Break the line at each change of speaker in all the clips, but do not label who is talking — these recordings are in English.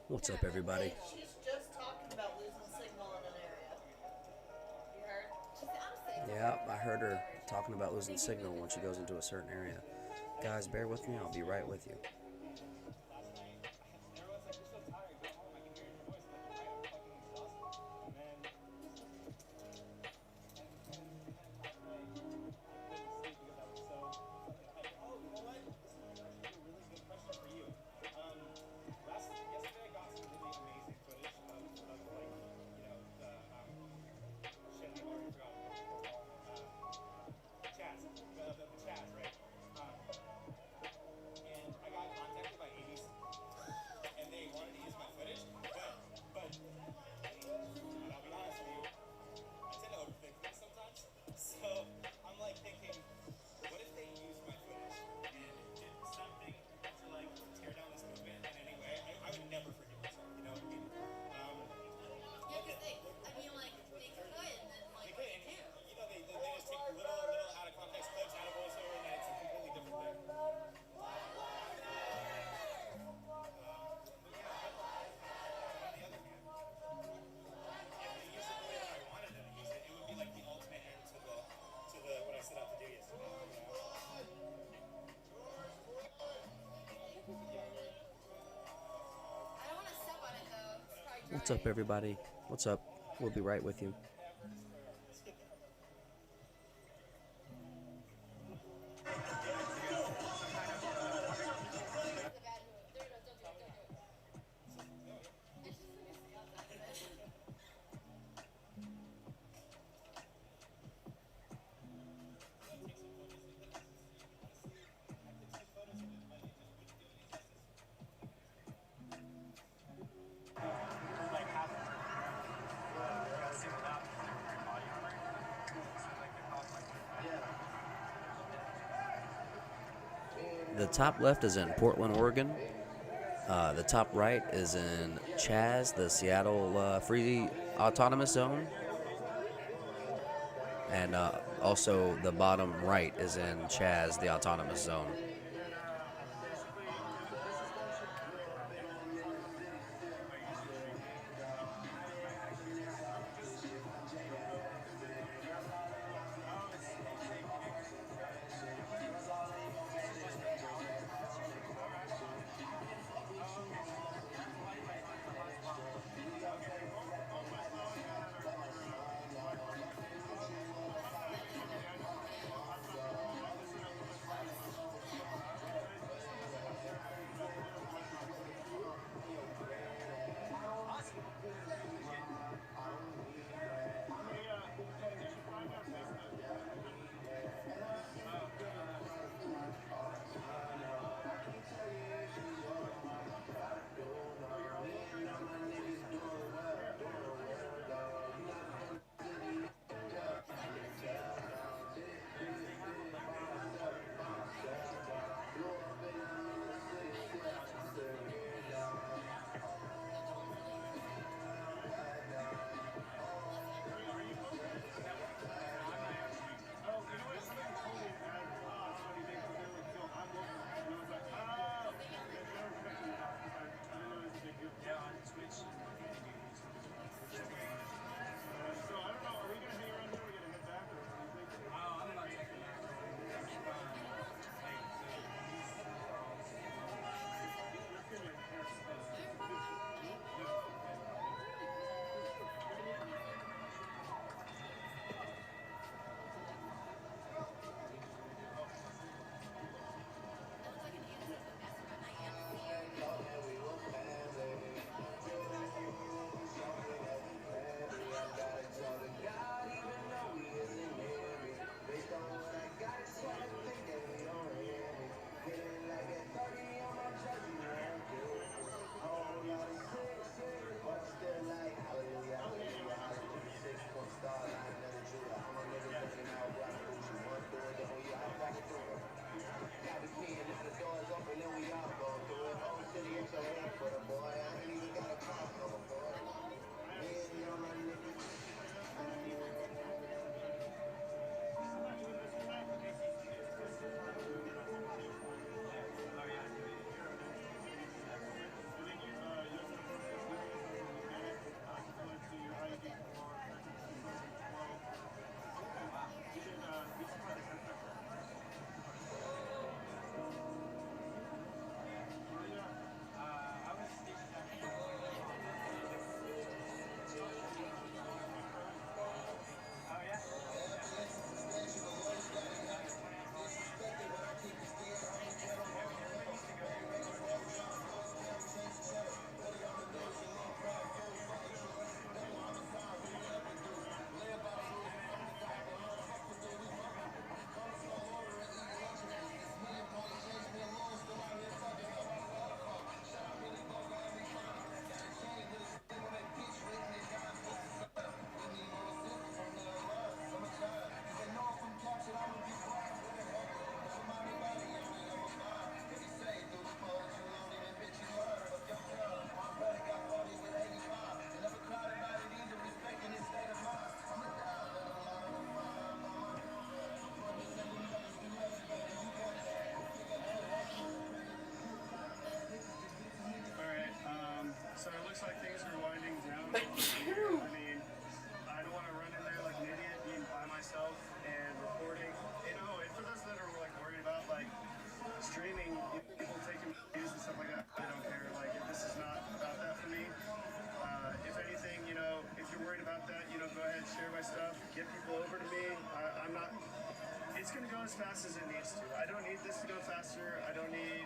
What's up, everybody?
She's just talking about losing signal in an area. You heard? She said, I'm sick.
Yeah, I heard her talking about losing signal when she goes into a certain area. Guys, bear with me. I'll be right with you. What's up, everybody? What's up? We'll be right with you. The top left is in Portland, Oregon. The top right is in Chaz, the Seattle Free Autonomous Zone. And also the bottom right is in Chaz, the Autonomous Zone.
stuff, get people over to me. I'm not. It's going to go as fast as it needs to. I don't need this to go faster. I don't need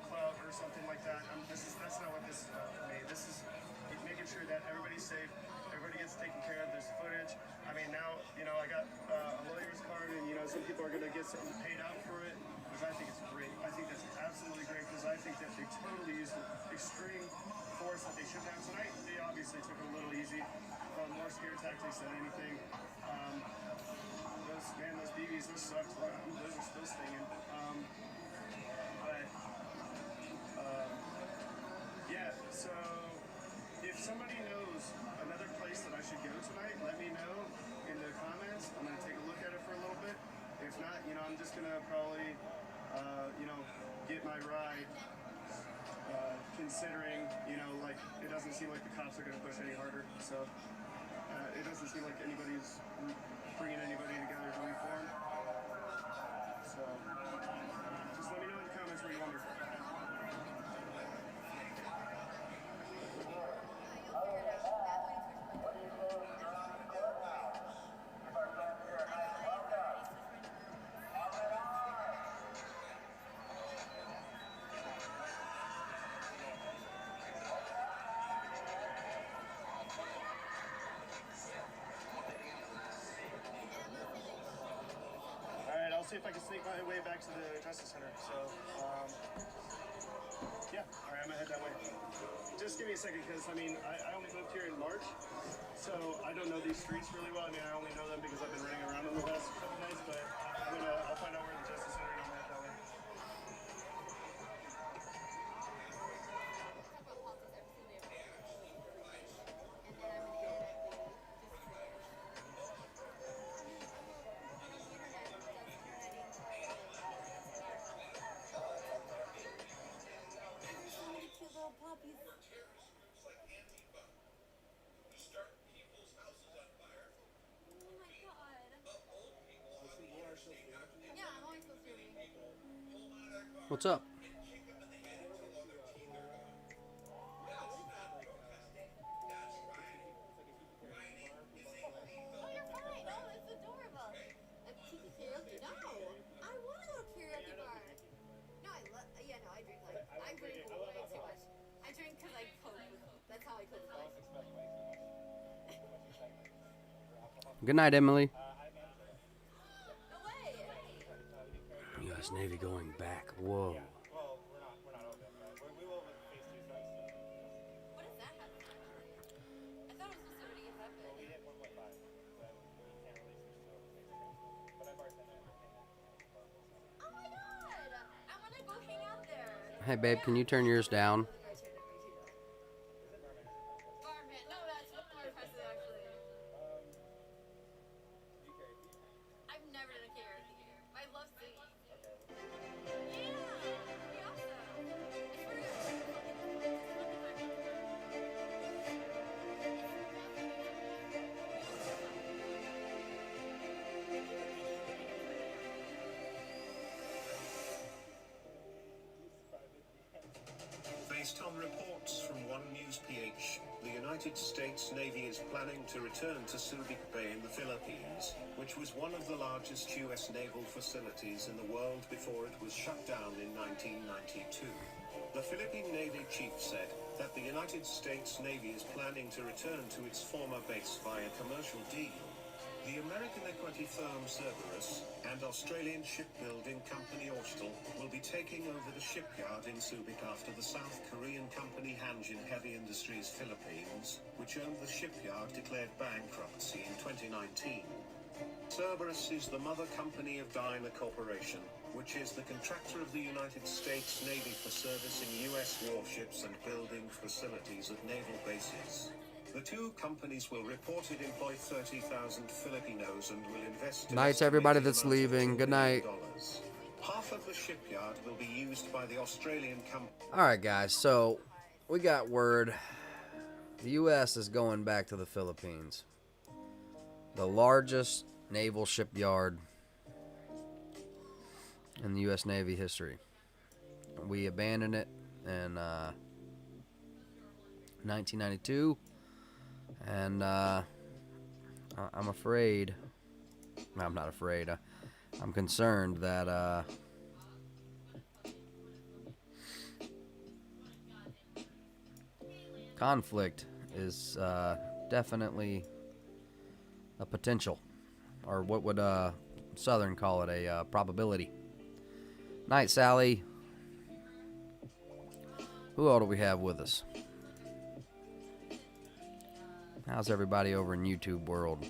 clout or something like that. That's not what this is about for me. This is making sure that everybody's safe, everybody gets taken care of. There's footage. I mean, now, I got a lawyer's card, and, some people are going to get something paid out for it, which I think is great. I think that's absolutely great, because I think that they totally used the extreme force that they should have tonight. They obviously took it a little easy. More scare tactics than anything. Those BBs, those sucked. Those are still stinging. Yeah, so if somebody knows another place that I should go tonight, let me know in the comments. I'm going to take a look at it for a little bit. If not, I'm just going to probably, get my ride, considering, like, it doesn't seem like the cops are going to push any harder. So it doesn't seem like anybody's bringing anybody together to reform. So just let me know in the comments where you wander. I'll see if I can sneak my way back to the Justice Center. So, yeah, all right, I'm gonna head that way. Just give me a second, because I only moved here in March, so I don't know these streets really well. I only know them because I've been running around them the last couple days. But I'll find out where the Justice Center is, and I'm gonna head that way.
What's up? Good night, Emily. U.S. Navy going back. Whoa. Hey, babe, can you turn yours down?
Based on reports from One News PH, the United States Navy is planning to return to Subic Bay in the Philippines, which was one of the largest U.S. naval facilities in the world before it was shut down in 1992. The Philippine Navy chief said that the United States Navy is planning to return to its former base via commercial deal. The American equity firm Cerberus and Australian shipbuilding company Austal will be taking over the shipyard in Subic after the South Korean company Hanjin Heavy Industries Philippines, which owned the shipyard, declared bankruptcy in 2019. Cerberus is the mother company of Dyna Corporation, which is the contractor of the United States Navy for servicing U.S. warships and building facilities at naval bases. The two companies will reportedly employ 30,000 Filipinos and will invest.
Night, everybody that's leaving. Good night.
Half of the shipyard will be used by the Australian company.
All right, guys. So we got word. The U.S. is going back to the Philippines. The largest naval shipyard in the U.S. Navy history. We abandoned it in 1992. And I'm afraid. I'm not afraid. I'm concerned that conflict is definitely a potential, or what would Southern call it, a probability. Night, Sally. Who all do we have with us? How's everybody over in YouTube world?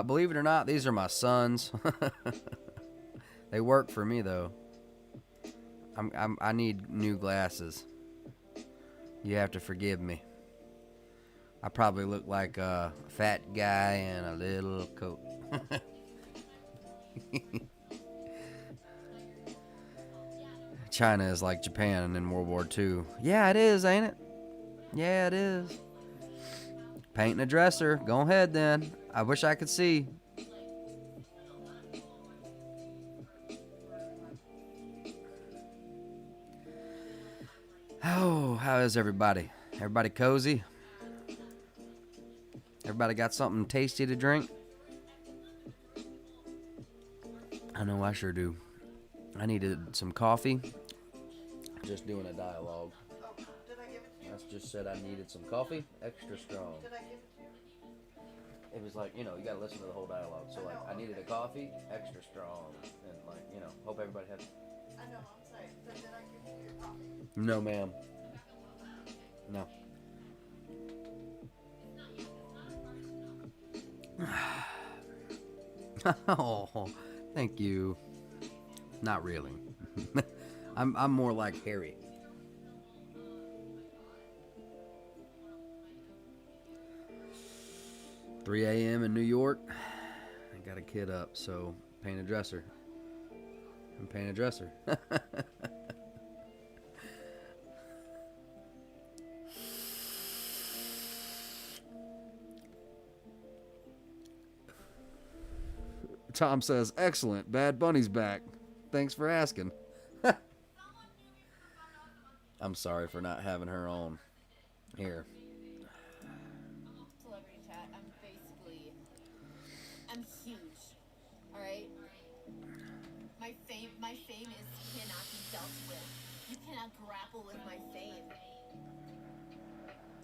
Believe it or not, these are my sons. They work for me though. I need new glasses. You have to forgive me. I probably look like a fat guy in a little coat. China is like Japan in World War II. Yeah, it is, ain't it? Yeah, it is. Painting a dresser. Go ahead then. I wish I could see. Oh, how is everybody? Everybody cozy? Everybody got something tasty to drink? I know I sure do. I needed some coffee. Just doing a dialogue.
Oh, did I give it to you?
I just said I needed some coffee, extra strong.
Did I give it to you?
It was like, you gotta listen to the whole dialogue. So like, I needed a coffee, extra strong, and like, hope everybody had.
I know, I'm sorry. But did I give you your coffee?
No, ma'am. No. Oh, thank you. Not really. I'm more like Harry. "3 a.m. in New York. I got a kid up, so paint a dresser. I'm painting a dresser." Tom says, "Excellent. Bad Bunny's back. Thanks for asking." I'm sorry for not having her on here.
Celebrity chat. I'm huge. All right. My fame cannot be dealt with. You cannot grapple with my fame.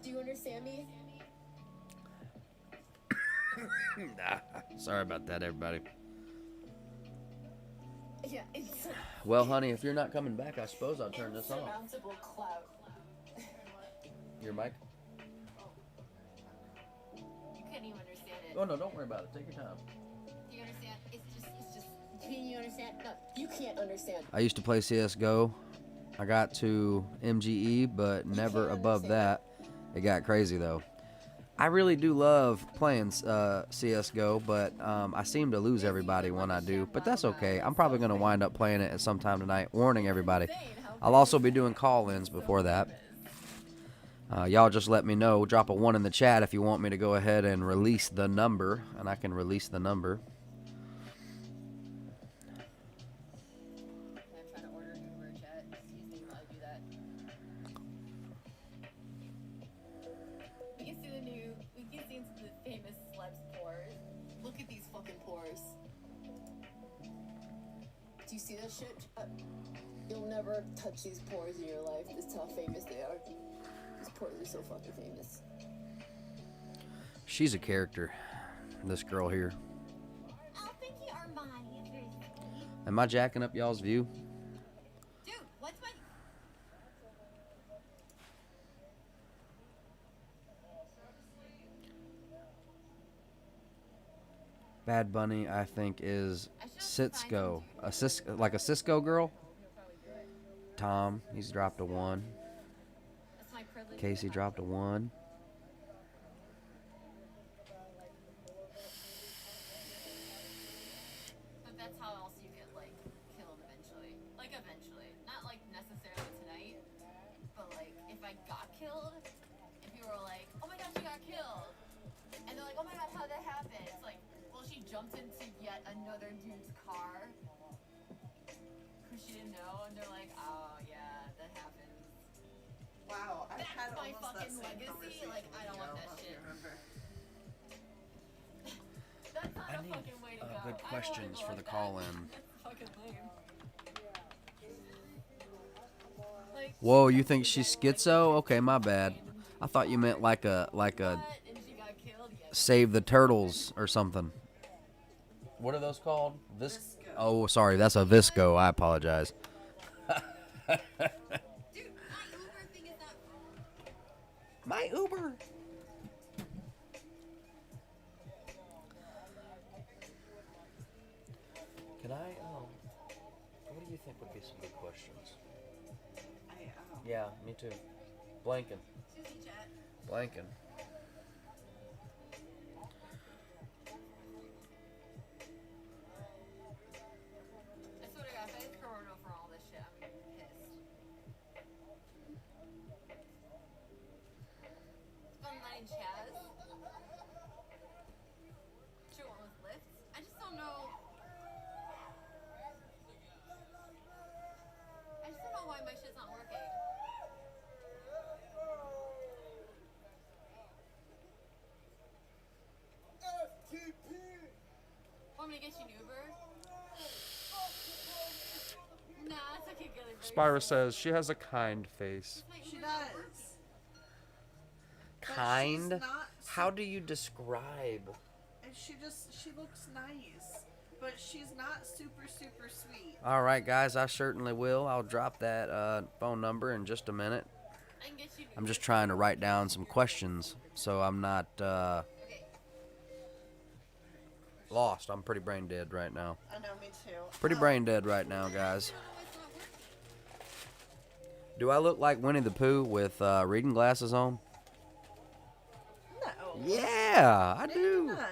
Do you understand me?
Sorry about that, everybody.
Yeah, it's
Well, honey, if you're not coming back, I suppose I'll turn this off.
insurmountable clout.
Your mic?
You can't even understand it.
Oh no, don't worry about it. Take your time.
Do you understand? It's just. Can you understand? No, you can't understand.
I used to play CS:GO. I got to MGE, but never above that. It got crazy though. I really do love playing CS:GO, but I seem to lose everybody when I do. But that's okay. I'm probably going to wind up playing it at some time tonight. Warning everybody. I'll also be doing call-ins before that. Y'all just let me know. Drop a 1 in the chat if you want me to go ahead and release the number. And I can release the number.
I'm trying to order an Uber chat. Excuse me while I do that. We can see into the famous celebs' pores. Look at these fucking pores. Do you see that shit? You'll never touch these pores in your life. This is how famous they are. These pores are so fucking famous.
She's a character. This girl here.
Oh, thank you, Armani.
Am I jacking up y'all's view?
Dude, what's my...
Bad Bunny, I think, is Cisco. Like a Cisco girl. Tom, he's dropped a 1.
That's my privilege.
Casey dropped a 1.
But that's how else you get, like, killed eventually. Like, eventually. Not, like, necessarily tonight. But, like, if I got killed, and people were like, oh my god, she got killed. And they're like, oh my god, how'd that happen? It's like, well, she jumped into yet another dude's car. Who she didn't know. And they're like, oh, yeah, that happens.
Wow, I've
That's
had
my
almost that
fucking
same
legacy,
conversation
like, I
with
don't want
Joe,
that
if you
shit.
remember.
That's not
I
a
need,
fucking way to go.
good
I don't wanna
questions
go
for
like
the
that.
call-in.
That's fucking lame. Like,
Whoa,
she
you
comes
think
to
she's
get, like,
schizo? Okay, my
random
bad.
dudes
I thought you meant like a
what? And she got killed? Yeah, no.
save the turtles or something. What are those called?
Visco.
Oh, sorry, that's a Visco. I apologize.
Dude, my Uber thing is not.
My Uber. Can I, what do you think would be some good questions? Yeah, me too. Blanking.
Susie chat.
Blanking.
I swear to God, if I get corona for all this shit, I'm gonna be pissed. It's fun letting Chaz. Sure, one with lifts. I just don't know. I just don't know why my shit's not working. Want me to get you an Uber? Nah, it's okay, Gilly.
Spyra says she has a kind face.
She does. But
Kind?
she's not
How do you describe?
And she looks nice, but she's not super sweet.
All right, guys, I certainly will. I'll drop that phone number in just a minute.
I can get you an
I'm
Uber.
just trying to write down some questions so I'm not
Okay.
lost. I'm pretty brain dead right now.
I know, me too.
Pretty brain dead right now, guys.
I don't know why it's not working.
Do I look like Winnie the Pooh with reading glasses on?
No.
Yeah, I
No,
do.
you're not.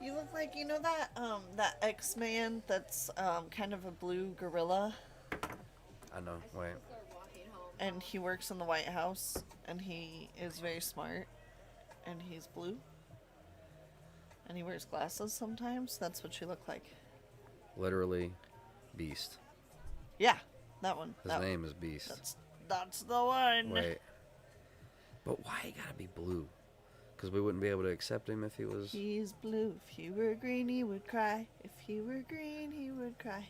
You look like, you know that X-Man that's kind of a blue gorilla,
I know. Wait.
Start walking home.
and he works in the White House, and he is very smart, and he's blue, and he wears glasses sometimes. That's what you look like.
Literally, Beast.
Yeah, that one.
His
That
name is Beast.
That's the one.
Wait. But why he gotta be blue? Because we wouldn't be able to accept him if he was.
He's blue. If he were green, he would cry. If he were green, he would cry.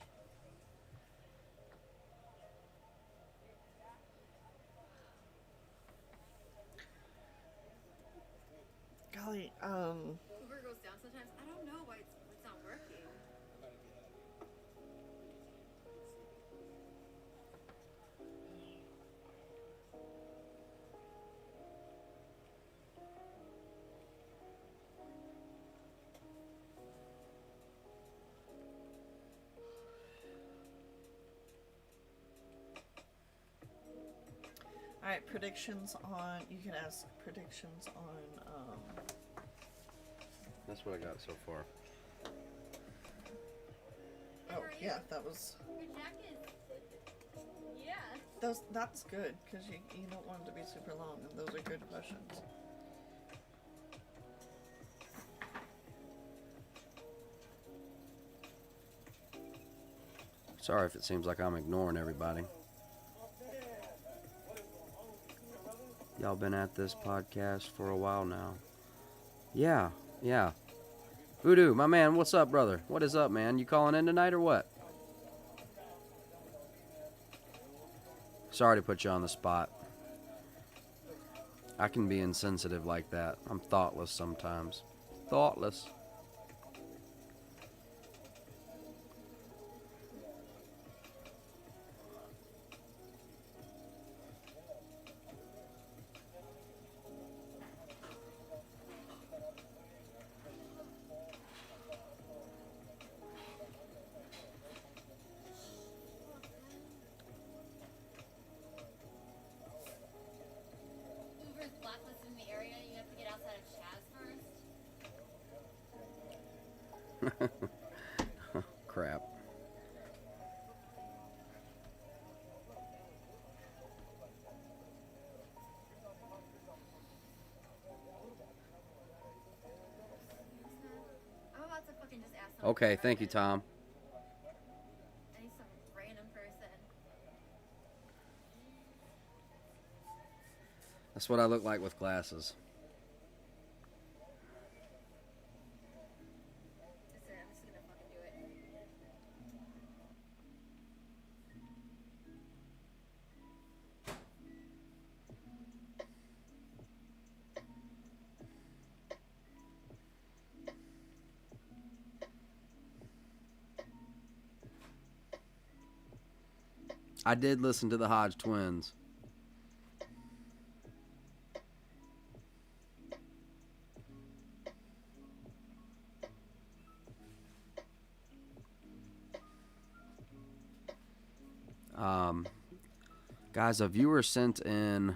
Golly,
Uber goes down sometimes. I don't know why it's not working.
alright, predictions on, you can ask predictions on,
That's what I got so far.
oh, yeah, that was,
Your jacket. Yeah.
that's good, because you don't want it to be super long, and those are good questions.
Sorry if it seems like I'm ignoring everybody. Y'all been at this podcast for a while now. Yeah. Voodoo, my man, what's up, brother? What is up, man? You calling in tonight or what? Sorry to put you on the spot. I can be insensitive like that. I'm thoughtless sometimes. Thoughtless.
Uber's blacklisted in the area. You have to get outside of Chaz first.
Crap.
I'm about to fucking just ask someone.
Okay, thank you, Tom.
I need some random person.
That's what I look like with glasses.
That's it. I'm just gonna fucking do it.
I did listen to the Hodge twins. Guys, a viewer sent in.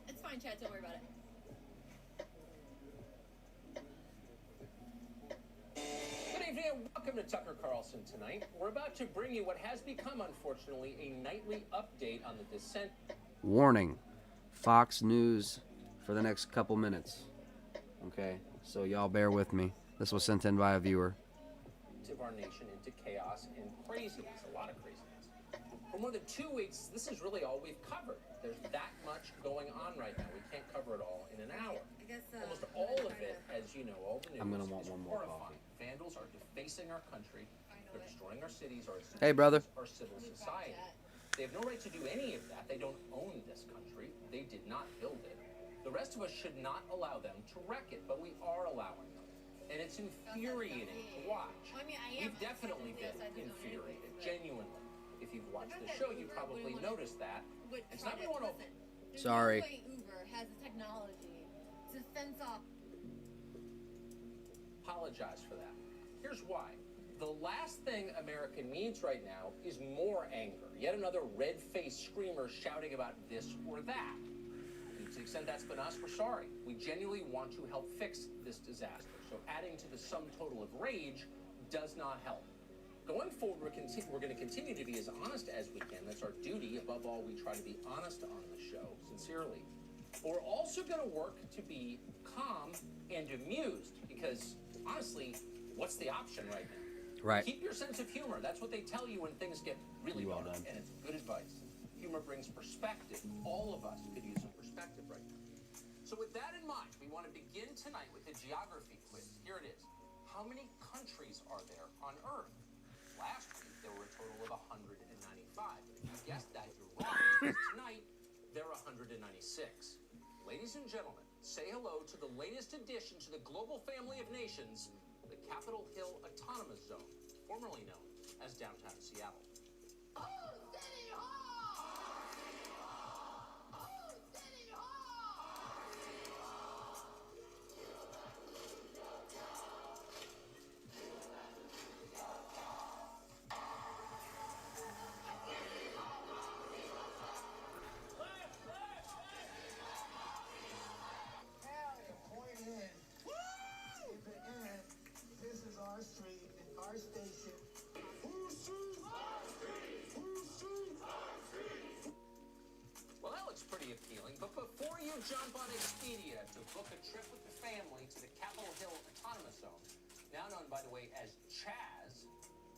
It's fine, Chad. Don't worry about it.
Good evening and welcome to Tucker Carlson Tonight. We're about to bring you what has become, unfortunately, a nightly update on the descent
Warning. Fox News for the next couple minutes. Okay, so y'all bear with me. This was sent in by a viewer.
of our nation into chaos and craziness, a lot of craziness. For more than 2 weeks, this is really all we've covered. There's that much going on right now. We can't cover it all in an hour.
I guess,
Almost all of it, as you know, all the news
I'm gonna want
is
one more
horrifying. Vandals are defacing our country. They're destroying our cities, our
Hey, brother.
our civil society. They have no right to do any of that. They don't own this country. They did not build it. The rest of us should not allow them to wreck it, but we are allowing them. And it's infuriating to watch.
Well, I mean, I am
We've definitely been
technically outside the building
infuriated,
anyway, but-
genuinely. If you've watched the
that
show, you
Uber
probably
wouldn't wanna-
noticed that.
Would
It's
try
not
to
we want to.
listen. There's
Sorry.
No way Uber has the technology to fence off.
Apologize for that. Here's why. The last thing America needs right now is more anger. Yet another red-faced screamer shouting about this or that. And to the extent that's been us, we're sorry. We genuinely want to help fix this disaster. So adding to the sum total of rage does not help. Going forward, we're going to continue to be as honest as we can. That's our duty. Above all, we try to be honest on the show, sincerely. But we're also going to work to be calm and amused because, honestly, what's the option right now?
Right.
Keep your sense of humor. That's what they tell you when things get really
Well
bad,
done.
and it's good advice. Humor brings perspective. All of us could use some perspective right now. So with that in mind, we want to begin tonight with a geography quiz. Here it is. How many countries are there on Earth? Last week, there were a total of 195. If you guessed that, you're wrong, because tonight, there are 196. Ladies and gentlemen, say hello to the latest addition to the global family of nations, the Capitol Hill Autonomous Zone, formerly known as downtown Seattle.
Point in. At the end, this is our street, our station. Whose street? Our street. Whose street? Our street.
Well, that looks pretty appealing, but before you jump on Expedia to book a trip with the family to the Capitol Hill Autonomous Zone, now known, by the way, as CHAZ,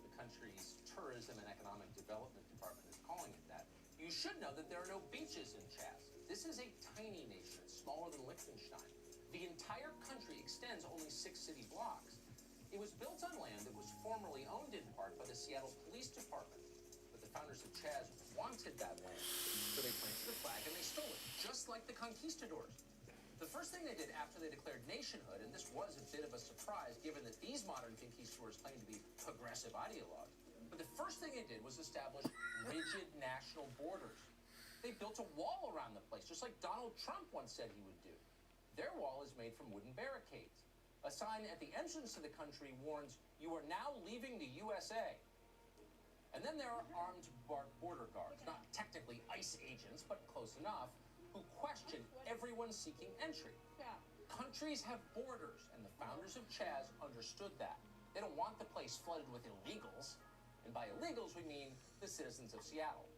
the country's Tourism and Economic Development Department is calling it that, you should know that there are no beaches in CHAZ. This is a tiny nation, it's smaller than Liechtenstein. The entire country extends only 6 city blocks. It was built on land that was formerly owned in part by the Seattle Police Department. But the founders of CHAZ wanted that land, so they planted a flag and they stole it, just like the conquistadors. The first thing they did after they declared nationhood, and this was a bit of a surprise given that these modern conquistadors claim to be progressive ideologues, but the first thing they did was establish rigid national borders. They built a wall around the place, just like Donald Trump once said he would do. Their wall is made from wooden barricades. A sign at the entrance to the country warns, "You are now leaving the USA." And then there are armed border guards, not technically ICE agents, but close enough, who question everyone seeking entry. Countries have borders, and the founders of CHAZ understood that. They don't want the place flooded with illegals. And by illegals, we mean the citizens of Seattle.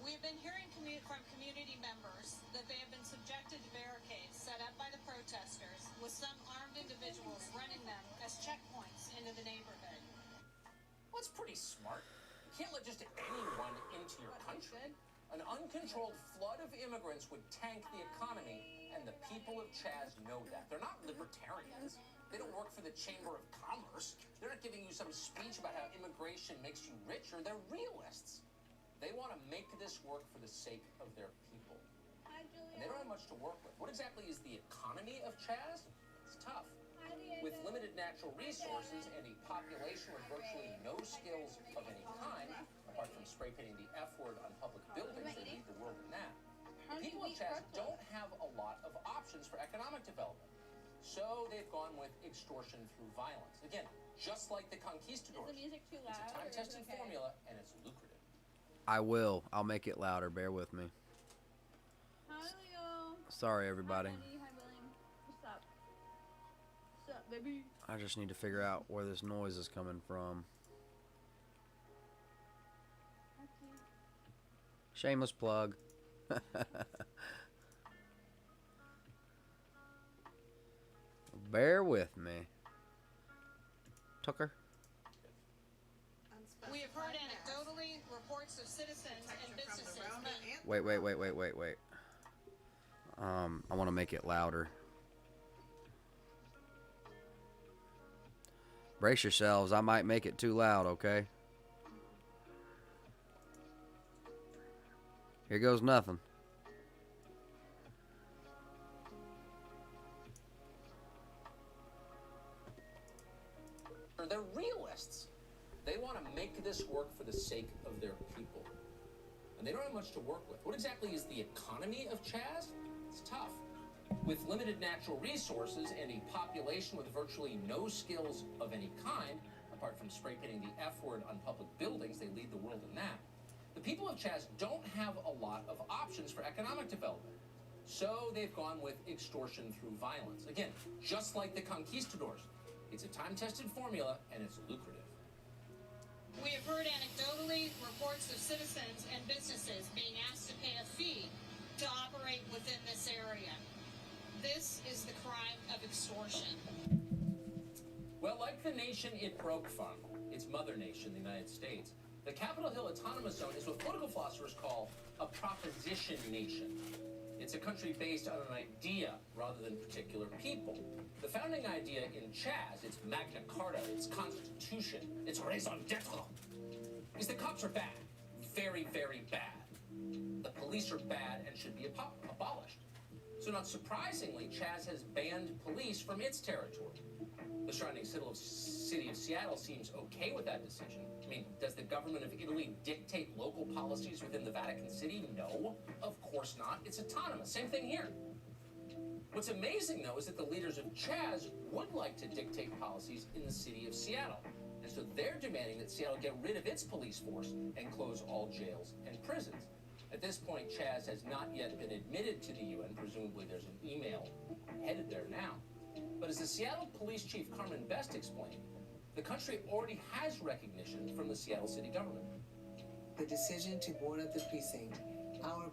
We've been hearing from community members that they have been subjected to barricades set up by the protesters, with some armed individuals running them as checkpoints into the neighborhood.
pretty smart. You can't let just anyone into your country. An uncontrolled flood of immigrants would tank the economy, and the people of Chaz know that. They're not libertarians. They don't work for the Chamber of Commerce. They're not giving you some speech about how immigration makes you richer. They're realists. They want to make this work for the sake of their people. And they don't have much to work with. What exactly is the economy of Chaz? It's tough. With limited natural resources and a population with virtually no skills of any kind, apart from spray painting the F word on public buildings, they lead the world in that. The people of Chaz don't have a lot of options for economic development. So they've gone with extortion through violence. Again, just like the conquistadors. It's a time-tested formula, and it's lucrative.
I will. I'll make it louder. Bear with me.
Hi, Leo.
Sorry, everybody.
Hi, Benny. Hi, William. What's up? What's up, baby?
I just need to figure out where this noise is coming from.
Okay.
Shameless plug. Bear with me. Tucker?
We have heard anecdotally reports of citizens and businesses being
Wait. I want to make it louder. Brace yourselves. I might make it too loud, okay? Here goes nothing.
They're realists. They want to make this work for the sake of their people. And they don't have much to work with. What exactly is the economy of Chaz? It's tough. With limited natural resources and a population with virtually no skills of any kind, apart from spray painting the F word on public buildings, they lead the world in that. The people of Chaz don't have a lot of options for economic development. So they've gone with extortion through violence. Again, just like the conquistadors. It's a time-tested formula, and it's lucrative.
We have heard anecdotally reports of citizens and businesses being asked to pay a fee to operate within this area. This is the crime of extortion.
Well, like the nation it broke from, its mother nation, the United States, the Capitol Hill Autonomous Zone is what political philosophers call a proposition nation. It's a country based on an idea rather than particular people. The founding idea in Chaz, its Magna Carta, its constitution, its raison d'etre, is that cops are bad. Very, very bad. The police are bad and should be abolished. So not surprisingly, Chaz has banned police from its territory. The surrounding city of Seattle seems okay with that decision. I mean, does the government of Italy dictate local policies within the Vatican City? No, of course not. It's autonomous. Same thing here. What's amazing, though, is that the leaders of Chaz would like to dictate policies in the city of Seattle. And so they're demanding that Seattle get rid of its police force and close all jails and prisons. At this point, Chaz has not yet been admitted to the UN. Presumably there's an email headed there now. But as the Seattle Police Chief Carmen Best explained, the country already has recognition from the Seattle city government.
The decision to board up the precinct, our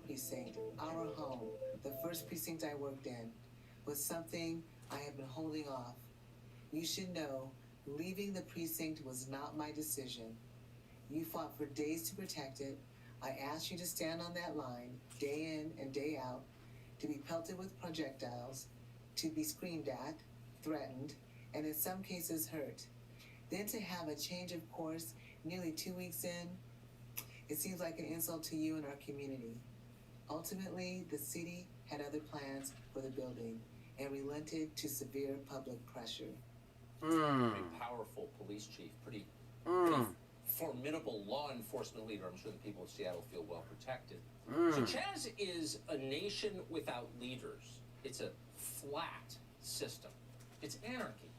home, the first precinct I worked in, was something I have been holding off. You should know, leaving the precinct was not my decision. You fought for days to protect it. I asked you to stand on that line, day in and day out, to be pelted with projectiles, to be screamed at, threatened, and in some cases hurt. Then to have a change of course nearly 2 weeks in, it seems like an insult to you and our community. Ultimately, the city had other plans for the building and relented to severe public pressure.
Pretty powerful police chief, pretty formidable law enforcement leader. I'm sure the people of Seattle feel well protected. So Chaz is a nation without leaders. It's a flat system. It's anarchy.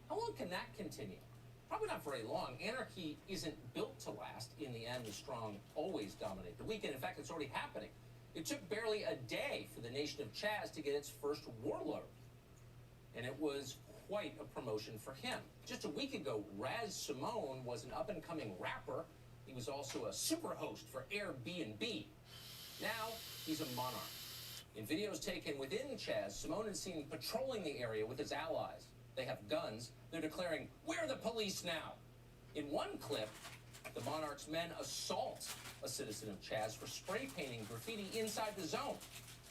How long can that continue? Probably not very long. Anarchy isn't built to last. In the end, the strong always dominate the weak. And in fact, it's already happening. It took barely a day for the nation of Chaz to get its first warlord. And it was quite a promotion for him. Just a week ago, Raz Simone was an up-and-coming rapper. He was also a superhost for Airbnb. Now, he's a monarch. In videos taken within Chaz, Simone is seen patrolling the area with his allies. They have guns. They're declaring, "We're the police now." In one clip, The Monarch's men assault a citizen of Chaz for spray painting graffiti inside the zone.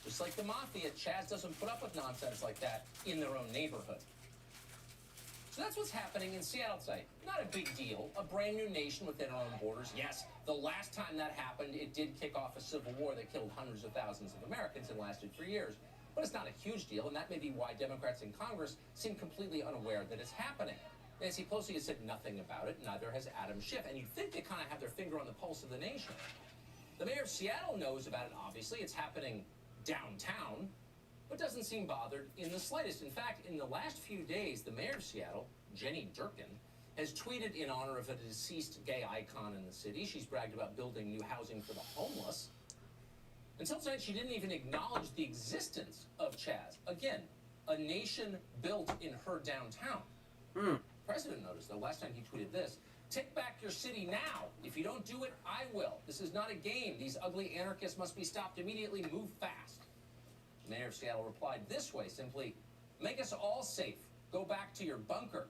Just like the mafia, Chaz doesn't put up with nonsense like that in their own neighborhood. So that's what's happening in Seattle tonight. Not a big deal. A brand new nation within our own borders. Yes, the last time that happened, it did kick off a civil war that killed hundreds of thousands of Americans and lasted for years. But it's not a huge deal, and that may be why Democrats in Congress seem completely unaware that it's happening. Nancy Pelosi has said nothing about it, neither has Adam Schiff, and you'd think they kind of have their finger on the pulse of the nation. The mayor of Seattle knows about it, obviously. It's happening downtown, but doesn't seem bothered in the slightest. In fact, in the last few days, the mayor of Seattle, Jenny Durkin, has tweeted in honor of a deceased gay icon in the city. She's bragged about building new housing for the homeless. Until tonight, she didn't even acknowledge the existence of Chaz. Again, a nation built in her downtown. President noticed, though, last time he tweeted this: "Take back your city now. If you don't do it, I will. This is not a game. These ugly anarchists must be stopped immediately. Move fast." The mayor of Seattle replied this way, simply, "Make us all safe. Go back to your bunker."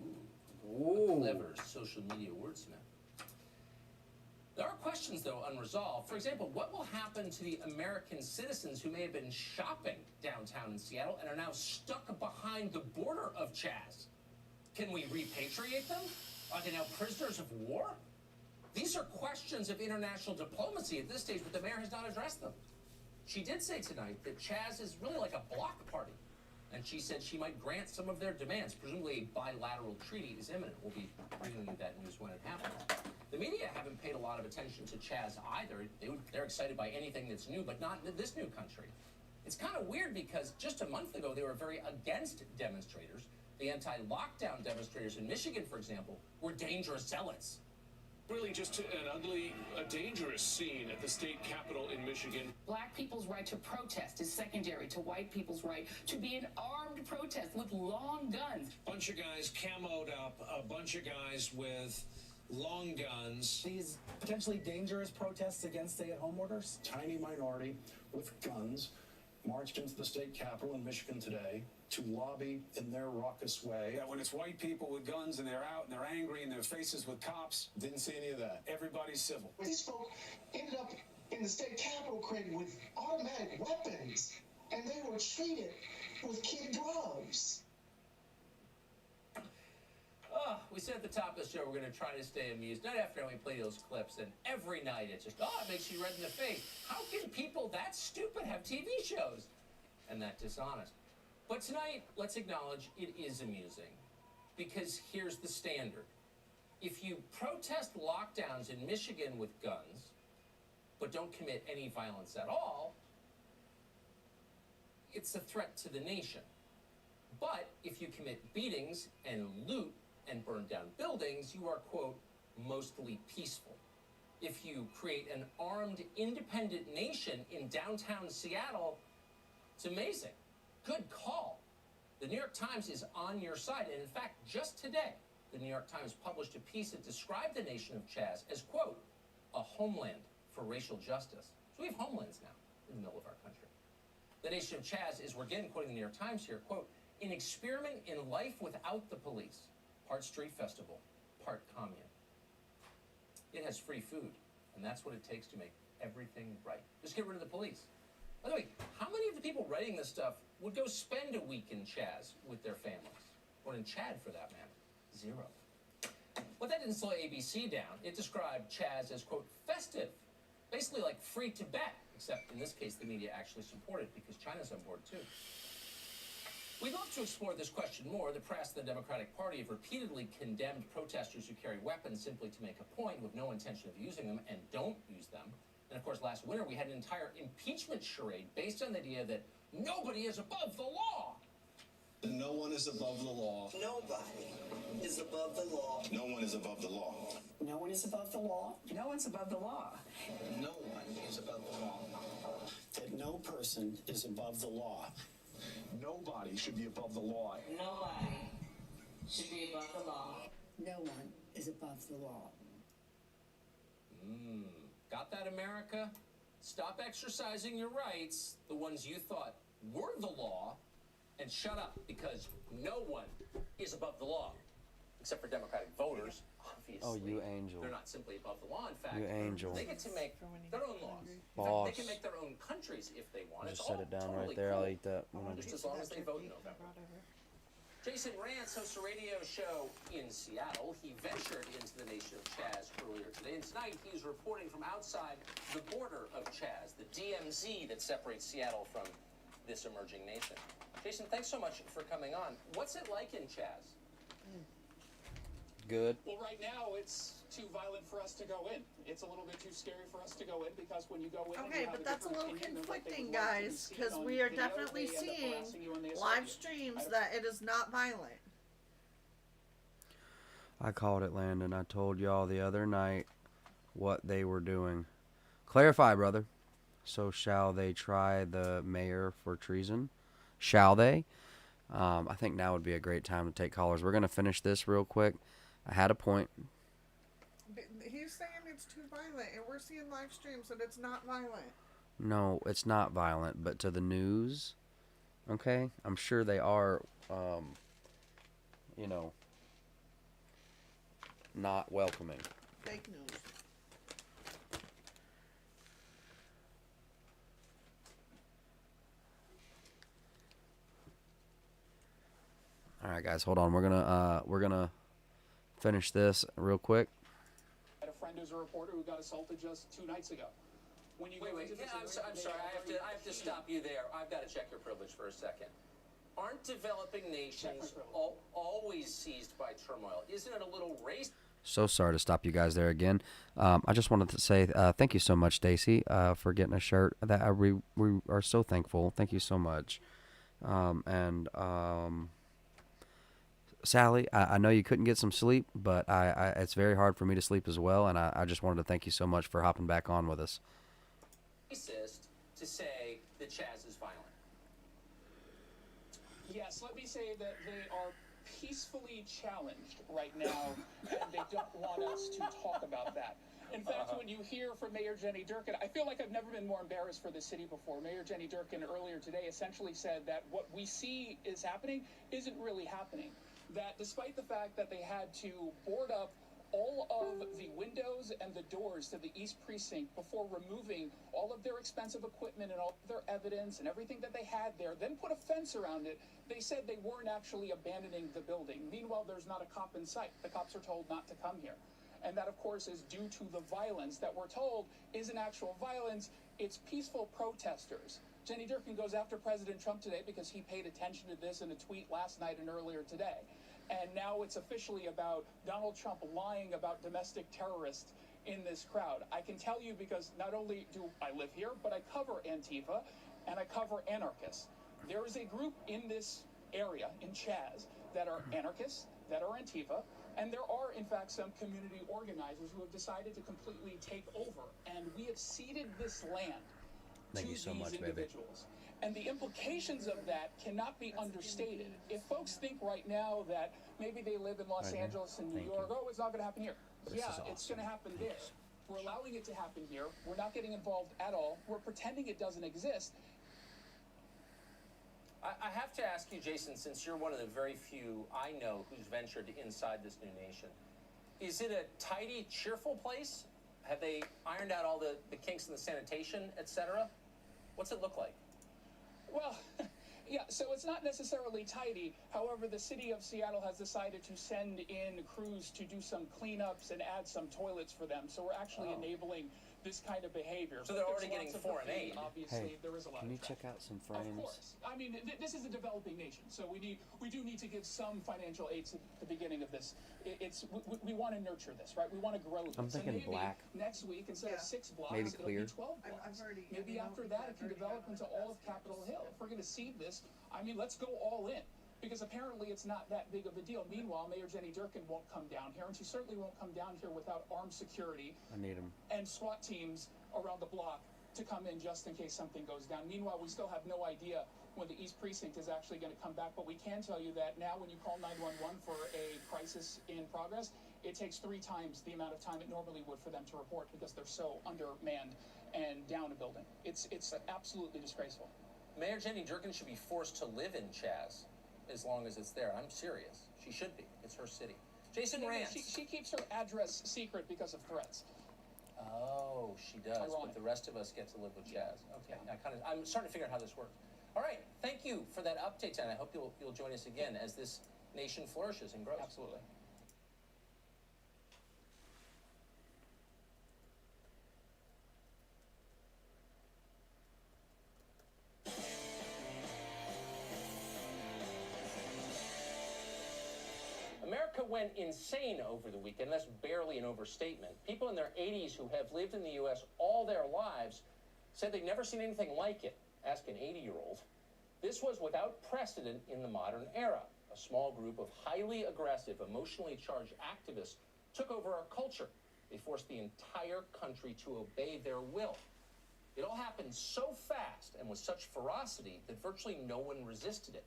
Ooh, a clever social media wordsmith. There are questions, though, unresolved. For example, what will happen to the American citizens who may have been shopping downtown in Seattle and are now stuck behind the border of Chaz? Can we repatriate them? Are they now prisoners of war? These are questions of international diplomacy at this stage, but the mayor has not addressed them. She did say tonight that Chaz is really like a bloc party, and she said she might grant some of their demands. Presumably a bilateral treaty is imminent. We'll be bringing you that news when it happens. The media haven't paid a lot of attention to Chaz either. They're excited by anything that's new, but not in this new country. It's kind of weird because just a month ago they were very against demonstrators. The anti-lockdown demonstrators in Michigan, for example, were dangerous zealots.
Really just an ugly, dangerous scene at the state capitol in Michigan.
Black people's right to protest is secondary to white people's right to be an armed protest with long guns.
Bunch of guys camoed up, a bunch of guys with long guns.
These potentially dangerous protests against stay-at-home orders?
Tiny minority with guns marched into the state capitol in Michigan today to lobby in their raucous way.
That when it's white people with guns and they're out and they're angry and their faces with cops,
Didn't see any of that.
everybody's civil.
These folk ended up in the state capitol crate with automatic weapons, and they were treated with kid gloves.
We said at the top of the show we're going to try to stay amused. Night after night we play those clips, and every night it's just, it makes you red in the face. How can people that stupid have TV shows? And that dishonest. But tonight, let's acknowledge it is amusing. Because here's the standard. If you protest lockdowns in Michigan with guns, but don't commit any violence at all, it's a threat to the nation. But if you commit beatings and loot and burn down buildings, you are, quote, mostly peaceful. If you create an armed, independent nation in downtown Seattle, it's amazing. Good call. The New York Times is on your side. And in fact, just today, the New York Times published a piece that described the nation of Chaz as, quote, a homeland for racial justice. So we have homelands now in the middle of our country. The nation of Chaz is, we're again quoting the New York Times here, quote, an experiment in life without the police. Part street festival, part commune. It has free food, and that's what it takes to make everything right. Just get rid of the police. By the way, how many of the people writing this stuff would go spend a week in Chaz with their families? Or in Chad, for that matter? Zero. But that didn't slow ABC down. It described Chaz as, quote, festive. Basically like free Tibet, except in this case the media actually supported it because China's on board too. We'd love to explore this question more. The press and the Democratic Party have repeatedly condemned protesters who carry weapons simply to make a point with no intention of using them and don't use them. And of course, last winter we had an entire impeachment charade based on the idea that nobody is above the law.
No one is above the law.
Nobody is above the law.
No one is above the law.
No one is above the law. No one's above the law.
No one is above the law. That no person is above the law. Nobody should be above the law.
Nobody should be above the law.
No one is above the law.
Got that, America? Stop exercising your rights, the ones you thought were the law, and shut up, because no one is above the law. Except for Democratic voters, obviously.
Oh, you angel.
They're not simply above the law. In fact,
You angel.
they get to make their own laws. In fact,
Boss.
they can make their own countries if they want.
I'll
It's
just set
all
it down
totally
right there.
cool.
I'll eat that when I
Just as long as they vote in November. Jason Rance hosts a radio show in Seattle. He ventured into the nation of Chaz earlier today, and tonight he's reporting from outside the border of Chaz, the DMZ that separates Seattle from this emerging nation. Jason, thanks so much for coming on. What's it like in Chaz?
Good.
Well, right now it's too violent for us to go in. It's a little bit too scary for us to go in because when you go in,
Okay, but that's a little conflicting, guys, because we are definitely seeing live streams that it is not violent.
I called it, Landon. I told y'all the other night what they were doing. Clarify, brother. So shall they try the mayor for treason? Shall they? I think now would be a great time to take callers. We're going to finish this real quick. I had a point.
He's saying it's too violent, and we're seeing live streams that it's not violent.
No, it's not violent, but to the news, okay? I'm sure they are, you know, not welcoming.
Fake news.
All right, guys, hold on. We're gonna finish this real quick.
I had a friend who's a reporter who got assaulted just 2 nights ago. When you
Wait, I'm sorry. I have to stop you there. I've got to check your privilege for a second. Aren't developing nations always seized by turmoil? Isn't it a little race?
So sorry to stop you guys there again. I just wanted to say thank you so much, Stacy, for getting a shirt. That we are so thankful. Thank you so much. Sally, I know you couldn't get some sleep, but it's very hard for me to sleep as well, and I just wanted to thank you so much for hopping back on with us.
Racist to say that Chaz is violent.
Yes, let me say that they are peacefully challenged right now, and they don't want us to talk about that. In fact, when you hear from Mayor Jenny Durkan, I feel like I've never been more embarrassed for the city before. Mayor Jenny Durkan earlier today essentially said that what we see is happening isn't really happening. That despite the fact that they had to board up all of the windows and the doors to the East Precinct before removing all of their expensive equipment and all of their evidence and everything that they had there, then put a fence around it, they said they weren't actually abandoning the building. Meanwhile, there's not a cop in sight. The cops are told not to come here. And that, of course, is due to the violence that we're told isn't actual violence, it's peaceful protesters. Jenny Durkan goes after President Trump today because he paid attention to this in a tweet last night and earlier today. And now it's officially about Donald Trump lying about domestic terrorists in this crowd. I can tell you because not only do I live here, but I cover Antifa and I cover anarchists. There is a group in this area, in Chaz, that are anarchists, that are Antifa, and there are, in fact, some community organizers who have decided to completely take over. And we have ceded this land to these individuals. And the implications of that cannot be understated. If folks think right now that maybe they live in Los Angeles and New York, oh, it's not going to happen here. Yeah, it's going to happen there. We're allowing it to happen here. We're not getting involved at all. We're pretending it doesn't exist.
I have to ask you, Jason, since you're one of the very few I know who's ventured inside this new nation, is it a tidy, cheerful place? Have they ironed out all the kinks in the sanitation, etc.? What's it look like?
Well, yeah, so it's not necessarily tidy. However, the city of Seattle has decided to send in crews to do some cleanups and add some toilets for them. So we're actually enabling this kind of behavior.
So they're already getting foreign aid.
Obviously, there is a lot
can you
of
check out some frames?
Of course. I mean, this is a developing nation, so we do need to give some financial aid to the beginning of this. We want to nurture this, right? We want to grow this.
I'm thinking
maybe
black.
Next week, instead of 6 blocks,
Maybe
it'll
clear.
be 12 blocks. Maybe after that, it can develop into all of Capitol Hill. If we're going to seed this, I mean, let's go all in. Because apparently it's not that big of a deal. Meanwhile, Mayor Jenny Durkan won't come down here, and she certainly won't come down here without armed security
I need them.
and SWAT teams around the block to come in just in case something goes down. Meanwhile, we still have no idea when the East Precinct is actually going to come back, but we can tell you that now when you call 911 for a crisis in progress, it takes 3 times the amount of time it normally would for them to report because they're so undermanned and down a building. It's absolutely disgraceful.
Mayor Jenny Durkan should be forced to live in Chaz as long as it's there. I'm serious. She should be. It's her city. Jason rants.
She keeps her address secret because of threats.
Oh, she does.
Ironic.
But the rest of us get to live with Chaz. Okay, I'm starting to figure out how this works. All right, thank you for that update, and I hope you'll join us again as this nation flourishes and grows.
Absolutely.
America went insane over the weekend. That's barely an overstatement. People in their 80s who have lived in the U.S. all their lives said they'd never seen anything like it. Ask an 80-year-old. This was without precedent in the modern era. A small group of highly aggressive, emotionally charged activists took over our culture. They forced the entire country to obey their will. It all happened so fast and with such ferocity that virtually no one resisted it.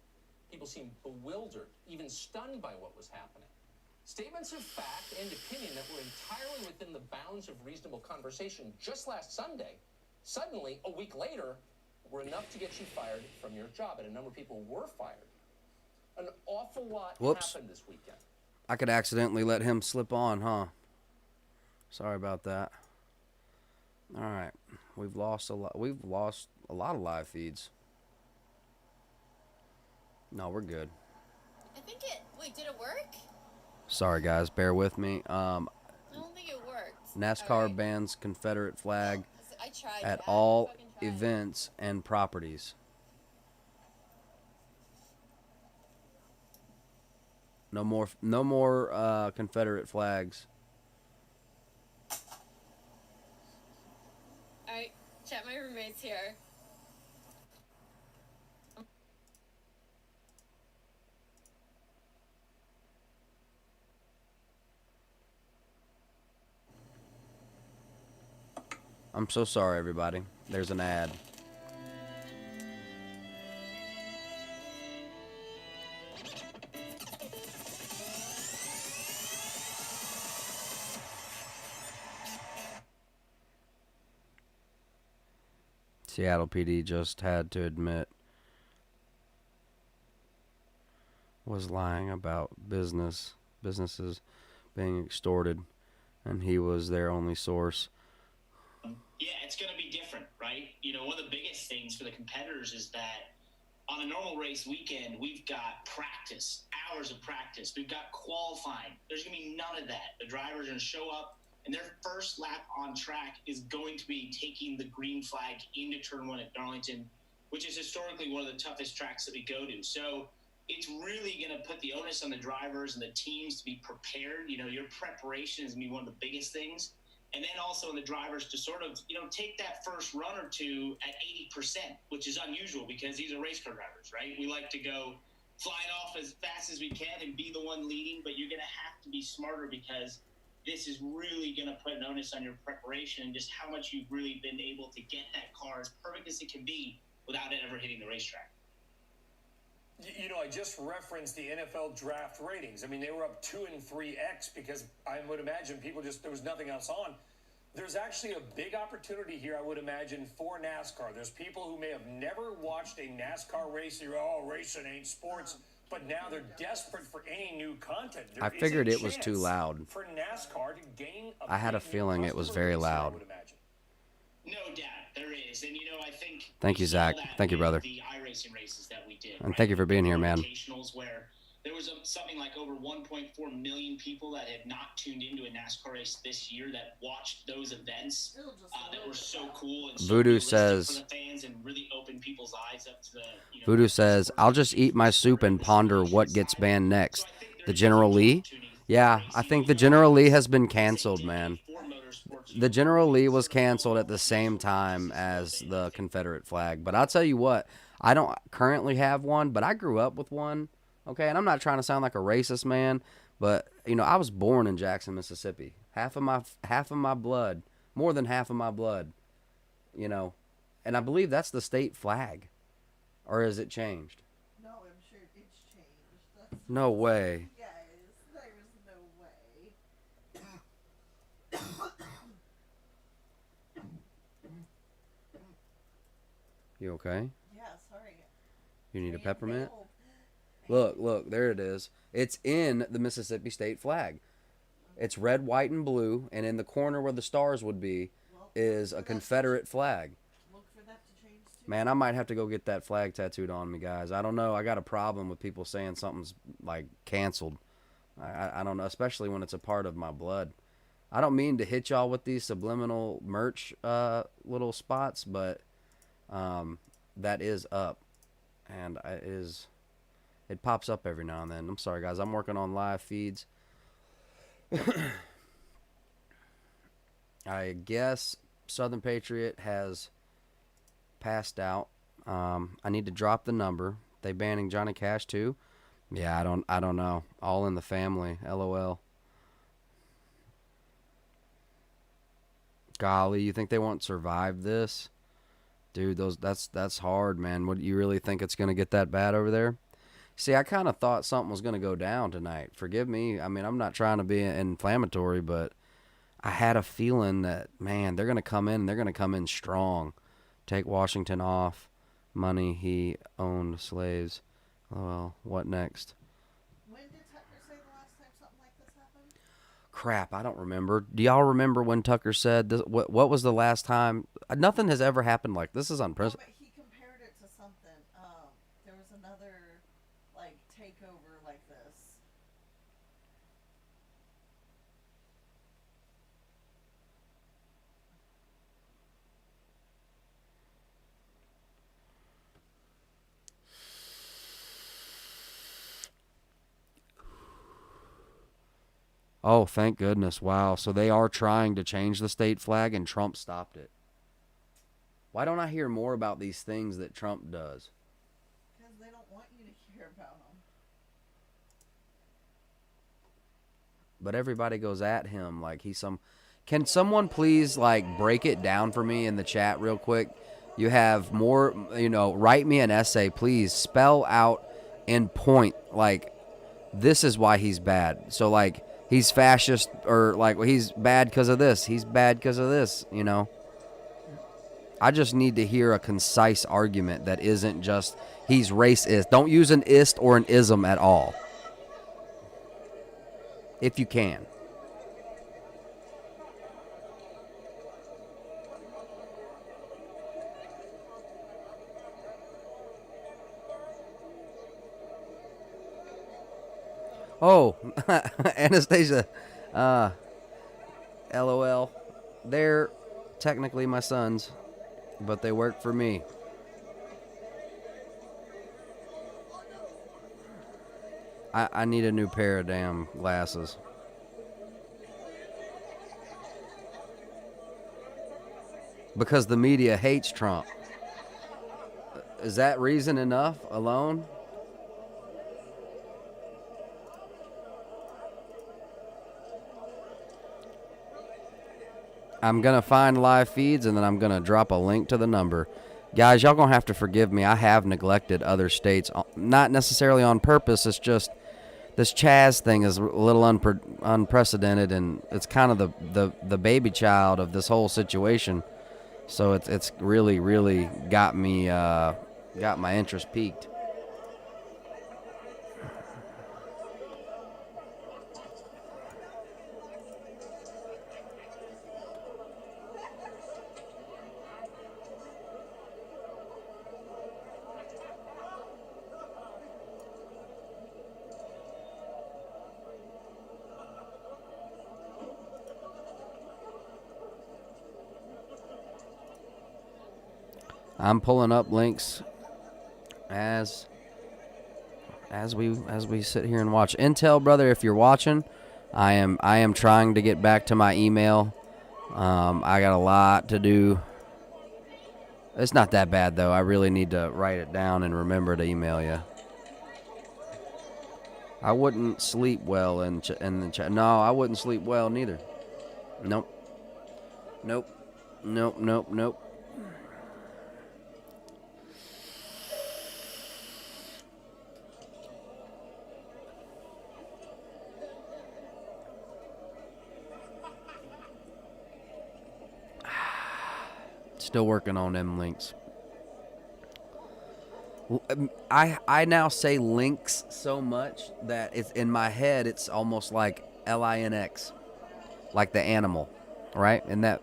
People seemed bewildered, even stunned by what was happening. Statements of fact and opinion that were entirely within the bounds of reasonable conversation just last Sunday, suddenly, a week later, were enough to get you fired from your job, and a number of people were fired. An awful lot happened this weekend.
I could accidentally let him slip on, huh? Sorry about that. All right. We've lost a lot of live feeds. No, we're good.
I think wait, did it work?
Sorry, guys. Bear with me.
I don't think it worked.
NASCAR bans Confederate flag
I tried
at
that.
all
I fucking tried.
events and properties. No more Confederate flags.
Alright, chat, my roommate's here.
I'm so sorry, everybody. There's an ad. Seattle PD just had to admit was lying about businesses being extorted, and he was their only source.
Yeah, it's going to be different, right? You know, one of the biggest things for the competitors is that on a normal race weekend, we've got practice, hours of practice. We've got qualifying. There's going to be none of that. The drivers are going to show up, and their first lap on track is going to be taking the green flag into Turn 1 at Darlington, which is historically one of the toughest tracks that we go to. So it's really going to put the onus on the drivers and the teams to be prepared. You know, your preparation is going to be one of the biggest things. And then also in the drivers to sort of, you know, take that first run or two at 80%, which is unusual because these are race car drivers, right? We like to go flying off as fast as we can and be the one leading, but you're going to have to be smarter because this is really going to put an onus on your preparation and just how much you've really been able to get that car as perfect as it can be without it ever hitting the racetrack.
You know, I just referenced the NFL draft ratings. I mean, they were up 2 and 3x because I would imagine there was nothing else on. There's actually a big opportunity here, I would imagine, for NASCAR. There's people who may have never watched a NASCAR race. They're, racing ain't sports. But now they're desperate for any new content.
I figured it was too loud.
For NASCAR to gain
I had a feeling it was very loud.
No doubt, there is. And, you know, I think...
Thank you, Zach. Thank you, brother.
The iRacing races that we did.
And thank you for being here, man.
Where there was something like over 1.4 million people that had not tuned into a NASCAR race this year that watched those events that were so cool and so
Voodoo
realistic
says,
for the fans and really opened people's eyes up to the, you know,
Voodoo says, I'll just eat my soup and ponder what gets banned next. The General Lee? Yeah, I think the General Lee has been canceled, man. The General Lee was canceled at the same time as the Confederate flag. But I'll tell you what, I don't currently have one, but I grew up with one. Okay, and I'm not trying to sound like a racist man, but you know, I was born in Jackson, Mississippi. Half of my blood, more than half of my blood, you know, and I believe that's the state flag, or is it changed?
No, I'm sure it's changed.
No way.
Guys, there's no way.
You okay?
Yeah, sorry.
You need a peppermint? Look, there it is. It's in the Mississippi state flag. It's red, white, and blue, and in the corner where the stars would be is a Confederate flag.
Look for that to change too.
Man, I might have to go get that flag tattooed on me, guys. I don't know. I got a problem with people saying something's like canceled. I don't know, especially when it's a part of my blood. I don't mean to hit y'all with these subliminal merch little spots, but that is up, and it pops up every now and then. I'm sorry, guys. I'm working on live feeds. I guess Southern Patriot has passed out. I need to drop the number. They banning Johnny Cash too? Yeah, I don't know. All in the family. LOL. Golly, you think they won't survive this? Dude, that's hard, man. What, you really think it's gonna get that bad over there? See, I kind of thought something was gonna go down tonight. Forgive me. I mean, I'm not trying to be inflammatory, but I had a feeling that, man, they're gonna come in. They're gonna come in strong. Take Washington off. Money, he owned slaves. Well, what next?
When did Tucker say the last time something like this happened?
Crap, I don't remember. Do y'all remember when Tucker said this? What was the last time? Nothing has ever happened like this. Is unprecedented.
No, but he compared it to something. There was another like takeover like this.
Oh, thank goodness. Wow. So they are trying to change the state flag and Trump stopped it. Why don't I hear more about these things that Trump does?
Because they don't want you to hear about them.
But everybody goes at him like he's some... Can someone please, like, break it down for me in the chat real quick? You have more, write me an essay, please. Spell out and point, like, this is why he's bad. So, like, he's fascist, or, like, he's bad because of this. He's bad because of this, I just need to hear a concise argument that isn't just, he's racist. Don't use an ist or an ism at all. If you can. Oh, Anastasia. LOL. They're technically my sons, but they work for me. I need a new pair of damn glasses. Because the media hates Trump. Is that reason enough alone? I'm going to find live feeds, and then I'm going to drop a link to the number. Guys, y'all going to have to forgive me. I have neglected other states. Not necessarily on purpose. It's just this Chaz thing is a little unprecedented, and it's kind of the baby child of this whole situation. So it's really, really got me, got my interest piqued. I'm pulling up links as we sit here and watch. Intel, brother, if you're watching, I am trying to get back to my email. I got a lot to do. It's not that bad though. I really need to write it down and remember to email you. I wouldn't sleep well in the chat. No, I wouldn't sleep well neither. Nope. Nope. Nope. Nope. Nope. Still working on them links. I now say lynx so much that it's in my head. It's almost like Linx, like the animal, right? And that.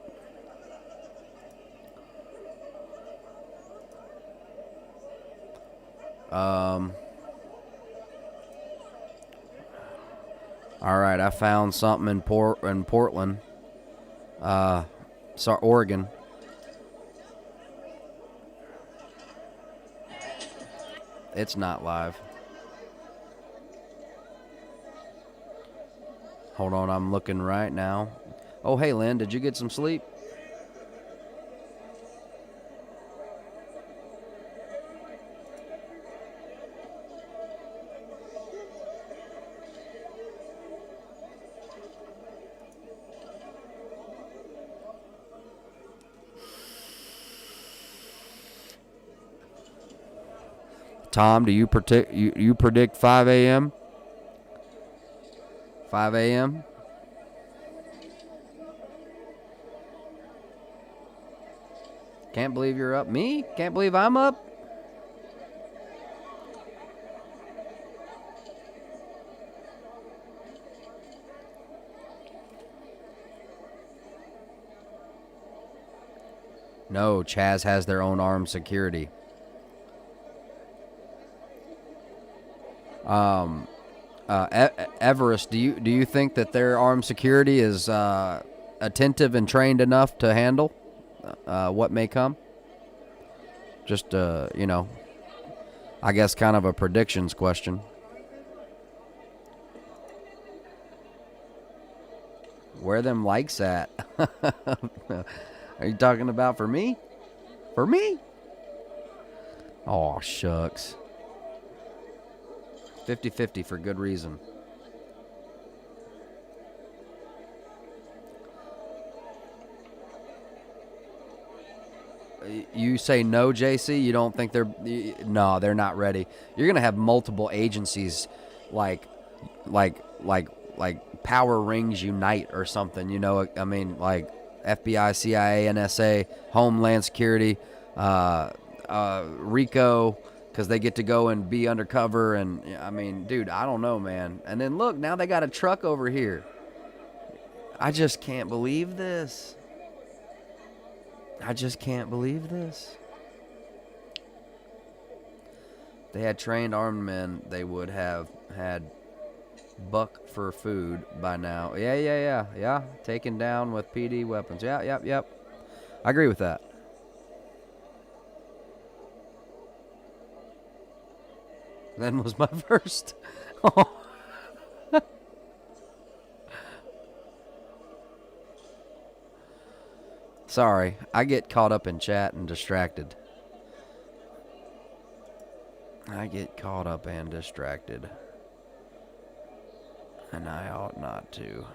All right, I found something in Portland, sorry, Oregon. It's not live. Hold on, I'm looking right now. Oh, hey, Lynn, did you get some sleep? Tom, do you predict 5 a.m.? 5 a.m.? Can't believe you're up. Me? Can't believe I'm up? No, Chaz has their own armed security. Everest, do you think that their armed security is attentive and trained enough to handle what may come? Just I guess kind of a predictions question. Where them likes at? Are you talking about for me? For me? Oh, shucks. 50-50 for good reason. You say no, JC? You don't think they're... No, they're not ready. You're going to have multiple agencies like Power Rings Unite or something, you know? I mean, like FBI, CIA, NSA, Homeland Security, RICO, because they get to go and be undercover. And, I mean, dude, I don't know, man. And then, look, now they got a truck over here. I just can't believe this. I just can't believe this. If they had trained armed men, they would have had buck for food by now. Yeah. Taken down with PD weapons. Yep. I agree with that. Then was my first. Sorry, I get caught up in chat and distracted. And I ought not to.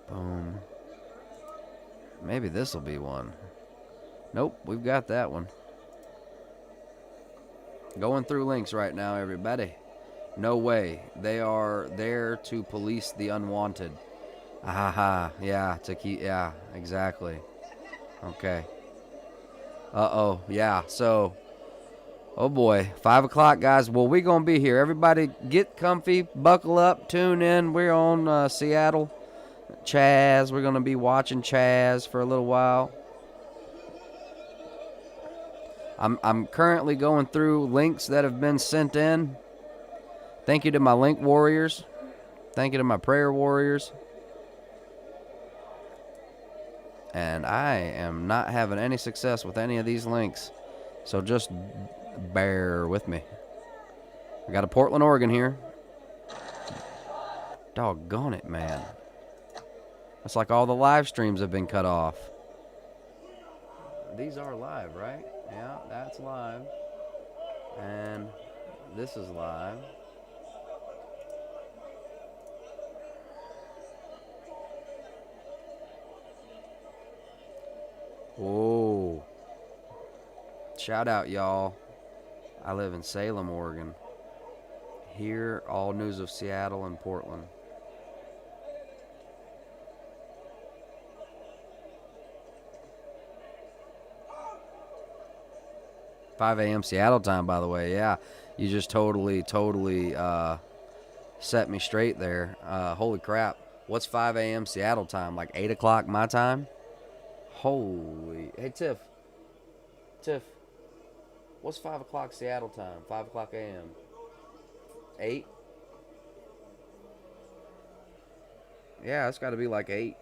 Boom. Maybe this will be one. Nope, we've got that one. Going through links right now, everybody. No way. They are there to police the unwanted. Aha, yeah, to keep, yeah, exactly. Okay. Uh-oh, yeah, so, oh boy, 5 o'clock, guys. Well, we're going to be here. Everybody get comfy, buckle up, tune in. We're on Seattle. Chaz, we're going to be watching Chaz for a little while. I'm currently going through links that have been sent in. Thank you to my link warriors. Thank you to my prayer warriors. And I am not having any success with any of these links. So just bear with me. I got a Portland, Oregon here. Doggone it, man. It's like all the live streams have been cut off. These are live, right? Yeah, that's live. And this is live. Whoa. Shout out, y'all. I live in Salem, Oregon. Here, all news of Seattle and Portland. 5 a.m. Seattle time, by the way. Yeah, you just totally set me straight there. Holy crap. What's 5 a.m. Seattle time? Like 8 o'clock my time? Holy. Hey, Tiff, what's 5 o'clock Seattle time? 5 o'clock a.m. 8? Yeah, it's got to be like 8.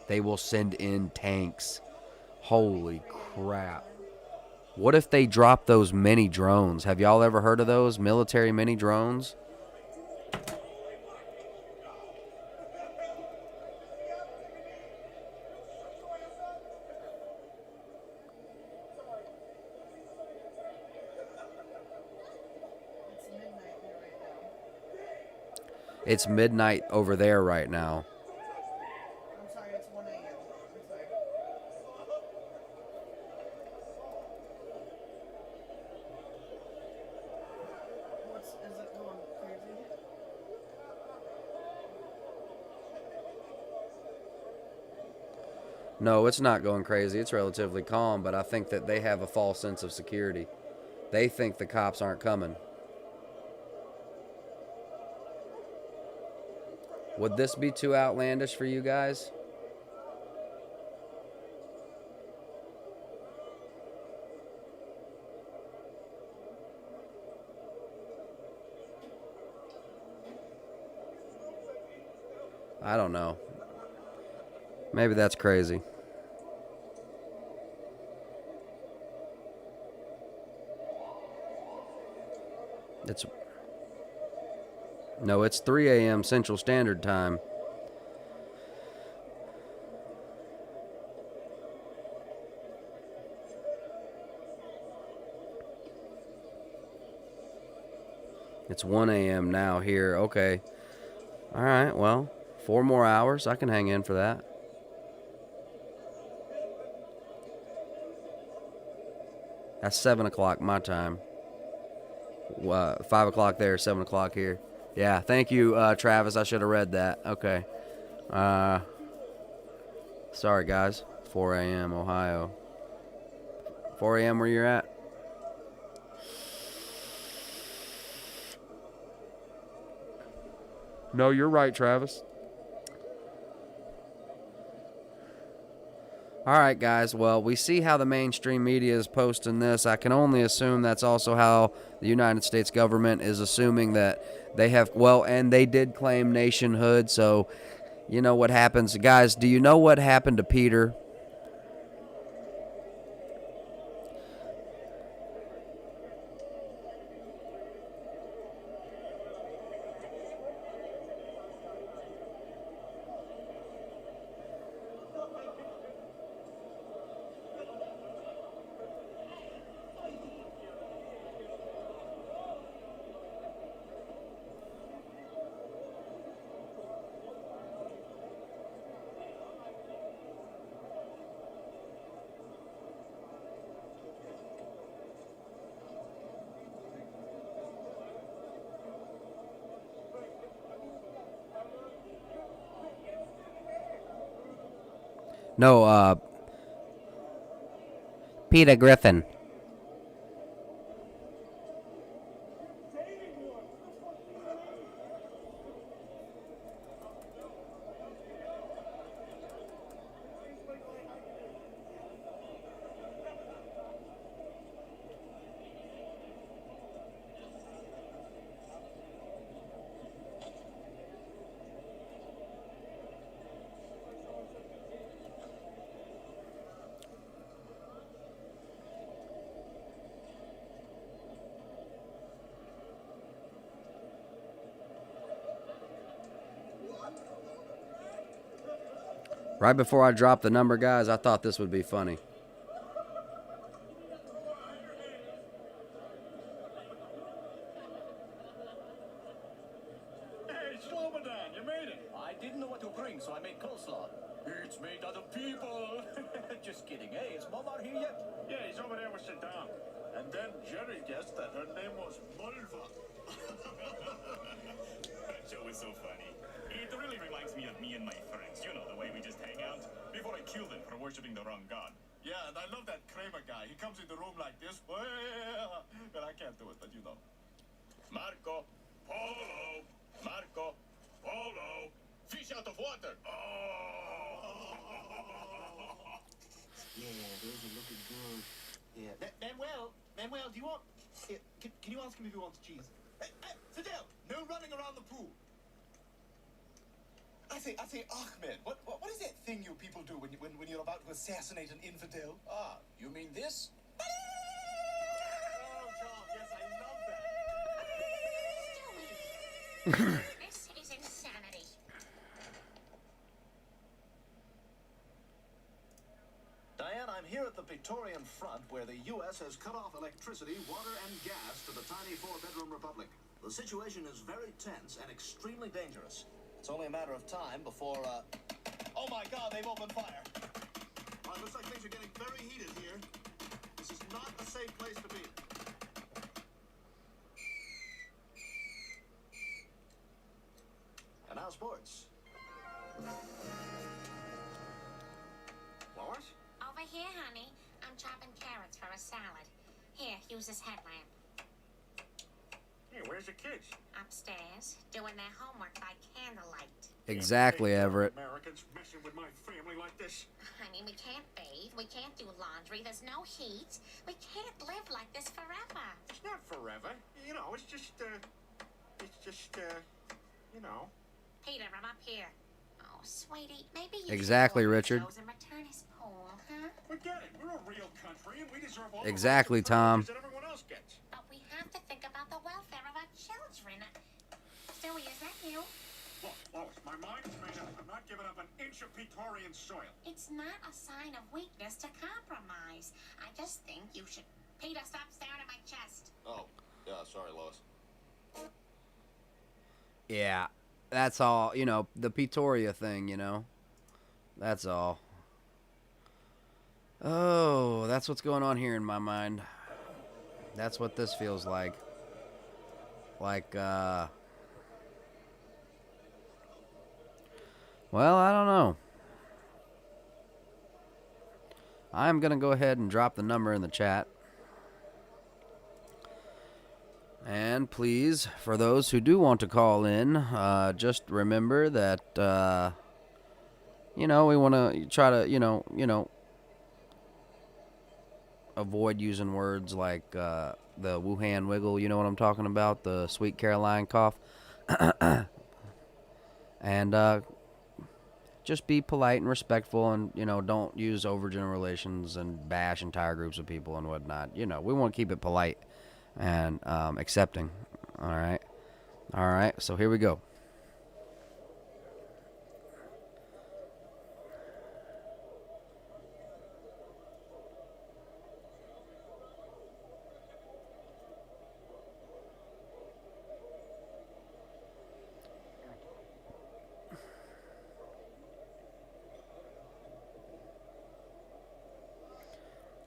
They will send in tanks. Holy crap. What if they drop those mini drones? Have y'all ever heard of those military mini drones? It's midnight over there right now.
I'm sorry, it's 1 a.m. I'm sorry. Is it going crazy?
No, it's not going crazy. It's relatively calm, but I think that they have a false sense of security. They think the cops aren't coming. Would this be too outlandish for you guys? I don't know. Maybe that's crazy. It's 3 a.m. Central Standard Time. It's 1 a.m. now here. Okay. All right, well, 4 more hours. I can hang in for that. That's 7 o'clock my time. 5 o'clock there, 7 o'clock here. Yeah, thank you, Travis. I should have read that. Okay. Sorry, guys. 4 a.m. Ohio. 4 a.m. where you're at?
No, you're right, Travis.
All right, guys. Well, we see how the mainstream media is posting this. I can only assume that's also how the United States government is assuming that they have, well, and they did claim nationhood. So, you know what happens. Guys, do you know what happened to Peter? No, Peter Griffin. Right before I dropped the number, guys, I thought this would be funny.
Hey, Slobodan, you made it. I didn't know what to bring, so I made coleslaw. It's made out of people. Just kidding. Hey, is Mom out here yet? Yeah, he's over there with Saddam. And then Jerry guessed that her name was Mulva. That show is so funny. It really reminds me of me and my friends. worshipping the wrong god. Yeah, and I love that Kramer guy. He comes in the room like this. Well, I can't do it, but you know. Marco Polo. Marco Polo. Fish out of water. Oh.
Yeah, those are looking good. Yeah. Manuel, do you want... Here, can you ask him if he wants cheese? Fidel, no running around the pool. I say, Ahmed, what is that thing you people do when you're about to assassinate an infidel?
Ah, you mean this?
Oh, Tom, yes, I love that.
This is insanity.
Diane, I'm here at the Victorian front where the U.S. has cut off electricity, water, and gas to the tiny four-bedroom republic. The situation is very tense and extremely dangerous. It's only a matter of time before, Oh my God, they've opened fire. Looks like things are getting very heated here. This is not a safe place to be. And now sports. Lois?
Over here, honey. I'm chopping carrots for a salad. Here, use this headlamp.
Hey, where's the kids?
Upstairs, doing their homework by candlelight.
Exactly, Everett.
Americans messing with my family like this.
Honey, we can't bathe. We can't do laundry. There's no heat. We can't live like this forever.
It's not forever. You know, it's just, you know.
Peter, I'm up here. Oh, sweetie, maybe you
Exactly,
should go
Richard.
and return his pool, huh?
Forget it. We're a real country, and we deserve all
Exactly,
the privileges
Tom.
that everyone else gets.
But we have to think about the welfare of our children. Stewie, is that you?
Look, Lois, my mind's made up. I'm not giving up an inch of Praetorian soil.
It's not a sign of weakness to compromise. I just think you should... Peter, stop staring at my chest.
Oh, yeah, sorry, Lois.
Yeah, that's all. You know, the Pretoria thing, you know. That's all. Oh, that's what's going on here in my mind. That's what this feels like. Well, I don't know. I'm going to go ahead and drop the number in the chat. And please, for those who do want to call in, just remember that, you know, we want to try to, you know, avoid using words like the Wuhan wiggle, you know what I'm talking about, the Sweet Caroline cough. And just be polite and respectful, and, you know, don't use overgeneralizations and bash entire groups of people and whatnot. You know, we want to keep it polite and accepting. All right, so here we go.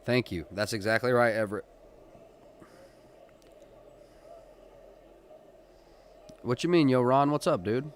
Thank you. That's exactly right, Everett. What you mean, yo, Ron? What's up, dude?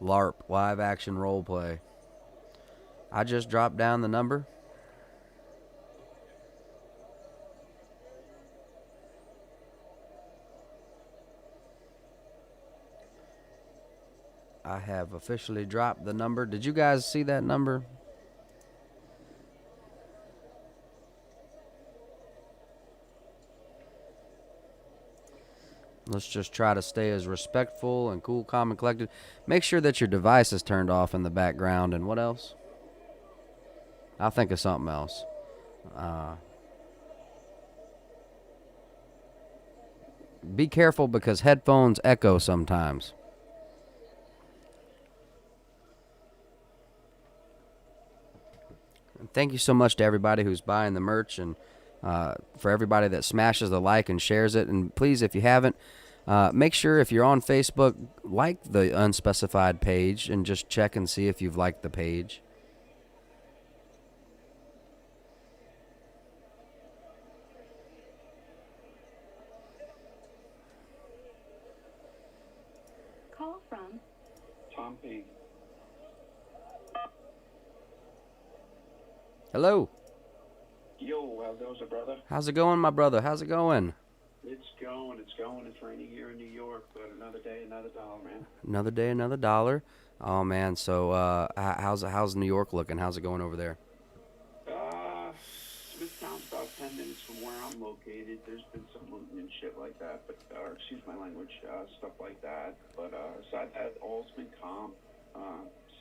LARP, live action role play. I just dropped down the number. I have officially dropped the number. Did you guys see that number? Let's just try to stay as respectful and cool, calm, and collected. Make sure that your device is turned off in the background. And what else? I'll think of something else. Be careful because headphones echo sometimes. And thank you so much to everybody who's buying the merch, and for everybody that smashes the like and shares it. And please, if you haven't, Make sure if you're on Facebook, like the unspecified page and just check and see if you've liked the page.
Call from
Tom P.
Hello.
Yo, how goes it, brother?
How's it going, my brother? How's it going?
It's going. It's raining here in New York, but another day, another dollar, man.
Another day, another dollar. Oh man, so how's New York looking? How's it going over there?
Smithtown's about 10 minutes from where I'm located. There's been some looting and shit like that, but excuse my language, stuff like that. But aside that, all's been calm.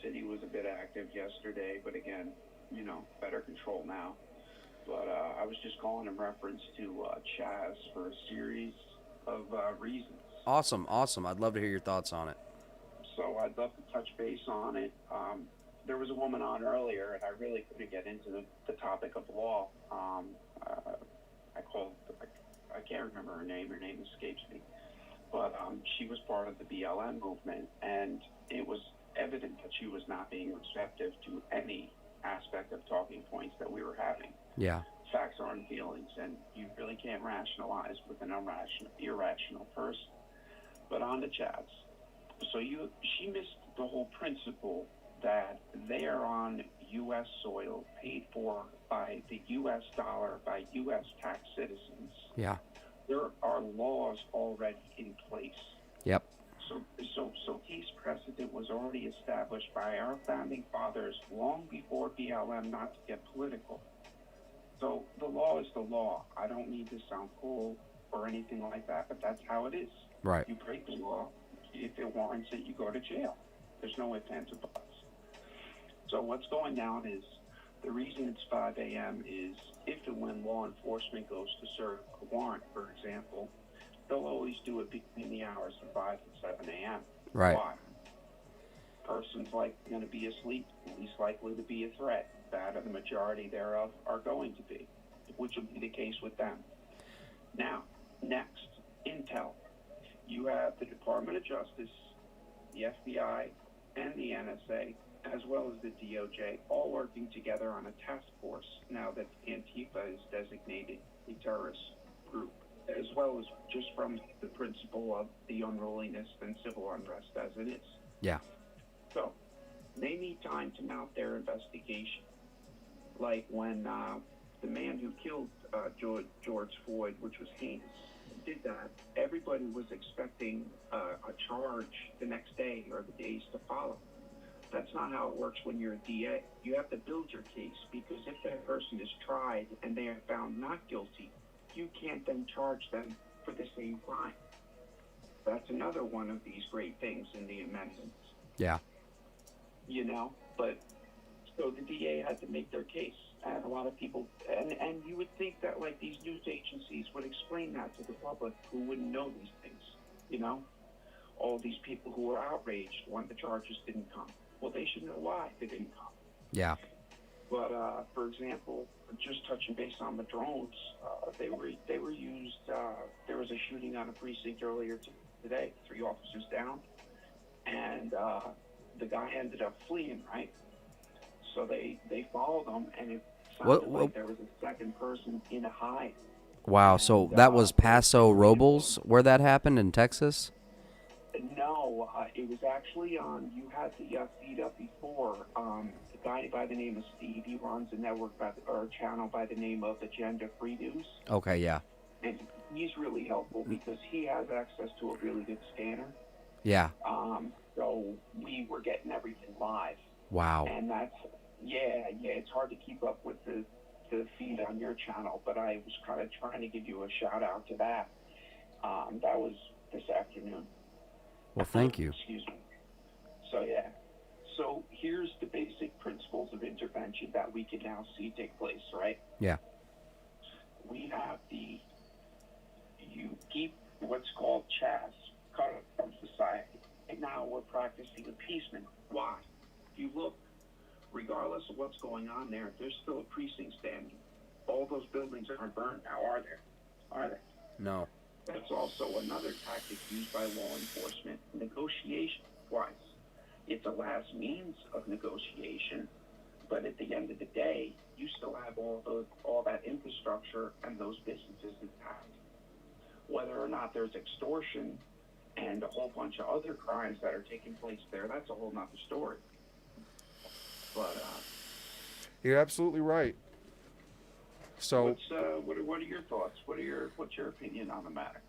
City was a bit active yesterday, but again, you know, better control now. But I was just calling in reference to Chaz for a series of reasons.
Awesome. I'd love to hear your thoughts on it.
So I'd love to touch base on it. There was a woman on earlier, and I really couldn't get into the topic of law. I can't remember her name. Her name escapes me. But she was part of the BLM movement, and it was evident that she was not being receptive to any aspect of talking points that we were having.
Yeah.
Facts aren't feelings, and you really can't rationalize with an irrational person. But on to Chaz. So she missed the whole principle that they are on U.S. soil, paid for by the U.S. dollar, by U.S. tax citizens.
Yeah.
There are laws already in place.
Yep.
So case precedent was already established by our founding fathers long before BLM, not to get political. So the law is the law. I don't need to sound cool or anything like that, but that's how it is.
Right.
You break the law. If it warrants it, you go to jail. There's no ifs, ands, or buts. So what's going down is, the reason it's 5 a.m. is if and when law enforcement goes to serve a warrant, for example, they'll always do it between the hours of 5 and 7 a.m.
Right.
Why? Person's like going to be asleep, least likely to be a threat. That, or the majority thereof, are going to be, which will be the case with them. Now, next, intel. You have the Department of Justice, the FBI, and the NSA, as well as the DOJ, all working together on a task force now that Antifa is designated a terrorist group, as well as just from the principle of the unruliness and civil unrest as it is.
Yeah.
So, they need time to mount their investigation. Like when the man who killed George Floyd, which was heinous, did that, everybody was expecting a charge the next day or the days to follow. That's not how it works when you're a DA. You have to build your case, because if that person is tried and they are found not guilty, you can't then charge them for the same crime. That's another one of these great things in the amendments.
Yeah.
You know, but so the DA had to make their case, and a lot of people, and you would think that like these news agencies would explain that to the public who wouldn't know these things, you know? All these people who were outraged when the charges didn't come. Well, they should know why they didn't come.
Yeah.
But for example, just touching base on the drones, they were used. There was a shooting on a precinct earlier today. 3 officers down, and the guy ended up fleeing. Right. So they followed him, and it sounded like there was a second person in a hide.
Wow. So that was Paso Robles where that happened in Texas?
No, it was actually on. You had the feed up before. A guy by the name of Steve. He runs a network or a channel by the name of Agenda Free News.
Okay, yeah.
And he's really helpful because he has access to a really good scanner.
Yeah.
So we were getting everything live.
Wow.
And that's it's hard to keep up with the feed on your channel, but I was kind of trying to give you a shout out to that. That was this afternoon.
Well, thank you.
Excuse me. So, yeah. So, here's the basic principles of intervention that we can now see take place, right?
Yeah.
We have you keep what's called Chaz cut off from society. And now we're practicing appeasement. Why? If you look, regardless of what's going on there, there's still a precinct standing. All those buildings aren't burned now, are there? Are they?
No.
That's also another tactic used by law enforcement negotiation-wise. It's a last means of negotiation, but at the end of the day, you still have all that infrastructure and those businesses intact. Whether or not there's extortion and a whole bunch of other crimes that are taking place there, that's a whole nother story. But
You're absolutely right. So
what are your thoughts? What's your opinion on the matter?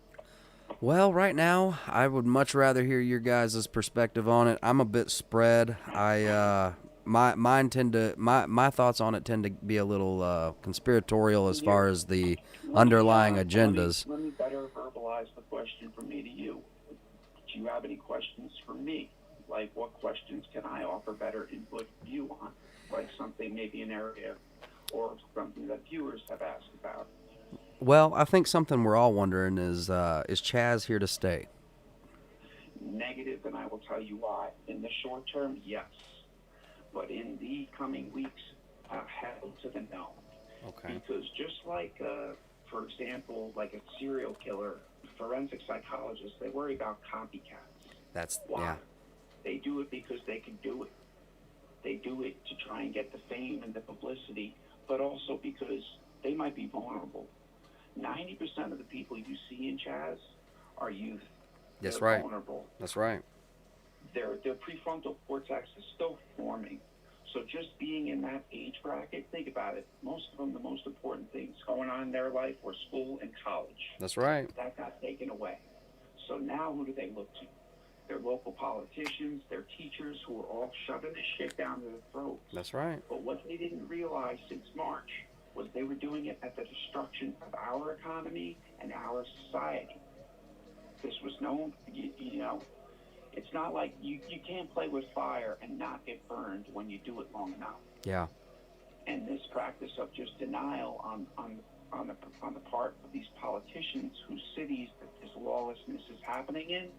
Well, right now, I would much rather hear your guys' perspective on it. I'm a bit spread. My thoughts on it tend to be a little conspiratorial as far as the underlying agendas.
Let me better verbalize the question from me to you. Do you have any questions for me? Like, what questions can I offer better input view on? Like something, maybe an area or something that viewers have asked about.
Well, I think something we're all wondering is Chaz here to stay?
Negative, and I will tell you why. In the short term, yes. But in the coming weeks, hell to the no.
Okay.
Because just like, for example, like a serial killer, forensic psychologists, they worry about copycats.
That's,
why?
yeah.
They do it because they can do it. They do it to try and get the fame and the publicity, but also because they might be vulnerable. 90% of the people you see in Chaz are youth.
That's
They're
right.
vulnerable.
That's right.
Their prefrontal cortex is still forming. So just being in that age bracket, think about it. Most of them, the most important things going on in their life were school and college.
That's right.
That got taken away. So now who do they look to? Their local politicians, their teachers, who are all shoving this shit down their throats.
That's right.
But what they didn't realize since March was they were doing it at the destruction of our economy and our society. This was known, you know, it's not like you can't play with fire and not get burned when you do it long enough.
Yeah.
And this practice of just denial on the part of these politicians whose cities that this lawlessness is happening in,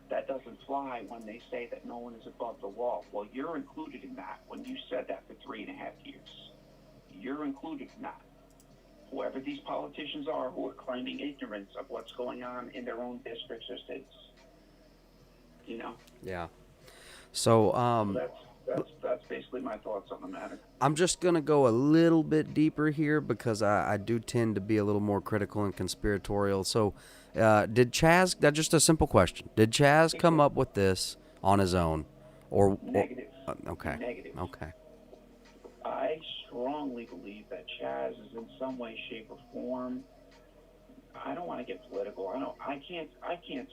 that doesn't fly when they say that no one is above the law. Well, you're included in that when you said that for 3.5 years. You're included in that. Whoever these politicians are who are claiming ignorance of what's going on in their own districts or states. You know?
Yeah. So,
that's basically my thoughts on the matter.
I'm just going to go a little bit deeper here because I do tend to be a little more critical and conspiratorial. So, did Chaz, that's just a simple question, did Chaz come up with this on his own?
Negative.
Okay.
Negative.
Okay.
I strongly believe that Chaz is in some way, shape, or form. I don't want to get political. I can't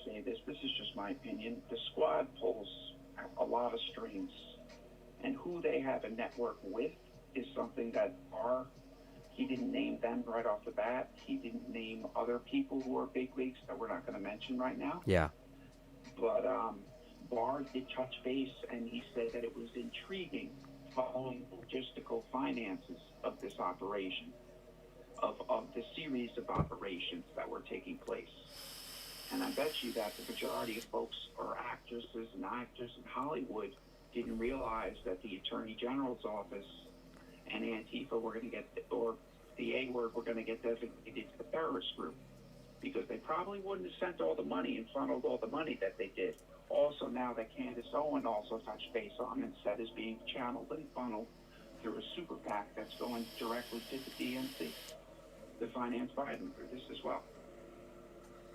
say this. This is just my opinion. The squad pulls a lot of strings, and who they have a network with is something that he didn't name them right off the bat. He didn't name other people who are bigwigs that we're not going to mention right now.
Yeah.
But Barr did touch base, and he said that it was intriguing following logistical finances of this operation, of the series of operations that were taking place. And I bet you that the majority of folks or actresses and actors in Hollywood didn't realize that the Attorney General's office and Antifa were going to get, or the A word were going to get designated to the terrorist group, because they probably wouldn't have sent all the money and funneled all the money that they did. Also, now that Candace Owen also touched base on and said is being channeled and funneled through a super PAC that's going directly to the DNC to finance Biden for this as well.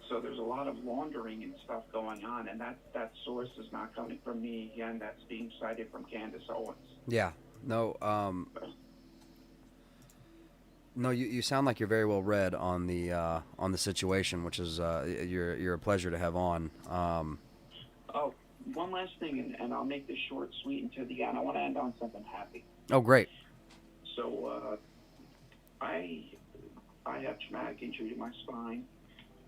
So there's a lot of laundering and stuff going on, and that source is not coming from me. Again, that's being cited from Candace Owens.
Yeah. No. No. You sound like you're very well read on the situation, which is you're a pleasure to have on.
Oh, one last thing, and I'll make this short, sweet, and to the end. I want to end on something happy.
Oh, great.
So I have traumatic injury to my spine.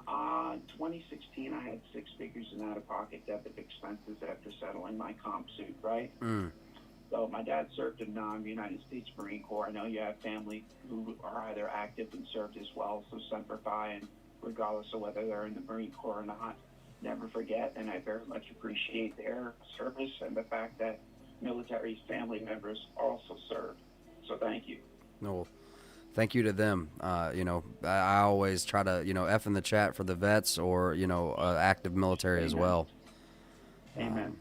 2016, I had 6 figures in out-of-pocket debit expenses after settling my comp suit, right? So my dad served in the United States Marine Corps. I know you have family who are either active and served as well, so Semper Fi, and regardless of whether they're in the Marine Corps or not, never forget, and I very much appreciate their service and the fact that military family members also served. So thank you.
No, Thank you to them. You know, I always try to, you know, F in the chat for the vets or, you know, active military as
Amen.
well.
Amen.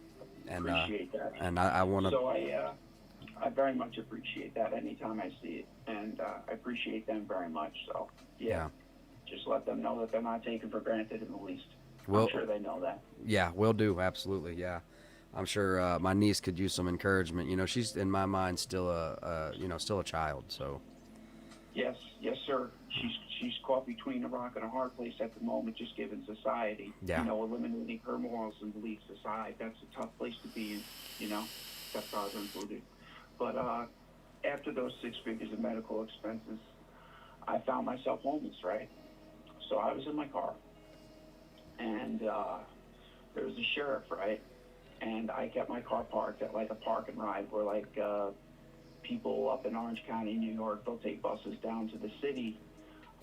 And
Appreciate that.
and I want to.
So I very much appreciate that anytime I see it, and I appreciate them very much. So yeah, just let them know that they're not taken for granted in the least.
Well,
I'm sure they know that.
Yeah, will do. Absolutely. Yeah. I'm sure my niece could use some encouragement. You know, she's in my mind still you know, still a child. So.
Yes, yes, sir. She's caught between a rock and a hard place at the moment, just given society.
Yeah.
You know, eliminating her morals and beliefs aside, that's a tough place to be in. You know, stepfather included. But after those 6 figures of medical expenses, I found myself homeless. Right. So I was in my car, and there was a sheriff. Right. And I kept my car parked at like a park and ride where like people up in Orange County, New York, they'll take buses down to the city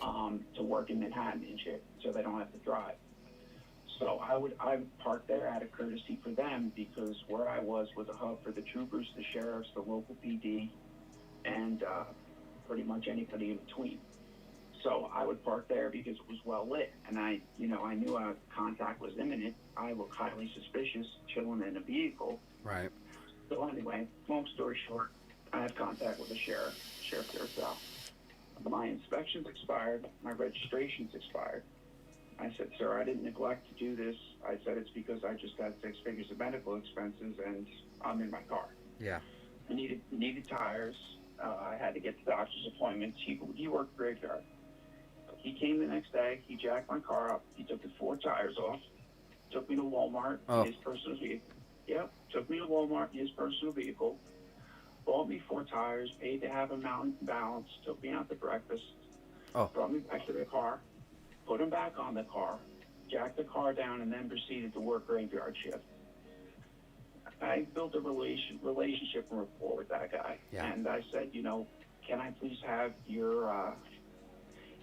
to work in Manhattan and shit, so they don't have to drive. So I would park there out of courtesy for them, because where I was a hub for the troopers, the sheriffs, the local PD, and pretty much anybody in between. So I would park there because it was well lit, and I knew a contact was imminent. I looked highly suspicious, chilling in a vehicle.
Right.
So anyway, long story short, I have contact with the sheriff there south. My inspection's expired, my registration's expired. I said, sir, I didn't neglect to do this. I said, it's because I just got 6 figures of medical expenses and I'm in my car.
Yeah.
I needed tires. I had to get to doctor's appointments. He worked graveyard. He came the next day, he jacked my car up, he took the 4 tires off, took me to Walmart, his personal vehicle. Yep, took me to Walmart, his personal vehicle. Bought me 4 tires, paid to have them out in balance, took me out to breakfast, brought me back to the car, put him back on the car, jacked the car down, and then proceeded to work graveyard shift. I built a relationship and rapport with that guy.
Yeah.
And I said, you know, can I please have your,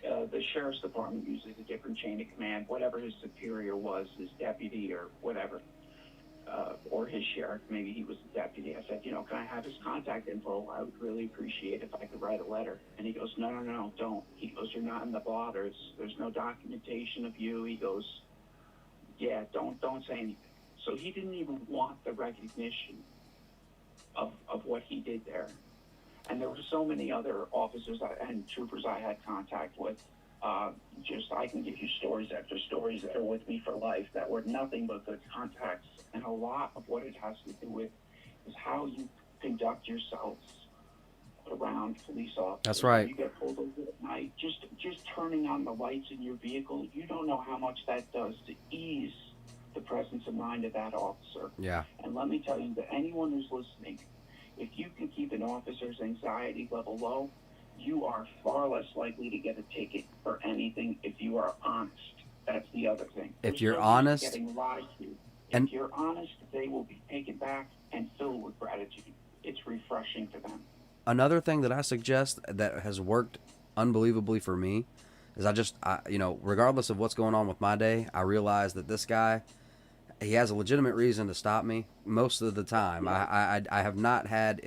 the sheriff's department uses a different chain of command, whatever his superior was, his deputy or whatever. Or his sheriff, maybe he was the deputy. I said, you know, can I have his contact info? I would really appreciate if I could write a letter. And he goes, no, don't. He goes, you're not in the blotters. There's no documentation of you. He goes, yeah, don't say anything. So he didn't even want the recognition of what he did there. And there were so many other officers and troopers I had contact with. I can give you stories after stories that are with me for life that were nothing but good contacts. And a lot of what it has to do with is how you conduct yourselves around police officers.
That's right.
When you get pulled over at night, just turning on the lights in your vehicle, you don't know how much that does to ease the presence of mind of that officer.
Yeah.
And let me tell you, to anyone who's listening, if you can keep an officer's anxiety level low, you are far less likely to get a ticket for anything if you are honest. That's the other thing.
If you're
Nobody's
honest,
getting lied to.
and
If you're honest, they will be taken back and filled with gratitude. It's refreshing to them.
another thing that I suggest that has worked unbelievably for me is you know, regardless of what's going on with my day, I realize that this guy, he has a legitimate reason to stop me most of the time.
Yeah.
I have not had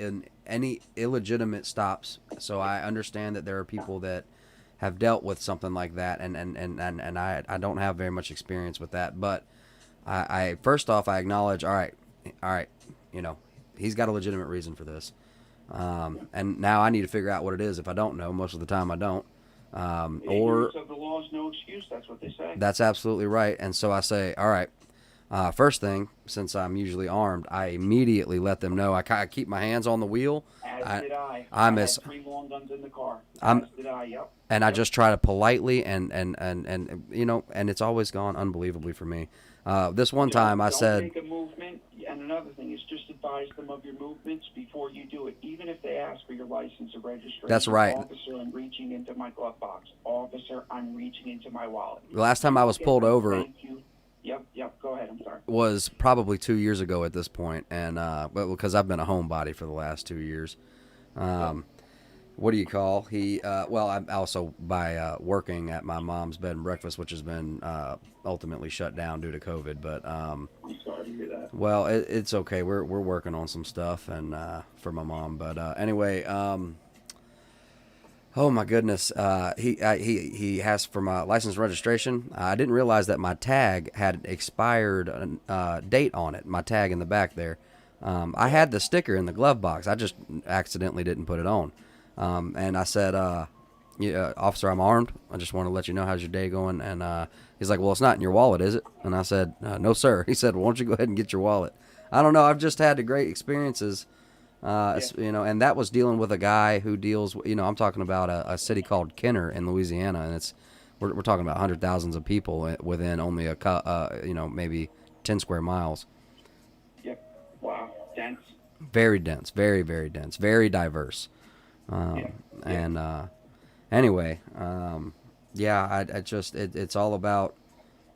any illegitimate stops, so I understand that there are people that have dealt with something like that, and I don't have very much experience with that. But I first off, I acknowledge, all right, you know, he's got a legitimate reason for this, and now I need to figure out what it is. If I don't know, most of the time I don't.
Ignorance of the law is no excuse. That's what they say.
That's absolutely right. And so I say, all right. First thing, since I'm usually armed, I immediately let them know. I keep my hands on the wheel.
As did I.
I
had 3 long guns in the car. Did I, yep.
And I just try to politely and you know, and it's always gone unbelievably for me. This one time I said,
don't make a movement. And another thing is just advise them of your movements before you do it. Even if they ask for your license or registration.
That's right.
Officer, I'm reaching into my glove box. Officer, I'm reaching into my wallet.
The last time I was pulled over.
Thank you. Yep. Go ahead. I'm sorry.
Was probably 2 years ago at this point, and but because I've been a homebody for the last 2 years. What do you call? Well, I'm also by working at my mom's bed and breakfast, which has been ultimately shut down due to COVID. But
I'm sorry to hear that.
Well, it's okay. We're working on some stuff and for my mom. But anyway, Oh my goodness. He asked for my license registration. I didn't realize that my tag had expired date on it. My tag in the back there. I had the sticker in the glove box. I just accidentally didn't put it on. And I said, yeah, officer, I'm armed. I just want to let you know how's your day going. And he's like, well, it's not in your wallet, is it? And I said, no, sir. He said, well, why don't you go ahead and get your wallet? I don't know. I've just had the great experiences. You know, and that was dealing with a guy who deals, you know, I'm talking about a city called Kenner in Louisiana, and we're talking about hundred thousands of people within only you know, maybe 10 square miles.
Yep. Wow. Dense.
Very dense, very, very dense, very diverse. And anyway, yeah, I just, it's all about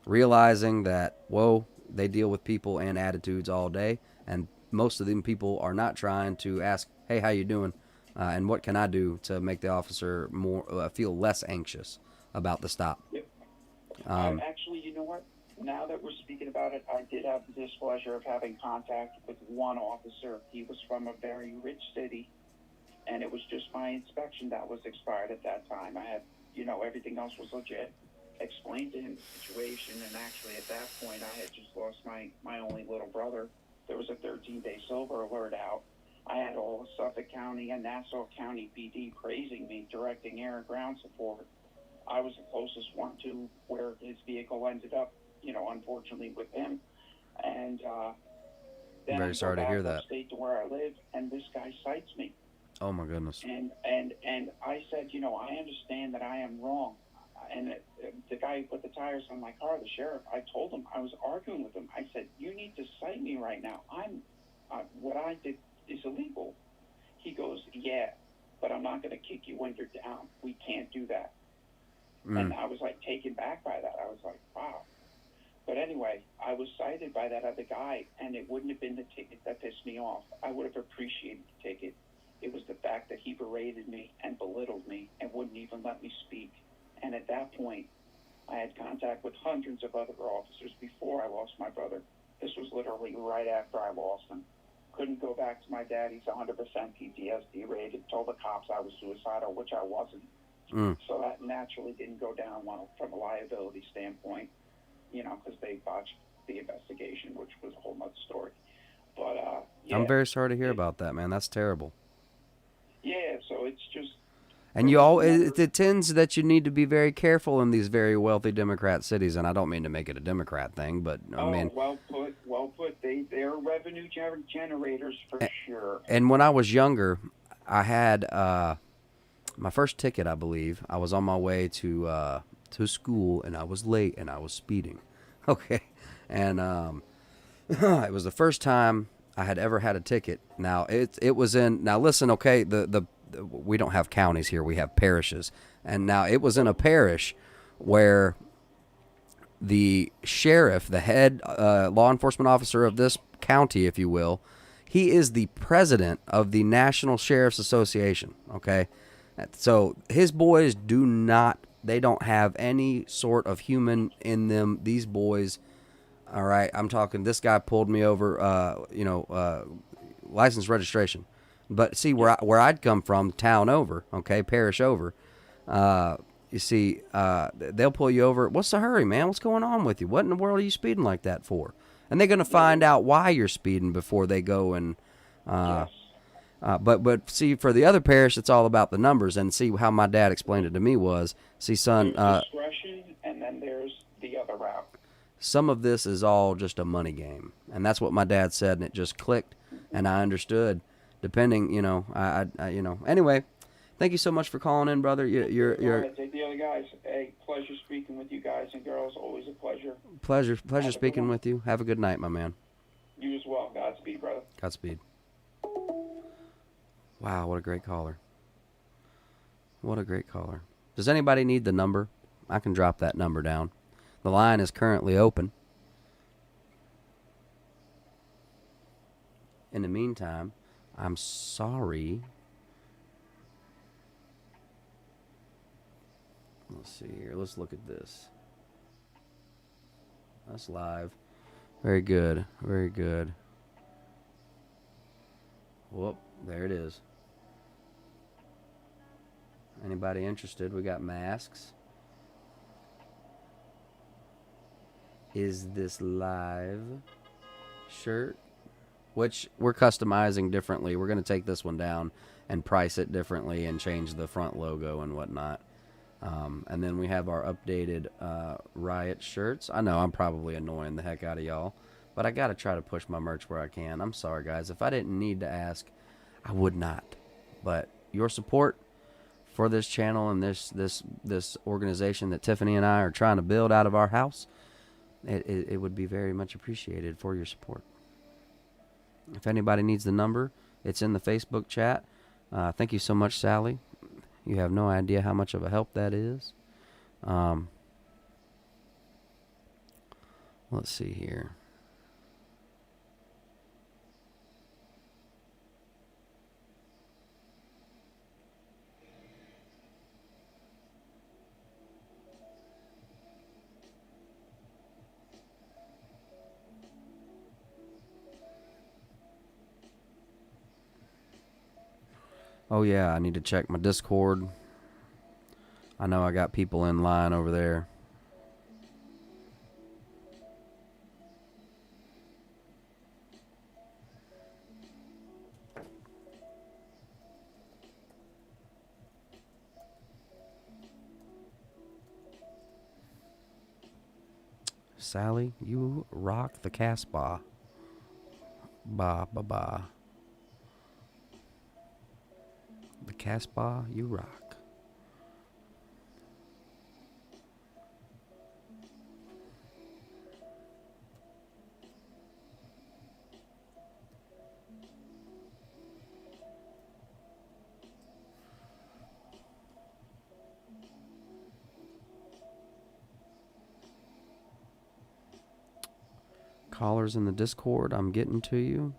realizing that, whoa, they deal with people and attitudes all day, and most of them people are not trying to ask, hey, how you doing, and what can I do to make the officer more feel less anxious about the stop.
Yep. Actually, you know what? Now that we're speaking about it, I did have the displeasure of having contact with one officer. He was from a very rich city, and it was just my inspection that was expired at that time. I had, you know, everything else was legit. Explained to him the situation, and actually at that point I had just lost my only little brother. There was a 13-day silver alert out. I had all of Suffolk County and Nassau County PD praising me, directing air and ground support. I was the closest one to where his vehicle ended up, you know, unfortunately with him. And then
Very sorry to hear that.
Upstate to where I live, and this guy cites me.
Oh my goodness.
And I said, you know, I understand that I am wrong. And the guy who put the tires on my car, the sheriff, I told him, I was arguing with him. I said, you need to cite me right now. What I did is illegal. He goes, yeah, but I'm not going to kick you when you're down. We can't do that. And I was like taken back by that. I was like, wow. But anyway, I was cited by that other guy, and it wouldn't have been the ticket that pissed me off. I would have appreciated the ticket. It was the fact that he berated me and belittled me and wouldn't even let me speak. And at that point, I had contact with hundreds of other officers before I lost my brother. This was literally right after I lost him. Couldn't go back to my dad. He's 100% PTSD rated. Told the cops I was suicidal, which I wasn't. So that naturally didn't go down well from a liability standpoint, you know, because they botched the investigation, which was a whole nother story. But, yeah.
I'm very sorry to hear about that, man. That's terrible.
Yeah, so it's just...
And it tends that you need to be very careful in these very wealthy Democrat cities, and I don't mean to make it a Democrat thing, but I mean...
well put. They're revenue generators for sure.
And when I was younger, I had my first ticket, I believe. I was on my way to school, and I was late, and I was speeding. Okay. And it was the first time I had ever had a ticket. Now, it was in... Now, listen, okay, we don't have counties here. We have parishes. And now it was in a parish where the sheriff, the head law enforcement officer of this county, if you will, he is the president of the National Sheriff's Association, okay? So his boys they don't have any sort of human in them. These boys, all right, I'm talking, this guy pulled me over, license registration. But see, where I'd come from, town over, okay, parish over, you see, they'll pull you over. What's the hurry, man? What's going on with you? What in the world are you speeding like that for? And they're going to find out why you're speeding before they go and... But see, for the other parish, it's all about the numbers. And see, how my dad explained it to me was, see, son...
There's discretion, and then there's the other route.
Some of this is all just a money game. And that's what my dad said, and it just clicked, and I understood. Depending, you know, Anyway, thank you so much for calling in, brother. You're
Take the other guys. Hey, pleasure speaking with you guys and girls. Always a pleasure.
Pleasure speaking with you. Have a good night, my man.
You as well. Godspeed, brother.
Godspeed. Wow, what a great caller. What a great caller. Does anybody need the number? I can drop that number down. The line is currently open. In the meantime, I'm sorry. Let's see here. Let's look at this. That's live. Very good. Very good. Whoop. There it is. Anybody interested? We got masks. Is this live shirt? Which we're customizing differently. We're going to take this one down and price it differently and change the front logo and whatnot. And then we have our updated Riot shirts. I know I'm probably annoying the heck out of y'all, but I got to try to push my merch where I can. I'm sorry, guys. If I didn't need to ask, I would not. But your support for this channel and this organization that Tiffany and I are trying to build out of our house, it would be very much appreciated for your support. If anybody needs the number, it's in the Facebook chat. Thank you so much, Sally. You have no idea how much of a help that is. Let's see here. Oh yeah, I need to check my Discord. I know I got people in line over there. Sally, you rock the Casbah. Ba ba ba. The Casbah, you rock. Callers in the Discord, I'm getting to you.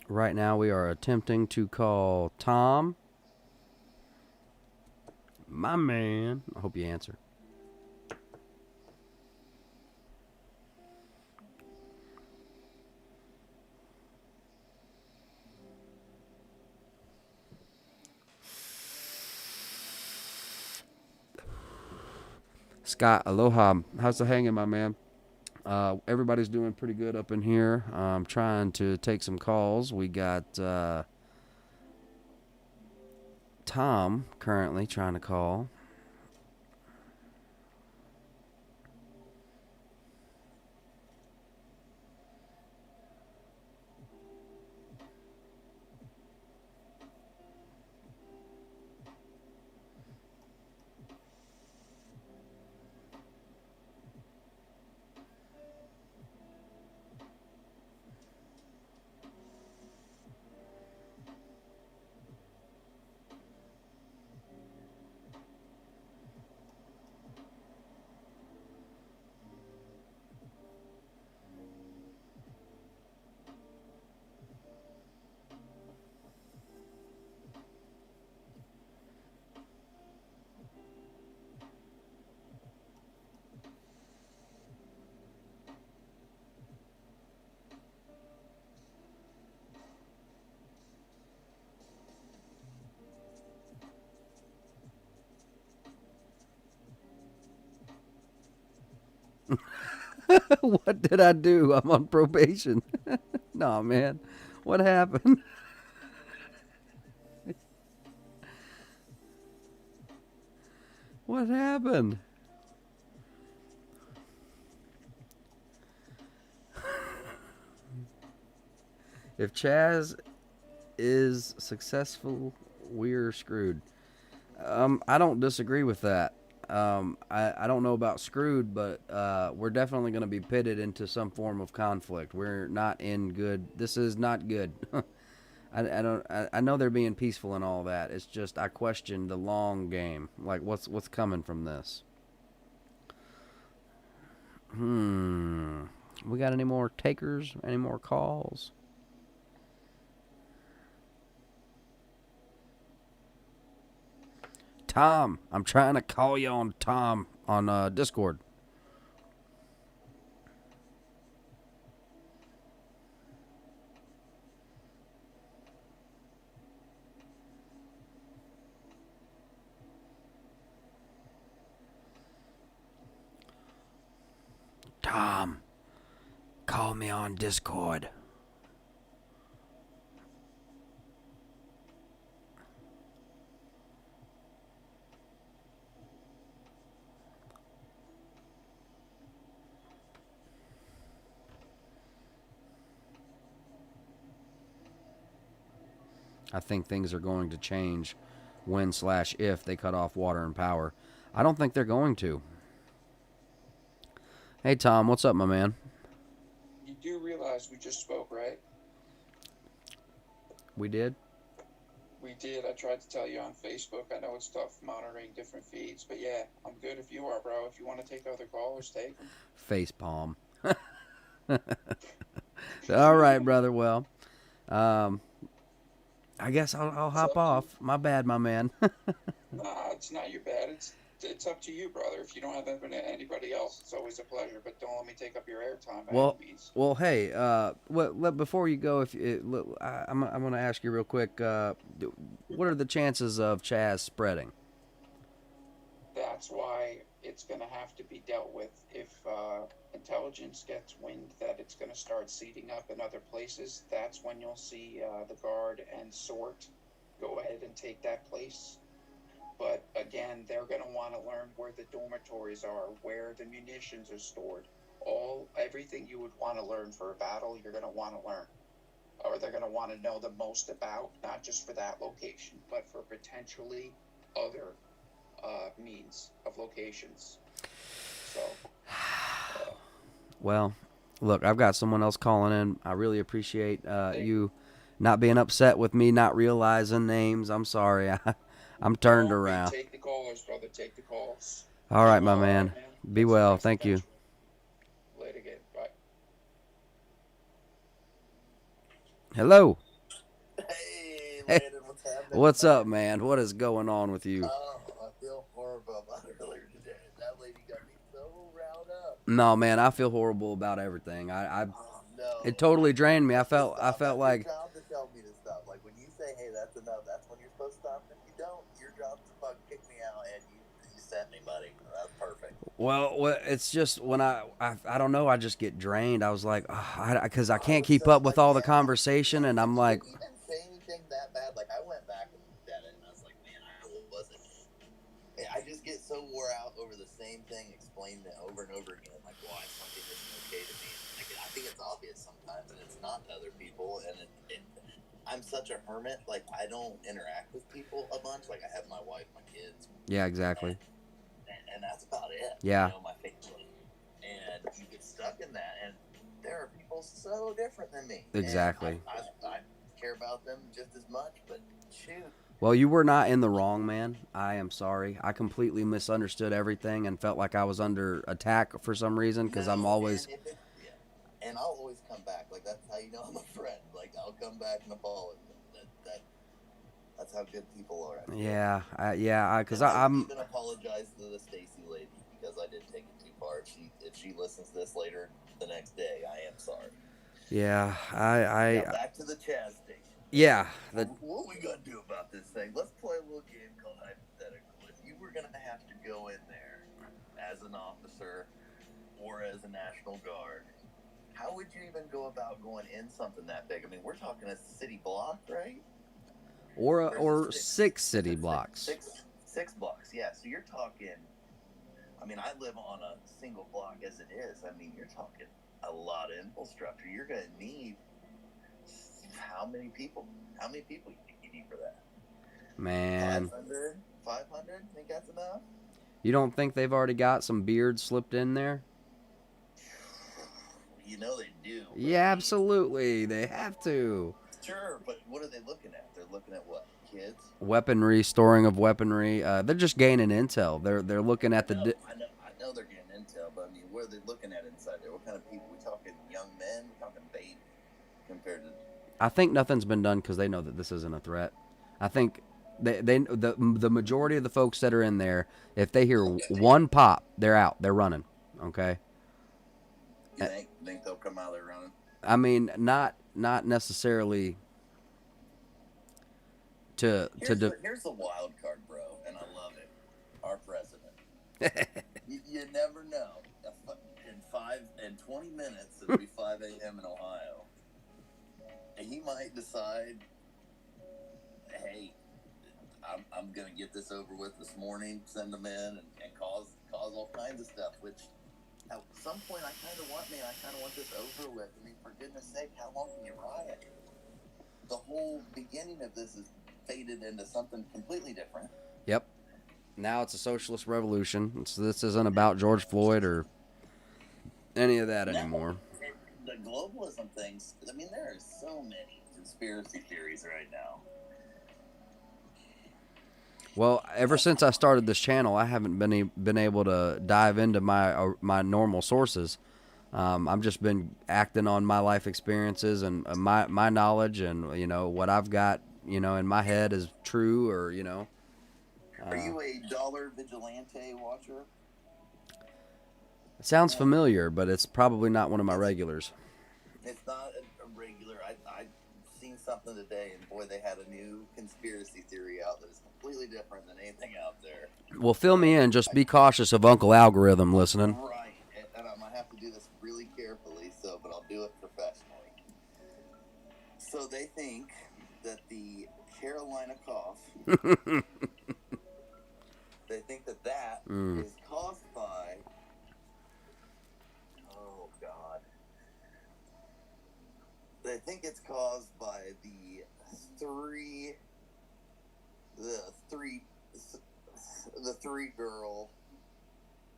Right now we are attempting to call Tom. My man. I hope you answer. Scott, aloha. How's the hanging, my man? Everybody's doing pretty good up in here. I'm trying to take some calls. We got Tom currently trying to call. What did I do? I'm on probation. No, man. What happened? What happened? If Chaz is successful, we're screwed. I don't disagree with that. I don't know about screwed, but we're definitely going to be pitted into some form of conflict. We're not in good. This is not good. I know they're being peaceful and all that. It's just I question the long game. Like what's coming from this? We got any more takers? Any more calls? Tom, I'm trying to call you on Tom on Discord. Tom, call me on Discord. I think things are going to change when/if they cut off water and power. I don't think they're going to. Hey, Tom, what's up, my man?
You do realize we just spoke, right?
We did?
We did. I tried to tell you on Facebook. I know it's tough monitoring different feeds, but yeah, I'm good if you are, bro. If you want to take other callers, take them.
Face palm. All right, brother. Well, I guess I'll hop off. My bad, my man.
Nah, it's not your bad. It's up to you, brother. If you don't have anybody else, it's always a pleasure. But don't let me take up your airtime by any means.
Well, hey, before you go, I'm going to ask you real quick. What are the chances of Chaz spreading?
That's why it's going to have to be dealt with. If intelligence gets wind that it's going to start seeding up in other places, that's when you'll see the guard and sort go ahead and take that place. But again, they're going to want to learn where the dormitories are, where the munitions are stored. Everything you would want to learn for a battle, you're going to want to learn. Or they're going to want to know the most about, not just for that location, but for potentially other means of locations. So.
Well, look, I've got someone else calling in. I really appreciate you not being upset with me not realizing names. I'm sorry. I'm turned around.
Take the callers, brother. Take the calls.
All right, my man. Be well. Thank you.
Later again. Bye.
Hello.
Hey, Landon, what's happening?
What's up, man? What is going on with you?
Oh, I feel horrible about it earlier today. That lady got me so riled up.
No, man, I feel horrible about everything.
No.
It totally drained me. I felt like.
Your job to tell me to stop. Like when you say, "Hey, that's enough," that's when you're supposed to stop. And if you don't, your job's to fucking kick me out, and you sent me, buddy. That's perfect.
Well, it's just when I don't know. I just get drained. I was like, because I can't keep up with all the conversation, and I'm like.
You didn't say anything that bad. Like I went back and looked at it, and I was like, man, I wasn't. I just get so wore out over the same thing, explained it over and over again, like why something isn't okay to me. Like, I think it's obvious sometimes, and it's not to other people. And I'm such a hermit. Like I don't interact with people a bunch. Like I have my wife, my kids.
Yeah, exactly.
And that's about it.
Yeah.
You know, my family. And you get stuck in that, and there are people so different than me.
Exactly.
I care about them just as much, but shoot.
Well, you were not in the wrong, man. I am sorry. I completely misunderstood everything and felt like I was under attack for some reason because I'm always.
And I'll always come back. Like that's how you know I'm a friend. Like I'll come back and apologize. That's how good people are.
Yeah, because
I'm even apologize to the Stacy lady because I did take it too far. If she listens to this later the next day, I am sorry.
Yeah,
Now back to the Chaz station.
Yeah.
What we gonna do about this thing? Let's play a little game called hypothetical. If you were gonna have to go in there as an officer or as a National Guard, how would you even go about going in something that big? I mean, we're talking a city block, right?
Or 6 city blocks.
Six blocks, yeah. So you're talking. I mean, I live on a single block as it is. I mean, you're talking a lot of infrastructure. You're going to need how many people? How many people you think you need for that?
Man.
500? 500? Think that's enough?
You don't think they've already got some beards slipped in there?
You know they do.
Yeah, absolutely. They have to.
Sure, but what are they looking at? They're looking at what? Kids?
Weaponry, storing of weaponry. They're just gaining intel. They're looking at the.
I know they're getting intel, but I mean, what are they looking at inside there? What kind of people? We talking young men? We talking baby? Compared to.
I think nothing's been done because they know that this isn't a threat. I think the majority of the folks that are in there, if they hear one pop, they're out. They're running. Okay.
You think they'll come out there running?
I mean, not necessarily.
Here's the wild card, bro, and I love it. Our president. you never know. In 20 minutes, it'll be 5 a.m. in Ohio. And he might decide, hey, I'm going to get this over with this morning, send them in, and cause all kinds of stuff, which at some point I kind of want this over with. I mean, for goodness sake, how long can you riot? The whole beginning of this is faded into something completely different.
Yep. Now it's a socialist revolution. This isn't about George Floyd or any of that anymore.
The globalism things, I mean, there are so many conspiracy theories right now.
Well, ever since I started this channel, I haven't been able to dive into my normal sources. I've just been acting on my life experiences and my knowledge, and what I've got in my head is true, or
Are you a dollar vigilante watcher?
It sounds familiar, but it's probably not one of my regulars.
It's not a regular. I seen something today, and boy, they had a new conspiracy theory out that is completely different than anything out there.
Well, fill me in. Just be cautious of Uncle Algorithm listening.
Right, and I'm gonna have to do this really carefully, but I'll do it professionally. So they think that the Carolina cough, they think that is caused by. Oh God. They think it's caused by the three girl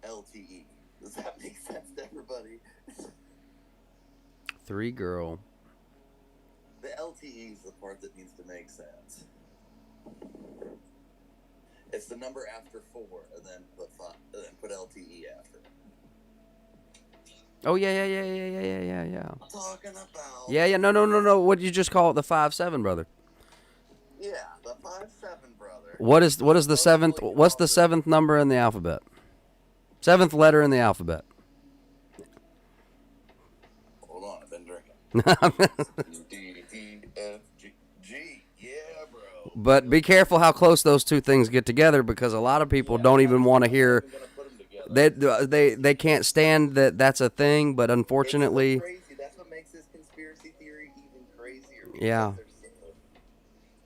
LTE. Does that make sense to everybody?
3 girl.
The LTE is the part that needs to make sense. It's the number after 4, and then put LTE after.
Oh yeah.
I'm talking about.
Yeah. No. What did you just call it? The 5-7 brother.
Yeah, the 5-7 brother.
What is the 7th? What's the 7th number in the alphabet? 7th letter in the alphabet.
Hold on, I've been drinking. D, E, F, G. Yeah, bro.
But be careful how close those two things get together, because a lot of people don't even want to hear. They can't stand that that's a thing, but unfortunately.
It's so crazy. That's what makes this conspiracy theory even crazier.
Yeah.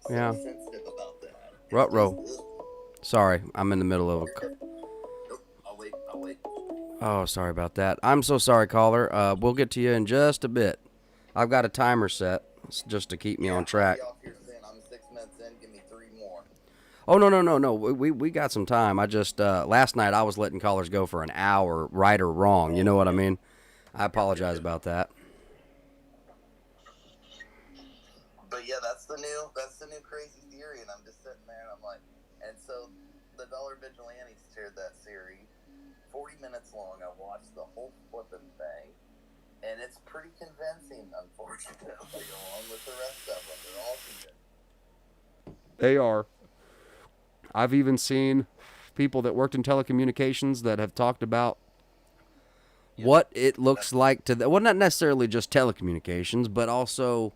So
Yeah.
sensitive about that.
Ruh-roh. Sorry, I'm in the middle of a.
Nope, I'll wait.
Oh, sorry about that. I'm so sorry, caller. We'll get to you in just a bit. I've got a timer set just to keep me on track.
I'm 6 minutes in. Give me 3 more.
Oh, no. We got some time. I just, last night I was letting callers go for an hour, right or wrong. You know what I mean? I apologize about that.
But yeah, that's the new crazy theory, and I'm just sitting there and I'm like, and so the Dollar Vigilantes shared that series, 40 minutes long. I watched the whole flipping thing, and it's pretty convincing, unfortunately, along with the rest of them. They're all convincing.
They are. I've even seen people that worked in telecommunications that have talked about
what it looks like to well, not necessarily just telecommunications, but also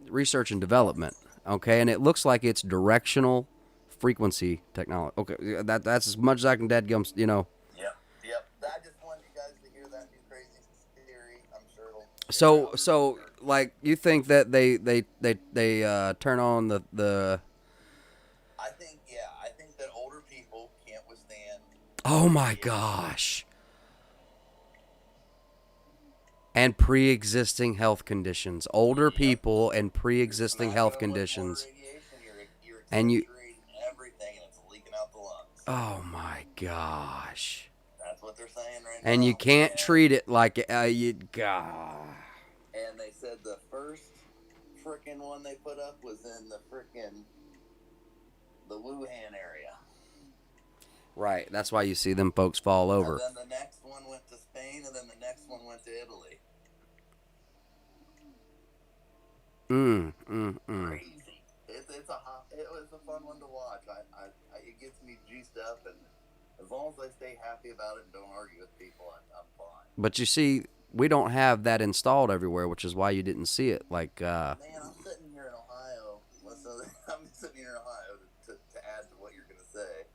research and development. Okay, and it looks like it's directional frequency technology. Okay, that's as much as I can dadgum,
Yep. I just wanted you guys to hear that new crazy theory. I'm sure it'll.
So like, you think that they turn on the
I think that older people can't withstand.
Oh my gosh. And pre-existing health conditions. Older people and pre-existing health conditions.
You're
And you
everything, and it's leaking out the lungs.
Oh my gosh.
That's what they're saying right
And
now.
you can't treat it like you. God.
And they said the first frickin' one they put up was in the Wuhan area.
Right. That's why you see them folks fall over.
And then the next one went to Spain, and then the next one went to Italy. Crazy. It was a fun one to watch. It gets me juiced up, and as long as I stay happy about it and don't argue with people, I'm fine.
But you see, we don't have that installed everywhere, which is why you didn't see it. Like,
man, I'm sitting here in Ohio. I'm sitting here in Ohio to add to what you're gonna say.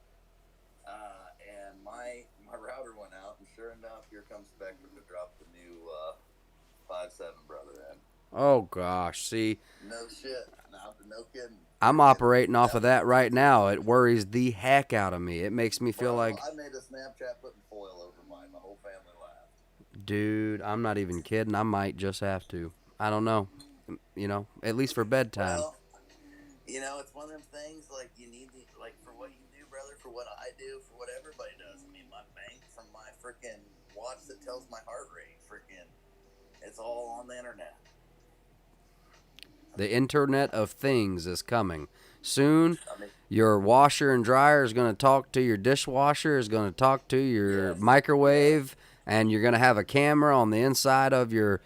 And my router went out, and sure enough, here comes Spectrum to drop the new 5.7 brother in.
oh gosh, see,
No shit. No kidding.
I'm operating off of that right now. It worries the heck out of me. It makes me feel like,
I made a Snapchat putting foil over mine. My whole family laughed.
dude, I'm not even kidding. I might just have to. I don't know. You know, at least for bedtime.
Well, you know, it's one of them things, like, you need like, for what you do, brother, for what I do, for what everybody does. I mean, my bank, from my freaking watch that tells my heart rate, freaking, it's all on the internet.
The Internet of Things is coming. Soon, your washer and dryer is going to talk to your dishwasher, is going to talk to your microwave, and you're going to have a camera on the inside of your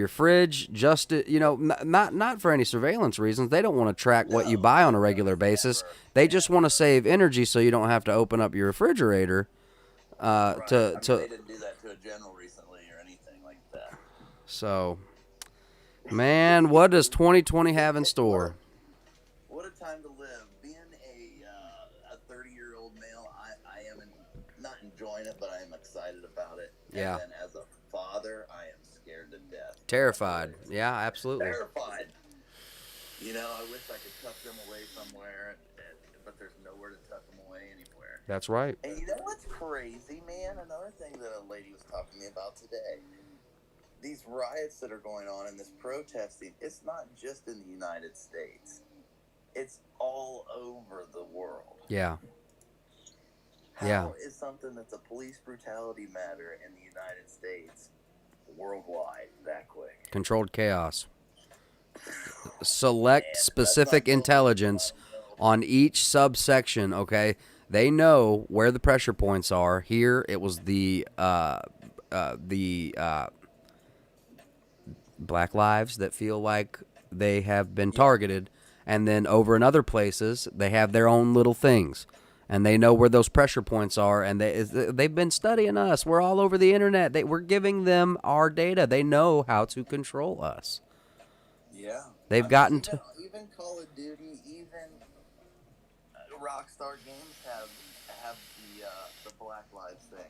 fridge. Just to, you know, not for any surveillance reasons. They don't want to track what you buy on a regular basis. They just want to save energy so you don't have to open up your refrigerator.
Right. They didn't do that to a general recently or anything like that.
So, man, what does 2020 have in store?
What a time to live. Being a 30-year-old male, I am not enjoying it, but I am excited about it.
Yeah.
And then as a father, I am scared to death.
Terrified. Yeah, absolutely.
Terrified. You know, I wish I could tuck them away somewhere, but there's nowhere to tuck them away anywhere.
That's right.
And you know what's crazy, man? Another thing that a lady was talking to me about today. These riots that are going on and this protesting, it's not just in the United States. It's all over the world.
Yeah.
How is something that's a police brutality matter in the United States worldwide that quick?
Controlled chaos. Select specific intelligence on each subsection, okay? They know where the pressure points are. Here, it was the Black lives that feel like they have been targeted. And then over in other places, they have their own little things. And they know where those pressure points are. And they've been studying us. We're all over the internet. We're giving them our data. They know how to control us.
Yeah.
They've gotten to...
Even Call of Duty, even Rockstar Games have the Black Lives thing.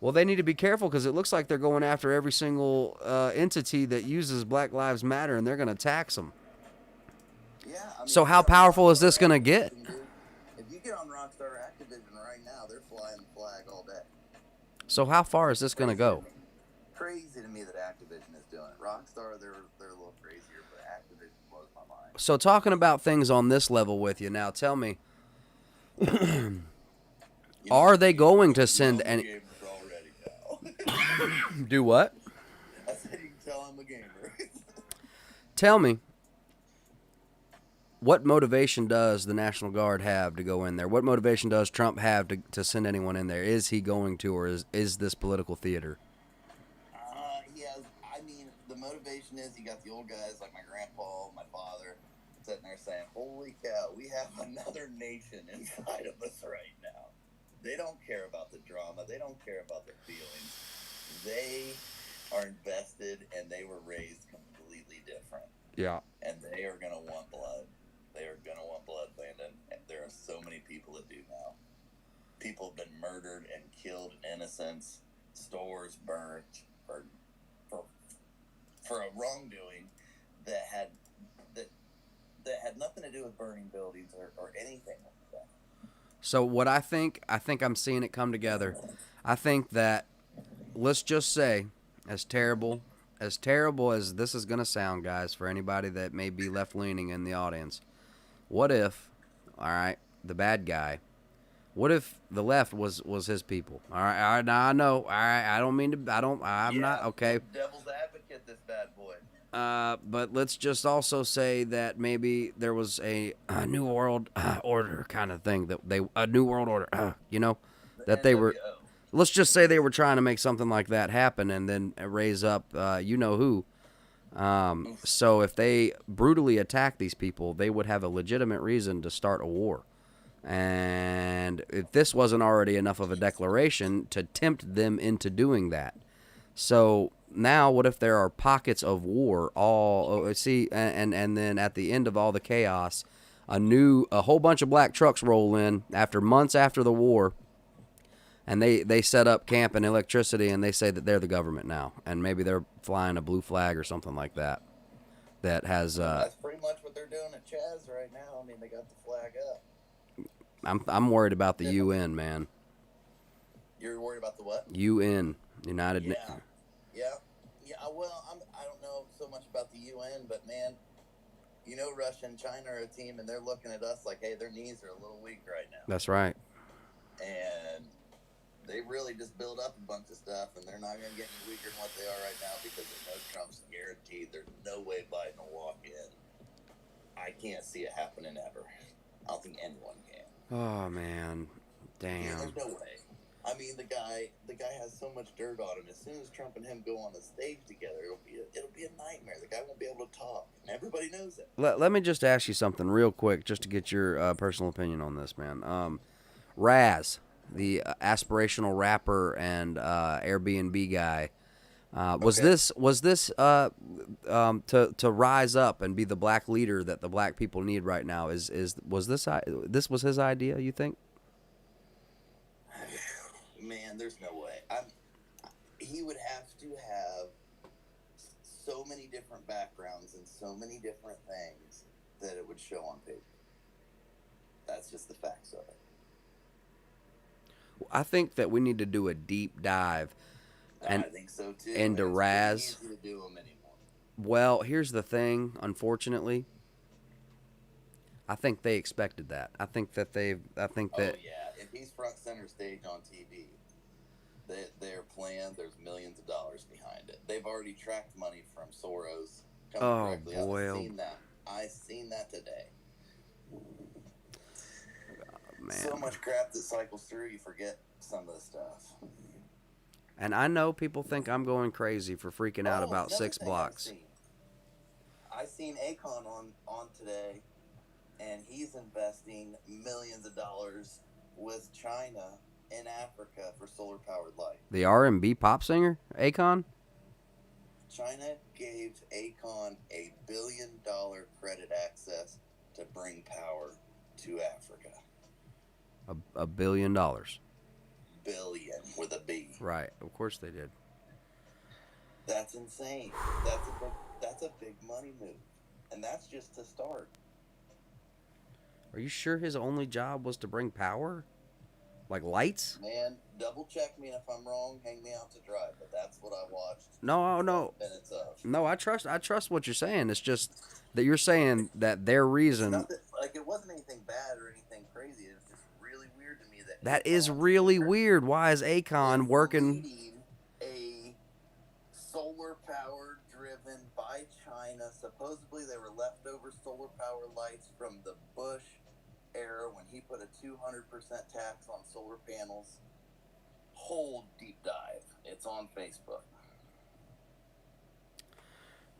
Well, they need to be careful because it looks like they're going after every single entity that uses Black Lives Matter, and they're going to tax them.
Yeah. I mean,
so how powerful is this going to get?
If you get on Rockstar Activision right now, they're flying the flag all day.
So how far is this going to go?
Crazy to me that Activision is doing it. Rockstar, they're a little crazier, but Activision blows my mind.
So talking about things on this level with you now, tell me, are they going to send any... Do what?
I said you can tell I'm a gamer.
Tell me, what motivation does the National Guard have to go in there? What motivation does Trump have to send anyone in there? Is he going to, or is this political theater?
He has, I mean, the motivation is you got the old guys like my grandpa, my father, sitting there saying, holy cow, we have another nation inside of us right now. They don't care about the drama. They don't care about their feelings. They are invested, and they were raised completely different.
Yeah.
And they are going to want blood. They are going to want blood, Landon. And there are so many people that do now. People have been murdered and killed in innocence. Stores burnt for a wrongdoing that had nothing to do with burning buildings or anything like that.
So what I think I'm seeing it come together. I think that, let's just say, as terrible as this is going to sound, guys, for anybody that may be left-leaning in the audience, what if, all right, the bad guy? What if the left was his people? All right, now I know. All right, I don't mean to. I'm not okay.
Devil's advocate, this bad boy.
But let's just also say that maybe there was a new world order kind of thing a new world order, that they were. Let's just say they were trying to make something like that happen and then raise up, who. So if they brutally attack these people, they would have a legitimate reason to start a war. And if this wasn't already enough of a declaration to tempt them into doing that. So now what if there are pockets of war and then at the end of all the chaos, a whole bunch of black trucks roll in after months after the war, and they set up camp and electricity, and they say that they're the government now, and maybe they're flying a blue flag or something like that. That has.
That's pretty much what they're doing at Chaz right now. I mean, they got the flag up.
I'm worried about the UN, man.
You're worried about the what?
UN, United.
Yeah. Well, I don't know so much about the UN, but man, Russia and China are a team, and they're looking at us like, hey, their knees are a little weak right now.
That's right.
And they really just build up a bunch of stuff, and they're not going to get any weaker than what they are right now because they know Trump's guaranteed. There's no way Biden will walk in. I can't see it happening ever. I don't think anyone can.
Oh man, damn.
Yeah, there's no way. I mean, the guy has so much dirt on him. As soon as Trump and him go on the stage together, it'll be a nightmare. The guy won't be able to talk, and everybody knows it.
Let me just ask you something real quick, just to get your personal opinion on this, man. Raz, the aspirational rapper and Airbnb guy, was this to rise up and be the black leader that the black people need right now? Was this was his idea? You think?
Man, there's no way. He would have to have so many different backgrounds and so many different things that it would show on paper. That's just the facts of it.
I think that we need to do a deep dive.
I think so too.
Into Raz.
It's pretty easy to do them anymore.
Well, here's the thing. Unfortunately, I think they expected that. I think that.
Oh yeah, if he's front center stage on TV, their plan. There's millions of dollars behind it. They've already tracked money from Soros. Directly.
Boy!
I've seen that. I've seen that today.
Man.
So much crap that cycles through, you forget some of the stuff.
And I know people think I'm going crazy for freaking out about 6 blocks.
I seen Akon on today, and he's investing millions of dollars with China in Africa for solar-powered light.
The R&B pop singer, Akon?
China gave Akon $1 billion credit access to bring power to Africa.
$1 billion.
Billion with a B.
Right, of course they did.
That's insane. That's a big money move, and that's just to start.
Are you sure his only job was to bring power? Like lights?
Man, double check me, and if I'm wrong, hang me out to dry. But that's what I watched.
No. No, I trust what you're saying. It's just that you're saying that their reason.
It wasn't anything bad or anything crazy. It's just really weird to me
that is really weird. Why is Akon working?
A solar power driven by China. Supposedly they were leftover solar power lights from the Bush era when he put a 200% tax on solar panels. Whole deep dive. It's on Facebook.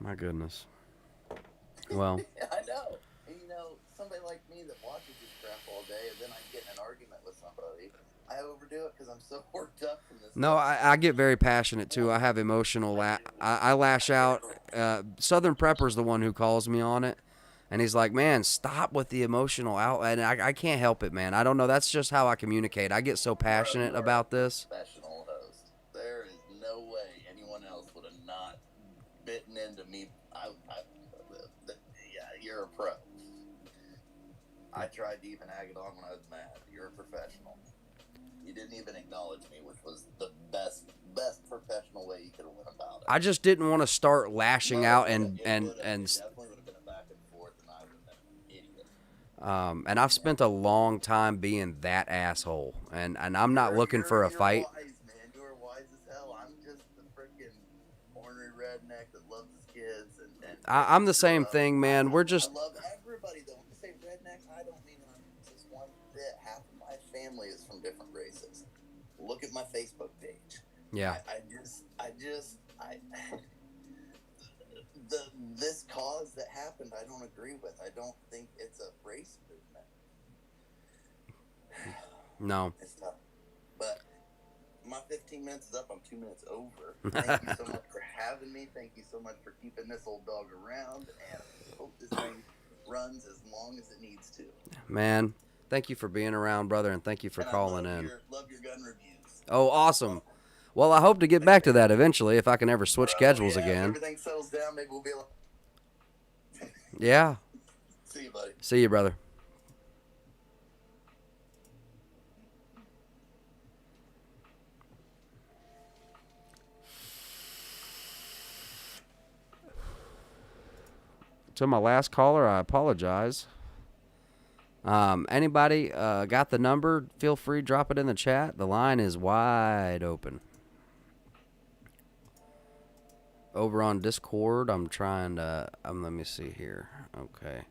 My goodness. Well.
I know. And somebody like me that watches this crap all day, and then I get in an argument with somebody, I overdo it because I'm so worked up from this.
No, I get very passionate too. I have emotional. I lash out. Southern Prepper's the one who calls me on it. And he's like, man, stop with the emotional out. And I can't help it, man. I don't know. That's just how I communicate. I get so passionate about this.
Professional host. There is no way anyone else would have not bitten into me. Yeah, you're a pro. I tried to even ag it on when I was mad. You're a professional. You didn't even acknowledge me, which was the best professional way you could have went about it.
I just didn't want to start lashing out and
definitely would have been a back and forth, and I would have been an
And I've spent a long time being that asshole, and I'm not looking for a fight.
Wise, man. You are wise as hell. I'm just the freaking ornery redneck that loves his kids and
I'm the same thing, man. We're just
I love everybody though. When you say rednecks, I don't mean I'm just one bit. Half of my family is from different races. Look at my Facebook page.
yeah.
This cause that happened, I don't agree with. I don't think it's a race movement.
No.
It's tough. But my 15 minutes is up. I'm 2 minutes over. Thank you so much for having me. Thank you so much for keeping this old dog around. And I hope this thing runs as long as it needs to.
Man, thank you for being around, brother, and thank you for calling in.
Love your gun reviews.
Oh, awesome. Well, I hope to get back to that eventually if I can ever switch schedules
If
again.
everything settles down, maybe we'll be able.
Yeah.
See you, buddy.
See you, brother.
To my last caller, I apologize.
Anybody got the number? Feel free, drop it in the chat. The line is wide open. Over on Discord, I'm trying to. Let me see here. Okay.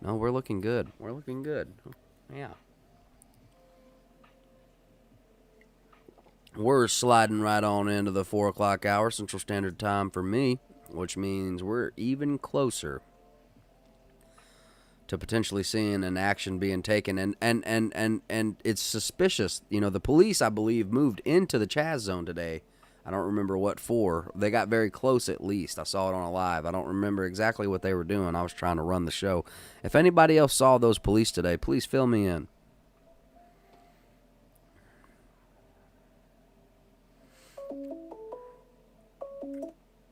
No, we're looking good. We're looking good. Yeah. We're sliding right on into the 4 o'clock hour, Central Standard Time for me, which means we're even closer to potentially seeing an action being taken. And it's suspicious. You know, the police, I believe, moved into the Chaz zone today. I don't remember what for. They got very close at least. I saw it on a live. I don't remember exactly what they were doing. I was trying to run the show. If anybody else saw those police today, please fill me in.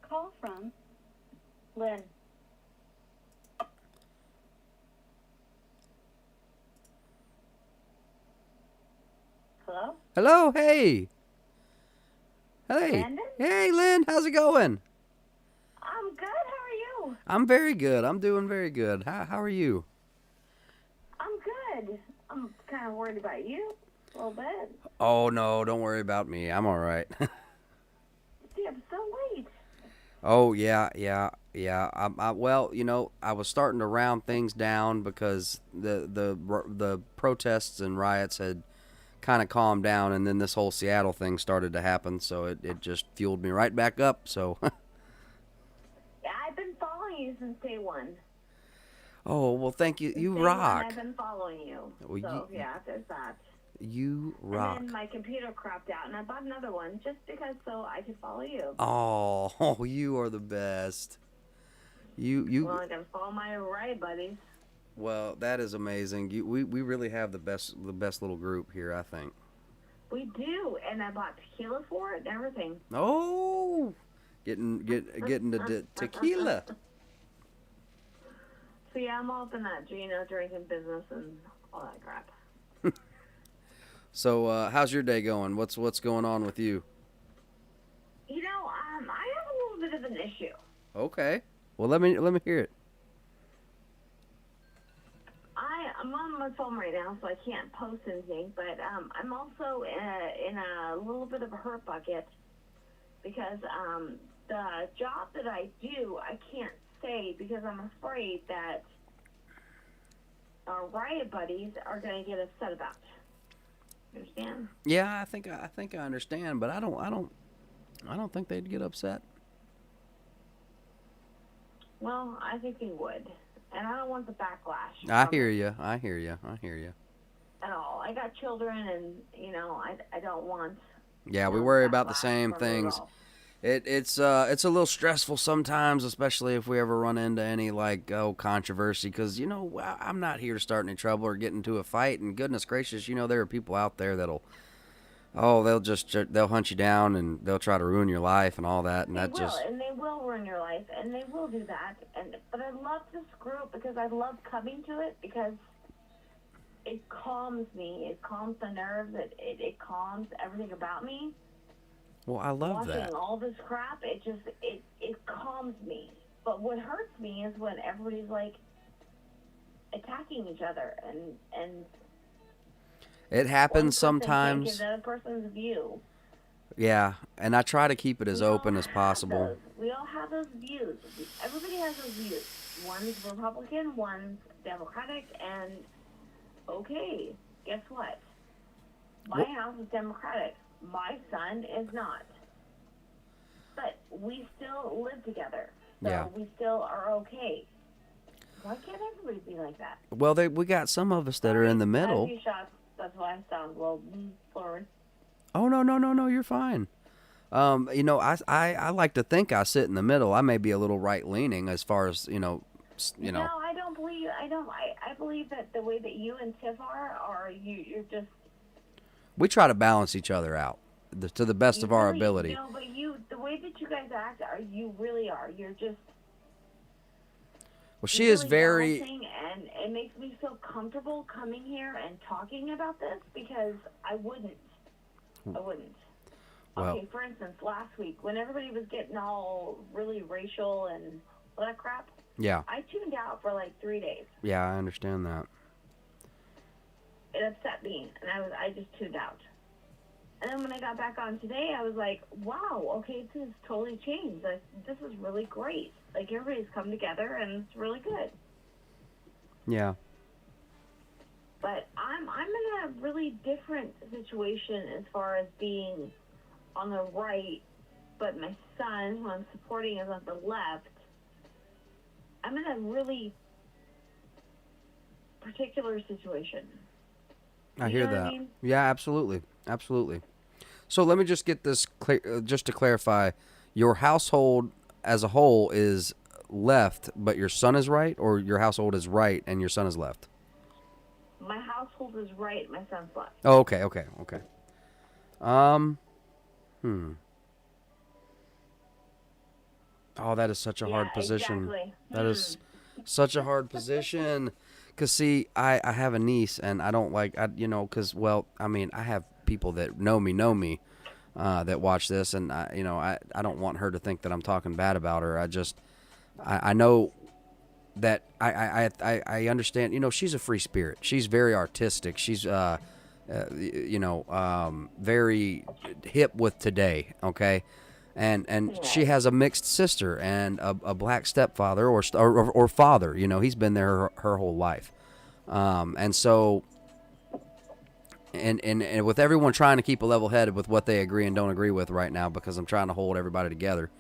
Call from Lynn. Hello?
Hello, hey. Hey.
Brandon?
Hey, Lynn, how's it going?
I'm good. How are you?
I'm very good. I'm doing very good. How are you?
I'm good. I'm kind of worried about you a little bit.
Oh, no, don't worry about me. I'm all right.
See, I'm so late.
Oh, yeah. Well, you know, I was starting to round things down because the protests and riots had kind of calmed down, and then this whole Seattle thing started to happen, so it just fueled me right back up. So
Yeah, I've been following you since day one.
oh, well, thank you. You
Day one,
rock.
I've been following you.
Well,
So, yeah, there's that.
You rock.
And then my computer crapped out, and I bought another one just because so I could follow you.
Oh, you are the best. You
Well, I gotta follow my Riot buddies.
Well, that is amazing. We really have the best little group here, I think.
We do, and I bought tequila for it and everything.
Oh, getting the tequila.
So yeah, I'm all up in that, drinking business and all that crap.
So, how's your day going? What's going on with you?
You know, I have a little bit of an issue.
Okay. Well, let me hear it.
I'm on my phone right now, so I can't post anything. But I'm also in a little bit of a hurt bucket because the job that I do, I can't say because I'm afraid that our Riot buddies are going to get upset about. You understand?
Yeah, I think I understand, but I don't think they'd get upset.
Well, I think they would, and I don't want the backlash.
I
from
hear
it
you. I hear you.
At all. I got children, and I don't want.
Yeah, we worry about the
backlash
same
from it at
things.
all.
It's a little stressful sometimes, especially if we ever run into any controversy. Because I'm not here to start any trouble or get into a fight. And goodness gracious, there are people out there they'll hunt you down and they'll try to ruin your life and all that. And
And they will ruin your life, and they will do that. But I love this group because I love coming to it because it calms me. It calms the nerves. It calms everything about me.
Well, I love
Watching
that.
all this crap, it calms me. But what hurts me is when everybody's like, attacking each other, and
It
one
happens
person can't
sometimes.
give the other person's view.
Yeah, and I try to keep it as open as possible.
We all have those views. Everybody has those views. One's Republican, one's Democratic, and okay, guess what? My house is Democratic. My son is not. But we still live together. So
Yeah.
we still are okay. Why can't everybody be like that?
Well, we got some of us that are in the
I had a
middle.
few shots. That's why I sound a little slurred.
Oh, no, you're fine. I like to think I sit in the middle. I may be a little right-leaning as far as,
No, I don't believe. I believe that the way that you and Tiff are you're just.
We try to balance each other out to the best of our ability.
No, but the way that you guys act, you really are. You're just.
Well, she
you're
is
really
very.
balancing, and it makes me feel comfortable coming here and talking about this because I wouldn't.
Well,
Okay, for instance, last week when everybody was getting all really racial and all that crap,
yeah,
I tuned out for like 3 days.
yeah, I understand that.
It upset me, and I just tuned out. And then when I got back on today, I was like, wow, okay, this has totally changed. This is really great. Like, everybody's come together, and it's really good.
Yeah.
But I'm in a really different situation as far as being on the right, but my son, who I'm supporting, is on the left. I'm in a really particular situation.
I
You
hear
know what
that.
I mean?
Yeah, absolutely. Absolutely. So let me just get this clear, just to clarify. Your household as a whole is left, but your son is right, or your household is right and your son is left?
My household is right, my son's left.
Oh, okay. Oh, that is such a hard position.
Exactly.
That is such a hard position. Cause see, I have a niece, and I don't like, cause I have people that know me, that watch this, and I don't want her to think that I'm talking bad about her. I know that I understand. She's a free spirit. She's very artistic. She's very hip with today. Okay. And she has a mixed sister and a black stepfather or father. He's been there her whole life, and so and with everyone trying to keep a level headed with what they agree and don't agree with right now, because I'm trying to hold everybody together,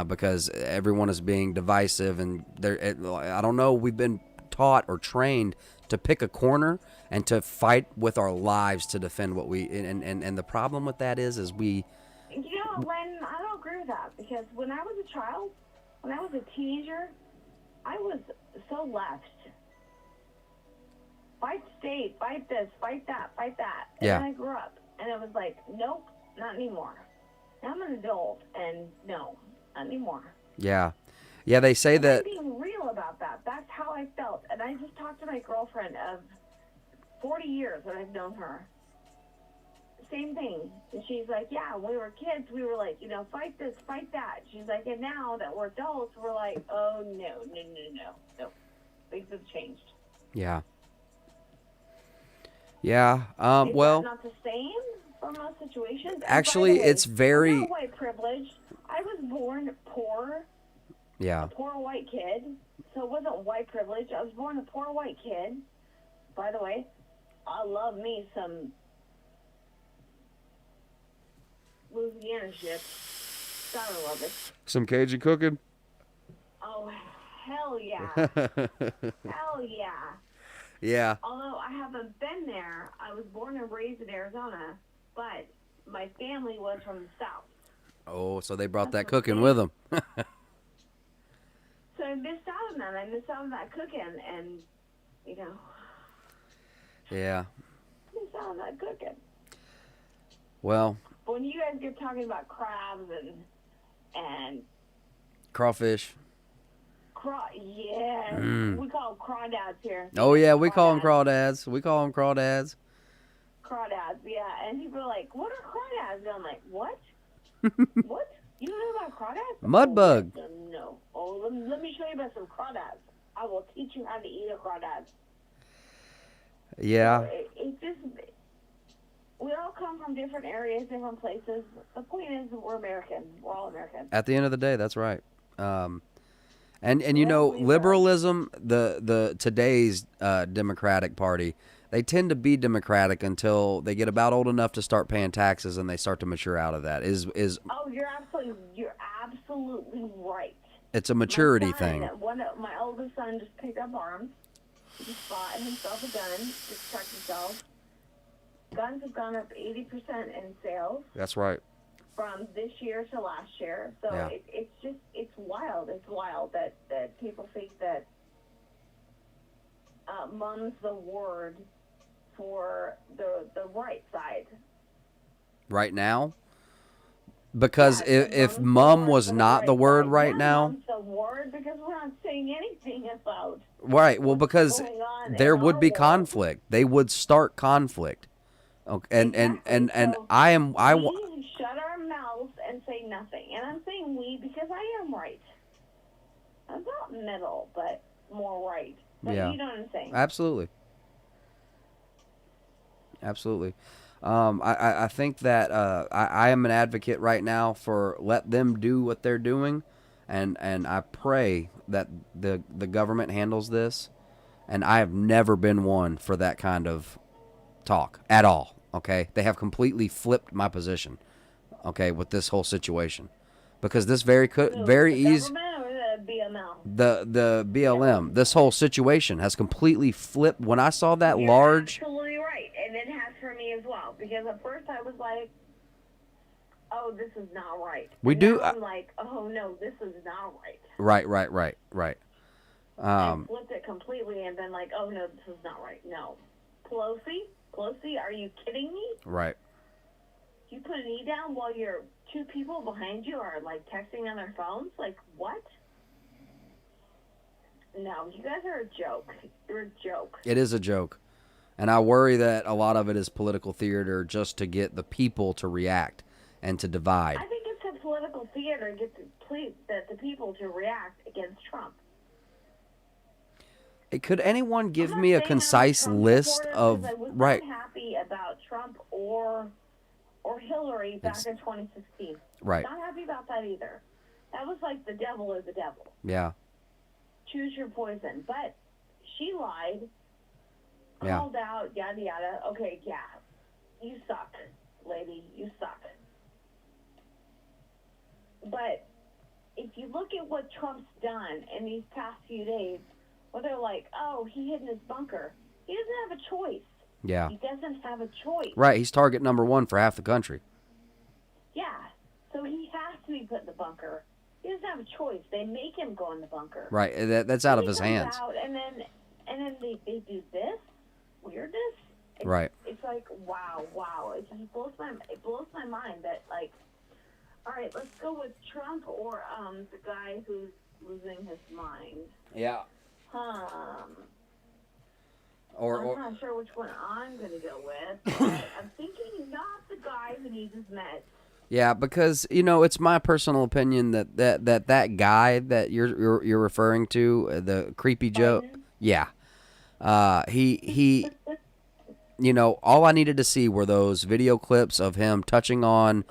because everyone is being divisive, and I don't know. We've been taught or trained to pick a corner and to fight with our lives to defend what we and the problem with that is we.
Len, I don't agree with that, because when I was a child, when I was a teenager, I was so left. Fight state, fight this, fight that, fight that. And
Yeah.
then I grew up, and it was like, nope, not anymore. Now I'm an adult, and no, not anymore.
Yeah, they say that.
I'm being real about that. That's how I felt. And I just talked to my girlfriend of 40 years that I've known her. Same thing. And she's like, yeah, when we were kids, we were like, fight this, fight that. She's like, and now that we're adults, we're like, oh, no. Things have changed.
Yeah.
Is
Well.
that not the same for most situations? And
Actually,
by the way,
it's very.
I'm not white privilege. I was born poor.
Yeah.
A poor white kid. So it wasn't white privilege. I was born a poor white kid. By the way, I love me some Louisiana shit. Gotta love it.
Some Cajun cooking?
Oh, hell yeah. Hell yeah.
Yeah.
Although I haven't been there, I was born and raised in Arizona, but my family was from the South.
Oh, so they brought that cooking with them.
So I missed out on that. I missed out on that cooking, and,
Yeah.
missed out on that cooking.
Well,
But when you guys get talking about crabs and
crawfish.
yeah, we call them crawdads here.
Oh yeah, we call them crawdads. Crawdads.
Crawdads, yeah. And people are like, "What are crawdads?" And I'm like, "What? What? You don't know about crawdads?"
Mudbug.
No. Oh, let me show you about some crawdads. I will teach you how to eat a crawdad.
Yeah.
So it just, we all come from different areas, different places. The point is, we're American. We're all American.
At the end of the day, that's right. And you know, liberalism, the today's Democratic Party, they tend to be Democratic until they get about old enough to start paying taxes and they start to mature out of that.
Oh, you're absolutely right.
It's a maturity
My son,
thing.
My oldest son just picked up arms. He just bought himself a gun to protect himself. Guns have gone up 80% in sales
That's right.
from this year to last year. So
Yeah.
it's wild. It's wild that people think that mum's the word for the right side.
Right now, because if mum was not the word right now,
Mum's the word because we're not saying anything about
right? Well, because
going on
there
in
would
our
be
world.
conflict. They would start conflict. Okay, and
We shut our mouths and say nothing. And I'm saying we because I am right. I'm not middle, but more right. But
yeah,
you know what I'm saying?
absolutely. I think that I am an advocate right now for let them do what they're doing, and I pray that the government handles this. And I have never been one for that kind of talk at all. Okay, they have completely flipped my position. Okay, with this whole situation, because this very easy.
Government or the BML?
The BLM, this whole situation has completely flipped. When I saw that
You're
large,
absolutely right, and it has for me as well. Because at first I was like, "Oh, this is not right." Now I'm like, "Oh no, this is not right."
Right.
I flipped it completely and been like, "Oh no, this is not right." No, Pelosi, are you kidding me?
Right.
You put a knee down while your two people behind you are like texting on their phones? Like what? No, you guys are a joke. You're a joke.
It is a joke, and I worry that a lot of it is political theater just to get the people to react and to divide.
I think it's a political theater to get the people to react against Trump.
Could anyone give me a concise list of
I was
right?
not happy about Trump or Hillary back in 2016.
Right.
Not happy about that either. That was like the devil is the devil.
Yeah.
Choose your poison. But she lied,
Yeah.
called out, yada yada. Okay, yeah, you suck, lady. You suck. But if you look at what Trump's done in these past few days, where they're like, oh, he hid in his bunker. He doesn't have a choice.
Yeah.
He doesn't have a choice.
Right. He's target number one for half the country.
Yeah. So he has to be put in the bunker. He doesn't have a choice. They make him go in the bunker.
Right. That's out of his
He comes
hands.
out and then they do this weirdness.
Right.
It's like wow. It just blows my mind that like, all right, let's go with Trump or the guy who's losing his mind.
Yeah.
I'm not sure which one I'm gonna go with. But I'm thinking not the guy who needs his meds.
Yeah, because it's my personal opinion that guy that you're referring to, the creepy Joe. Yeah, he all I needed to see were those video clips of him touching on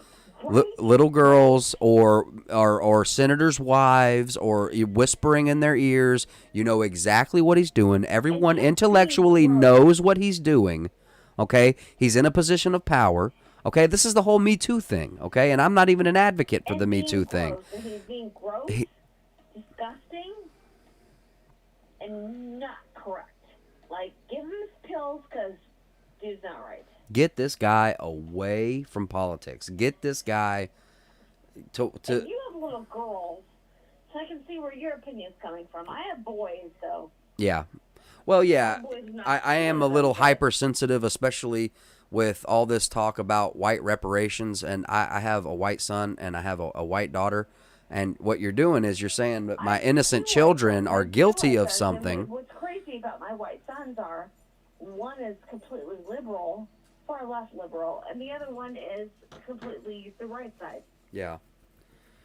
little girls or senators' wives or whispering in their ears. You know exactly what he's doing. Everyone intellectually knows what he's doing. Okay, he's in a position of power. Okay, this is the whole Me Too thing. Okay, and I'm not even an advocate for the Me Too thing.
And he's being gross, disgusting, and not correct. Like, give him his pills because dude's not right.
Get this guy away from politics. Get this guy to.
And you have little girls, so I can see where your opinion's coming from. I have boys, so.
Yeah. Well, yeah, I am a little hypersensitive, especially with all this talk about white reparations. And I have a white son and I have a white daughter. And what you're doing is you're saying that my innocent children are guilty of something.
What's crazy about my white sons are, one is completely liberal, far left liberal, and the other one is completely the right side.
Yeah.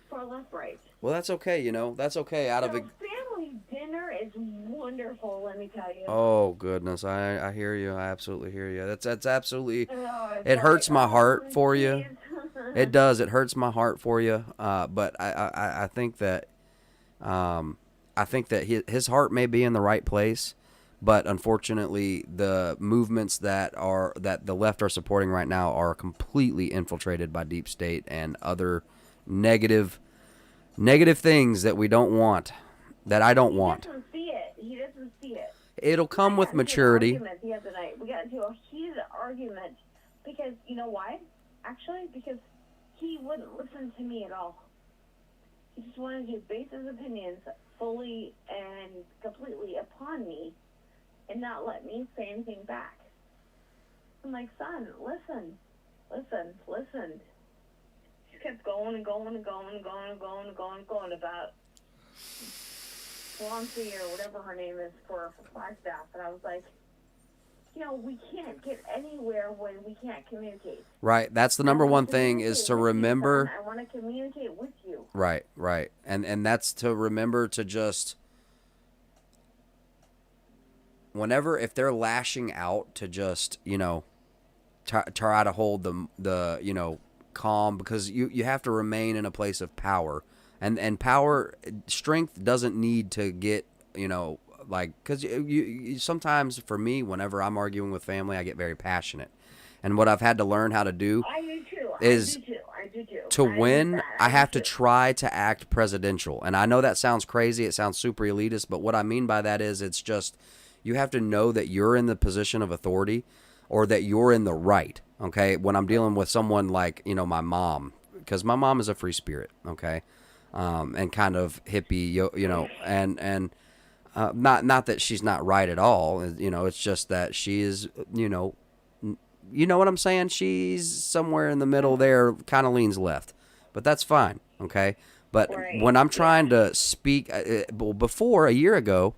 Far left right.
Well, that's okay, That's okay. Out of a
family dinner is wonderful, let me tell you.
Oh goodness, I hear you. I absolutely hear you. That's absolutely.
Oh, it's
It hurts
like,
my
oh,
heart for you.
jeez.
It does. It hurts my heart for you. But I think that his heart may be in the right place, but unfortunately, the movements that the left are supporting right now are completely infiltrated by deep state and other negative things that we don't want, that I don't want.
He doesn't see it. He doesn't see it.
It'll come with maturity.
We got into an argument the other night. We got into a heated argument because, you know why? Actually, because he wouldn't listen to me at all. He just wanted to base his opinions fully and completely upon me and not let me say anything back. I'm like, son, listen. He kept going and going and going and going and going and going and going about Swansea or whatever her name is for Flagstaff. And I was like, you know, we can't get anywhere when we can't communicate.
Right. That's the number one thing is to remember.
I want to communicate with you.
Right. And that's to remember to just, if they're lashing out, to just, try to hold the calm, because you have to remain in a place of power. And power, strength doesn't need to get, because you sometimes, for me, whenever I'm arguing with family, I get very passionate. And what I've had to learn how to do
I do too.
is to win, I have to try to act presidential. And I know that sounds crazy. It sounds super elitist. But what I mean by that is it's just you have to know that you're in the position of authority or that you're in the right. Okay. When I'm dealing with someone like, my mom, because my mom is a free spirit. Okay. And kind of hippie, and not that she's not right at all. It's just that she is, you know what I'm saying? She's somewhere in the middle there, kind of leans left, but that's fine. Okay. But when I'm trying to speak before a year ago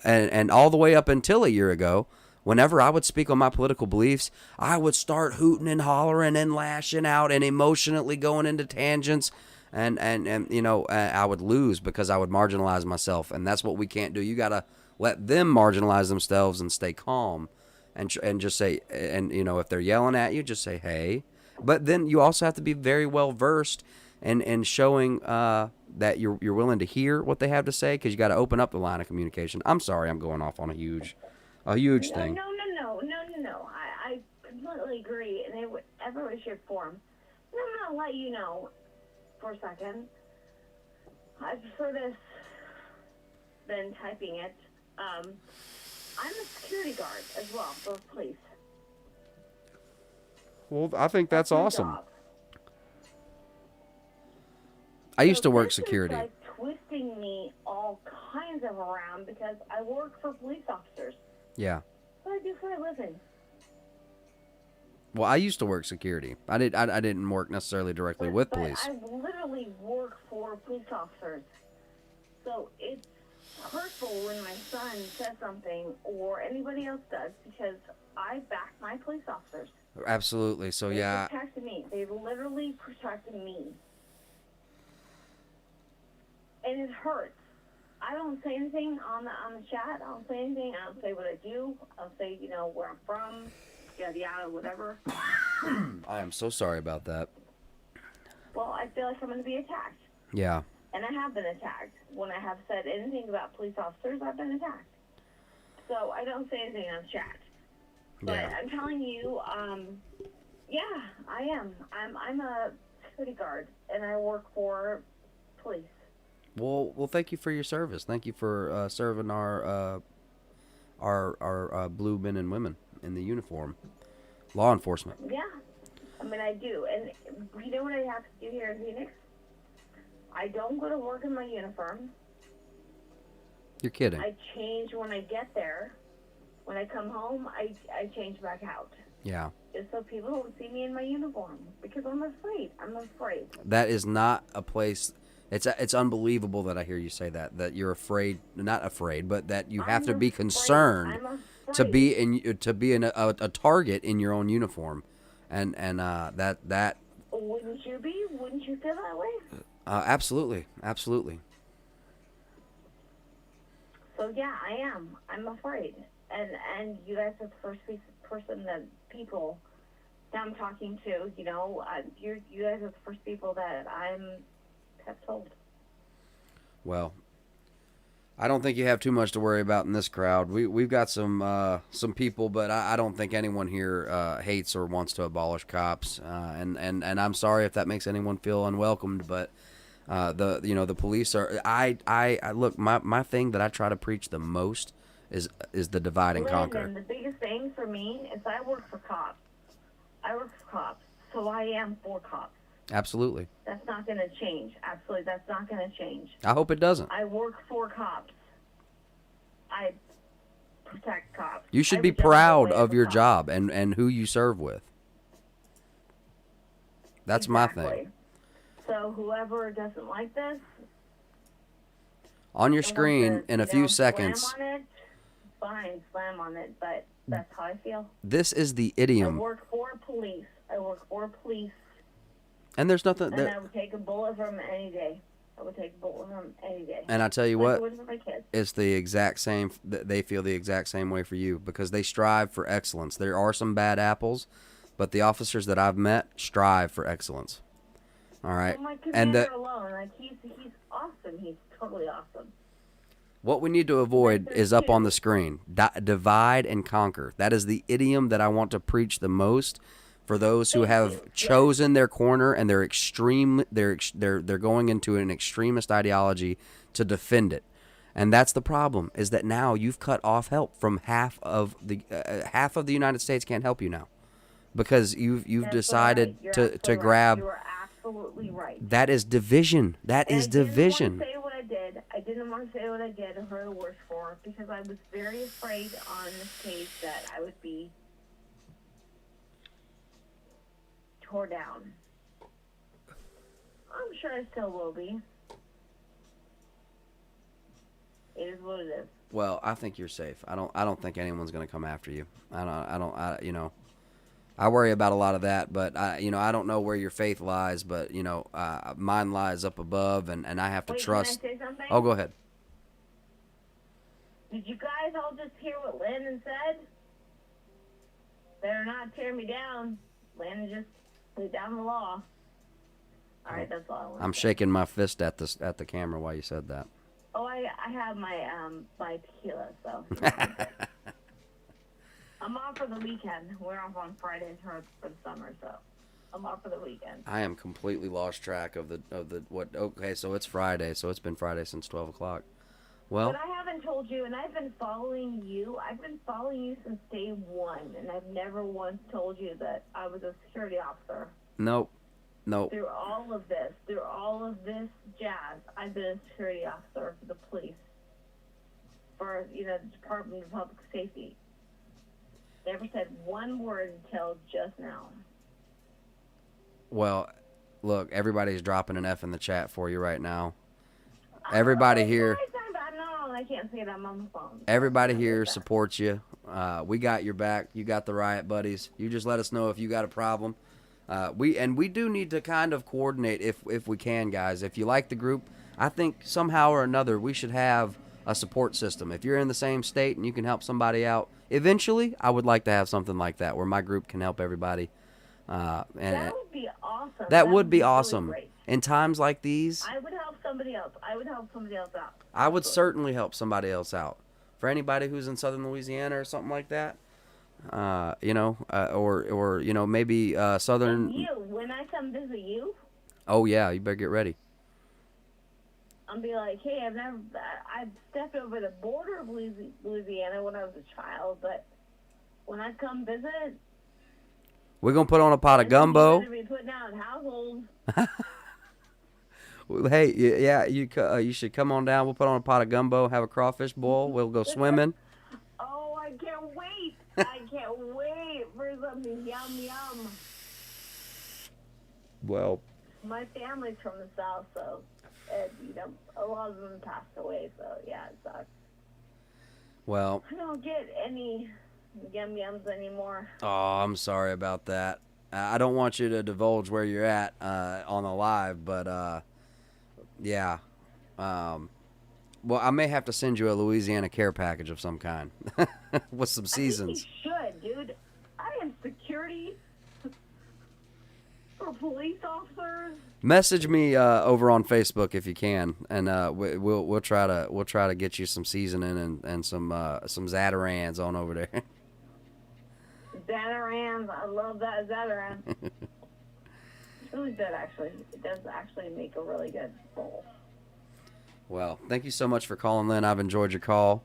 and all the way up until a year ago, whenever I would speak on my political beliefs, I would start hooting and hollering and lashing out and emotionally going into tangents. And I would lose because I would marginalize myself. And that's what we can't do. You got to let them marginalize themselves and stay calm and just say, and, if they're yelling at you, just say, hey. But then you also have to be very well versed in showing that you're willing to hear what they have to say, because you got to open up the line of communication. I'm sorry, I'm going off on a huge thing.
No. I completely agree in every way, shape, form. And I'm going to let you know for a second. I prefer this than typing it. I'm a security guard as well for police.
Well, I think that's awesome.
Job.
I used to work
this
security.
Is like twisting me all kinds of around because I work for police officers.
Yeah.
What I do for a living.
Well, I used to work security. I didn't work necessarily directly with police.
I literally work for police officers. So it's hurtful when my son says something or anybody else does, because I back my police officers.
Absolutely. So
They
yeah.
protected me. They literally protected me. And it hurts. I don't say anything on the chat. I don't say anything. I don't say what I do. I'll say, where I'm from, yada yada, whatever.
I am so sorry about that.
Well, I feel like I'm going to be attacked.
Yeah.
And I have been attacked. When I have said anything about police officers, I've been attacked. So I don't say anything on chat. But
Yeah.
I'm telling you, yeah, I am. I'm a security guard, and I work for police.
Well, thank you for your service. Thank you for serving our blue men and women in the uniform, law enforcement.
Yeah, I mean, I do. And you know what I have to do here in Phoenix? I don't go to work in my uniform.
You're kidding.
I change when I get there. When I come home, I change back out.
Yeah.
Just so people don't see me in my uniform, because I'm afraid.
That is not a place. It's unbelievable that I hear you say that you're afraid, not afraid, but that you have to be concerned to be a target in your own uniform, and that.
Wouldn't you be? Wouldn't you feel that way?
Absolutely.
So yeah, I am. I'm afraid. And you guys are the first person that people that I'm talking to. You know, you guys are the first people that have told.
Well, I don't think you have too much to worry about in this crowd. We've got some people, but I don't think anyone here hates or wants to abolish cops. And I'm sorry if that makes anyone feel unwelcomed, but the police are. I look, my thing that I try to preach the most is the divide and conquer.
And the biggest thing for me is I work for cops. So I am for cops.
Absolutely.
That's not going to change. Absolutely, that's not going to change.
I hope it doesn't.
I work for cops. I protect cops.
You should be proud of your job and who you serve with. That's my thing.
So whoever doesn't like this,
on your screen in a few seconds.
Slam on it, fine, slam on it, but that's how I feel.
This is the idiom.
I work for police.
And there's nothing
And I would take a bullet from them any day.
And I tell you
like
what,
I would for my kids.
it's the exact same. They feel the exact same way for you because they strive for excellence. There are some bad apples, but the officers that I've met strive for excellence. All right,
Well, my
and
commander alone, like he's awesome. He's totally awesome.
what we need to avoid is up on the screen. Divide and conquer. That is the idiom that I want to preach the most for those who have chosen their corner and they're going into an extremist ideology to defend it. And that's the problem, is that now you've cut off help from half of the United States can't help you now because you've decided to grab.
You are absolutely right.
That is division. That is division.
I didn't want to say what I did or heard a word for because I was very afraid on this case that I would be tore down. I'm sure I still will be. It is what it is.
Well, I think you're safe. I don't think anyone's going to come after you. I worry about a lot of that, but I don't know where your faith lies, but mine lies up above, and I have to trust.
Can I say something?
Oh, go ahead.
Did you guys all just hear what Landon said? Better not tear me down. Landon just laid down the law. All right, that's all I want.
I'm shaking my fist at the camera while you said that.
Oh, I have my my tequila, so. I'm off for the weekend. We're off on Fridays for the summer, so I'm off for the weekend.
I am completely lost track of the what. Okay, so it's Friday, so it's been Friday since 12 o'clock. Well,
But I haven't told you, and I've been following you. I've been following you since day one, and I've never once told you that I was a security officer.
nope.
Through all of this jazz, I've been a security officer for the police, for the Department of Public Safety. Never said one word until just now.
Well, look, everybody's dropping an F in the chat for you right now. Everybody here.
No, I can't say that. I'm on the phone.
Everybody here supports you. We got your back. You got the Riot buddies. You just let us know if you got a problem. We do need to kind of coordinate if we can, guys. If you like the group, I think somehow or another we should have a support system. If you're in the same state and you can help somebody out, eventually I would like to have something like that where my group can help everybody.
That would be awesome.
That would be
really
awesome.
great.
In times like these,
I would help somebody else. Out.
I would certainly help somebody else out. For anybody who's in southern Louisiana or something like that, or maybe southern.
And you, when I come visit you,
Oh yeah, you better get ready.
I'll be like, hey, I've stepped over the border of Louisiana when I was a child, but when I come visit,
We're gonna put on a pot of gumbo.
you're going to be putting out households.
Hey, yeah, you should come on down. We'll put on a pot of gumbo, have a crawfish boil. We'll go swimming.
Oh, I can't wait. I can't wait for something yum.
Well,
My family's from the South, so, a lot of them passed away, so, yeah, it sucks.
well.
I don't get any yums anymore.
Oh, I'm sorry about that. I don't want you to divulge where you're at on the live, but yeah. Well, I may have to send you a Louisiana care package of some kind with some seasons.
You should, dude. I am security for police officers.
Message me over on Facebook if you can, and we'll try to get you some seasoning and some Zatarans on over there.
Zatarans, I love that Zataran. It's really good, actually. It does actually make a really good bowl.
Well, thank you so much for calling, Lynn. I've enjoyed your call.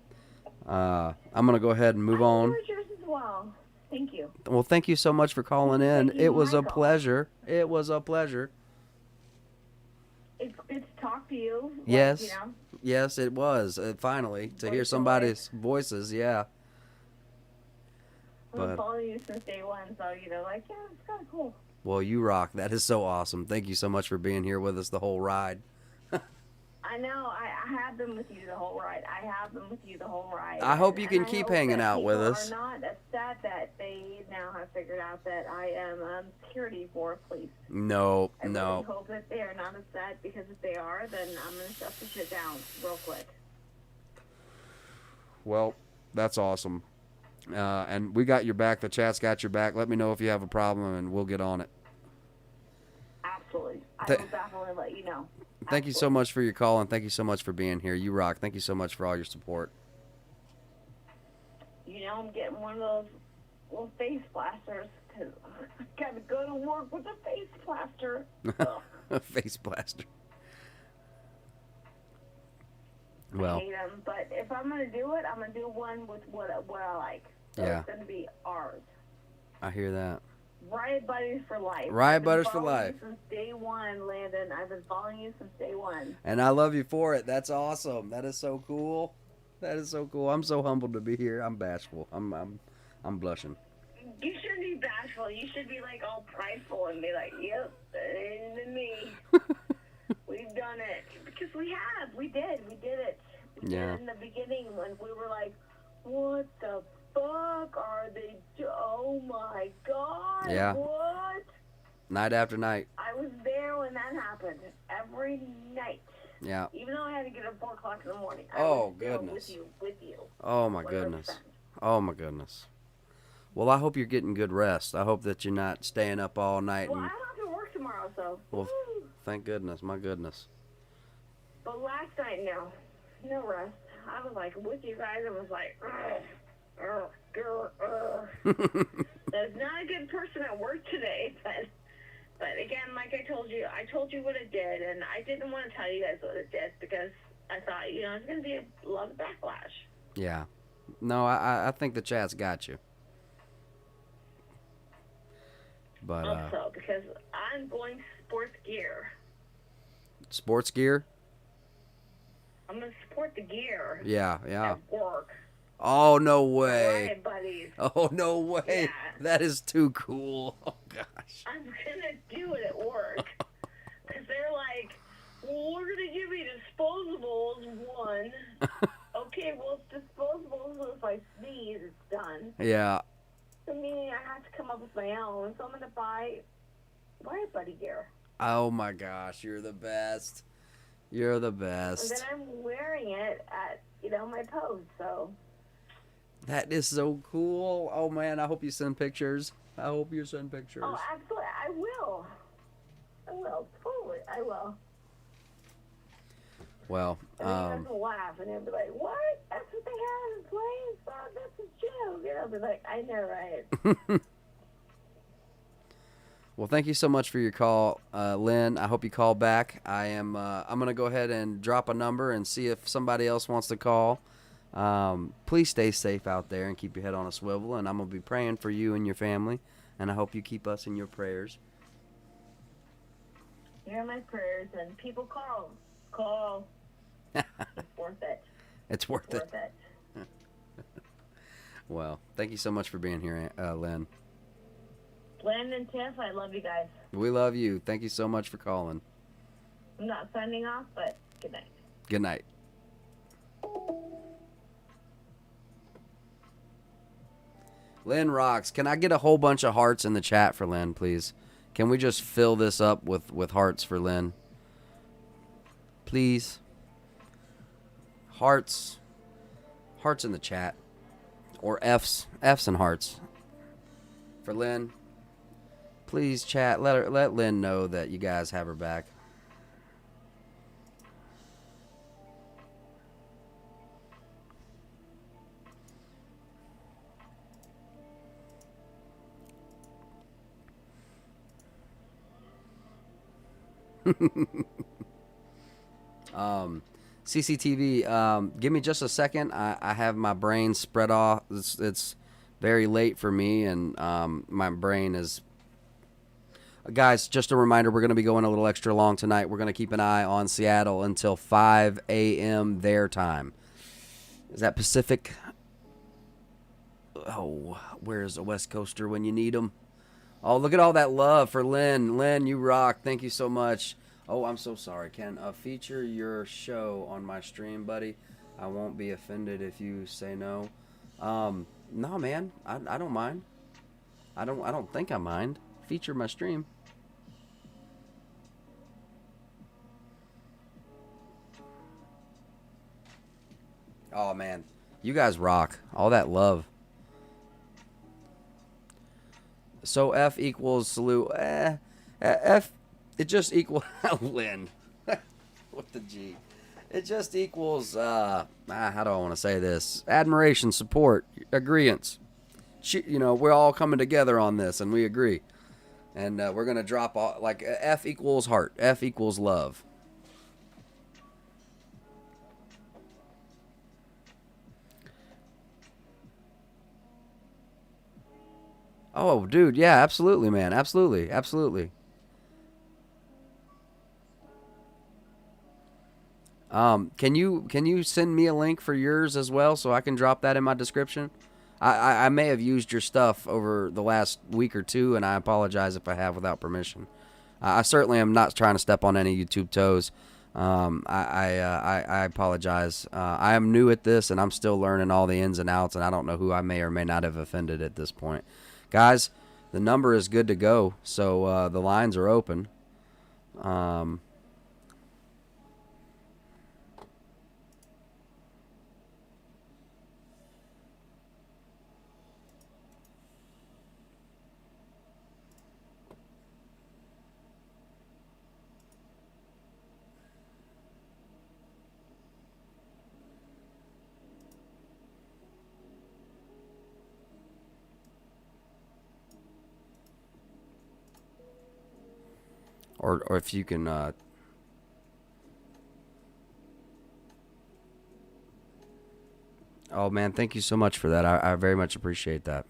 I'm gonna go ahead and move on.
Enjoyed yours as well. Thank you.
Well, thank you so much for calling in.
Thank you,
It was a
Michael.
pleasure. It was a pleasure.
It's good to talk to you. Like,
Yes.
You know,
Yes, it was. Finally, to hear
Voice to
somebody's voices, yeah.
I've been
But,
following you since day one, so, like, yeah, it's kind of cool.
well, you rock. That is so awesome. Thank you so much for being here with us the whole ride.
I know. I have been with you the whole ride.
I hope you can
And I
keep
hope
hanging
that
out with
people
us.
are not upset that they now have figured out that I am security for police.
No,
I really
no.
hope that they are not upset, because if they are, then I'm going to shut the shit down real quick.
Well, that's awesome. And we got your back. The chat's got your back. Let me know if you have a problem, and we'll get on it.
Absolutely. I
Th-
will definitely let you know.
Thank you so much for your call, and thank you so much for being here. You rock. Thank you so much for all your support.
I'm getting one of those little face plasters, because I got to go to work with a face plaster.
Face blaster.
I
Well,
hate them, but if I'm going to do it, I'm going to do one with what I like. So
Yeah.
It's going to be ours.
I hear that.
Riot Buddies for life.
Riot
I've been
Buddies for
following
life.
you since day one, Landon. I've been following you since day one.
And I love you for it. That's awesome. That is so cool. That is so cool. I'm so humbled to be here. I'm bashful. I'm blushing.
You shouldn't be bashful. You should be like all prideful and be like, "Yep, that ain't even me. We've done it." Because we have. We did it. We
Yeah.
did in the beginning when we were like, "What the fuck are they oh my god,
Yeah.
what?"
Night after night.
I was there when that happened every night.
Yeah.
Even though I had to get up 4 o'clock in the morning.
Oh,
I was still
goodness.
with you.
Oh my
100%.
goodness. Oh my goodness. Well, I hope you're getting good rest. I hope that you're not staying up all night.
Well, I
And,
don't have to work tomorrow, so.
well,
woo.
thank goodness. My goodness.
But last night, no rest. I was like with you guys. I was like, There's not a good person at work today, but again, like I told you what it did, and I didn't want to tell you guys what it did because I thought, it's going to be a lot of backlash.
Yeah. No, I think the chat's got you. But
Also, because I'm going sports gear.
sports gear?
I'm going to support the gear
Yeah.
at work.
Oh, no way.
Riot Buddies.
Oh, no way.
Yeah.
That is too cool. Oh, gosh.
I'm going to do it at work. Because they're like, well, we're going to give you disposables, one. Okay, well, it's disposables, so if I sneeze, it's done.
Yeah.
So meaning I have to come up with my own, so I'm going to buy Riot Buddy gear.
Oh, my gosh. You're the best. You're the
And
best.
then I'm wearing it at, my post, so.
That is so cool. Oh, man. I hope you send pictures. I hope you send pictures.
Oh, absolutely. I will. Totally. I will.
Well,
And then you guys will laugh, and they'll be like, what? That's what they have in place? Oh, that's a joke. And I'll be like, I know, right?
well, thank you so much for your call, Lynn. I hope you call back. I'm gonna go ahead and drop a number and see if somebody else wants to call. Please stay safe out there and keep your head on a swivel. And I'm gonna be praying for you and your family. And I hope you keep us in your prayers.
Hear my prayers, and people call. It's worth it.
It's worth it. Well, thank you so much for being here, Lynn.
Landon and Tiff, I love you guys.
We love you. Thank you so much for calling.
I'm not signing off, but good night.
Good night. Lynn rocks. Can I get a whole bunch of hearts in the chat for Lynn, please? Can we just fill this up with hearts for Lynn? Please. Hearts in the chat, or F's and hearts for Lynn. Please chat. Let Lynn know that you guys have her back. CCTV, give me just a second. I have my brain spread off. It's very late for me, and my brain is... Guys, just a reminder, we're going to be going a little extra long tonight. We're going to keep an eye on Seattle until 5 a.m. their time. Is that Pacific? Oh, where's the West Coaster when you need them? Oh, look at all that love for Lynn. Lynn, you rock. Thank you so much. Oh, I'm so sorry. Can feature your show on my stream, buddy? I won't be offended if you say no. No, man. I don't mind. I don't think I mind. Feature my stream. Oh, man. You guys rock. All that love. So F equals salute. F, it just equals... Lynn. With the G. It just equals... how do I want to say this? Admiration, support, agreeance. You know, we're all coming together on this, and we agree. And we're going to drop all... Like, F equals heart. F equals love. Oh, dude, yeah, absolutely, man. Absolutely, absolutely. Can you send me a link for yours as well so I can drop that in my description? I may have used your stuff over the last week or two, and I apologize if I have without permission. I certainly am not trying to step on any YouTube toes. I apologize. I am new at this, and I'm still learning all the ins and outs, and I don't know who I may or may not have offended at this point. Guys, the number is good to go, so the lines are open. Or if you can... Oh, man, thank you so much for that. I very much appreciate that.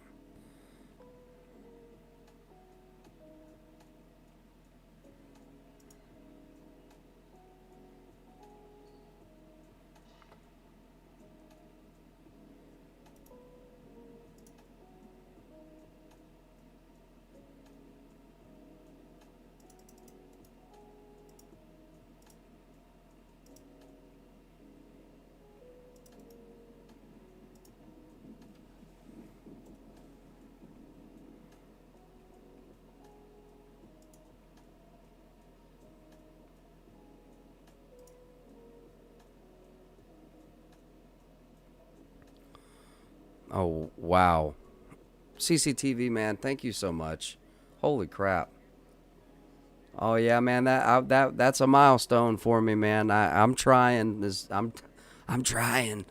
Oh, wow. CCTV, man, thank you so much. Holy crap. Oh yeah, man, that's a milestone for me, man. I'm trying. I'm trying.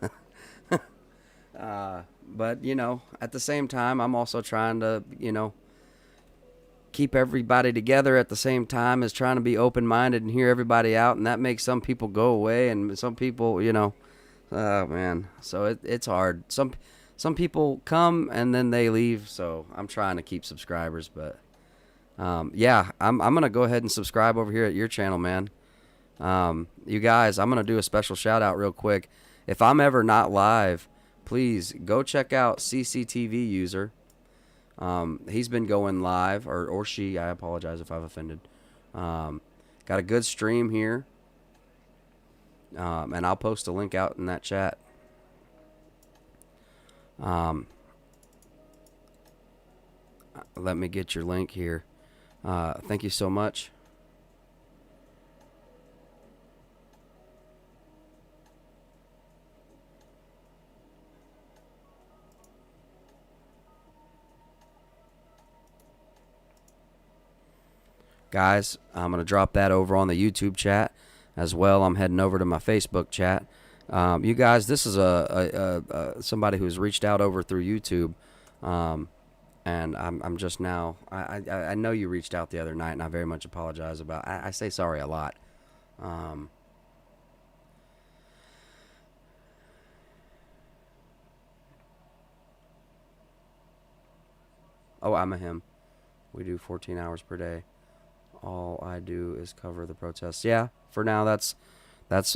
But you know, at the same time, I'm also trying to, you know, keep everybody together at the same time as trying to be open-minded and hear everybody out, and that makes some people go away, and some people, you know, oh man, so it's hard. Some people come and then they leave, so I'm trying to keep subscribers, but yeah, I'm gonna go ahead and subscribe over here at your channel, man. You guys, I'm gonna do a special shout out real quick. If I'm ever not live, please go check out CCTV user. He's been going live, or she. I apologize if I've offended. Got a good stream here, and I'll post a link out in that chat. Let me get your link here. Thank you so much. guys, I'm going to drop that over on the YouTube chat as well. I'm heading over to my Facebook chat. You guys, this is somebody who's reached out over through YouTube, and I'm just now. I know you reached out the other night, and I very much apologize about. I say sorry a lot. Oh, I'm a him. We do 14 hours per day. All I do is cover the protests. Yeah, for now that's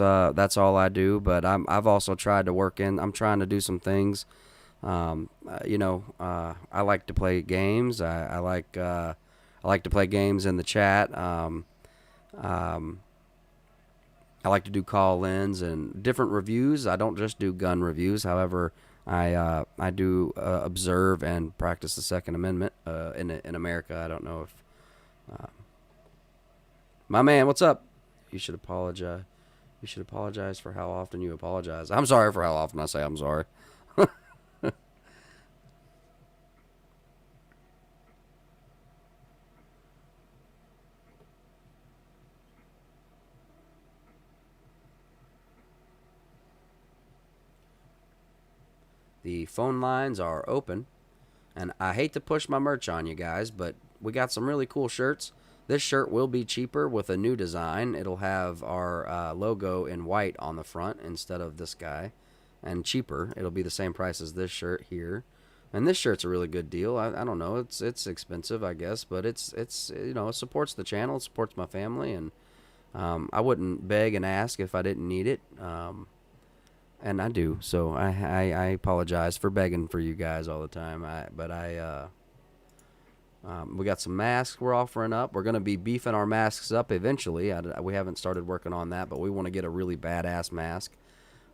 all I do. But I've also tried to work in. I'm trying to do some things. I like to play games. I like to play games in the chat. I like to do call-ins and different reviews. I don't just do gun reviews. However, I do observe and practice the Second Amendment in America. I don't know if my man, what's up? You should apologize. You should apologize for how often you apologize. I'm sorry for how often I say I'm sorry. The phone lines are open, and I hate to push my merch on you guys, but we got some really cool shirts. This shirt will be cheaper with a new design. It'll have our logo in white on the front instead of this guy, and cheaper. It'll be the same price as this shirt here. And this shirt's a really good deal. I don't know. It's expensive, I guess, but it's it supports the channel, it supports my family, and I wouldn't beg and ask if I didn't need it. And I do, so I apologize for begging for you guys all the time. We got some masks we're offering up. We're going to be beefing our masks up eventually. We haven't started working on that, but we want to get a really badass mask.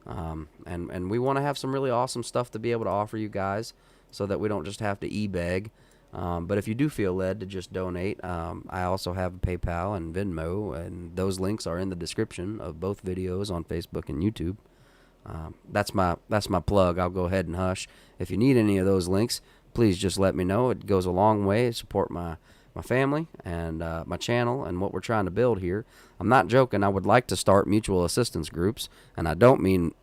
And we want to have some really awesome stuff to be able to offer you guys so that we don't just have to e-beg. But if you do feel led to just donate, I also have PayPal and Venmo, and those links are in the description of both videos on Facebook and YouTube. That's my plug. I'll go ahead and hush. If you need any of those links, please just let me know. It goes a long way to support my family and my channel and what we're trying to build here. I'm not joking. I would like to start mutual assistance groups, and I don't mean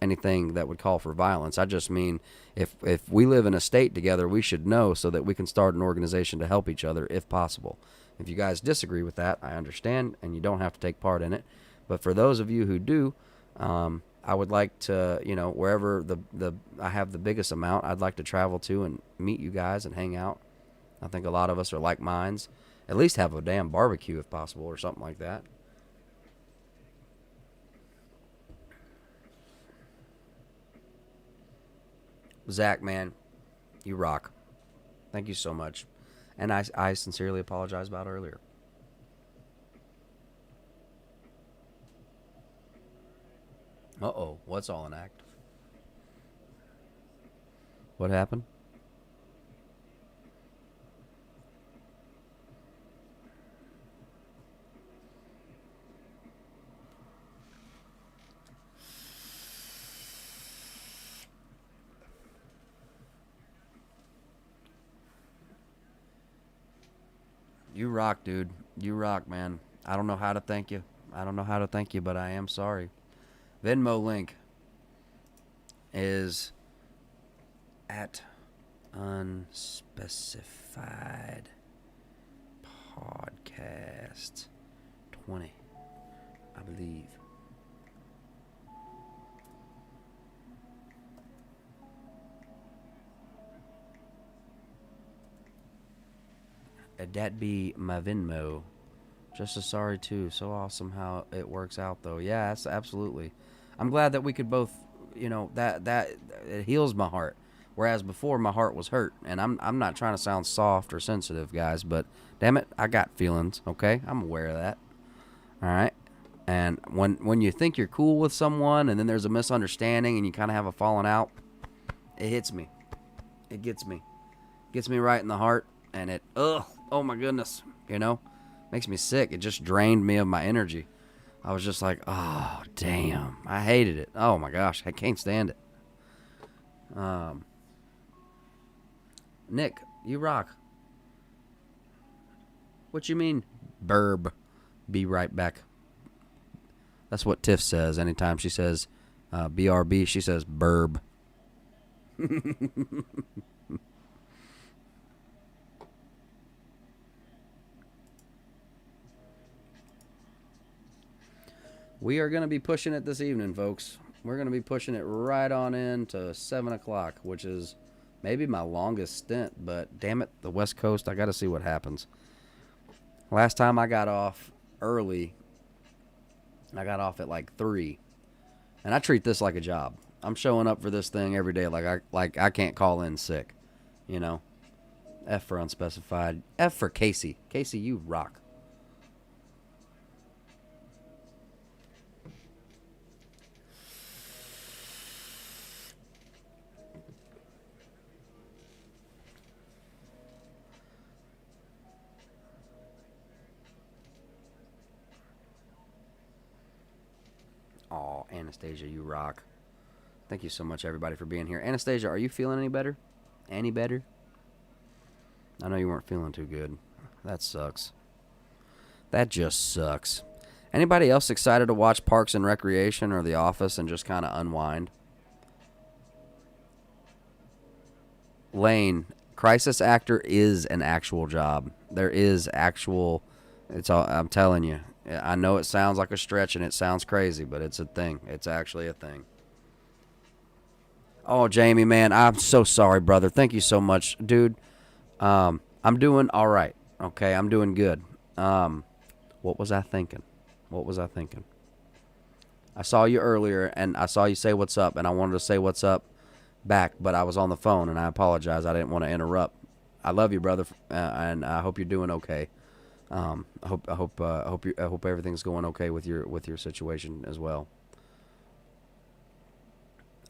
anything that would call for violence. I just mean if we live in a state together, we should know so that we can start an organization to help each other if possible. If you guys disagree with that, I understand, and you don't have to take part in it. But for those of you who do, I would like to, wherever I have the biggest amount, I'd like to travel to and meet you guys and hang out. I think a lot of us are like minds. At least have a damn barbecue if possible or something like that. Zach, man, you rock. Thank you so much. And I sincerely apologize about earlier. Uh-oh, what's all an act? What happened? You rock, dude. You rock, man. I don't know how to thank you. But I am sorry. Venmo link is at unspecified podcast 20, I believe. That be my Venmo. Just as sorry too. So awesome how it works out though. Yeah, that's absolutely. I'm glad that we could both, that it heals my heart. Whereas before my heart was hurt, and I'm not trying to sound soft or sensitive, guys, but damn it, I got feelings. Okay, I'm aware of that. All right, and when you think you're cool with someone, and then there's a misunderstanding, and you kind of have a falling out, it hits me. It gets me right in the heart, and oh my goodness, makes me sick. It just drained me of my energy. I was just like, oh, damn. I hated it. Oh, my gosh. I can't stand it. Nick, you rock. What you mean, burb? Be right back. That's what Tiff says anytime she says BRB. She says burb. We are going to be pushing it this evening, folks. We're going to be pushing it right on in to 7 o'clock, which is maybe my longest stint, but damn it, the West Coast, I got to see what happens. Last time I got off early, I got off at like 3, and I treat this like a job. I'm showing up for this thing every day like I can't call in sick, you know. F for unspecified. F for Casey. Casey, you rock. Oh, Anastasia, you rock. Thank you so much, everybody, for being here. Anastasia, are you feeling any better? Any better? I know you weren't feeling too good. That sucks. That just sucks. Anybody else excited to watch Parks and Recreation or The Office and just kind of unwind? Lane, crisis actor is an actual job. There is actual... It's all, I'm telling you. I know it sounds like a stretch and it sounds crazy, but it's a thing. It's actually a thing. Oh, Jamie, man, I'm so sorry, brother. Thank you so much, dude. I'm doing all right. Okay, I'm doing good. What was I thinking? I saw you earlier, and I saw you say what's up, and I wanted to say what's up back, but I was on the phone, and I apologize. I didn't want to interrupt. I love you, brother, and I hope you're doing okay. I hope everything's going okay with your situation as well.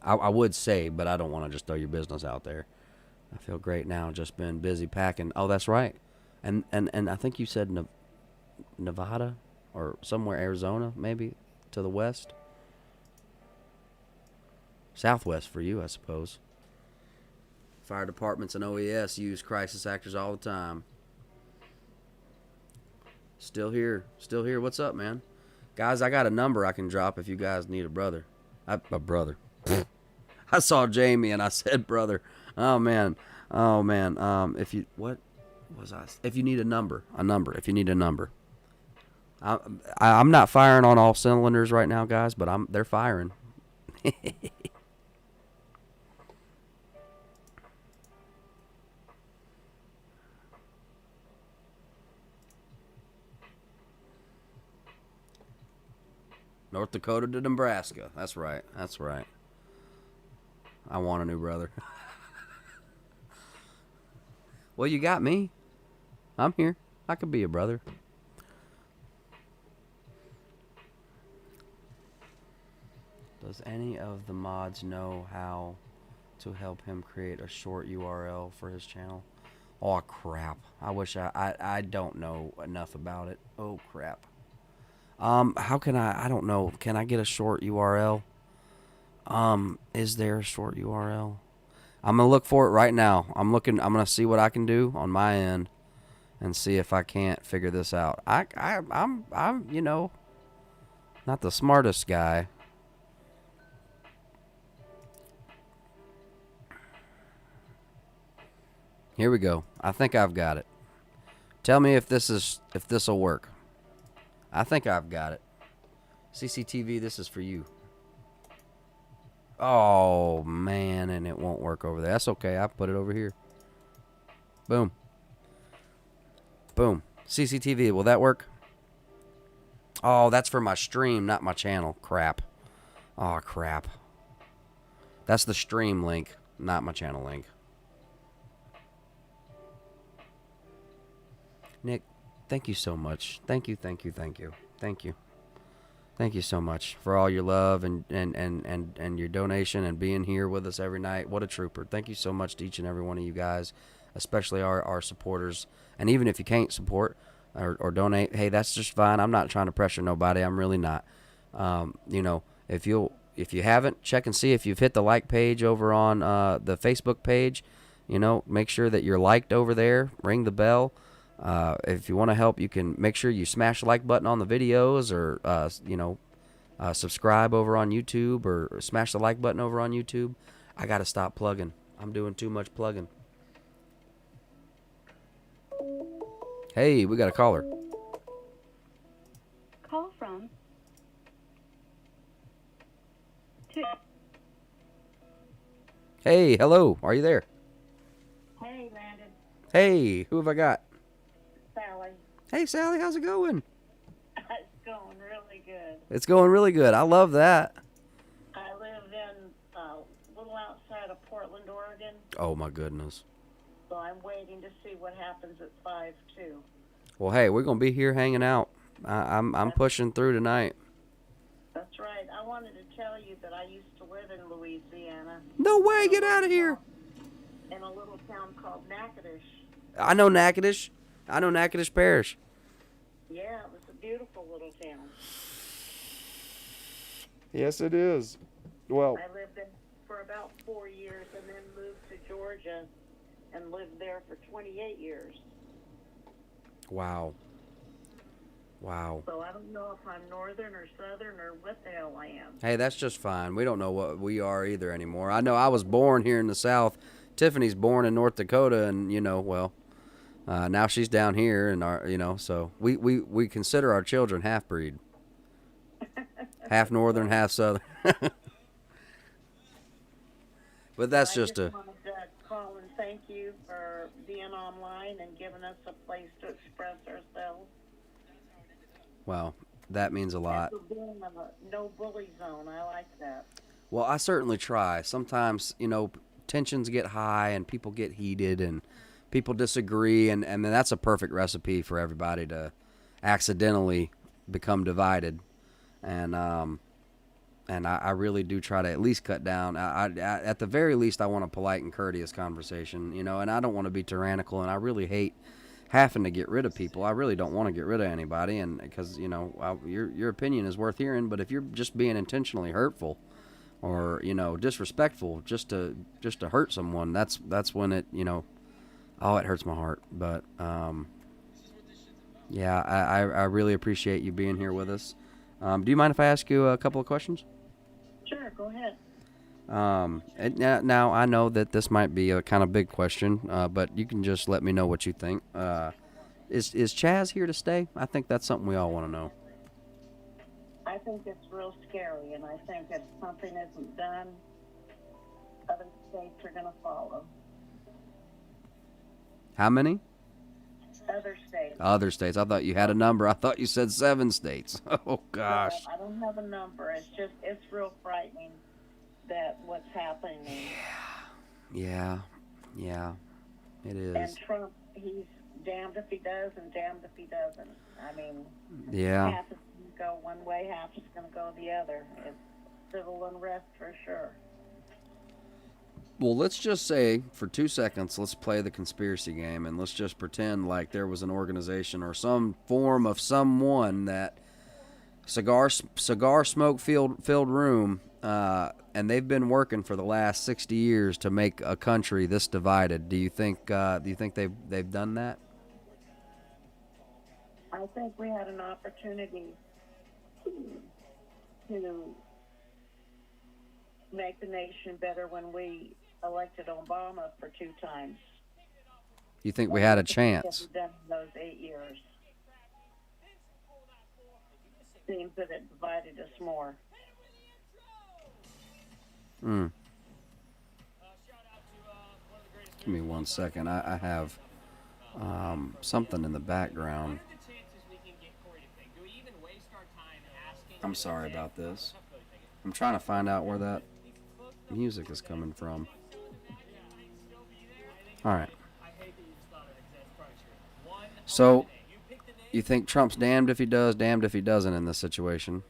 I would say, but I don't want to just throw your business out there. I feel great now. Just been busy packing. Oh, that's right. And I think you said Nevada or somewhere, Arizona, maybe to the west. Southwest for you, I suppose. Fire departments and OES use crisis actors all the time. Still here. What's up, man? Guys, I got a number I can drop if you guys need a brother. A brother. I saw Jamie and I said brother. Oh man. If you need a number. If you need a number. I'm not firing on all cylinders right now, guys, but they're firing. North Dakota to Nebraska. That's right. I want a new brother. Well, you got me. I'm here. I could be a brother. Does any of the mods know how to help him create a short URL for his channel? Oh, crap. I wish I don't know enough about it. Oh, crap. How can I don't know. Can I get a short URL? Is there a short URL? I'm going to look for it right now. I'm going to see what I can do on my end and see if I can't figure this out. I'm not the smartest guy. Here we go. I think I've got it. Tell me if this'll work. I think I've got it. CCTV, this is for you. Oh, man, and it won't work over there. That's okay. I put it over here. Boom. CCTV, will that work? Oh, that's for my stream, not my channel. Crap. Oh, crap. That's the stream link, not my channel link. Nick, thank you so much. Thank you. Thank you so much for all your love and your donation and being here with us every night. What a trooper. Thank you so much to each and every one of you guys, especially our supporters. And even if you can't support or donate, hey, that's just fine. I'm not trying to pressure nobody. I'm really not. If you haven't, check and see if you've hit the like page over on the Facebook page. Make sure that you're liked over there. Ring the bell. If you want to help, you can make sure you smash the like button on the videos, or subscribe over on YouTube, or smash the like button over on YouTube. I gotta stop plugging. I'm doing too much plugging. Hey, we got a caller.
Call from
Hey, hello. Are you there?
Hey, Landon.
Hey, who have I got?
Sally.
Hey, Sally, how's it going?
It's going really good.
It's going really good. I love that.
I live in a little outside of Portland, Oregon,
Oh my goodness.
so I'm waiting to see what happens at 5-2.
Well, hey, we're gonna be here hanging out. I'm pushing through tonight.
That's right. I wanted to tell you that I used to live in Louisiana.
No way, get out of here.
In a little town called Natchitoches.
I know Natchitoches. I know Natchitoches Parish.
Yeah, it was a beautiful little town.
Yes, it is. Well,
I lived there for about 4 years and then moved to Georgia and lived there for 28 years.
Wow. Wow.
So I don't know if I'm northern or southern or what the hell I am.
Hey, that's just fine. We don't know what we are either anymore. I know I was born here in the South. Tiffany's born in North Dakota, and now she's down here, and so we consider our children half breed, half northern, half southern. But that's just a.
I wanted to call and thank you for being online and giving us a place to express ourselves.
Wow, that means a lot.
And for being a no bully zone, I like that.
Well, I certainly try. Sometimes, tensions get high and people get heated and people disagree, and then that's a perfect recipe for everybody to accidentally become divided. And I really do try to at least cut down. At the very least, I want a polite and courteous conversation, and I don't want to be tyrannical, and I really hate having to get rid of people. I really don't want to get rid of anybody, and because your opinion is worth hearing, but if you're just being intentionally hurtful or disrespectful just to hurt someone, that's when it it hurts my heart. But yeah, I really appreciate you being here with us. Do you mind if I ask you a couple of questions?
Sure, go ahead.
Now I know that this might be a kind of big question, but you can just let me know what you think. Is Chaz here to stay? I think that's something we all want to know.
I think it's real scary, and I think if something isn't done, other states are going to follow.
How many?
Other states.
Other states. I thought you had a number. I thought you said 7 states. Oh gosh.
No, I don't have a number. It's real frightening that what's happening.
Yeah, it is.
And Trump, he's damned if he does and damned if he doesn't. I mean,
yeah.
Half is going to go one way, half is going to go the other. It's civil unrest for sure.
Well, let's just say for 2 seconds, let's play the conspiracy game, and let's just pretend like there was an organization or some form of someone that cigar smoke filled room, and they've been working for the last 60 years to make a country this divided. Do you think they've done that?
I think we had an opportunity to make the nation better when we elected Obama for 2 times.
You think we had a chance?
Done in those 8 years. Seems that it divided us more.
Give me 1 second. I have something in the background. I'm sorry about this. I'm trying to find out where that music is coming from. All right. So, you think Trump's damned if he does, damned if he doesn't in this situation?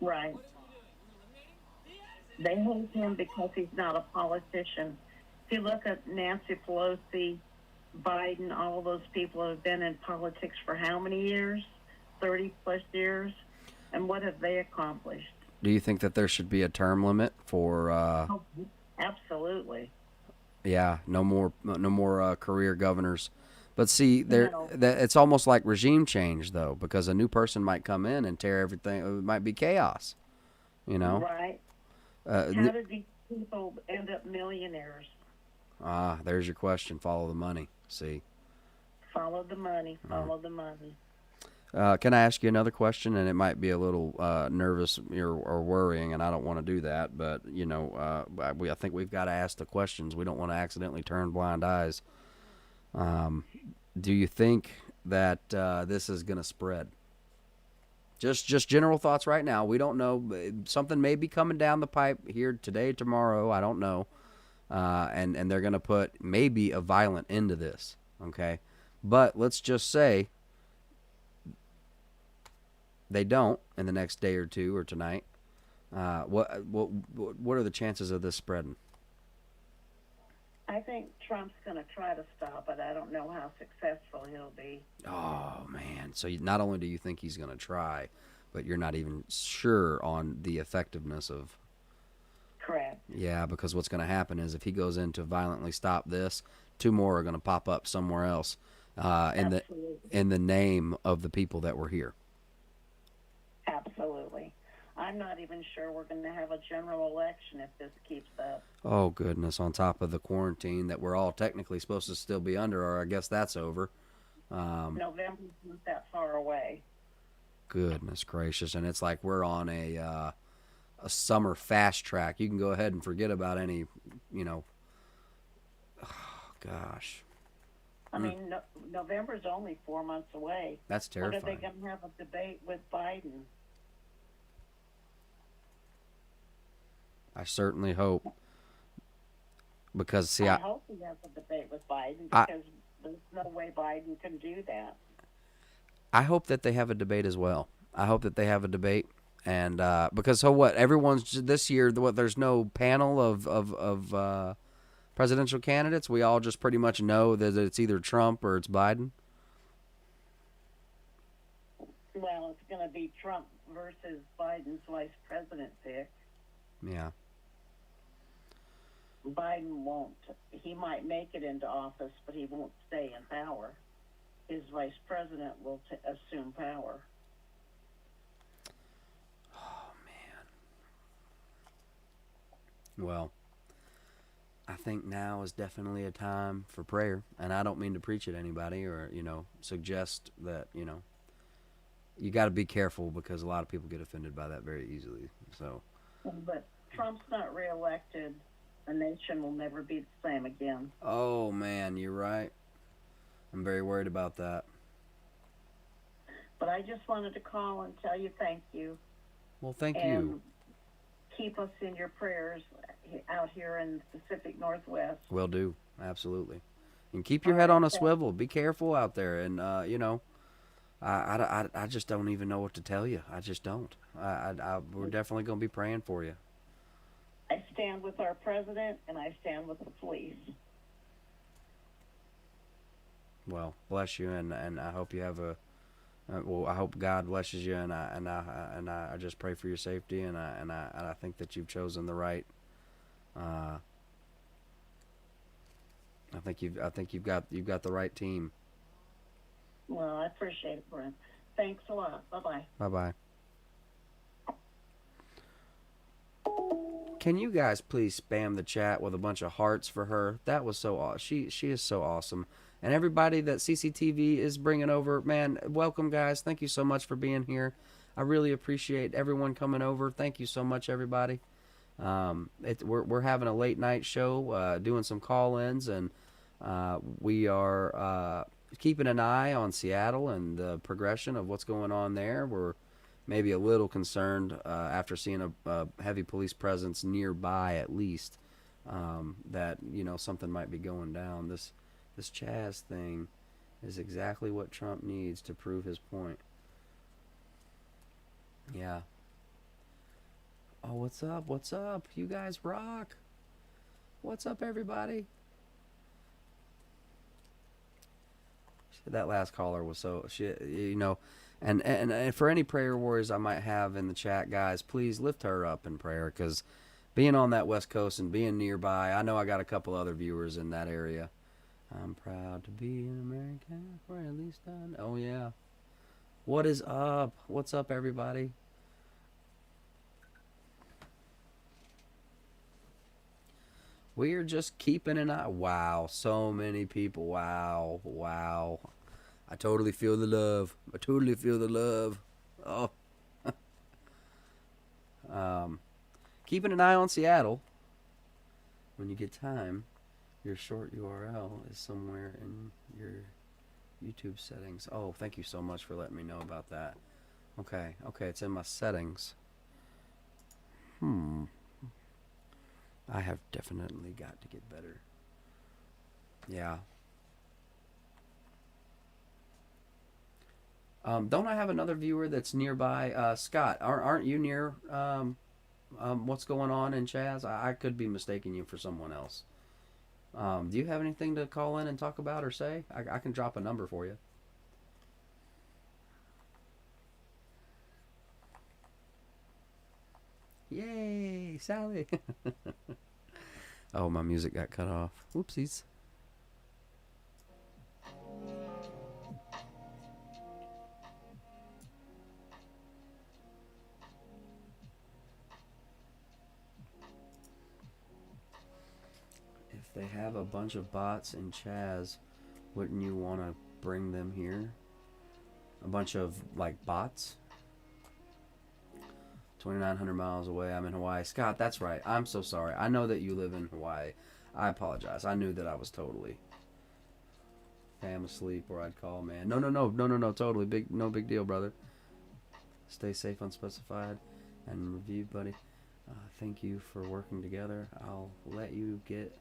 Right. They hate him because he's not a politician. If you look at Nancy Pelosi, Biden, all of those people have been in politics for how many years? 30 plus years. And what have they accomplished?
Do you think that there should be a term limit for?
Absolutely.
Yeah, no more career governors, But see, there
No.
that it's almost like regime change though, because a new person might come in and tear everything. It might be chaos, you know.
Right.
Uh,
How did these people end up millionaires?
there's your question. Follow the money. See.
Follow the money. Follow the money.
Can I ask you another question? And it might be a little nervous or worrying, and I don't want to do that. But you know, I think we've got to ask the questions. We don't want to accidentally turn blind eyes. Do you think that this is going to spread? Just general thoughts right now. We don't know. Something may be coming down the pipe here today, tomorrow. I don't know. And they're going to put maybe a violent end to this. Okay, but let's just say they don't in the next day or two or tonight. What are the chances of this spreading?
I think Trump's going to try to stop it. I don't know how successful he'll be.
Oh man! So not only do you think he's going to try, but you're not even sure on the effectiveness of.
Correct.
Yeah, because what's going to happen is if he goes in to violently stop this, 2 more are going to pop up somewhere else, in the name of the people that were here.
Absolutely. I'm not even sure we're going to have a general election if this keeps up.
Oh goodness! On top of the quarantine that we're all technically supposed to still be under, or I guess that's over.
November's not that far away.
Goodness gracious! And it's like we're on a summer fast track. You can go ahead and forget about any, you know. Oh, gosh.
I mean, November's only 4 months away.
That's terrifying.
When are they going to have a debate with Biden?
I certainly hope. Because, see,
I hope he has a debate with Biden because there's no way Biden can do that.
I hope that they have a debate as well. I hope that they have a debate. And because so what? Everyone's this year. There's no panel of presidential candidates. We all just pretty much know that it's either Trump or it's Biden.
Well, it's going to be Trump versus Biden's vice president pick.
Yeah.
Biden won't. He might make it into office, but he won't stay in power. His vice president will assume power.
Well, I think now is definitely a time for prayer, and I don't mean to preach at anybody or, you know, suggest that, you know, you got to be careful because a lot of people get offended by that very easily. So,
but Trump's not reelected. The nation will never be the same again.
oh man, you're right. I'm very worried about that.
But I just wanted to call and tell you thank you.
Well, thank
and
you.
Keep us in your prayers out here in the Pacific Northwest.
Will do. Absolutely. And keep your head on a swivel. Be careful out there. And, you know, I just don't even know what to tell you. I just don't. We're definitely going to be praying for you.
I stand with our president, and I stand with the police.
Well, bless you, and I hope you have a. Well, I hope God blesses you, and I just pray for your safety, and I think that you've chosen the right. I think you've got the right team.
Well, I appreciate it, Brent. Thanks a lot. Bye-bye.
Bye-bye. Can you guys please spam the chat with a bunch of hearts for her? That was so awesome. She is so awesome. And everybody that CCTV is bringing over, man, welcome, guys. Thank you so much for being here. I really appreciate everyone coming over. Thank you so much, everybody. We're having a late night show, doing some call-ins, and we are keeping an eye on Seattle and the progression of what's going on there. We're maybe a little concerned after seeing a heavy police presence nearby, at least, that, you know, something might be going down. This Chaz thing is exactly what Trump needs to prove his point. Yeah. Oh, what's up? What's up? You guys rock. What's up, everybody? That last caller was so shit, you know. And for any prayer warriors I might have in the chat, guys, please lift her up in prayer, because being on that West Coast and being nearby, I know I got a couple other viewers in that area. I'm proud to be an American, or at least I. Oh yeah. What is up? What's up, everybody? We are just keeping an eye. Wow, so many people. Wow, wow. I totally feel the love. I totally feel the love. Oh. Keeping an eye on Seattle. When you get time, your short URL is somewhere in your YouTube settings. Oh, thank you so much for letting me know about that. Okay, it's in my settings. I have definitely got to get better. Yeah. Don't I have another viewer that's nearby? Scott, aren't you near what's going on in Chaz? I could be mistaking you for someone else. Do you have anything to call in and talk about or say? I can drop a number for you. Yay, Sally. Oh, my music got cut off. Whoopsies. If they have a bunch of bots in Chaz, wouldn't you want to bring them here? A bunch of, like, bots? 2,900 miles away. I'm in Hawaii. Scott, that's right. I'm so sorry. I know that you live in Hawaii. I apologize. I knew that I was totally fam asleep, or I'd call, man. No. Totally. No big deal, brother. Stay safe, unspecified, and review, buddy. Thank you for working together. I'll let you get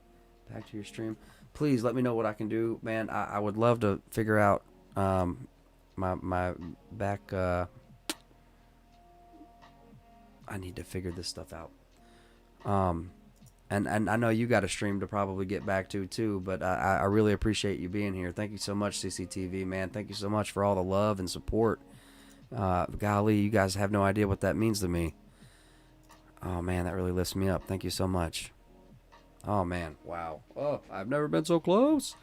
back to your stream. Please let me know what I can do, man. I would love to figure out my back. I need to figure this stuff out. And I know you got a stream to probably get back to too, but I really appreciate you being here. Thank you so much, CCTV, man. Thank you so much for all the love and support. Golly, you guys have no idea what that means to me. Oh man, that really lifts me up. Thank you so much. Oh man, wow. Oh, I've never been so close.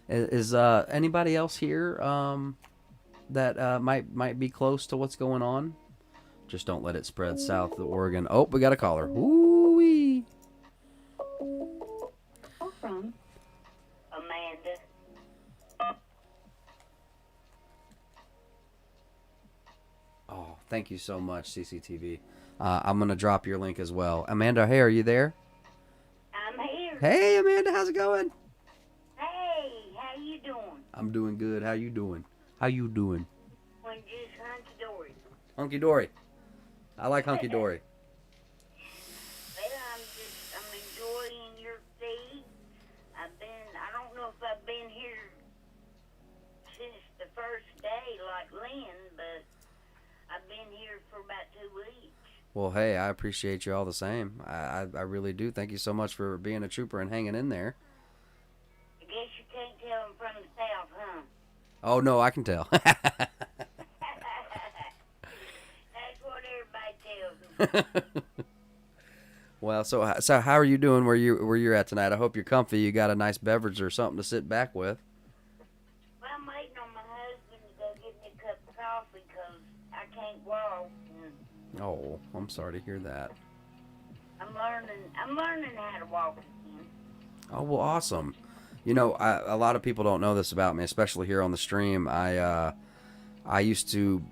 Is anybody else here that might be close to what's going on? Just don't let it spread south to Oregon. Oh, we got a caller. Woo-wee.
From Amanda.
Oh, thank you so much, CCTV. I'm going to drop your link as well. Amanda, hey, are you there?
I'm here.
Hey, Amanda, how's it going?
Hey, how you doing?
I'm doing good. How you doing? How you doing?
When just hunky-dory.
Hunky-dory. I like hunky-dory.
Well, I'm enjoying your feed. I don't know if I've been here since the first day like Lynn, but I've been here for about 2 weeks.
Well, hey, I appreciate you all the same. I really do. Thank you so much for being a trooper and hanging in there.
I guess you can't tell I'm from the South, huh?
Oh, no, I can tell.
That's what everybody tells me.
Well, so how are you doing where you're at tonight? I hope you're comfy. You got a nice beverage or something to sit back with.
Well, I'm waiting on my husband to go get me a cup of coffee because I can't walk.
Oh, I'm sorry to hear that.
I'm learning how to walk again.
Oh, well, awesome. You know, a lot of people don't know this about me, especially here on the stream. I used to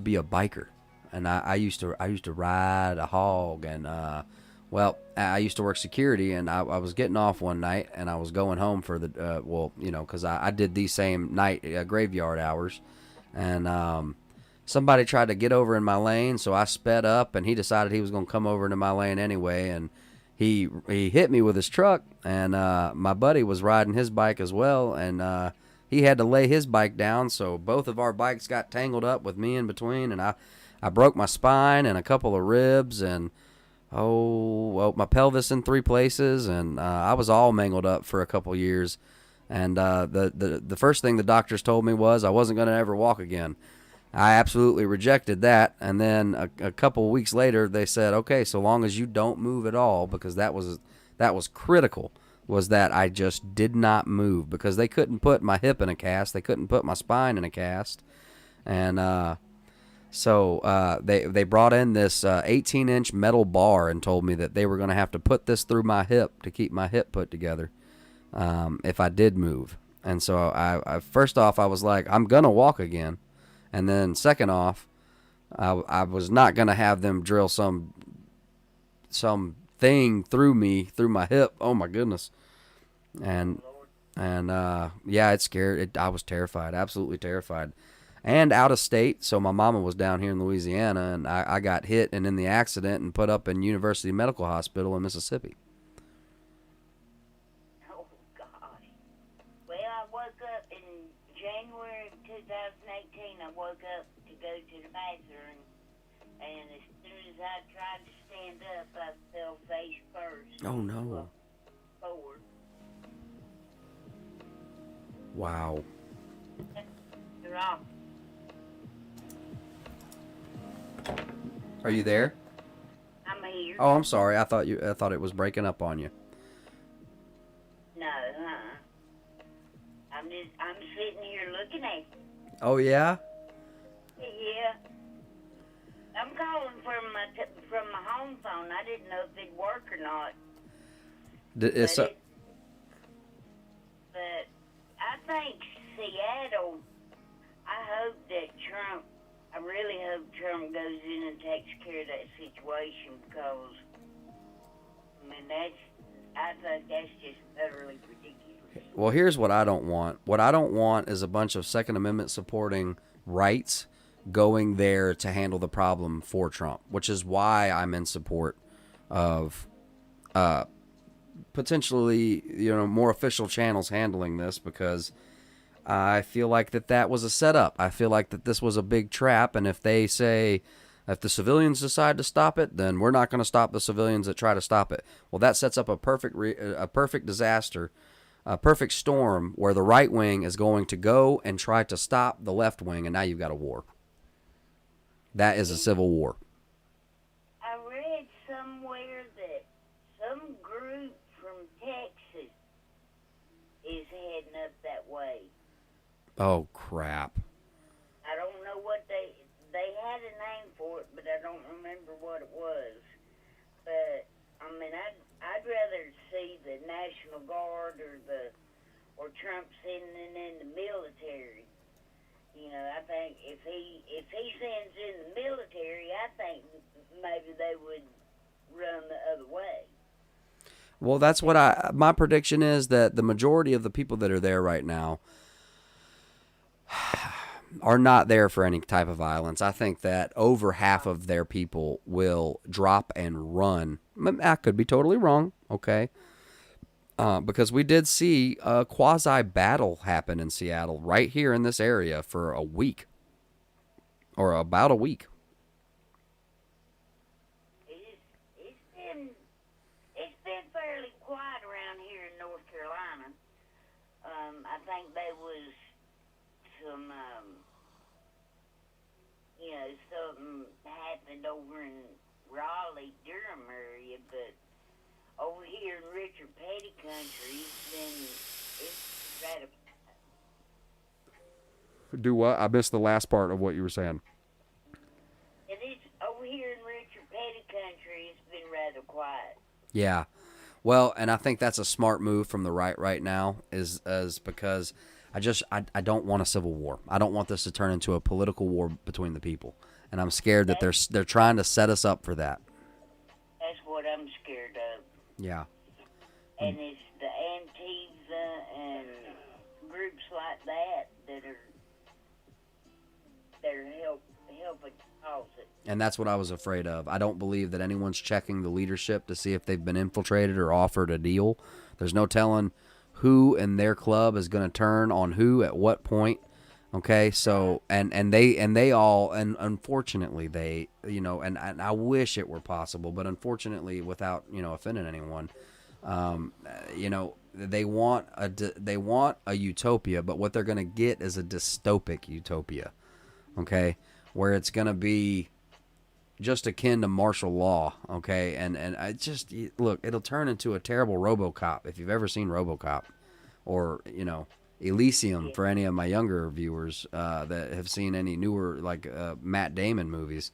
be a biker, and I used to ride a hog, and well, I used to work security, and I was getting off one night, and I was going home for the well, you know, because I did these same night graveyard hours, and somebody tried to get over in my lane, so I sped up, and he decided he was going to come over into my lane anyway, and he hit me with his truck, and my buddy was riding his bike as well, and he had to lay his bike down, so both of our bikes got tangled up with me in between, and I broke my spine and a couple of ribs, and my pelvis in 3 places, and I was all mangled up for a couple years, and the first thing the doctors told me was I wasn't going to ever walk again. I absolutely rejected that, and then a couple of weeks later, they said, okay, so long as you don't move at all, because that was That was critical, was that I just did not move because they couldn't put my hip in a cast. They couldn't put my spine in a cast. And so they brought in this 18-inch metal bar and told me that they were going to have to put this through my hip to keep my hip put together if I did move. And so I first off, I was like, I'm going to walk again. And then second off, I was not going to have them drill some thing through me, through my hip. Oh my goodness. And yeah, it scared. I was terrified, absolutely terrified. And out of state, so my mama was down here in Louisiana, and I got hit and in the accident and put up in University Medical Hospital in Mississippi.
Oh, gosh. Well, I woke up in January of 2018. I woke up to go to the bathroom, and as soon as I tried to stand up, I fell face first.
Oh, no.
Forward.
Wow.
You're off.
Are you there?
I'm here.
Oh, I'm sorry. I thought it was breaking up on you.
No, I'm sitting here looking at you.
Oh yeah?
Yeah. I'm calling from my home phone. I didn't know if it'd work or not. But I think Seattle, I really hope Trump goes in and takes care of that situation because, I mean, I think that's just utterly ridiculous.
Well, here's what I don't want. What I don't want is a bunch of Second Amendment supporting rights going there to handle the problem for Trump, which is why I'm in support of potentially, more official channels handling this, because I feel like that was a setup. I feel like that this was a big trap, and if the civilians decide to stop it, then we're not going to stop the civilians that try to stop it. Well, that sets up a perfect disaster, a perfect storm where the right wing is going to go and try to stop the left wing, and now you've got a war. That is a civil war.
I read somewhere that some group from Texas is heading up that way.
Oh, crap.
I don't know what they had a name for it, but I don't remember what it was. But I mean, I'd rather see the National Guard or Trump sending in the military. I think if he sends in the military, I think maybe they would run the other way.
Well, that's what my prediction is, that the majority of the people that are there right now are not there for any type of violence. I think that over half of their people will drop and run. I could be totally wrong, okay? Because we did see a quasi-battle happen in Seattle right here in this area for a week. Or about a week.
It's been fairly quiet around here in North Carolina. I think there was some, something happened over in Raleigh, Durham area, but over here in Richard Petty country, it's ratified.
Do what? I missed the last part of what you were saying.
It is over here in Richard Petty country. It's been rather quiet.
Yeah. Well, and I think that's a smart move from the right now, is because I don't want a civil war. I don't want this to turn into a political war between the people, and I'm scared that they're trying to set us up for that.
That's what I'm scared of.
Yeah.
And it's the Antifa and groups like that are helping cause it.
And that's what I was afraid of. I don't believe that anyone's checking the leadership to see if they've been infiltrated or offered a deal. There's no telling who in their club is going to turn on who at what point. Okay, so and they all, and unfortunately they, and I wish it were possible, but unfortunately, without offending anyone, they want a utopia, but what they're going to get is a dystopic utopia. Okay, where it's going to be just akin to martial law, okay? And I just look, it'll turn into a terrible RoboCop if you've ever seen RoboCop, or Elysium for any of my younger viewers that have seen any newer like Matt Damon movies.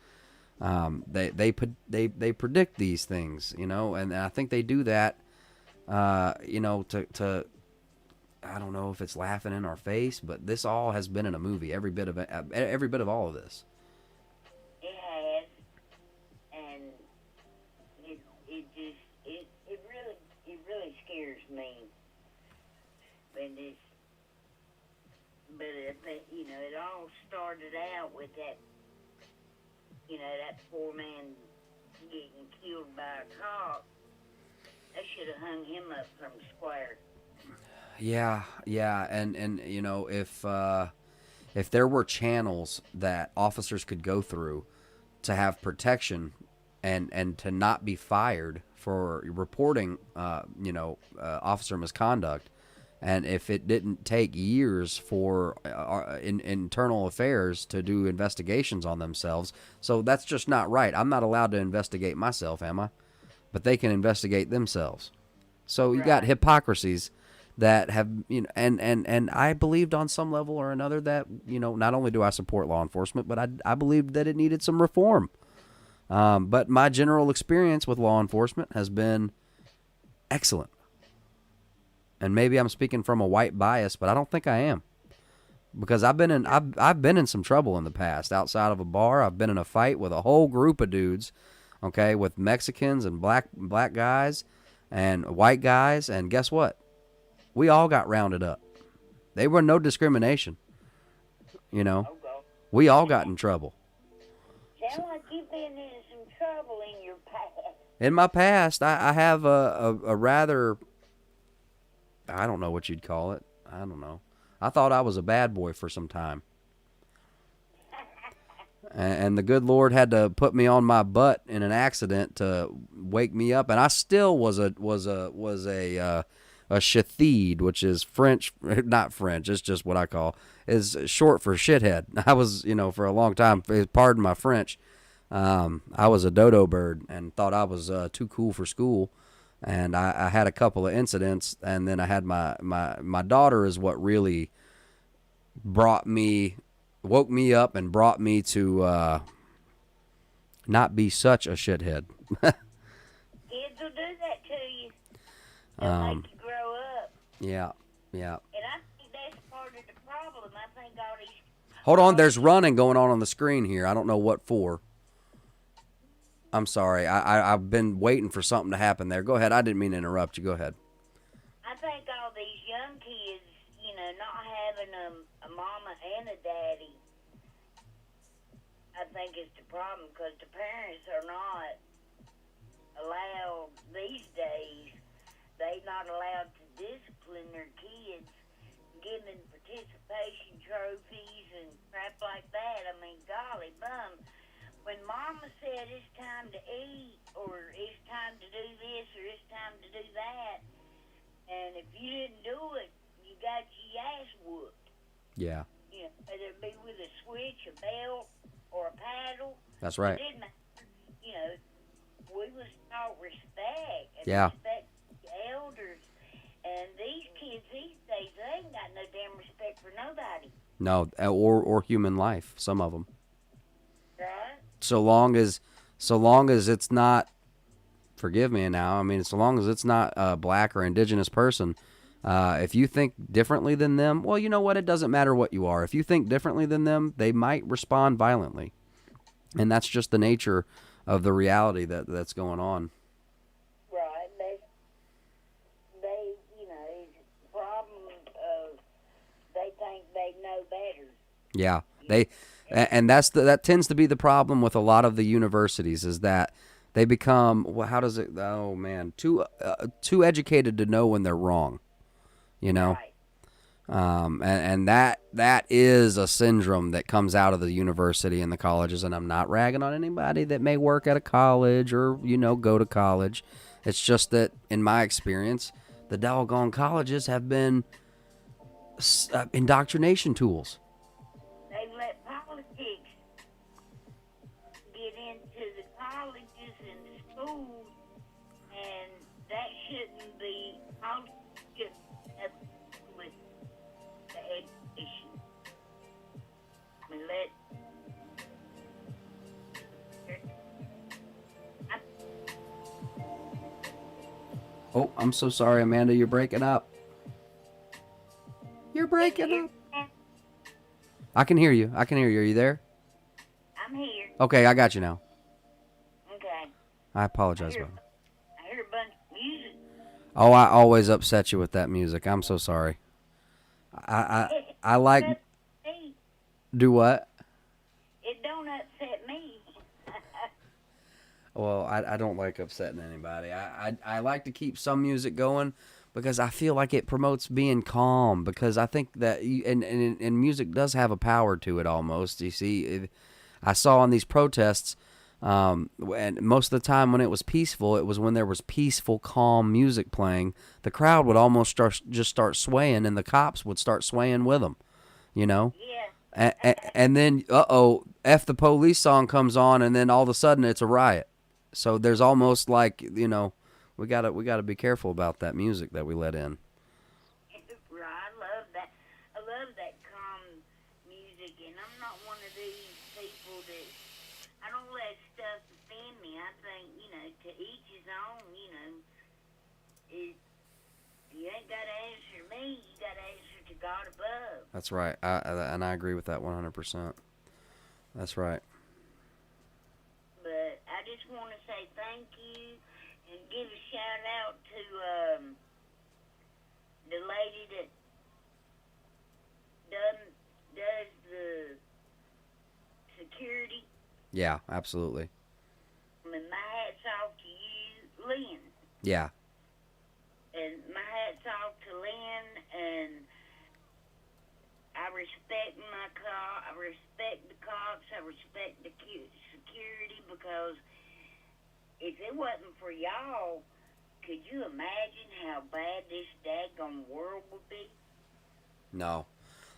They predict these things, and I think they do that, to I don't know if it's laughing in our face, but this all has been in a movie. Every bit of it, every bit of all of this.
It has, and it really scares me. But I think it all started out with that poor man getting killed by a cop. They should have hung him up from the square.
Yeah, and if there were channels that officers could go through to have protection and to not be fired for reporting officer misconduct, and if it didn't take years for internal affairs to do investigations on themselves, so that's just not right. I'm not allowed to investigate myself, am I? But they can investigate themselves. So you got hypocrisies that have, and I believed on some level or another that, not only do I support law enforcement, but I believed that it needed some reform. But my general experience with law enforcement has been excellent. And maybe I'm speaking from a white bias, but I don't think I am, because I've been in some trouble in the past. Outside of a bar, I've been in a fight with a whole group of dudes, okay, with Mexicans and black guys and white guys, and guess what? We all got rounded up. There were no discrimination. We all got in trouble.
Sound like you've been in some trouble in your past.
In my past, I have a rather, I don't know what you'd call it. I don't know. I thought I was a bad boy for some time. And the good Lord had to put me on my butt in an accident to wake me up. And I still was a shathid, which is French, not French, it's just what I call, is short for shithead. I was, for a long time, pardon my French, I was a dodo bird and thought I was too cool for school. And I had a couple of incidents, and then I had my daughter is what really woke me up and brought me to not be such a shithead.
Kids will do that to you. They'll make you grow up.
Yeah.
And I think that's part of the problem. I think all these...
Hold on, there's running going on the screen here. I don't know what for. I'm sorry. I've been waiting for something to happen there. Go ahead. I didn't mean to interrupt you. Go ahead.
I think all these young kids, not having a mama and a daddy, I think is the problem, because the parents are not allowed these days. They're not allowed to discipline their kids, give them participation trophies and crap like that. I mean, golly bum. When mama said it's time to eat, or it's time to do this, or it's time to do that, and if you didn't do it, you got your ass whooped.
Yeah.
Whether it be with a switch, a belt, or a paddle.
That's right.
It didn't matter. We was taught respect and respect the elders. And these kids these days, they ain't got no damn respect for nobody.
No, or human life, some of them.
Right?
So long as it's not, forgive me now, I mean, so long as it's not a black or indigenous person, if you think differently than them, well, you know what? It doesn't matter what you are. If you think differently than them, they might respond violently. And that's just the nature of the reality that's going on.
Right. They it's a problem of they think they know better.
Yeah. And that tends to be the problem with a lot of the universities, is that they become, too educated to know when they're wrong,
Right.
And that is a syndrome that comes out of the university and the colleges. And I'm not ragging on anybody that may work at a college or, go to college. It's just that in my experience, the doggone colleges have been indoctrination tools.
They let politics get into the colleges and schools, and that shouldn't be all just with the education. I mean,
Oh, I'm so sorry, Amanda. You're breaking up. You're breaking up. I can hear you. I can hear you. Are you there?
I'm here.
Okay, I got you now.
Okay.
I apologize, brother.
I hear a bunch of music.
Oh, I always upset you with that music. I'm so sorry. I like. Do what?
It don't upset me.
Well, I don't like upsetting anybody. I like to keep some music going because I feel like it promotes being calm. Because I think that and music does have a power to it almost. You see, I saw on these protests, and most of the time when it was peaceful, it was when there was peaceful, calm music playing. The crowd would almost just start swaying, and the cops would start swaying with them. You know.
Yeah.
And then, F the police song comes on, and then all of a sudden it's a riot. So there's almost like, we gotta be careful about that music that we let in.
Right, I love that calm music, and I'm not one of these people that, I don't let stuff offend me. I think, to each his own, you ain't got to answer me, you got to answer to God above.
That's right. And I agree with that 100%. That's right.
But I just want to say thank you and give a shout out to the lady that does the security.
Yeah, absolutely.
I mean, my hat's off to you, Lynn.
Yeah.
And my hat's off to Lynn, and I respect I respect the cops, I respect the security, because if it wasn't for y'all, could you imagine how bad this daggone world would be?
No,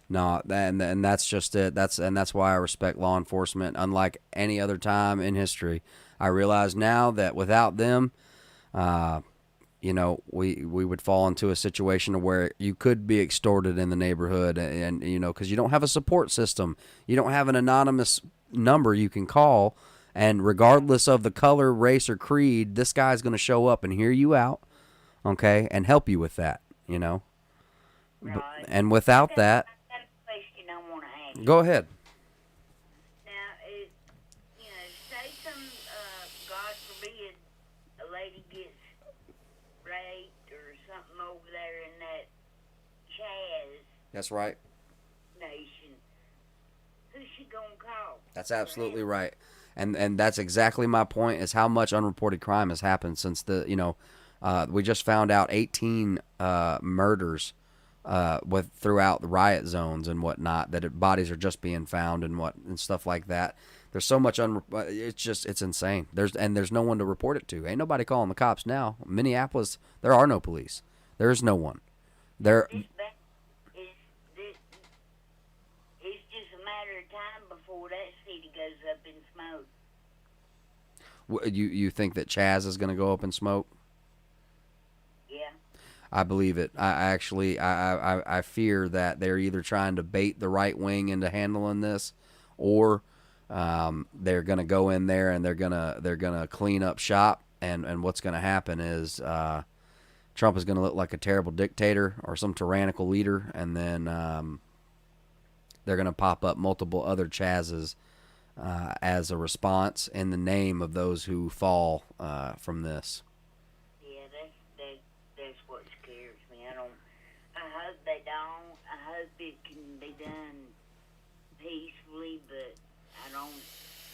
and that's just it. That's why I respect law enforcement. Unlike any other time in history, I realize now that without them, we would fall into a situation where you could be extorted in the neighborhood, and because you don't have a support system, you don't have an anonymous number you can call, and regardless of the color, race, or creed, this guy's going to show up and hear you out, okay, and help you with that,
Right.
And without that,
I got a question I want to ask.
go ahead.
Now, say some, God forbid, a lady gets raped or something over there in that Chaz
That's right.
nation. Who's she gonna call?
That's absolutely right. And that's exactly my point, is how much unreported crime has happened since we just found out 18 murders throughout the riot zones and whatnot, that bodies are just being found and stuff like that. There's so much it's insane. There's no one to report it to. Ain't nobody calling the cops now. Minneapolis, there are no police. There's no one.
It's just a matter of time before that city goes up in smoke.
You think that Chaz is going to go up in smoke?
Yeah.
I believe it. I fear that they're either trying to bait the right wing into handling this, or they're going to go in there and they're gonna clean up shop. And what's going to happen is Trump is going to look like a terrible dictator or some tyrannical leader, and then they're going to pop up multiple other Chazes as a response in the name of those who fall from this.
Yeah, that's what scares me. I hope they don't. I hope it can be done peacefully, but I don't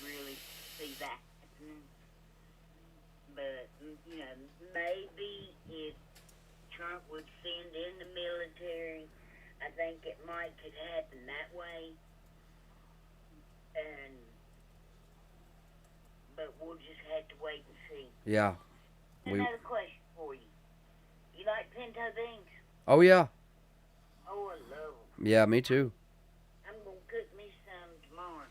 really see that happening. But, maybe if Trump would send in the military, I think it could happen that way. But we'll just have to wait and see.
Yeah.
Another question for you. You like pinto beans?
Oh, yeah.
Oh, I love them.
Yeah, me too.
I'm going to cook me some tomorrow.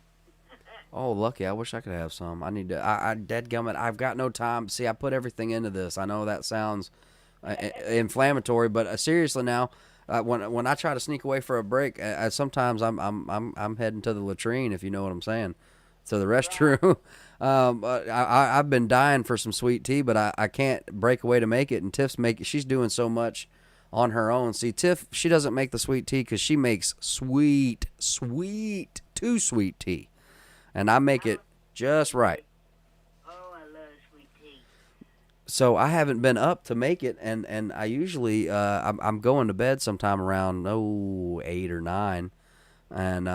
Oh, lucky. I wish I could have some. I need to. Dadgummit, I've got no time. See, I put everything into this. I know that sounds inflammatory, but seriously now, when I try to sneak away for a break, sometimes I'm heading to the latrine, if you know what I'm saying, to the restroom. I've been dying for some sweet tea, but I can't break away to make it. And Tiff's she's doing so much on her own. See, Tiff, she doesn't make the sweet tea because she makes too sweet tea. And I make it just right.
Oh, I love sweet tea.
So I haven't been up to make it, and I usually I'm going to bed sometime around 8 or 9, and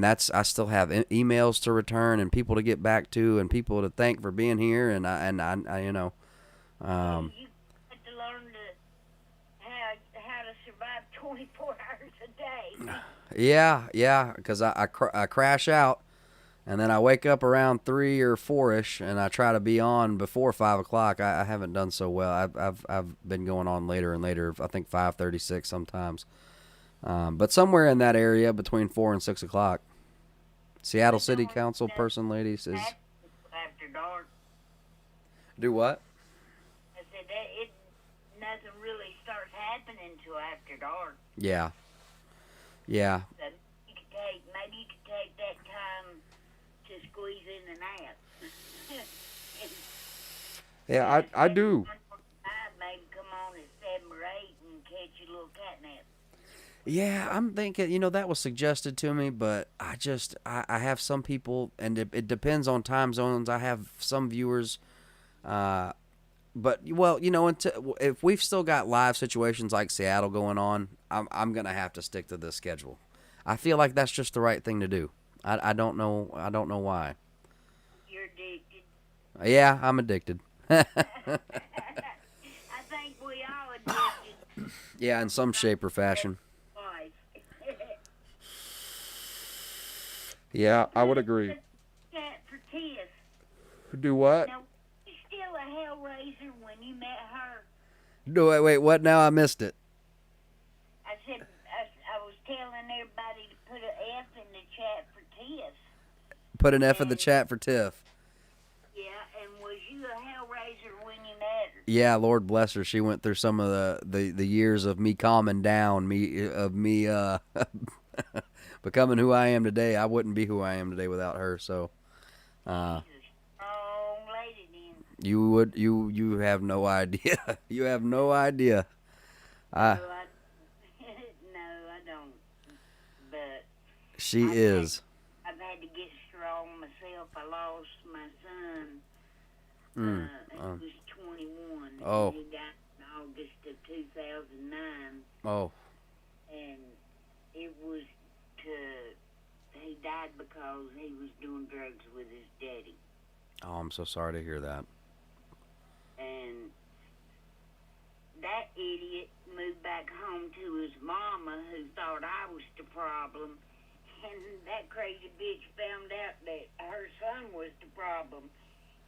that's I still have emails to return and people to get back to and people to thank for being here, and I you know.
You have to learn how to survive 24 hours a day.
Yeah, because I crash out, and then I wake up around 3 or 4ish, and I try to be on before 5 o'clock. I haven't done so well. I've been going on later and later. I think 5:36 sometimes, but somewhere in that area between 4 and 6 o'clock. Seattle City Council person, ladies, is
After dark.
do what?
I said that nothing really starts happening till after dark.
Yeah.
So maybe you could take that time to squeeze in a nap.
Yeah, I do.
Maybe come on at 7 or 8 and catch a little cat nap.
Yeah, I'm thinking, that was suggested to me, but I have some people, and it depends on time zones. I have some viewers, but, well, if we've still got live situations like Seattle going on, I'm going to have to stick to this schedule. I feel like that's just the right thing to do. I don't know why.
You're addicted.
Yeah, I'm addicted.
I think we all addicted.
Yeah, in some shape or fashion.
Yeah, I would agree.
Cat for Tiff.
Do what?
Now, you still a hellraiser when you met her?
No, wait, what now? I missed it.
I said, I was telling everybody to put an F in the chat for Tiff.
Put an F in the chat for Tiff.
Yeah, and was you a hellraiser when you met her?
Yeah, Lord bless her. She went through some of the years of me calming down, me becoming who I am today. I wouldn't be who I am today without her. So, you have no idea. You have no idea.
No, I don't. But
She is.
I've had to get strong myself. I lost my son. He was 21.
Oh.
And he died in August of 2009.
Oh.
And it was he died because he was doing drugs with his daddy.
Oh, I'm so sorry to hear that.
And that idiot moved back home to his mama, who thought I was the problem. And that crazy bitch found out that her son was the problem.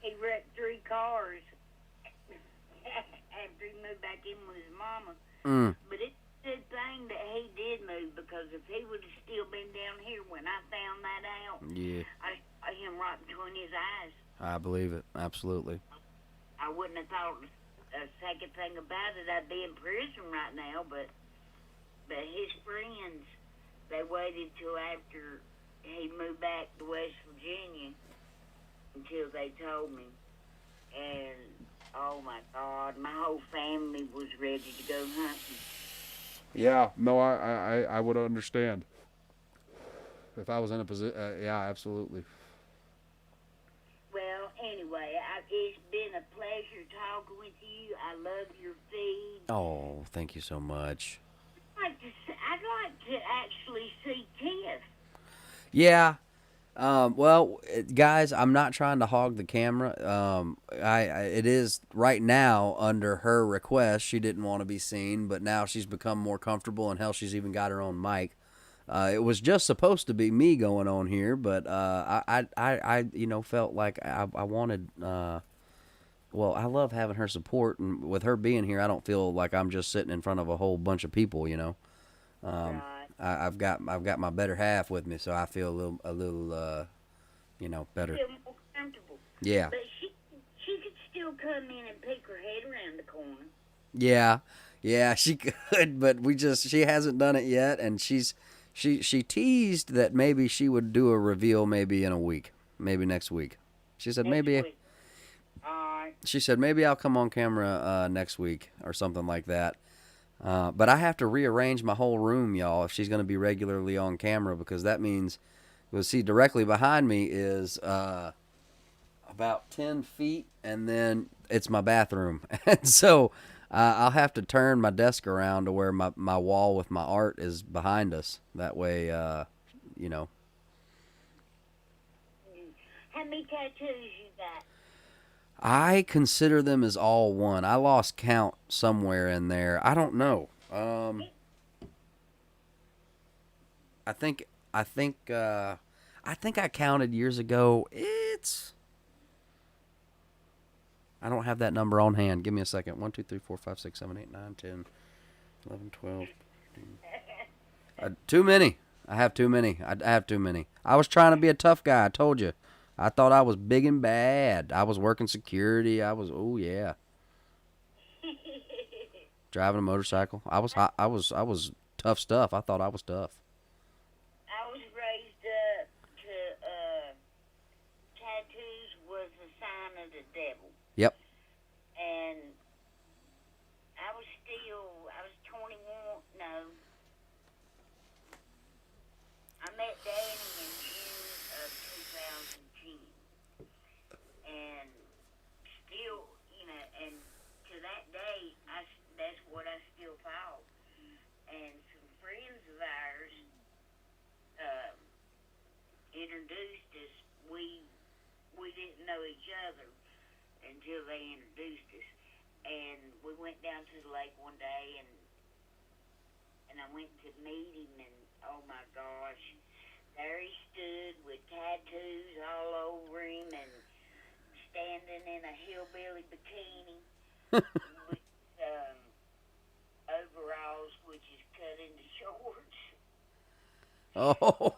He wrecked 3 cars after he moved back in with his mama. But it's a good thing that he did move, because if he would have still been down here when I found that out,
Yeah.
I saw him right between his eyes.
I believe it. Absolutely.
I wouldn't have thought a second thing about it. I'd be in prison right now, but his friends, they waited till after he moved back to West Virginia until they told me. And, oh my God, my whole family was ready to go hunting.
Yeah, no, I would understand. If I was in a position, yeah, absolutely.
Well, anyway, it's been a pleasure talking with you. I love your feed.
Oh, thank you so much.
I'd like to actually see Tiff.
Yeah. Well, guys, I'm not trying to hog the camera. It is right now under her request. She didn't want to be seen, but now she's become more comfortable, and hell, she's even got her own mic. It was just supposed to be me going on here, but I felt like I wanted. Well, I love having her support, and with her being here, I don't feel like I'm just sitting in front of a whole bunch of people. I've got my better half with me, so I feel a little better.
Feel more comfortable.
Yeah.
But she could still come in and peek her head around the corner.
Yeah, she could, but she hasn't done it yet, and she teased that maybe she would do a reveal maybe in a week, maybe next week. She said maybe. She said maybe I'll come on camera next week or something like that. But I have to rearrange my whole room, y'all, if she's going to be regularly on camera, because that means, see, directly behind me is about 10 feet, and then it's my bathroom. And so I'll have to turn my desk around to where my wall with my art is behind us. That way, you know.
How many tattoos you got?
I consider them as all one. I lost count somewhere in there. I don't know. I think I counted years ago. I don't have that number on hand. Give me a second. 1, 2, 3, 4, 5, 6, 7, 8, 9, 10, 11, 12, 13. Too many. I have too many. I have too many. I was trying to be a tough guy. I told you. I thought I was big and bad. I was working security. Oh yeah. Driving a motorcycle. I was tough stuff. I thought I was tough.
I was raised to tattoos was a sign of the devil.
Yep.
And I was 21. No. I met Danny in June of 2010. And still, and to that day, that's what I still thought. And some friends of ours introduced us. We didn't know each other until they introduced us. And we went down to the lake one day, and I went to meet him, and oh my gosh, there he stood with tattoos all over him and standing in a hillbilly bikini with overalls, which is cut into shorts.
Oh.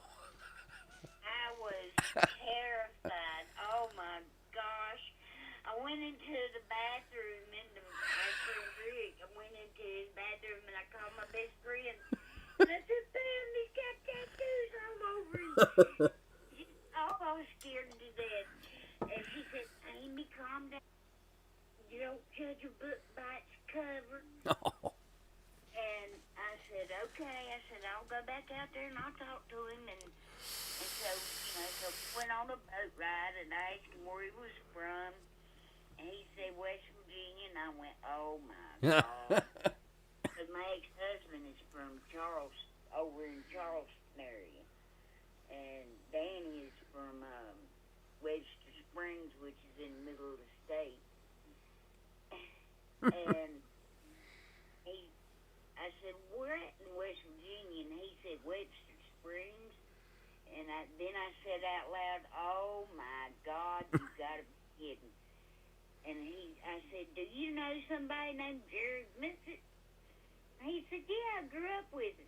I was terrified. Oh my gosh. I went into the bathroom my friend Rick. I went into his bathroom and I called my best friend. And I said, "Bam, he's got tattoos all over him." I was scared to death. And she said, "Amy, calm down. You don't judge a book by its cover."
Oh.
And I said, "Okay." I said, "I'll go back out there and I'll talk to him." And so, so we went on a boat ride, and I asked him where he was from. And he said West Virginia, and I went, "Oh my God." Because my ex-husband is from over in Charleston area. And Danny is from Webster Springs, which is in the middle of the state. And I said, "We're at in West Virginia," and he said Webster Springs. And then I said out loud, "Oh my God, you gotta be kidding." And I said, "Do you know somebody named Jerry Vincent?" He said, "Yeah, I grew up with him."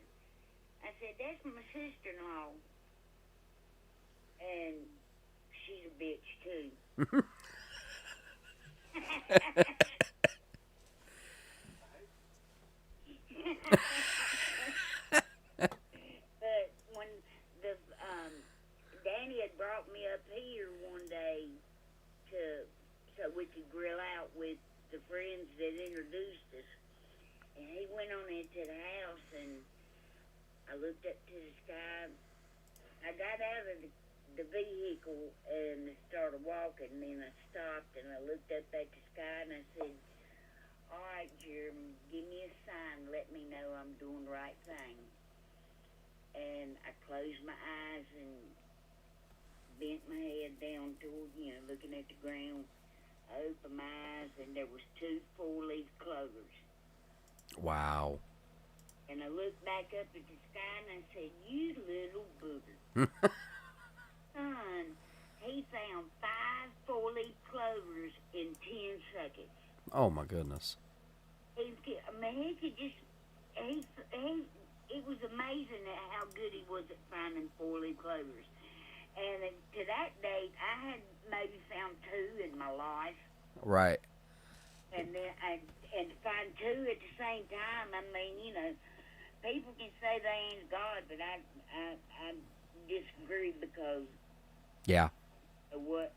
I said, "That's my sister-in-law. And she's a bitch, too." But when Danny had brought me up here one day so we could grill out with the friends that introduced us. And he went on into the house, and I looked up to the sky. I got out of the vehicle and started walking, and then I stopped, and I looked up at the sky, and I said, "All right, Jeremy, give me a sign. Let me know I'm doing the right thing." And I closed my eyes and bent my head down toward, looking at the ground. I opened my eyes, and there was 2 4-leaf clovers.
Wow.
And I looked back up at the sky, and I said, "You little booger." Son, he found 5 4-leaf clovers in 10 seconds.
Oh my goodness.
He could just, it was amazing at how good he was at finding 4-leaf clovers. And to that date, I had maybe found 2 in my life.
Right.
And then and to find 2 at the same time, I mean, you know, people can say they ain't God, but I disagree because
Yeah.
of what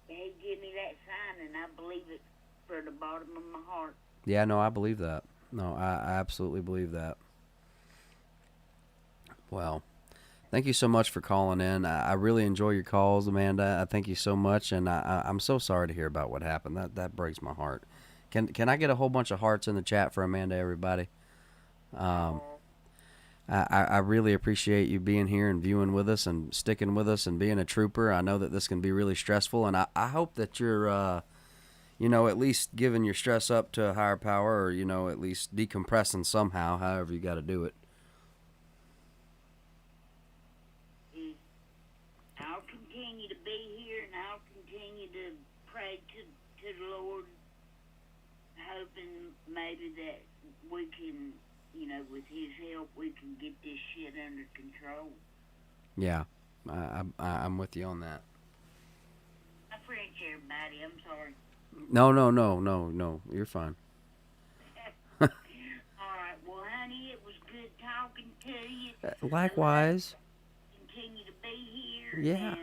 he gave me that sign, and I believe it from the bottom of my heart.
Yeah, no, I believe that. No, I absolutely believe that. Well, thank you so much for calling in. I really enjoy your calls, Amanda. I thank you so much, and I'm so sorry to hear about what happened. That breaks my heart. Can I get a whole bunch of hearts in the chat for Amanda, everybody? I really appreciate you being here and viewing with us and sticking with us and being a trooper. I know that this can be really stressful, and I hope that you're, you know, at least giving your stress up to a higher power, or, you know, at least decompressing somehow, however you got to do it.
I'll continue to be here, and I'll continue to pray to the Lord, hoping maybe that we can, you know, with His help, we can get this shit under control.
Yeah, I'm with you on that.
I French everybody. I'm sorry.
No. You're fine.
All right. Well, honey, it was good talking to you.
Likewise.
Continue to be here.
Yeah.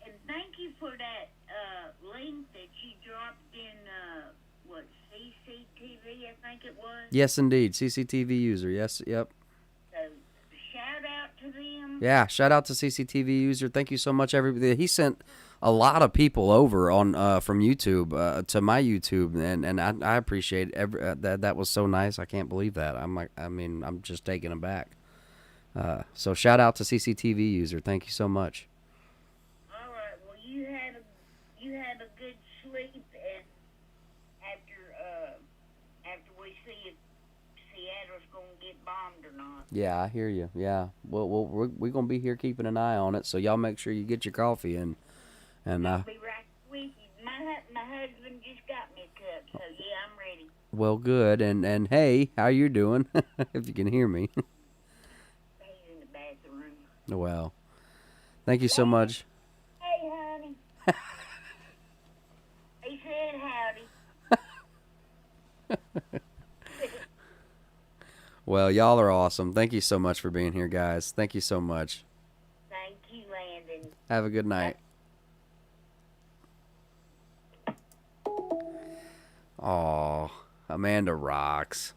And thank you for that link that you dropped in what, CCTV, I think it was.
Yes, indeed. CCTV user. Yes. Yep.
So shout out to them.
Yeah. Shout out to CCTV user. Thank you so much, everybody. He sent a lot of people over on from YouTube to my YouTube, and I appreciate that was so nice. I can't believe that. I'm just taken aback. So shout out to CCTV user. Thank you so much.
All right. Well, you have a good sleep, and after we see if Seattle's gonna get bombed or not.
Yeah, I hear you. Yeah. Well, we're gonna be here keeping an eye on it. So y'all make sure you get your coffee and
I'll be right with you. My husband just got me a cup, so yeah, I'm ready.
Well, good. And hey, how you doing? If you can hear me.
He's in the bathroom.
Well, thank you so much.
Hey, honey. He said howdy.
Well, y'all are awesome. Thank you so much for being here, guys. Thank you so much.
Thank you, Landon.
Have a good night. Aw, Amanda rocks.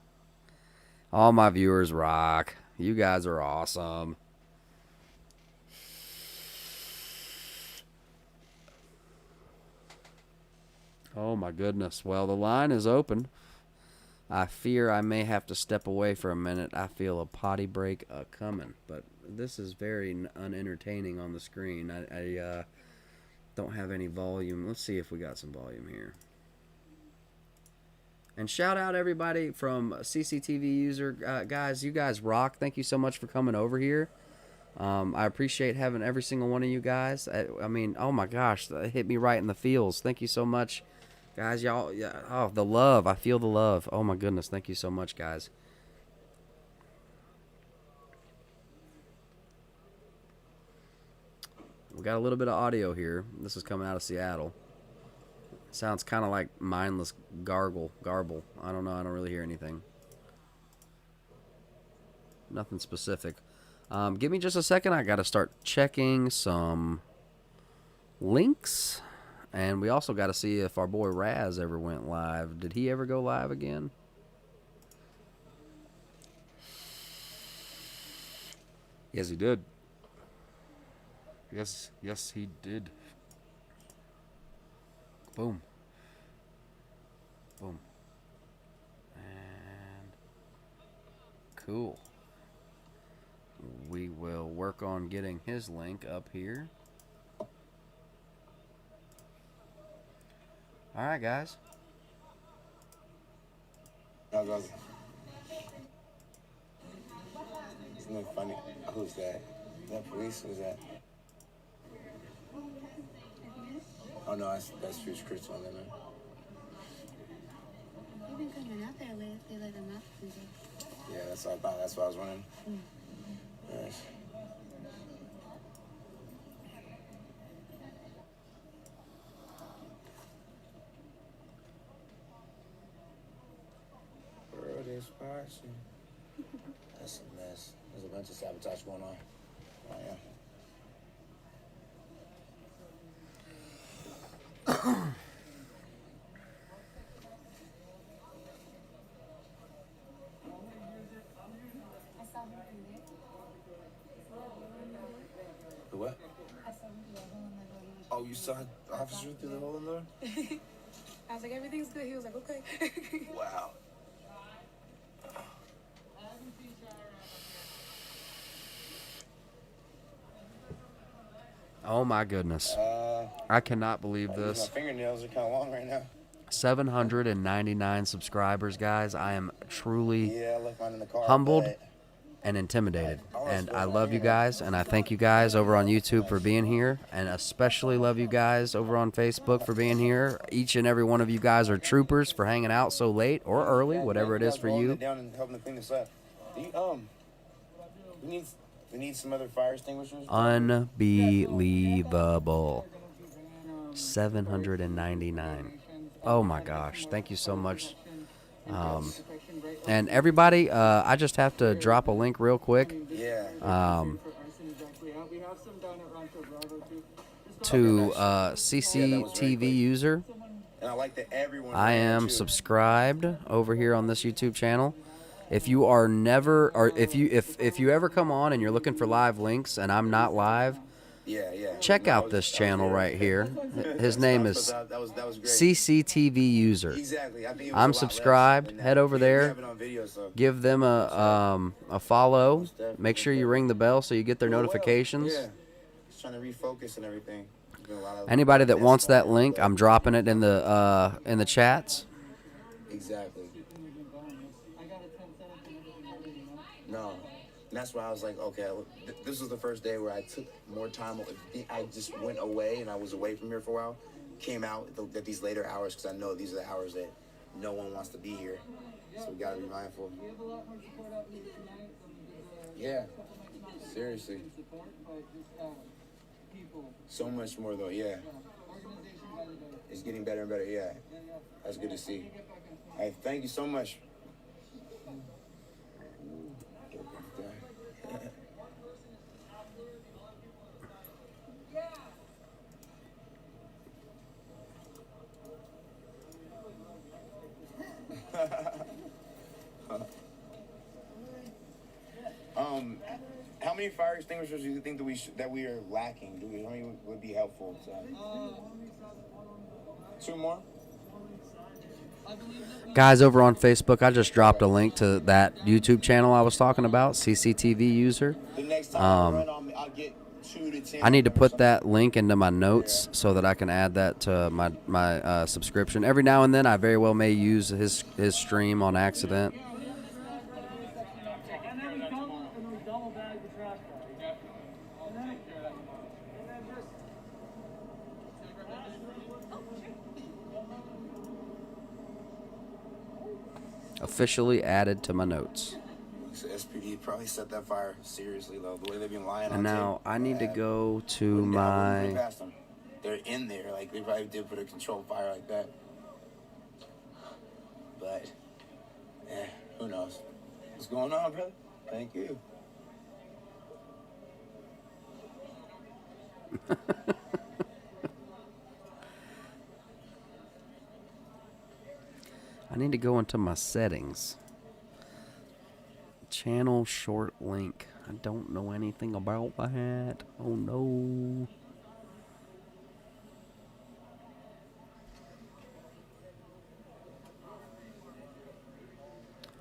All my viewers rock. You guys are awesome. Oh my goodness. Well, the line is open. I fear I may have to step away for a minute. I feel a potty break coming, but this is very unentertaining on the screen. I don't have any volume. Let's see if we got some volume here. And shout out everybody from CCTV user. Guys, you guys rock. Thank you so much for coming over here. I appreciate having every single one of you guys. I mean, oh my gosh, that hit me right in the feels. Thank you so much, guys. Y'all, yeah, oh, the love. I feel the love. Oh my goodness. Thank you so much, guys. We got a little bit of audio here. This is coming out of Seattle. Sounds kind of like mindless garble. I don't know. I don't really hear anything. Nothing specific. Give me just a second. I got to start checking some links. And we also got to see if our boy Raz ever went live. Did he ever go live again?
Yes, he did. Yes, he did.
Boom. Boom. And cool. We will work on getting his link up here. All right, guys.
Isn't that funny? Who's that? Is that police? Who's that? Oh no, that's Future Crystal, isn't it?
You've been coming out there lately like a month.
Yeah, that's what I thought. That's what I was wondering. Yes. See. That's a mess. There's a bunch of sabotage going on. Oh, yeah. The what? Oh, you saw the officer through the hole in there?
I was like, everything's good. He was like, okay.
Wow.
Oh my goodness. I cannot believe
My
this.
fingernails are kind of long right now.
799 subscribers, guys. I am truly
Yeah, I left mine in the car,
humbled
but
and intimidated. And I love you guys, and I thank you guys over on YouTube for being here, and especially love you guys over on Facebook for being here. Each and every one of you guys are troopers for hanging out so late or early, whatever it is for you.
Down and helping to clean this up. We need some other fire extinguishers.
Unbelievable. 799. Oh my gosh. Thank you so much. And everybody, I just have to drop a link real quick.
Yeah.
To CCTV user.
And I like that everyone.
I am subscribed over here on this YouTube channel. If you are never, or if you ever come on and you're looking for live links and I'm not live, check out this channel right here. His name is CCTV user.
Exactly.
I'm subscribed. Head over there. Give them a follow. Make sure you ring the bell so you get their notifications.
Yeah. Just trying to refocus and everything.
Anybody that wants that link, I'm dropping it in the chats.
Exactly. No. And that's why I was like, okay, this was the first day where I took more time. I just went away, and I was away from here for a while. Came out at these later hours because I know these are the hours that no one wants to be here. So we got to be mindful. Yeah. Seriously. So much more, though, yeah. It's getting better and better, yeah. That's good to see. Hey, thank you so much. How many fire extinguishers do you think that we are lacking? How many would be helpful? Two more?
Guys over on Facebook, I just dropped a link to that YouTube channel I was talking about, CCTV user.
The next time I'll get 2 to 10.
I need to put that link into my notes so that I can add that to my subscription. Every now and then, I very well may use his stream on accident. Officially added to my notes.
So SPD probably set that fire seriously, though. The way they've been lying on
And now I need to go to my.
They're in there, like they probably did put a controlled fire like that. But, who knows? What's going on, brother? Thank you.
I need to go into my settings. Channel short link. I don't know anything about that. Oh no.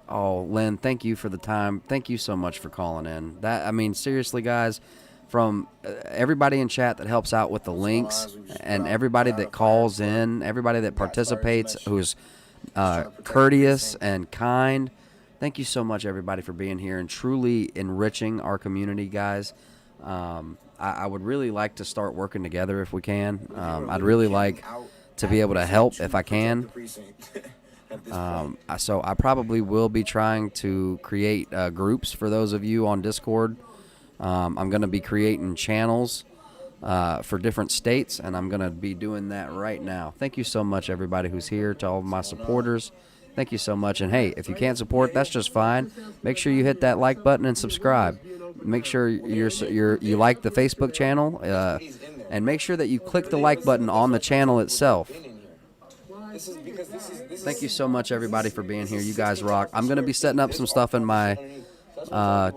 Oh, Lynn, thank you for the time. Thank you so much for calling in. Seriously, guys, from everybody in chat that helps out with the links and everybody that calls in, everybody that participates, who's courteous and kind. Thank you so much, everybody, for being here and truly enriching our community, guys. I would really like to start working together if we can. I'd really like to be able to help if I can. So I probably will be trying to create groups for those of you on Discord. I'm going to be creating channels for different states, and I'm going to be doing that right now. Thank you so much, everybody who's here, to all of my supporters. Thank you so much. And hey, if you can't support, that's just fine. Make sure you hit that like button and subscribe. Make sure you like the Facebook channel, and make sure that you click the like button on the channel itself. Thank you so much, everybody, for being here. You guys rock. I'm going to be setting up some stuff in my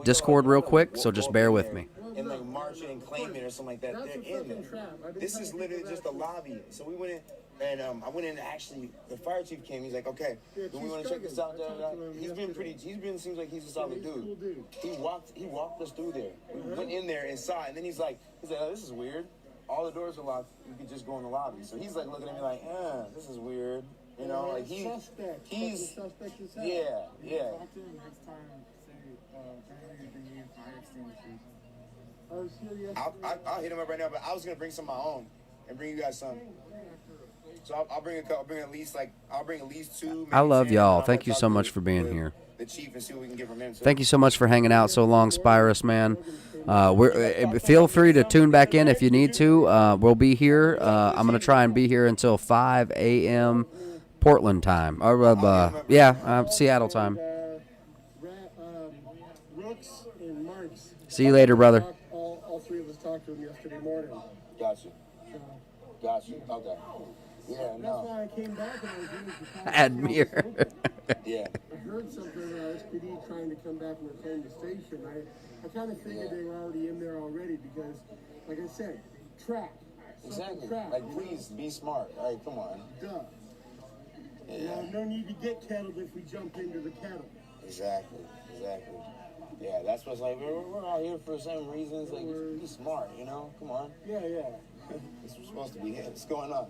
Discord real quick, so just bear with me.
And like marching and claiming or something like that, they're in there. This is literally just a lobby. So we went in, and I went in. Actually, the fire chief came. He's like, "Okay, do we want to check this out?" Seems like he's a solid dude. He walked us through there. We went in there and saw it, and then he's like, "Oh, this is weird. All the doors are locked. You can just go in the lobby." So he's like looking at me like, this is weird. You know, like he's yeah. I'll hit him up right now, but I was gonna bring some of my own and bring you guys some. So I'll bring a couple. I'll bring at least 2.
I love y'all. Thank you so much for being here.
The chief and see what we can get from him.
Thank you so much for hanging out so long, Spyrus, man. Feel free to tune back in if you need to. We'll be here. I'm gonna try and be here until 5 a.m. Portland time. Seattle time.
Rooks and Marks.
See you later, brother.
All 3 of us talked to him yesterday morning.
Gotcha. Okay. Yeah,
That's why I came back and I was reading for
Admir.
Yeah.
I heard something about SPD trying to come back and reclaim the station. I kind of figured they were already in there already because, like I said, track.
Exactly.
Track,
like, please be smart. All right, come on.
Duh.
Yeah.
No need to get kettled if we jump into the kettle.
Exactly. Yeah, that's what's like. We're out here for some reasons. Like, be smart, you know? Come on.
Yeah.
This is supposed to be it. What's going on?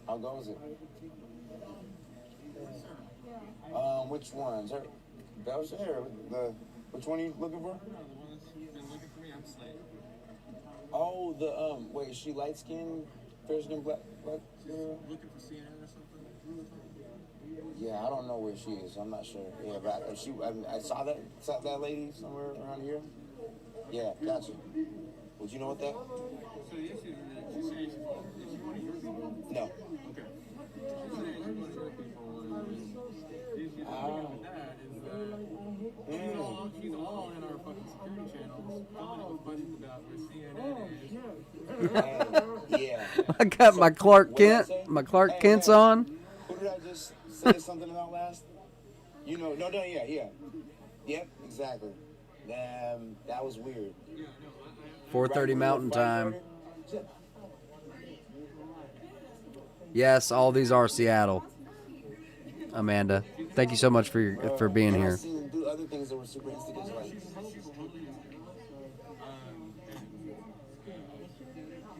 How goes it? Which ones? That was here. Which one are you looking for?
No, the ones you've been looking for me. I'm Slade.
Oh, wait, is she light skinned, fair skinned, black?
Looking for CNN or something?
Yeah, I don't know where she is. I'm not sure. Yeah, but I saw that lady somewhere around here. Yeah, gotcha. Would you know what that?
So the issue is she's saying she's one of your people?
No.
Okay. She's saying she's one of your people, and the issue with that is that she's all in our fucking security channels, coming up with buddies about where CNN is.
Yeah.
I got my Clark Kent's on.
Who did I just say something about last? You know, yeah. Yep, exactly. Damn, that was weird.
4:30 Mountain Time. Yes, all these are Seattle. Amanda, thank you so much for being here.
I've seen them do other things that were super instigating.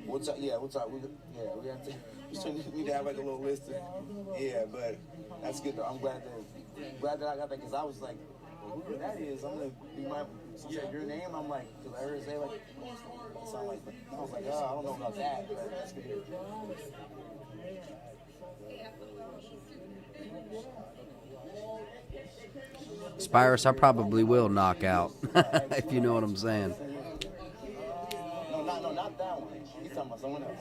What's up? Yeah, what's up? We have to. We need to have like a little list. But that's good though. I'm glad that I got that because I was like, whoever that is, I'm gonna be my. She said your name. I'm like, because I heard her say like, sound like. I was like, I don't know about that. But that's good.
Spyrus, I probably will knock out, if you know what I'm saying.
No, not that one. He's talking about someone else.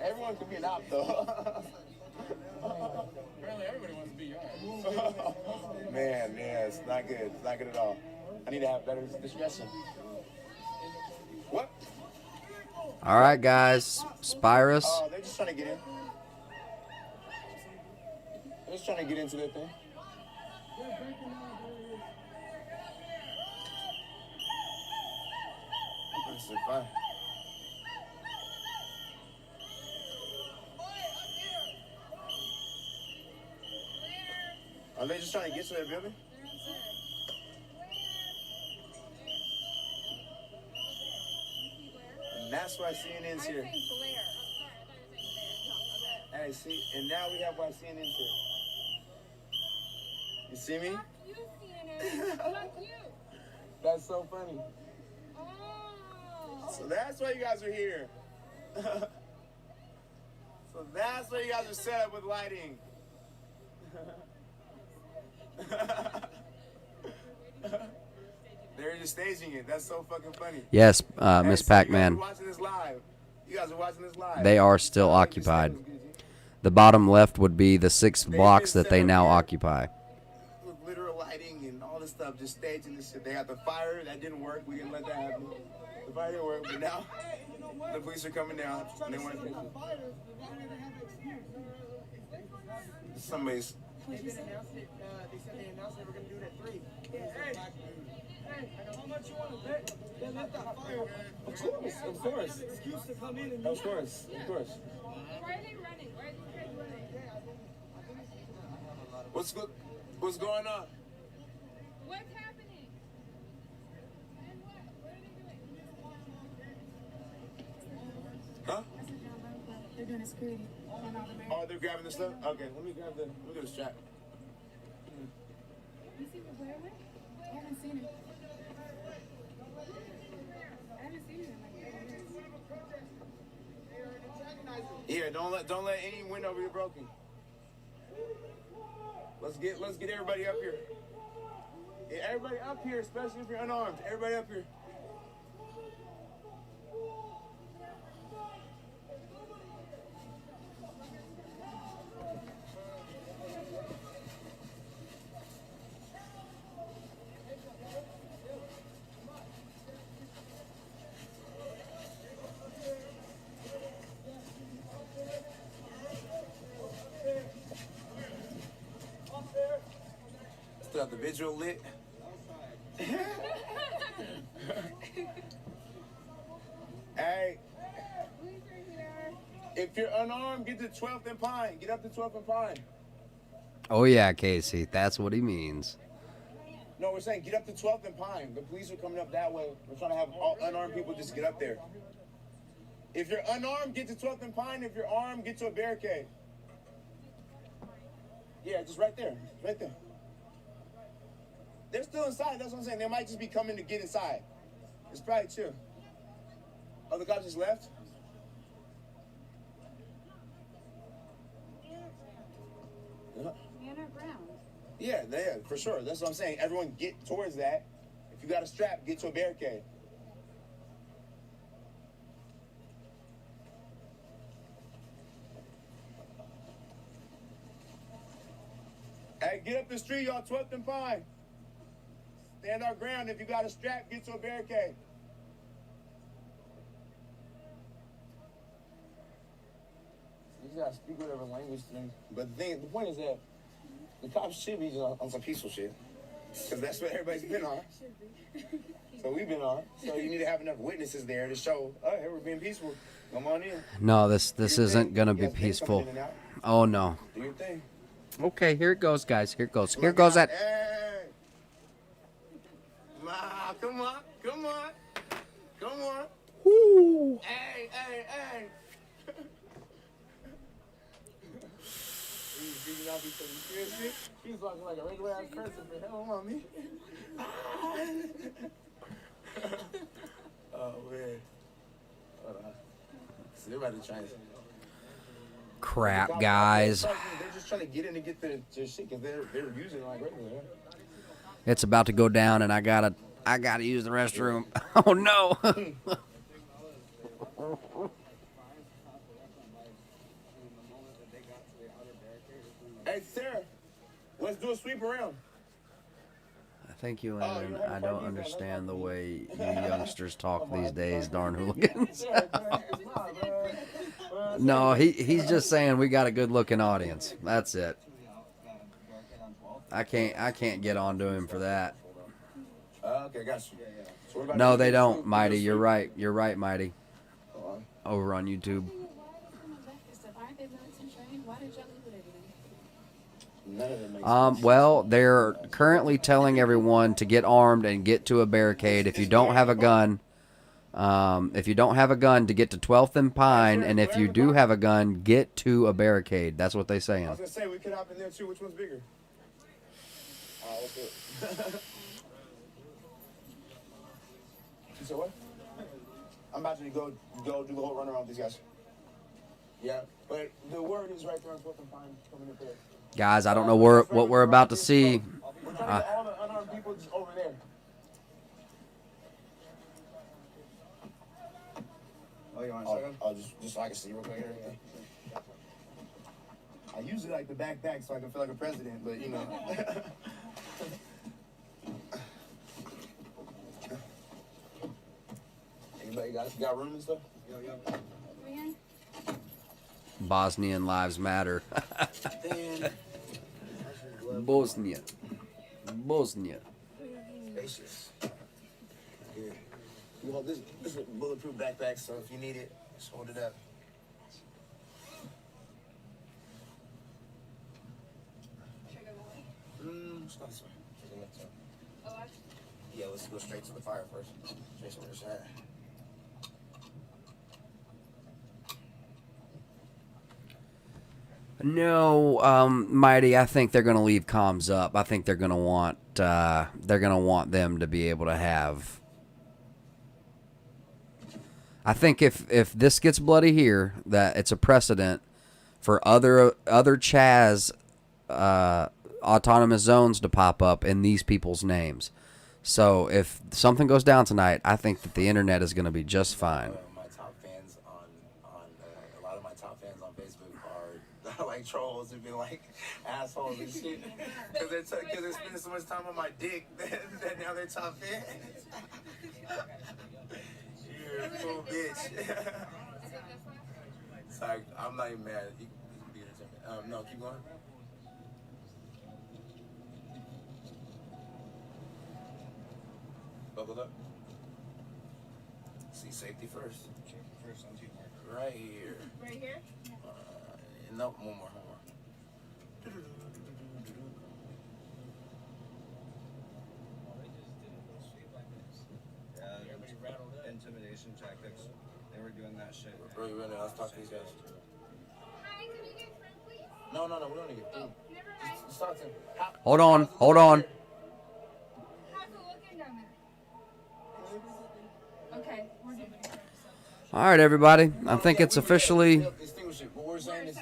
Everyone can be an op, though.
Apparently everybody wants to be yours.
Man, yeah, it's not good. It's not good at all. I need to have better discretion. What?
All right, guys. Spyrus.
Oh, they're just trying to get in. They're just trying to get into their thing. This is fine. Are they just trying to get to their building? And that's why CNN's here. Hey, see, and now we have why CNN's here. You see me?
Fuck you, CNN. Fuck you.
That's so funny.
Oh.
So that's why you guys are here. So that's why you guys are set up with lighting. They're just staging it. That's so fucking funny.
Yes, Miss Pac-Man.
You guys are watching this live.
They are still occupied. The bottom left would be the 6 blocks that they now occupy.
With literal lighting and all this stuff, just staging this shit. They had the fire, that didn't work. We didn't let that happen. The fire didn't work, but now the police are coming down and they want to fix it. Somebody's.
They said they announced they were going to do it at 3. Hey, how much you want to bet? They left that fire.
Of course.
Excuse to come in and
Of course.
Why are they running? Why are these guys running?
What's going on?
What's happening? And what? What are they doing?
Huh?
They're doing a security.
Oh, they're grabbing the stuff? Okay, let me get a strap.
You see what Blair went? I haven't seen him.
Yeah, don't let any window be broken. Let's get everybody up here. Yeah, everybody up here, especially if you're unarmed. Everybody up here. Still have the visual lit. Hey, if you're unarmed, get to 12th and Pine. Get up to 12th and Pine.
Oh yeah, Casey, that's what he means.
No, we're saying get up to 12th and Pine. The police are coming up that way. We're trying to have all unarmed people just get up there. If you're unarmed, get to 12th and Pine. If you're armed, get to a barricade. Yeah, just right there. Right there. They're still inside. That's what I'm saying. They might just be coming to get inside. It's probably chill. Oh, the cops just left?
Man our ground.
Yeah, for sure. That's what I'm saying. Everyone get towards that. If you got a strap, get to a barricade. Hey, get up the street, y'all. 12th and Pine. Stand our ground. If you got a strap, get to a barricade. You gotta speak whatever language to them. But the point is that the cops should be on some peaceful shit. Because that's what everybody's been on. So we've been on. So you need to have enough witnesses there to show, oh, hey, we're being peaceful. Come on in.
No, this isn't gonna be peaceful. Oh no.
Do your thing.
Okay, here it goes, guys. Here it goes. Here goes that.
Hey! Ma, come on. Come on. Come on.
Woo!
Hey. She's walking like a regular ass person, but hell, mommy. Oh man. Hold on. So they're about to try.
Crap, guys.
They're just trying to get in to get their shit because they're using it like regular.
It's about to go down, and I gotta use the restroom. Oh no.
Hey, Sarah, let's do a sweep around.
Thank you, Aaron. I don't understand the way you youngsters talk these days, darn hooligans. No, he's just saying we got a good-looking audience. That's it. I can't get on to him for that.
Okay, got you. So
No, they don't, Mighty. You're right. You're right, Mighty. Over on YouTube. Well, they're currently telling everyone to get armed and get to a barricade. If you don't have a gun, to get to 12th and Pine, and if you do have a gun, get to a barricade. That's what they're saying.
I was gonna say we could hop in there too. Which one's bigger? Let's do it. You said what? I'm about to go do the whole run around with these guys. Yeah, but the word is right there on 12th and Pine coming up there.
Guys, I don't know what we're about to see.
We're trying to get all the unarmed people just over there. Oh, you want a second? Oh, just so I can see real quick and everything. usually like the backpack so I can feel like a president, but you know. Anybody got room and stuff?
Bosnian lives matter. Bosnia.
Spacious. Here. You hold this is a bulletproof backpack, so if you need it, just hold it up. It's not this way. To the left side. Yeah, let's go straight to the fire first. Straight to where it's at.
No, Mighty, I think they're gonna leave comms up. I think they're gonna want them to be able to have. I think if this gets bloody here, that it's a precedent for other Chaz autonomous zones to pop up in these people's names. So if something goes down tonight, I think that the internet is going to be just fine.
My top fans on a lot of my top fans on Facebook are like trolls and be like assholes and shit because they're spending so much time on my dick that now they're top fans. You're a fool bitch. Sorry, I'm not even mad. You can be in a second. No, keep going. Buckled up. See safety first. First on team mark. Right here.
Right here?
No, one more.
Intimidation tactics. They were doing that shit.
Really, let's talk to these guys.
Hi, can we get through, please?
No, we don't need to get through.
Never mind.
Just talk to him.
Hold on.
How's it looking down there? Okay, we're good.
All right, everybody. I think it's officially.
Extinguish it. What we're saying is,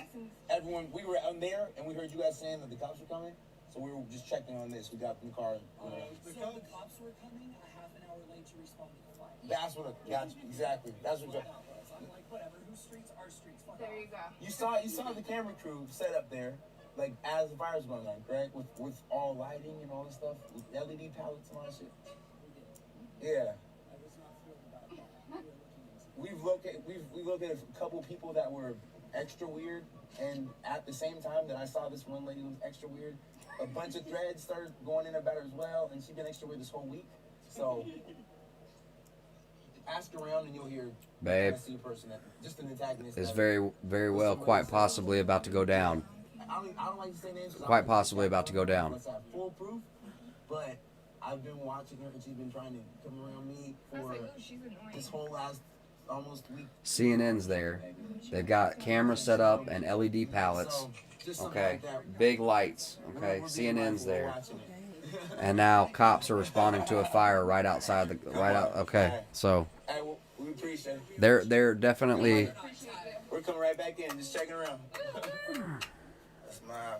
everyone, we were out there and we heard you guys saying that the cops were coming, so we were just checking on this. We got in the car.
So the cops were coming a half an hour late to respond to the flight.
That's what. Exactly. That's what.
I'm like, whatever. Whose streets are streets?
There you go.
You saw the camera crew set up there, like as the fire was going on, correct? With all lighting and all this stuff, with LED pallets and all that shit. Yeah. We've looked at a couple people that were extra weird, and at the same time that I saw this one lady who was extra weird, a bunch of threads started going in about her as well, and she's been extra weird this whole week. So ask around and you'll hear.
Babe,
see a person that, just an antagonist.
is very, very well, quite possibly about to go down.
I don't like to say names.
Quite possibly about to go down.
Unless I have full proof, but I've been watching her and she's been trying to come around me for this whole last almost week.
CNN's there. They've got cameras set up and LED pallets. Okay, big lights. Okay, CNN's there. And now cops are responding to a fire right outside the Okay, so
we appreciate it.
they're definitely.
We're coming right back in, just checking around. That's my.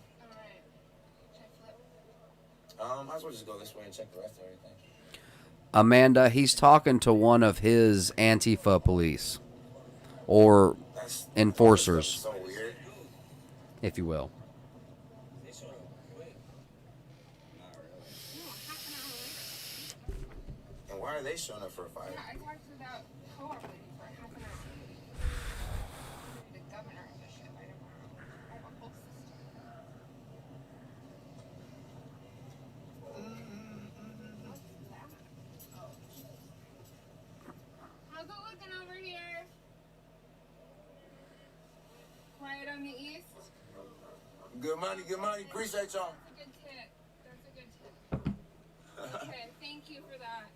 Might as well just go this way and check the rest of everything.
Amanda, he's talking to one of his Antifa police or enforcers,
so weird.
if you will.
And why are they showing up for a fire?
I talked to that co-op lady for half an hour. The governor of the shit. I have a whole system. How's it looking over here? Quiet on the east?
Good money. Appreciate y'all.
That's a good tip. Okay, thank you for that.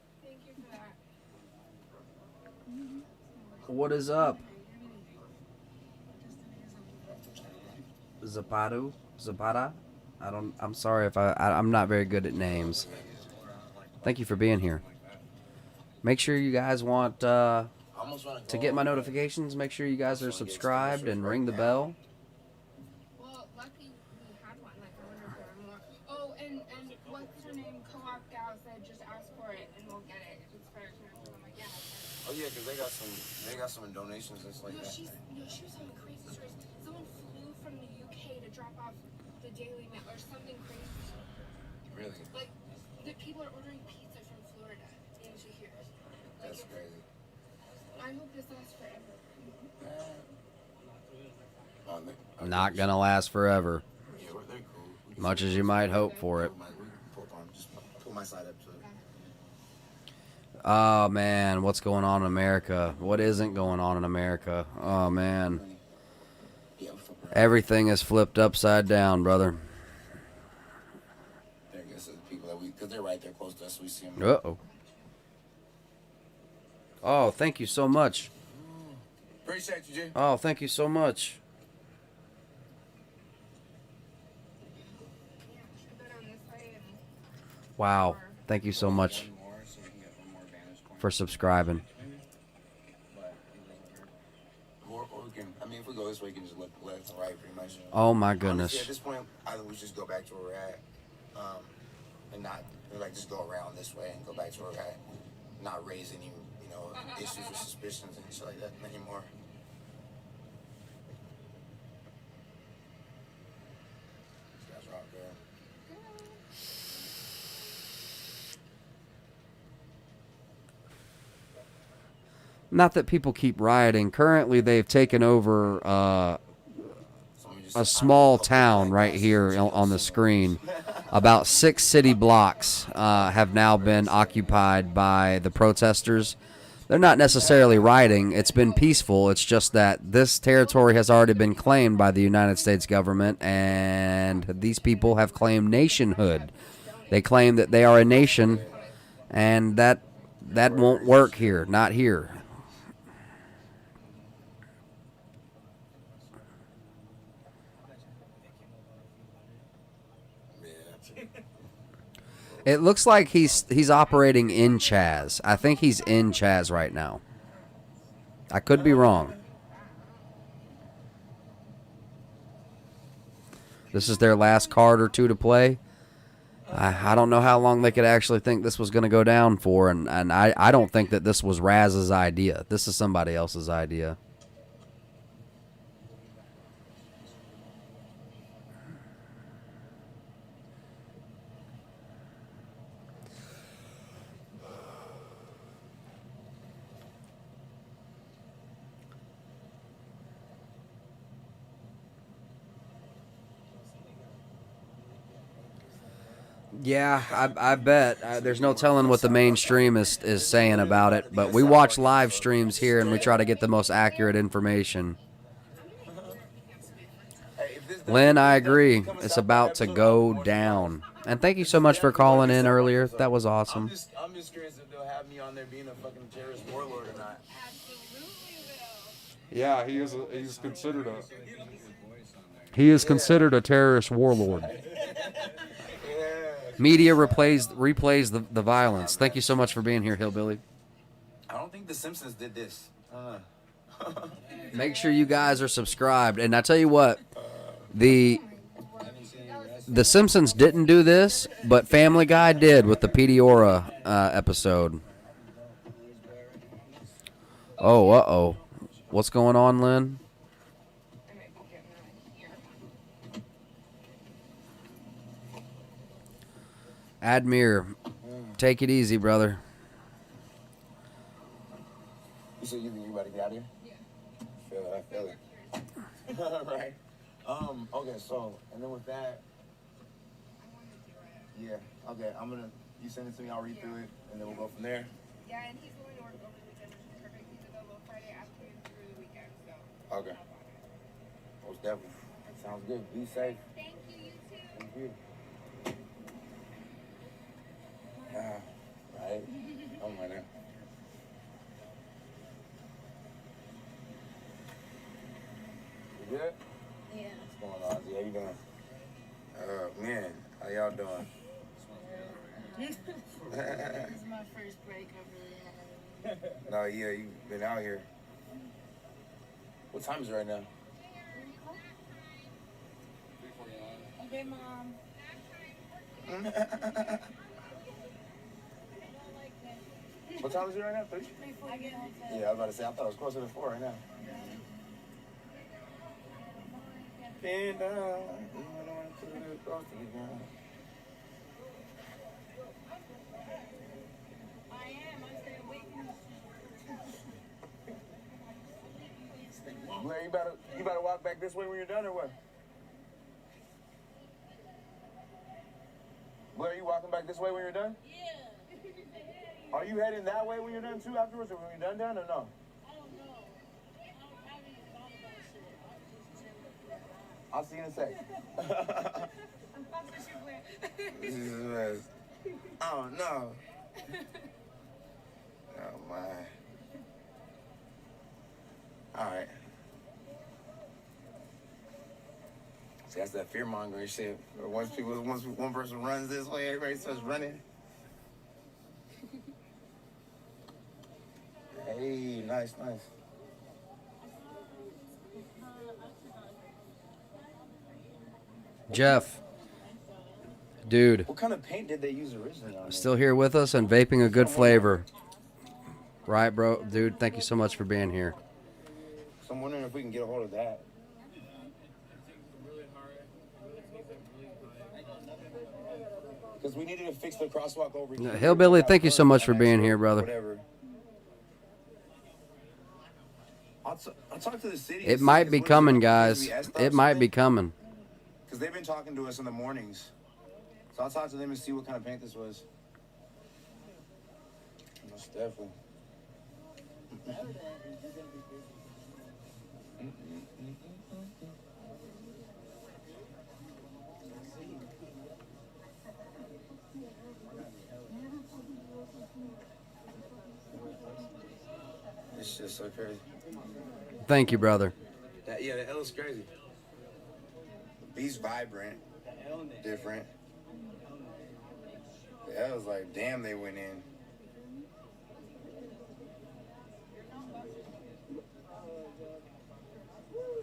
What is up? Zapata? I'm sorry if I'm not very good at names. Thank you for being here. Make sure you guys want to get my notifications. Make sure you guys are subscribed and ring the bell.
Well, lucky we had one. Like, I wonder if there are more. Oh, and what's her name? Co-op gal said just ask for it and we'll get it if it's fair to her. I'm like, yeah.
Oh yeah, because they got some donations and stuff like that.
She was telling me crazy stories. Someone flew from the UK to drop off Daily Mail or something crazy.
Really?
Like, the people are ordering pizza from Florida into here.
That's crazy.
I hope this lasts forever.
Not gonna last forever.
Yeah, they're cool.
Much as you might hope for it.
Just pull my side up to it.
Oh man, what's going on in America? What isn't going on in America? Oh man. Everything is flipped upside down, brother.
There goes the people that because they're right there close to us, we see them.
Uh-oh. Oh, thank you so much.
Appreciate you, G.
Oh, thank you so much. Wow. Thank you so much for subscribing.
Or we can, I mean, if we go this way, we can just look left and right pretty much.
Oh my
Honestly,
goodness.
at this point, I think we should just go back to where we're at. And not, like, just go around this way and go back to where we're at. Not raise any, issues or suspicions and shit like that anymore. These guys are out there.
Not that people keep rioting. Currently, they've taken over a small town right here on the screen. About 6 city blocks have now been occupied by the protesters. They're not necessarily rioting. It's been peaceful. It's just that this territory has already been claimed by the United States government, and these people have claimed nationhood. They claim that they are a nation, and that won't work here. Not here. It looks like he's operating in Chaz. I think he's in Chaz right now. I could be wrong. This is their last card or two to play. I don't know how long they could actually think this was going to go down for, and I don't think that this was Raz's idea. This is somebody else's idea. Yeah, I bet. There's no telling what the mainstream is saying about it, but we watch live streams here and we try to get the most accurate information. Lynn, I agree. It's about to go down. And thank you so much for calling in earlier. That was awesome.
I'm just curious if they'll have me on there being a fucking terrorist warlord or not.
Yeah, he's considered a terrorist warlord. Media replays the violence. Thank you so much for being here, Hillbilly.
I don't think The Simpsons did this.
Make sure you guys are subscribed. And I tell you what, the Simpsons didn't do this, but Family Guy did with the Peteora episode. Oh, uh-oh. What's going on, Lynn? Admir, take it easy, brother.
You said you think you about to get out of here? Yeah. I feel it. Right. Okay, so, and then with that, yeah, okay, you send it to me, I'll read through it, and then we'll go from there.
Yeah, and he's going to work over the weekend, which is perfect. He's available Friday afternoon through the weekend, so.
Okay. Most definitely. Sounds good. Be safe.
Thank you, you too.
Thank you. Right? I'm right now. You good?
Yeah.
What's going on, Z? How you doing? Man, how y'all doing?
This is my first break I've really had.
No, yeah, you've been out here. What time is it right now?
Okay, Mom.
What time is it right now? 3? Yeah, I was about to say, I thought it was closer to 4 right now. and down. Even on to the frosty ground. Blair, you better walk back this way when you're done, or what? Blair, you walking back this way when you're done? Yeah. Are you heading that way when you're done too afterwards, or when you're done, or no? I don't know. I haven't even thought about shit. I'll see you in a sec. This is a mess. Oh no. Oh my. All right. See, that's that fear mongering shit. Once one person runs this way, everybody starts running. Hey, nice.
Jeff, dude,
What kind of paint did they use originally on it?
still here with us and vaping a good flavor. Right, bro? Dude, thank you so much for being here.
So I'm wondering if we can get a hold of that. Because we needed to fix the crosswalk over here.
Hillbilly, thank you so much for being here, brother.
Whatever. I'll talk to the city.
It might be coming, guys. It might be coming.
Because they've been talking to us in the mornings. So I'll talk to them and see what kind of paint this was. Most definitely. It's just so crazy.
Thank you, brother.
That looks crazy. These vibrant, different. That was like, damn, they went in.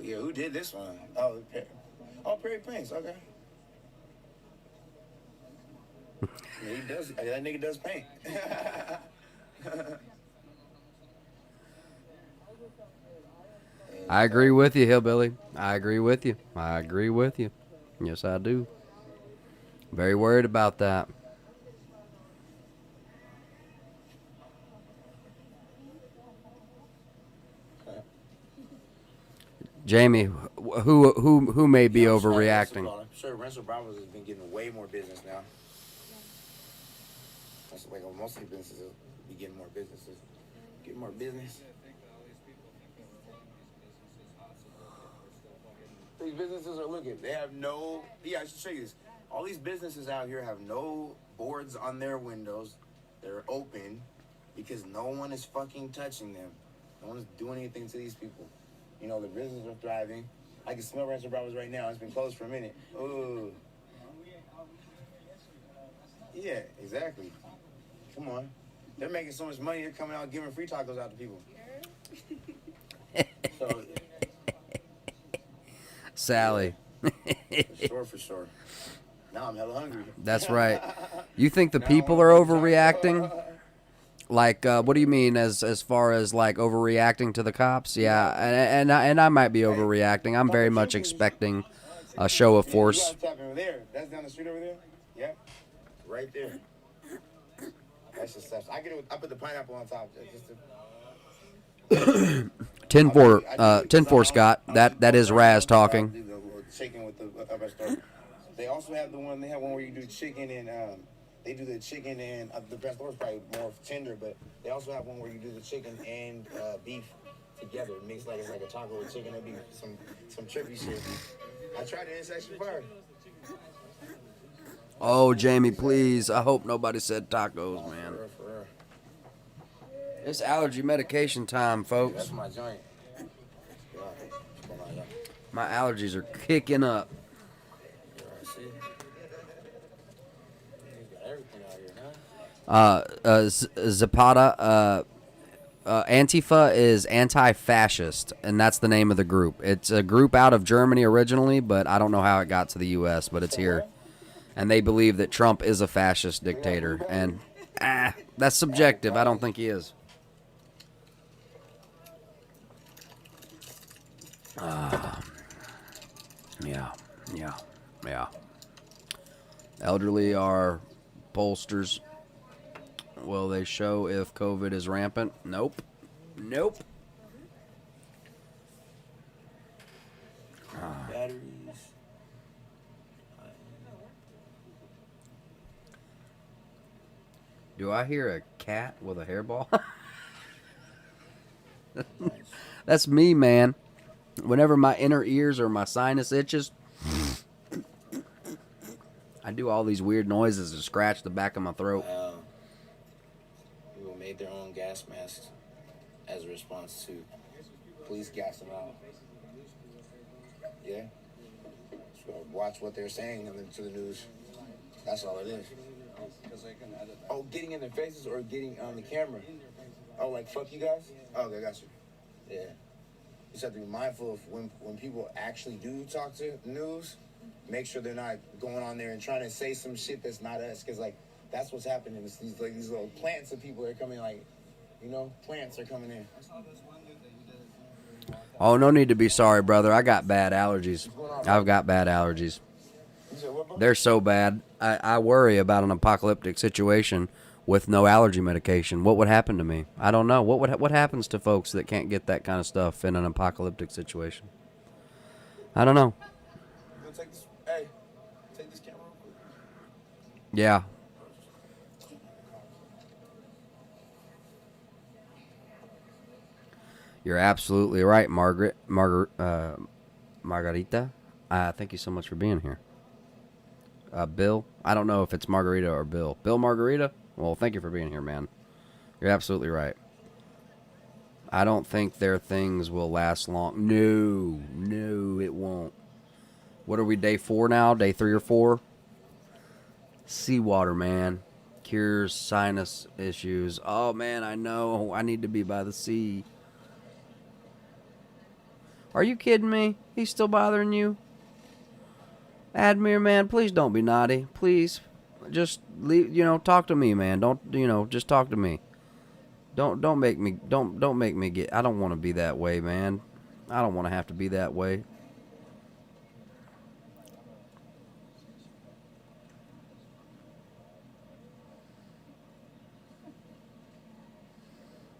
Yeah, who did this one? Perry Paints, okay. Yeah, he does. That nigga does paint.
I agree with you, Hillbilly. I agree with you. Yes, I do. Very worried about that. Jamie, who may be overreacting?
I'm sure Rental Bravos has been getting way more business now. That's like most of the businesses will be getting more businesses. Getting more business. These businesses are looking. They have no. Yeah, I should show you this. All these businesses out here have no boards on their windows. They're open because no one is fucking touching them. No one is doing anything to these people. You know, the businesses are thriving. I can smell Rancho Bravos right now. It's been closed for a minute. Ooh. Yeah, exactly. Come on. They're making so much money, they're coming out giving free tacos out to people. So,
Sally.
for sure. Now I'm hella hungry.
That's right. You think the people are overreacting? Like, what do you mean as far as like overreacting to the cops? Yeah, and I might be overreacting. I'm very much expecting a show of force.
There. That's down the street over there. Yeah, right there. That's just stuff. I put the pineapple on top just to.
10-4, Scott. That is Raz talking.
Chicken with the upper store. They also have the one. They have one where you do chicken and they do the chicken and the best store is probably more tender, but they also have one where you do the chicken and beef together, mixed like it's like a taco with chicken. That'd be some trippy shit. I tried it. It's actually fire.
Oh, Jamie, please. I hope nobody said tacos, man.
For real.
It's allergy medication time, folks.
That's my joint.
My allergies are kicking up. Zapata, Antifa is anti-fascist, and that's the name of the group. It's a group out of Germany originally, but I don't know how it got to the U.S., but it's here. And they believe that Trump is a fascist dictator, and that's subjective. I don't think he is. Yeah.
Yeah. Elderly are pollsters. Will they show if COVID is rampant? Nope. Nope.
Batteries.
Do I hear a cat with a hairball? That's me, man. Whenever my inner ears or my sinus itches, I do all these weird noises and scratch the back of my throat.
People made their own gas masks as a response to police gassing them out. Yeah. So watch what they're saying and then to the news. That's all it is. Oh, getting in their faces or getting on the camera? Oh, like, fuck you guys? Oh, okay, got you. Yeah. You just have to be mindful of when people actually do talk to news, make sure they're not going on there and trying to say some shit that's not us. Because, like, that's what's happening. It's these little plants of people are coming, like, plants are coming in.
Oh, no need to be sorry, brother. I got bad allergies. I've got bad allergies. They're so bad. I worry about an apocalyptic situation with no allergy medication. What would happen to me? I don't know. What happens to folks that can't get that kind of stuff in an apocalyptic situation? I don't know.
Take this camera real quick.
Yeah. You're absolutely right, Margarita. Thank you so much for being here. Bill, I don't know if it's Margarita or Bill. Bill Margarita? Well, thank you for being here, man. You're absolutely right. I don't think their things will last long. No, it won't. What are we, day 4 now? Day 3 or 4? Seawater, man. Cures sinus issues. Oh, man, I know. I need to be by the sea. Are you kidding me? He's still bothering you? Admir, man, please don't be naughty. Please. Just leave, talk to me, man. Don't, just talk to me. Don't make me get, I don't want to be that way, man. I don't want to have to be that way.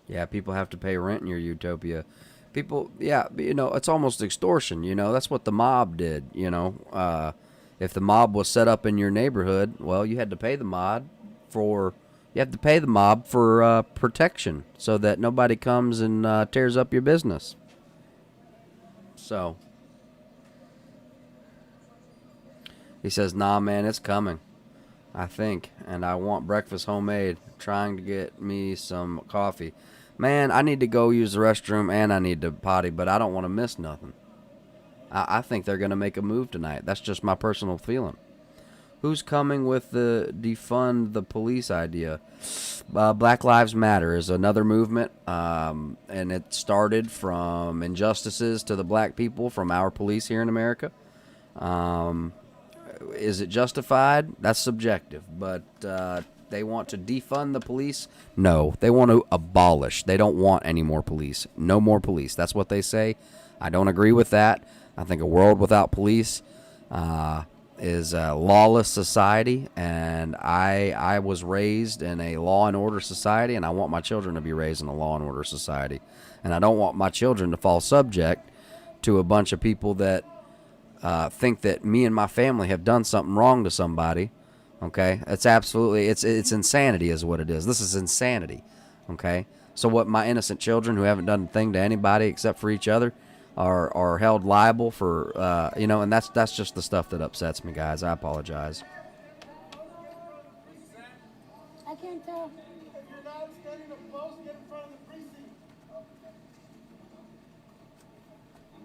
Yeah, people have to pay rent in your utopia. People, yeah, it's almost extortion, That's what the mob did, If the mob was set up in your neighborhood, well, you had to pay the mob for protection so that nobody comes and tears up your business. So, he says, nah, man, it's coming, I think, and I want breakfast homemade, trying to get me some coffee. Man, I need to go use the restroom and I need to potty, but I don't want to miss nothing. I think they're going to make a move tonight. That's just my personal feeling. Who's coming with the defund the police idea? Black Lives Matter is another movement, and it started from injustices to the black people from our police here in America. Is it justified? That's subjective, but they want to defund the police? No, they want to abolish. They don't want any more police. No more police. That's what they say. I don't agree with that. I think a world without police is a lawless society, and I was raised in a law and order society, and I want my children to be raised in a law and order society. And I don't want my children to fall subject to a bunch of people that think that me and my family have done something wrong to somebody. Okay, it's absolutely, it's insanity is what it is. This is insanity. Okay, so what, my innocent children who haven't done a thing to anybody except for each other are held liable for, and that's just the stuff that upsets me, guys. I apologize.
I can't tell. If you're not studying a post, get in front of the precinct.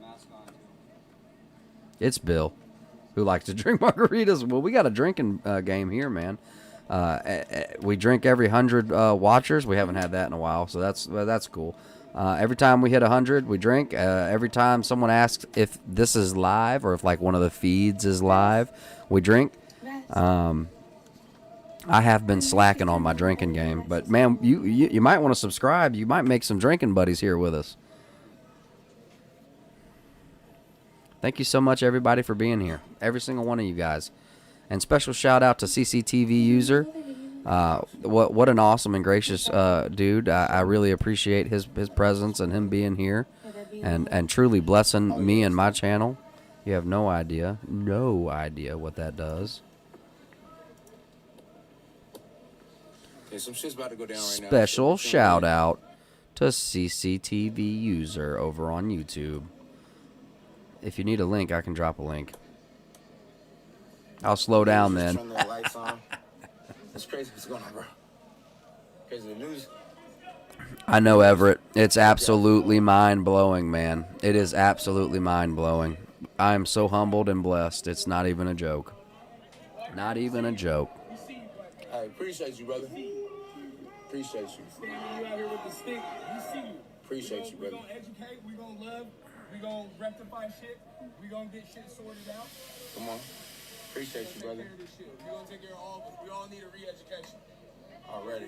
Mask on, too.
It's Bill, who likes to drink margaritas. Well, we got a drinking game here, man. We drink every 100 watchers. We haven't had that in a while, so that's cool. Every time we hit 100, we drink. Every time someone asks if this is live or if like one of the feeds is live, we drink. I have been slacking on my drinking game, but man, you might want to subscribe. You might make some drinking buddies here with us.
Thank you so much, everybody, for being here. Every single one of you guys. And special shout out to CCTV user. What an awesome and gracious dude. I really appreciate his presence and him being here and truly blessing me and my channel. You have no idea what that does.
Okay, some shit's about to go down right now.
Special shout out to CCTV user over on YouTube. If you need a link, I can drop a link. I'll slow down then.
Turn the lights on. That's crazy. What's going on, bro? Crazy the news.
I know, Everett. It's absolutely mind-blowing, man. It is absolutely mind-blowing. I am so humbled and blessed. It's not even a joke. Not even a joke.
I appreciate you, brother. Appreciate you.
Standing you out here with the stick, you see you.
Appreciate you, brother.
We gonna educate, we gonna love, we gonna rectify shit, we gonna get shit sorted out.
Come on. Appreciate you, brother.
Take care of this shit. We gonna take care of all of us. We all need a re-education.
Already.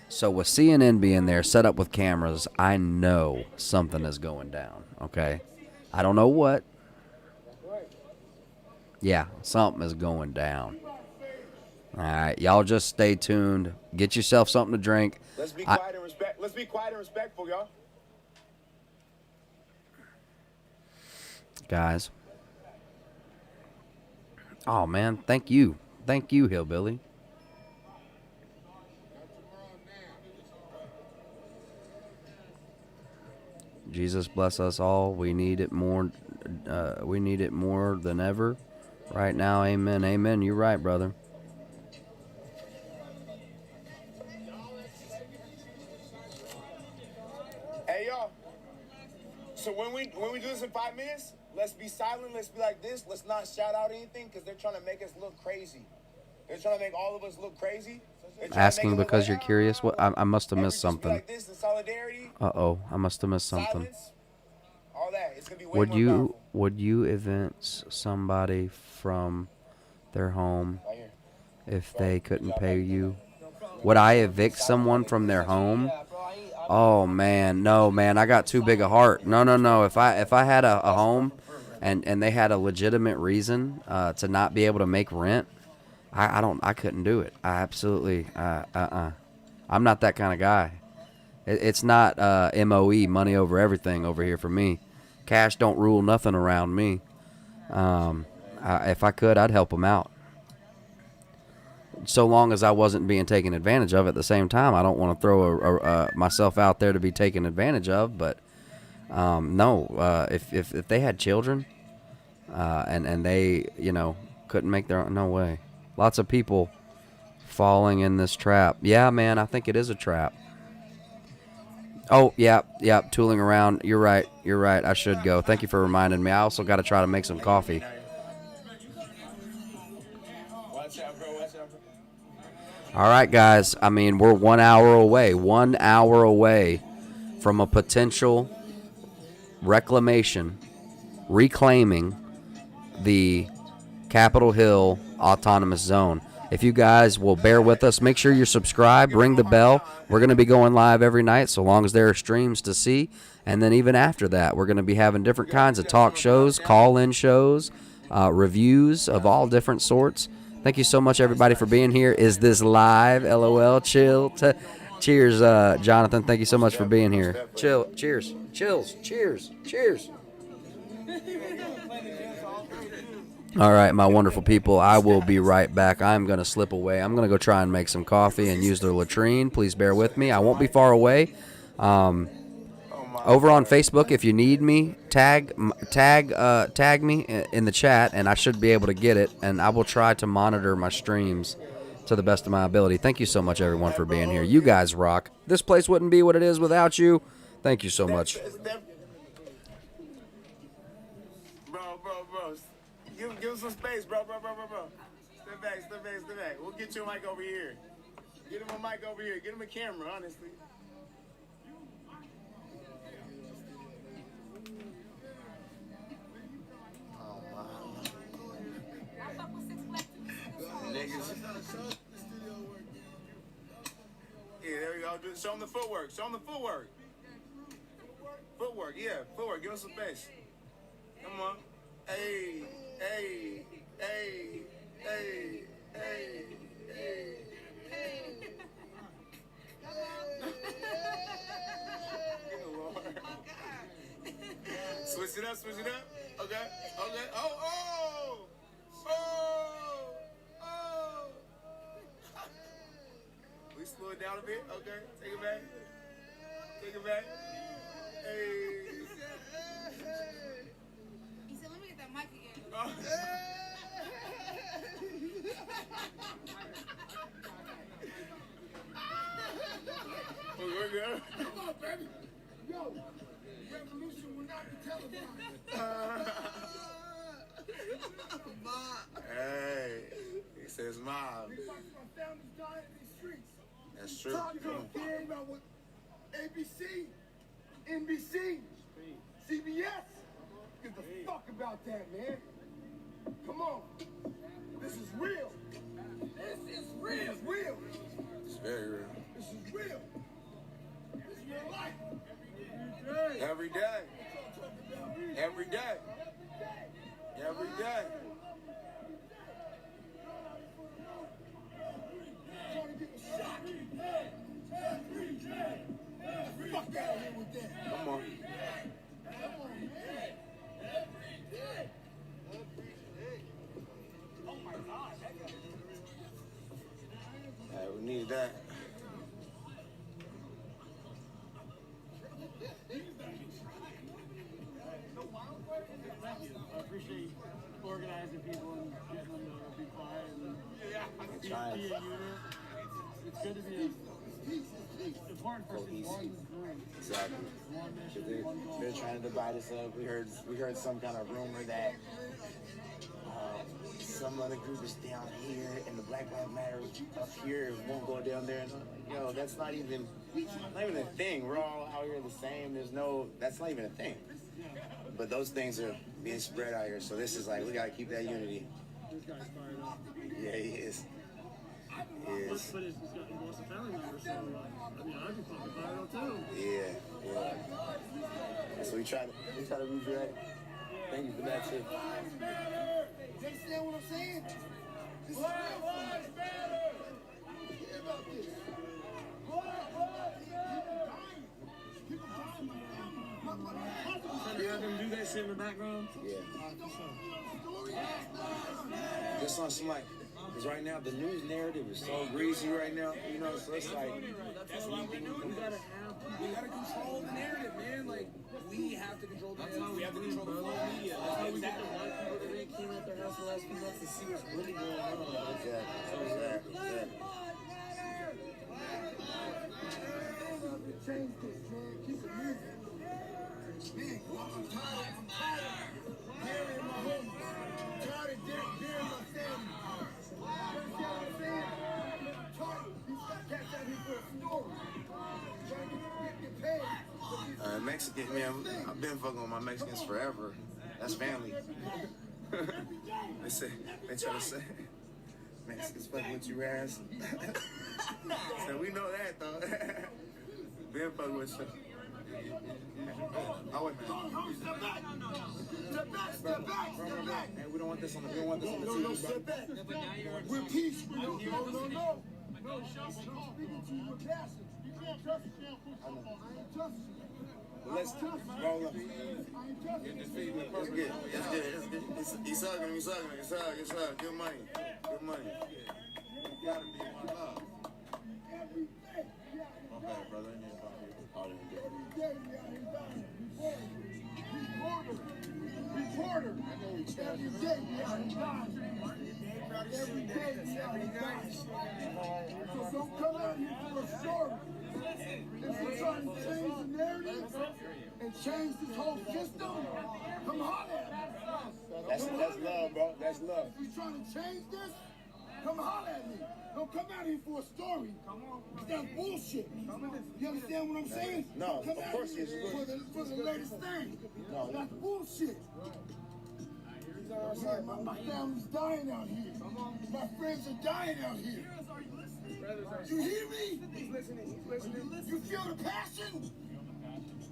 So with CNN being there, set up with cameras, I know something is going down, okay? I don't know what. Yeah, something is going down. All right, y'all just stay tuned. Get yourself something to drink.
Let's be quiet and respect. Let's be quiet and respectful, y'all.
Guys. Oh, man, thank you. Thank you, Hillbilly. Jesus bless us all. We need it more. We need it more than ever right now. Amen. Amen. You're right, brother.
Hey, y'all. So when we do this in 5 minutes, let's be silent. Let's be like this. Let's not shout out anything because they're trying to make us look crazy. They're trying to make all of us look crazy.
Asking because you're curious. What? I must have missed something.
Like this in solidarity.
Uh-oh. I must have missed something.
Silence, all that. It's gonna be way
Would
more
you
powerful.
evince somebody from their home if they couldn't pay you? Would I evict someone from their home? Oh man, no man, I got too big a heart. No. If I had a home and they had a legitimate reason to not be able to make rent, I couldn't do it. I absolutely I'm not that kind of guy. It's not MOE, money over everything over here for me. Cash don't rule nothing around me. If I could, I'd help them out. So long as I wasn't being taken advantage of at the same time. I don't want to throw myself out there to be taken advantage of. But no, if they had children and they couldn't make their own, no way. Lots of people falling in this trap. Yeah, man, I think it is a trap. Oh, yeah, tooling around. You're right. I should go. Thank you for reminding me. I also got to try to make some coffee. All right, guys. I mean, we're 1 hour away. 1 hour away from a potential reclaming the Capitol Hill Autonomous Zone. If you guys will bear with us, make sure you're subscribed, ring the bell. We're going to be going live every night so long as there are streams to see. And then even after that, we're going to be having different kinds of talk shows, call-in shows, reviews of all different sorts. Thank you so much, everybody, for being here. Is this live? LOL. Chill. Cheers, Jonathan. Thank you so much for being here. Chill. Cheers. Chills. Cheers. Cheers. All right, my wonderful people, I will be right back. I'm going to slip away. I'm going to go try and make some coffee and use the latrine. Please bear with me. I won't be far away. Over on Facebook, if you need me, tag me in the chat, and I should be able to get it, and I will try to monitor my streams to the best of my ability. Thank you so much, everyone, for being here. You guys rock. This place wouldn't be what it is without you. Thank you so much.
Bro. Give him some space, bro. Step back. We'll get you a mic over here. Get him a mic over here. Get him a camera, honestly. Niggas. Yeah, there we go. Show him the footwork.
Footwork, yeah, footwork. Give us some bass. Come on. Hey, hey, hey, hey, hey, hey, hey. Switch it up, switch it up. Okay, okay. Oh. We slow it down a bit. Okay, take it back. Take it back. Hey.
He said, let me get that mic again.
Oh. We're good.
Come on, baby. Yo, revolution will not be televised.
Hey, he says mom.
We watch my families dying in these streets.
That's true.
Talk to them, care about what ABC, NBC, CBS. Give the fuck about that, man. Come on. This is real. This is real. This is real.
It's very real.
This is real. This is real life.
Every day. Every day. Every day.
Trying to get a shot. Fuck out of here with that.
Come on.
Come on, man.
Oh my God. Hey, we need that.
I appreciate organizing people and getting them to be quiet and be a unit. It's good to be it's important for us to be one group.
Exactly.
One mission, one goal.
They're trying to divide us up. We heard some kind of rumor that some other group is down here and the Black Lives Matter up here and won't go down there. And I'm like, yo, that's not even a thing. We're all out here the same. That's not even a thing. But those things are being spread out here. So this is like, we gotta keep that unity.
This guy's fired up.
Yeah, he is. He is.
But he lost a family member, so I mean, I'd be fucking fired up too.
Yeah. So we try to redirect. Thank you for that too.
You understand what I'm saying? This is
Black
real.
Lives Matter!
Hear about this.
Black Lives Matter!
People dying.
Trying to have them do that shit in the background?
Yeah. Just on some like, because right now the news narrative is so greasy right now, you know, so it's like.
That's why we gotta control the narrative, man. Like, we have to control the narrative. We have to control the flow of media. That's how we get the white people that really came out their house the last few months to see what's really going on.
Exactly.
Change this, man. Keep it moving. Man, I'm tired of burying my homies. I'm tired of burying my family. You understand what I'm saying? I'm tired of these cats out here for a story. Trying to get paid.
Mexican, man, I've been fucking with my Mexicans forever. That's family. They try to say, Mexicans fucking with you ass. So we know that though. Been fucking with you. Oh, wait.
Step back. Step back.
Hey, we don't want this on the TV,
No, step back. We're peaceful. No. No, speaking to you with passion. You can't trust us. I ain't trust you.
Let's roll up.
I ain't trust you.
It's good. He's hugging. It's hug. Good money.
You gotta be one love.
Every day.
Okay, brother.
Every day we out here dying. Reporter. Every day we out here dying. Every day we out here dying. So don't come out here for a story. If we're trying to change the narrative and change this whole system, come holler at me.
That's love, bro. That's love.
If you're trying to change this, come holler at me. Don't come out here for a story. That's bullshit. You understand what I'm saying?
No,
come
of course
out here for the latest thing.
No.
That's bullshit. My family's dying out here. My friends are dying out here. You hear me?
He's listening.
You feel the passion?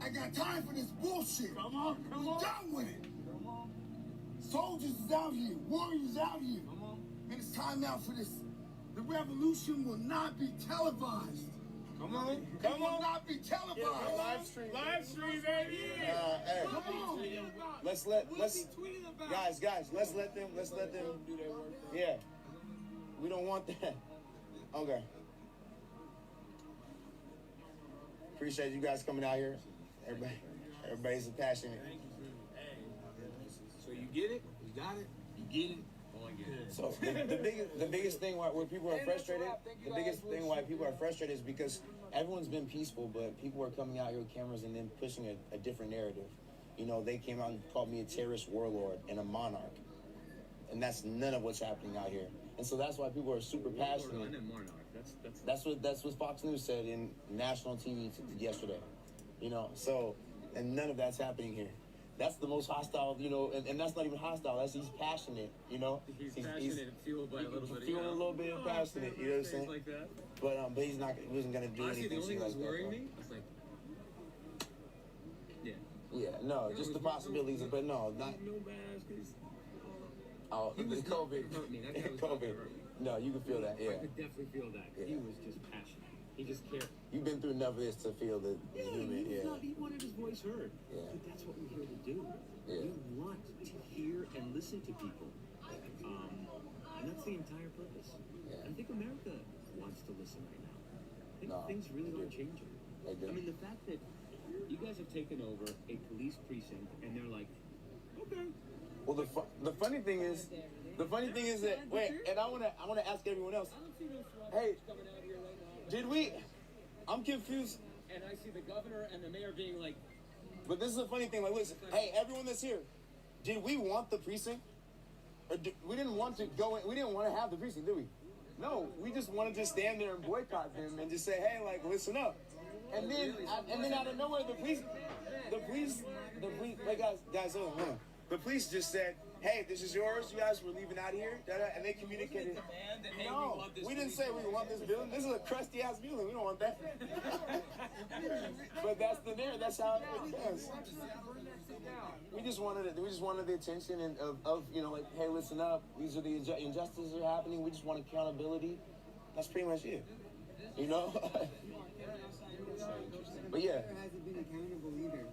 I got time for this bullshit.
Come on.
We're done with it. Soldiers is out here. Warriors out here. And it's time now for this. The revolution will not be televised.
Come on.
It will not be televised.
Yeah, live stream, baby.
Hey,
Come on.
let's guys, let's let them do their work. Yeah, we don't want that. Okay. Appreciate you guys coming out here. Everybody's passionate.
So you get it? You got it? You get it? Oh, I get it.
So the biggest thing where people are frustrated, the biggest thing why people are frustrated is because everyone's been peaceful, but people are coming out here with cameras and then pushing a different narrative. You know, they came out and called me a terrorist warlord and a monarch, and that's none of what's happening out here. And so that's why people are super passionate. That's what Fox News said in national TV yesterday. You know, so and none of that's happening here. That's the most hostile, you know, and that's not even hostile. That's he's passionate, you know.
He's passionate and fueled by a little bit.
Feeling a little bit passionate, you know what I'm saying?
Like that.
But he wasn't gonna do
Honestly,
anything.
the only thing that was
like
worrying
that,
me was like,
yeah, no, just the possibilities, but no, not.
No mask.
Oh, the COVID.
Hurt me. That guy was about to
COVID.
hurt me.
No, you can feel that. Yeah.
I could definitely feel that.
Yeah.
He was just passionate. He just cared.
You've been through enough of this to feel the human.
He wanted his voice heard.
Yeah.
But that's what we're here to do.
Yeah.
We want to hear and listen to people. And that's the entire purpose.
Yeah.
I think America wants to listen right now. I think
No,
things really
they
are
do.
changing.
They do.
I mean, the fact that you guys have taken over a police precinct and they're like, okay.
Well, the funny thing is that wait, and I wanna ask everyone else. Hey, did we? I'm confused.
And I see the governor and the mayor being like,
But this is a funny thing. Like, listen, hey, everyone that's here, did we want the precinct? Or we didn't want to go in, we didn't want to have the precinct, did we? No, we just wanted to stand there and boycott them and just say, hey, like, listen up. And then out of nowhere, the police, like, guys, hold on. The police just said, hey, this is yours. You guys were leaving out of here. And they communicated. No, we didn't say we want this building. This is a crusty ass building. We don't want that. But that's the narrative. That's how it is. We just wanted the attention and of you know, like, hey, listen up. These are the injustices that are happening. We just want accountability. That's pretty much it. You know. But yeah.
Hasn't been accountable either.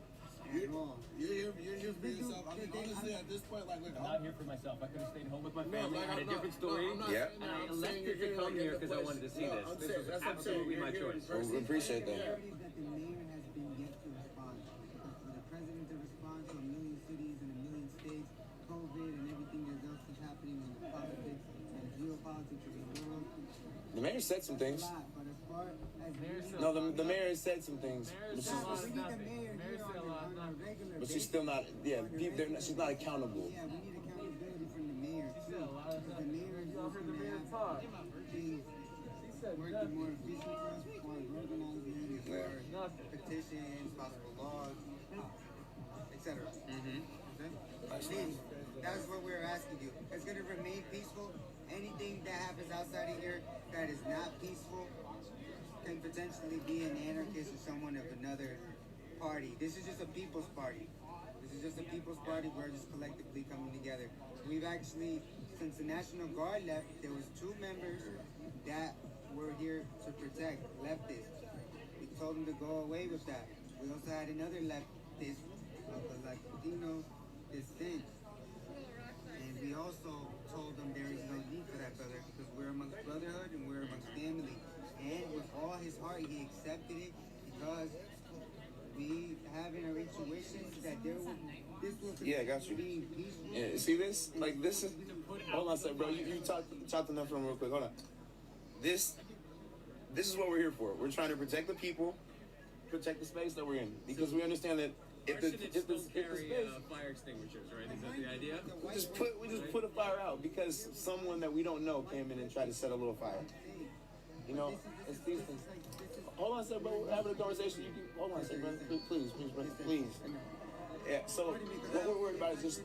At all.
You're here for yourself. I mean, honestly, at this point, like, look,
I'm not here for myself. I could have stayed home with my
No,
family.
like,
I had a
I'm
different
not-
story.
no, I'm not
Yeah.
saying that.
And I
I'm saying
elected
you're
to
here
come
to
here
get
because
the
I
place.
wanted to see
No,
this.
I'm
This
saying-
is
that's what I'm saying.
absolutely my
You're here in
choice.
person.
We appreciate that.
The reality is that the mayor has been yet to respond. Because for the president to respond to a million cities and a million states, COVID and everything else that's happening in the politics and geopolitics of the world,
The mayor said some things.
a lot. But as far as
No, the mayor has said some things. But
we
she's,
need the mayor here on a regular
but
basis.
she's still not. Yeah, she's not accountable.
Yeah, we need accountability from the mayor too. Because the mayor is also going to have things working more efficient for us as far as organizing, as far as petitions, possible laws, etc. Please, that's what we're asking you. It's going to remain peaceful. Anything that happens outside of here that is not peaceful can potentially be an anarchist or someone of another party. This is just a people's party. This is just a people's party. We're just collectively coming together. We've actually, since the National Guard left, there was 2 members that were here to protect leftists. We told them to go away with that. We also had another leftist of a Latino descent. And we also told them there is no need for that, brother, because we're amongst brotherhood and we're amongst family. And with all his heart, he accepted it because we have in our intuition that this will
Yeah, I got you.
be peaceful.
Yeah, see this? Like, this is. Hold on a second, bro. You talked enough from real quick. Hold on. This is what we're here for. We're trying to protect the people, protect the space that we're in, because we understand that if the space,
fire extinguishers, right? Is that the idea?
we just put a fire out because someone that we don't know came in and tried to set a little fire. You know, it's these things. Hold on a second, bro. We're having a conversation. Hold on a second, brother. Please. Yeah. So what we're worried about is just.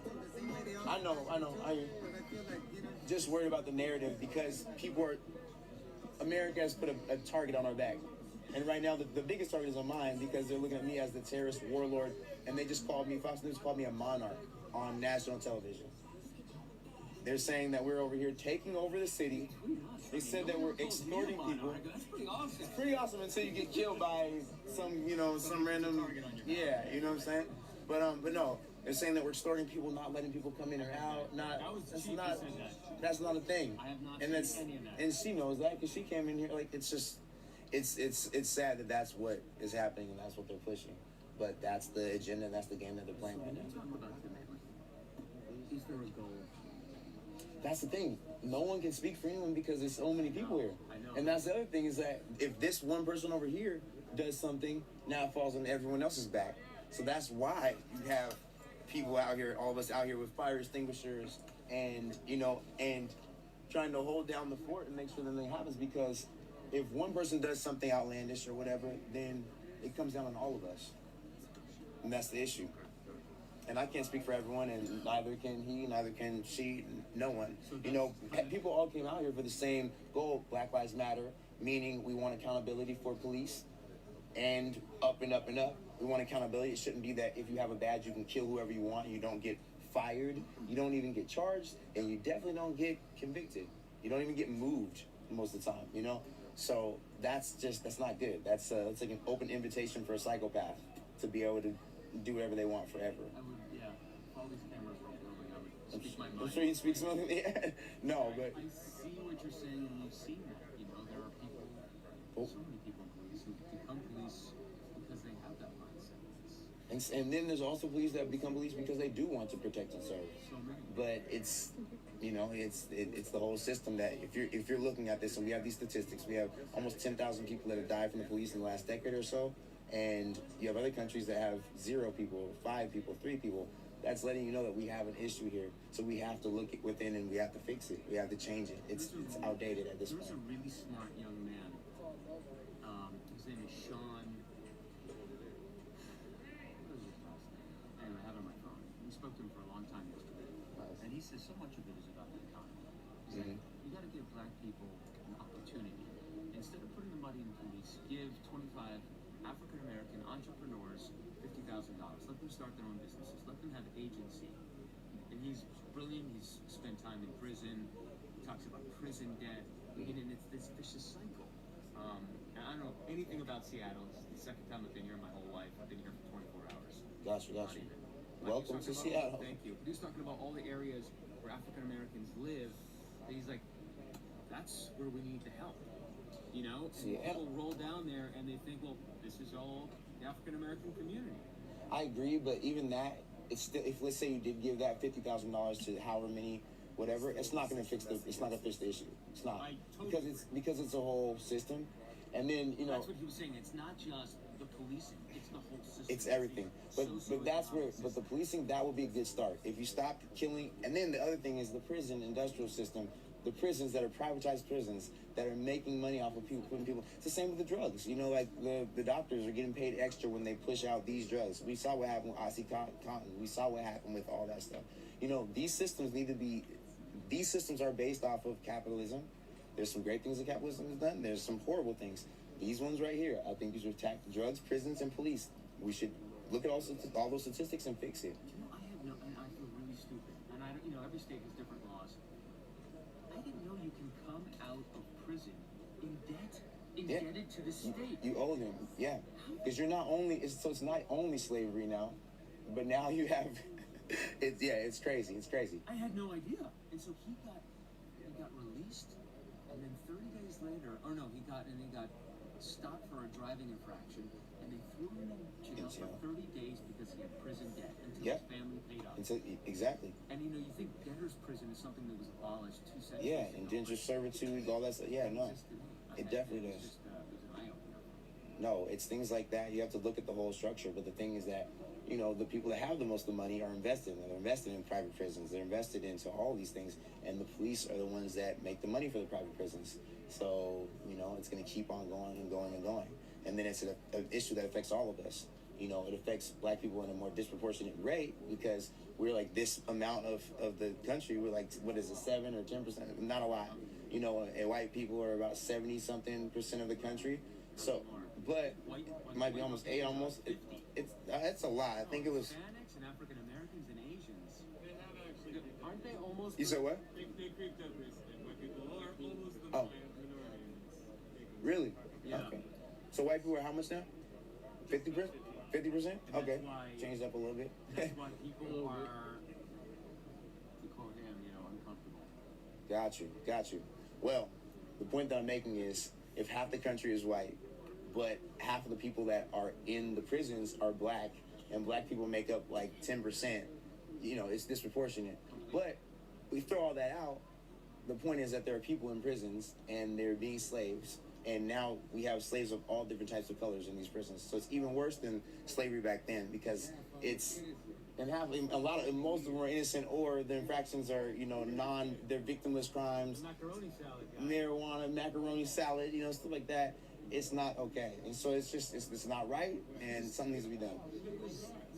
I know. I hear. Just worried about the narrative because America has put a target on our back. And right now, the biggest target is on mine because they're looking at me as the terrorist warlord, and they just called me, Fox News called me a monarch on national television. They're saying that we're over here taking over the city. They said that we're extorting people.
That's pretty awesome.
It's pretty awesome until you get killed by some random, yeah, you know what I'm saying? But no, they're saying that we're extorting people, not letting people come in or out. That's not a thing.
I have not
And
seen any of that.
and she knows that because she came in here. Like, it's just, it's sad that that's what is happening and that's what they're pushing. But that's the agenda and that's the game that they're playing right now.
Is there a goal?
That's the thing. No one can speak for anyone because there's so many people here.
I know.
And that's the other thing is that if this one person over here does something, now it falls on everyone else's back. So that's why you have people out here, all of us out here with fire extinguishers and, and trying to hold down the fort and make sure that nothing happens, because if one person does something outlandish or whatever, then it comes down on all of us. And that's the issue. And I can't speak for everyone, and neither can he, neither can she, no one. People all came out here for the same goal, Black Lives Matter, meaning we want accountability for police, and up and up and up. We want accountability. It shouldn't be that if you have a badge, you can kill whoever you want, you don't get fired, you don't even get charged, and you definitely don't get convicted. You don't even get moved most of the time, So that's not good. That's like an open invitation for a psychopath to be able to do whatever they want forever.
All these cameras were building. I would speak my mind.
I'm sure you speak something. No, but
I see what you're saying, and you've seen that. There are people, so many people in police who become police because they have that mindset.
And then there's also police that become police because they do want to protect and serve.
So many.
But it's the whole system that if you're looking at this, and we have these statistics, we have almost 10,000 people that have died from the police in the last decade or so. And you have other countries that have 0 people, 5 people, 3 people. That's letting you know that we have an issue here. So we have to look within and we have to fix it. We have to change it. It's outdated at this point.
There's a really smart young man. His name is Sean. What is his last name? Anyway, I have it on my phone. We spoke to him for a long time yesterday. And he says so much of it is about the economy. He's like, you got to give black people an opportunity. Instead of putting the money in police, give 25 African American entrepreneurs $50,000. Let them start their own businesses. Let them have agency. And he's brilliant. He's spent time in prison. He talks about prison debt. And it's this vicious cycle. And I don't know anything about Seattle. It's the second time I've been here in my whole life. I've been here for 24 hours.
Gotcha. Welcome to Seattle.
Thank you. He was talking about all the areas where African Americans live. And he's like, that's where we need the help. And people roll down there and they think, well, this is all the African American community.
I agree, but even that, it's still, if let's say you did give that $50,000 to however many, whatever, it's not going to fix the issue. It's not, because it's a whole system, and then
That's what he was saying. It's not just the policing; it's the whole system.
It's everything. But the policing, that would be a good start if you stopped killing. And then the other thing is the prison industrial system. The prisons that are privatized prisons that are making money off of people, putting people. It's the same with the drugs. Like the doctors are getting paid extra when they push out these drugs. We saw what happened with OxyContin. We saw what happened with all that stuff. These systems need to be. These systems are based off of capitalism. There's some great things that capitalism has done. There's some horrible things. These ones right here, I think these are drugs, prisons, and police. We should look at all those statistics and fix it.
I feel really stupid. And every state has different laws. I didn't know you can come out of prison in debt, indebted to the state.
You owe them, yeah. Because you're not only, it's not only slavery now, but now you have, it's crazy.
I had no idea. And so he got released, and then 30 days later, he got stopped for a driving infraction, and they threw him in jail for 30 days because he had prison debt until his family paid off.
Exactly.
And you think debtor's prison is something that was abolished 2 centuries ago.
Yeah, indentured servitude, all that stuff. Yeah, no, it definitely does. No, it's things like that. You have to look at the whole structure. But the thing is that, the people that have the most of the money are invested. They're invested in private prisons. They're invested into all these things. And the police are the ones that make the money for the private prisons. So, it's going to keep on going and going and going. And then it's an issue that affects all of us. It affects black people in a more disproportionate rate because we're like this amount of the country. We're like, 7 or 10%? Not a lot. And white people are about 70-something% of the country. So, but it might be almost 8, almost. It's a lot. I think it was.
Hispanics and African Americans and Asians. They have actually. Aren't they almost?
You said what?
They creeped up recently. White people are almost the minorities.
Really?
Yeah.
Okay. So white people are how much now? 50%? 50%? Okay. Changed up a little bit.
That's why people are, to quote him, uncomfortable.
Got you. Well, the point that I'm making is, if half the country is white, but half of the people that are in the prisons are black, and black people make up like 10%, it's disproportionate. But we throw all that out. The point is that there are people in prisons, and they're being slaves. And now we have slaves of all different types of colors in these prisons. So it's even worse than slavery back then, because most of them are innocent, or the infractions are, they're victimless crimes.
Macaroni salad.
Marijuana, macaroni salad, stuff like that. It's not okay. And so it's not right, and something needs to be done.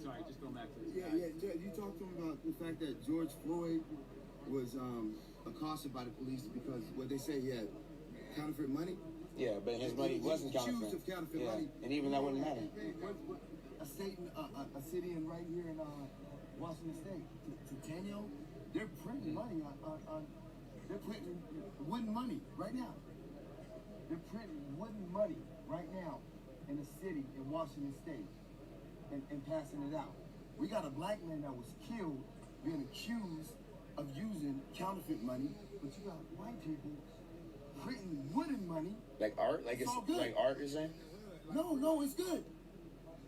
Sorry, just going back to this.
Yeah. You talked to him about the fact that George Floyd was accosted by the police because what they say he had counterfeit money.
Yeah, but his money wasn't counterfeit.
Accused of counterfeit money.
And even that wouldn't matter.
A city in right here in Washington State, Centennial, they're printing money they're printing wooden money right now. They're printing wooden money right now in a city in Washington State and passing it out. We got a black man that was killed being accused of using counterfeit money, but you got white people printing wooden money.
Like art? Like it's like art, you're saying?
No, it's good.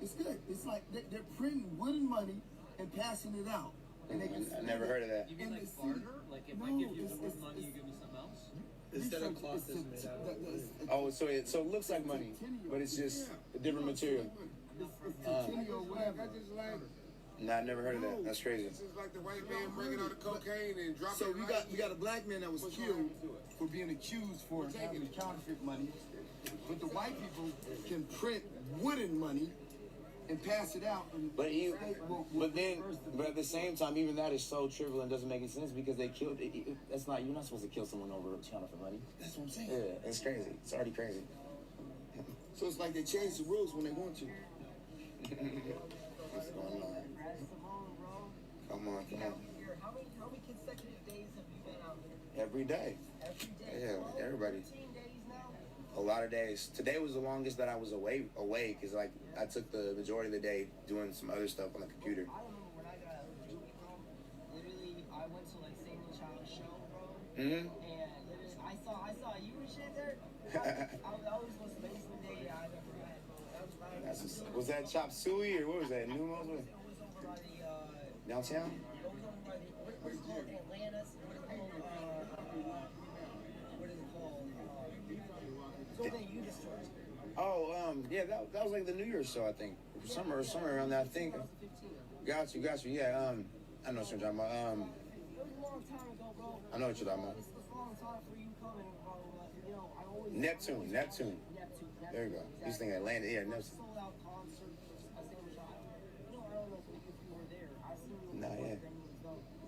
It's good. It's like they're printing wooden money and passing it out. And they
I never heard of that.
You mean like barter? Like if I give you wooden money, you give me something else? Instead of cloth is made out of.
So it looks like money, but it's just a different material. No, I never heard of that. That's crazy.
This is like the white man bringing out the cocaine and dropping
So
it.
we got a black man that was killed for being accused for having counterfeit money, but the white people can print wooden money and pass it out.
But at the same time, even that is so trivial and doesn't make any sense, because they killed. That's not, you're not supposed to kill someone over counterfeit money.
That's what I'm saying.
Yeah, it's crazy. It's already crazy.
So it's like they change the rules when they want to.
What's going on? Come on.
How many consecutive days have you been out here?
Every day.
Every day?
Yeah, everybody.
15 days now?
A lot of days. Today was the longest that I was away, because like I took the majority of the day doing some other stuff on the computer.
I remember when I got out of juvie home, literally I went to like St. Child's show, bro.
Mm-hmm.
And literally I saw you and shit there. That was the most amazing day I've ever had, bro.
Was that Chop Suey or what was that? New Mos?
It was over by the
Downtown?
it was over by the what is it called? Atlantis? What is it called? It's over at Utica Stores.
Oh, yeah, that was like the New Year's show, I think. Somewhere around that, I think. Got you. Yeah, I know what you're talking about.
It was a long time ago, bro.
I know what you're talking about.
It's a long time for you coming, bro. I always
Neptune. There you go. You think Atlanta? Yeah, Neptune.
Sold out concert. I don't know if you were there. I seen you.
Nah,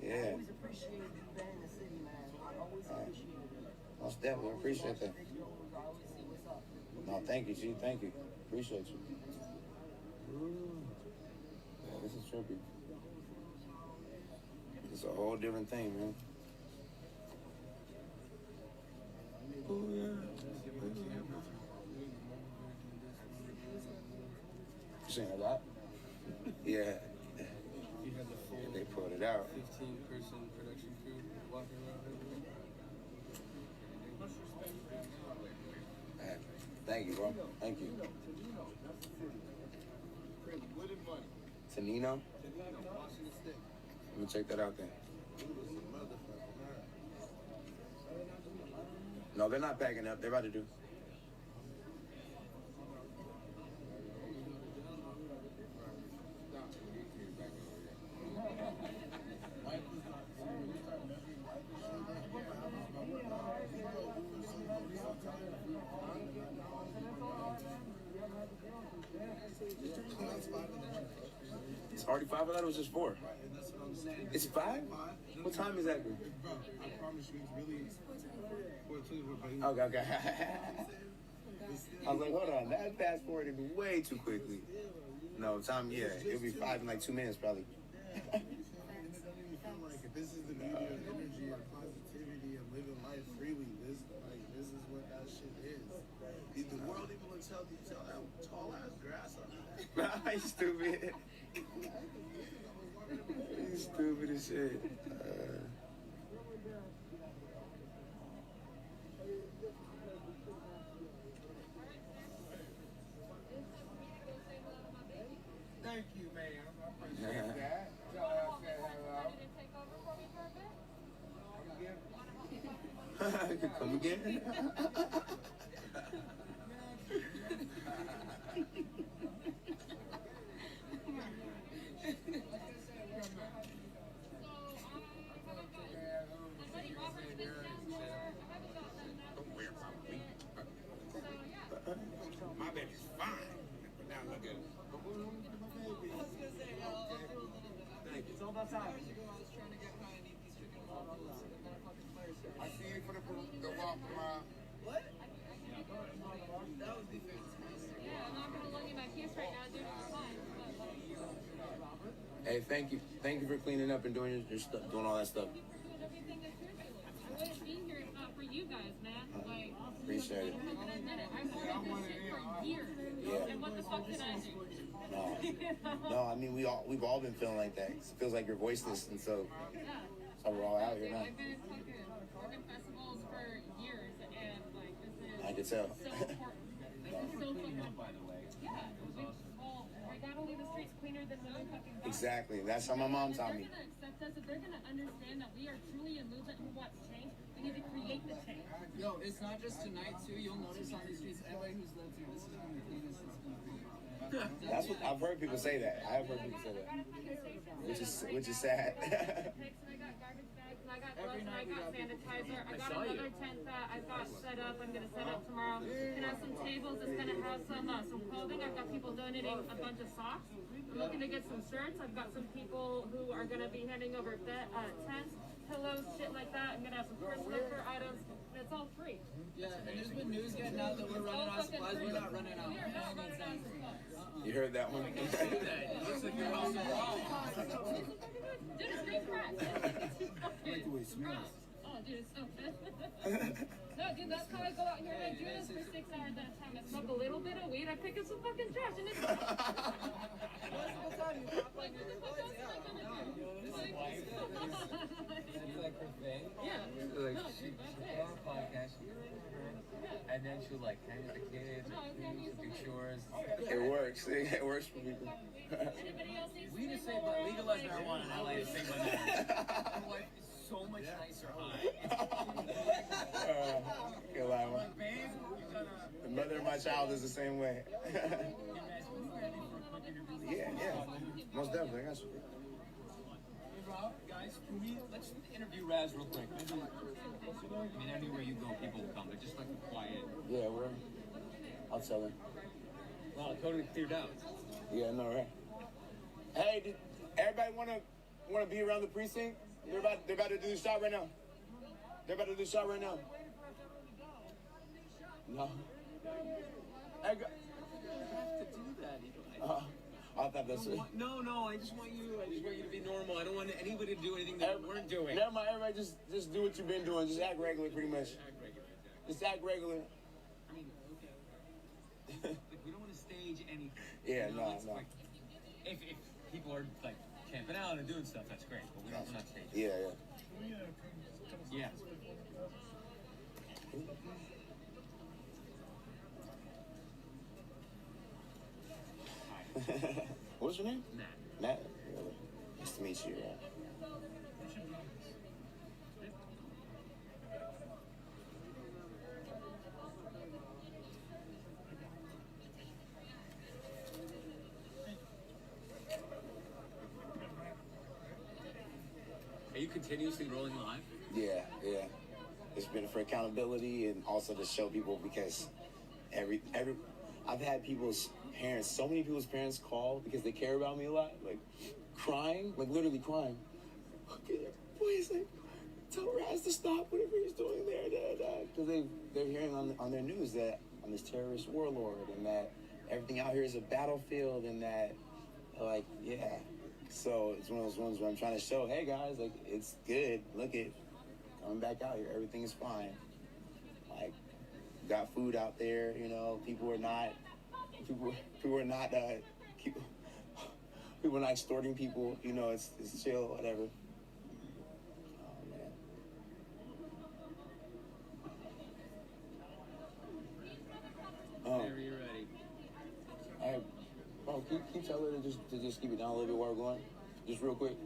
yeah.
I always appreciated you being in the city, man. I always appreciated it.
Most definitely appreciate that.
I always see what's up.
No, thank you, G. Thank you. Appreciate you. Yeah, this is trippy. It's a whole different thing, man. Oh, yeah. You seen a lot? Yeah. They pulled it out.
15-person production crew walking around everywhere.
Thank you, bro. Thank you. Tanino? Let me check that out then. No, they're not packing up. They're about to do. It's already 5? I thought it was just 4. It's 5? What time is that?
I promise you, it's really 14.
Okay. I was like, hold on, that fast forwarded way too quickly. No, time, yeah, it'll be 5 in like 2 minutes probably.
Like, this is the beauty of energy and positivity and living life freely. This is what that shit is. The world even looks healthy. Tell that tall ass grass on it.
You stupid. You stupid as shit.
Thank you, ma'am. I appreciate that. Tell her I said hello.
Come again?
My baby's fine. Now look at it. Thank you.
It's all about time.
I see you for the walk around.
What? That would be fantastic.
Yeah, I'm not gonna look at my piece right now, dude. It's fine.
Hey, thank you for cleaning up and doing your stuff, doing all that stuff.
Everything that's here, I wouldn't be here if not for you guys, man. Like,
Appreciate it.
I did it. I've wanted this shit for years.
Yeah.
And what the fuck did I do?
No, I mean we've all been feeling like that. It feels like you're voiceless, and so we're all out here now.
I've been fucking working festivals for years, and like this is
I can tell.
so important. This is so fucking important. Yeah. I gotta leave the streets cleaner than when we fucking got.
Exactly. That's how my mom taught me.
If they're gonna accept us, if they're gonna understand that we are truly a movement who wants change, we need to create the change.
Yo, it's not just tonight too. You'll notice on these streets, everybody who's lived here, this is one of the cleanest it's gonna be.
That's what I've heard people say that. I have heard people say that, which is sad.
I got garbage bags, and I got gloves, and I got sanitizer. I got another tent that I've got set up. I'm gonna set up tomorrow. Gonna have some tables. It's gonna have some clothing. I've got people donating a bunch of socks. I'm looking to get some shirts. I've got some people who are gonna be handing over tents, pillows, shit like that. I'm gonna have some personal care items, and it's all free.
Yeah, and there's been news getting out that we're running out of supplies. We're not running out.
We are not running out of supplies.
You heard that one?
It looks like you're also wrong.
Dude, it's great crack.
I like the way it smells.
Oh, dude, it's so good. No, dude, that's how I go out here and I do this for 6 hours at a time. I smoke a little bit of weed, I pick up some fucking trash, and it's great. Like, what the fuck else am I gonna do?
It's like her thing.
Yeah.
Like,
No,
she
dude, that's
put
it.
on a podcast, and then she'll like hang with the kids,
No, it's gonna be
do chores.
It works. It works for people.
Anybody else needs
We just say, but legalize marijuana in LA is the same way that. My wife is so much nicer high.
Can't lie, man. The mother of my child is the same way. Yeah, most definitely. I got you.
Guys, let's interview Raz real quick. I mean, anywhere you go, people will come, but just like a quiet.
Yeah, I'll tell him.
Wow, totally cleared out.
Yeah, I know, right? Hey, did everybody wanna be around the precinct? They're about to do the shot right now. No. Hey,
You have to do that.
I thought that's it.
No, I just want you to be normal. I don't want anybody to do anything that we weren't doing.
Never mind, everybody just do what you've been doing. Just act regular, pretty much. Just act regular.
I mean, okay. Like, we don't want to stage anything.
Yeah,
You know,
no.
like, if people are like camping out and doing stuff, that's great. But we're not staging.
Yeah.
Yeah.
What's your name?
Matt.
Really? Nice to meet you.
Are you continuously rolling live?
Yeah. It's been for accountability and also to show people because I've had people's parents, so many people's parents call because they care about me a lot, like crying, like literally crying. Okay, please, like, tell Raz to stop whatever he's doing there, because they're hearing on their news that I'm this terrorist warlord, and that everything out here is a battlefield, and that, like, yeah. So it's one of those ones where I'm trying to show, hey guys, like, it's good. Look at coming back out here, everything is fine. Like, got food out there, you know. People are not extorting people. You know, it's chill, whatever. Oh man.
Whenever you're ready.
Can you tell her to just keep it down a little bit while we're going? Just real quick.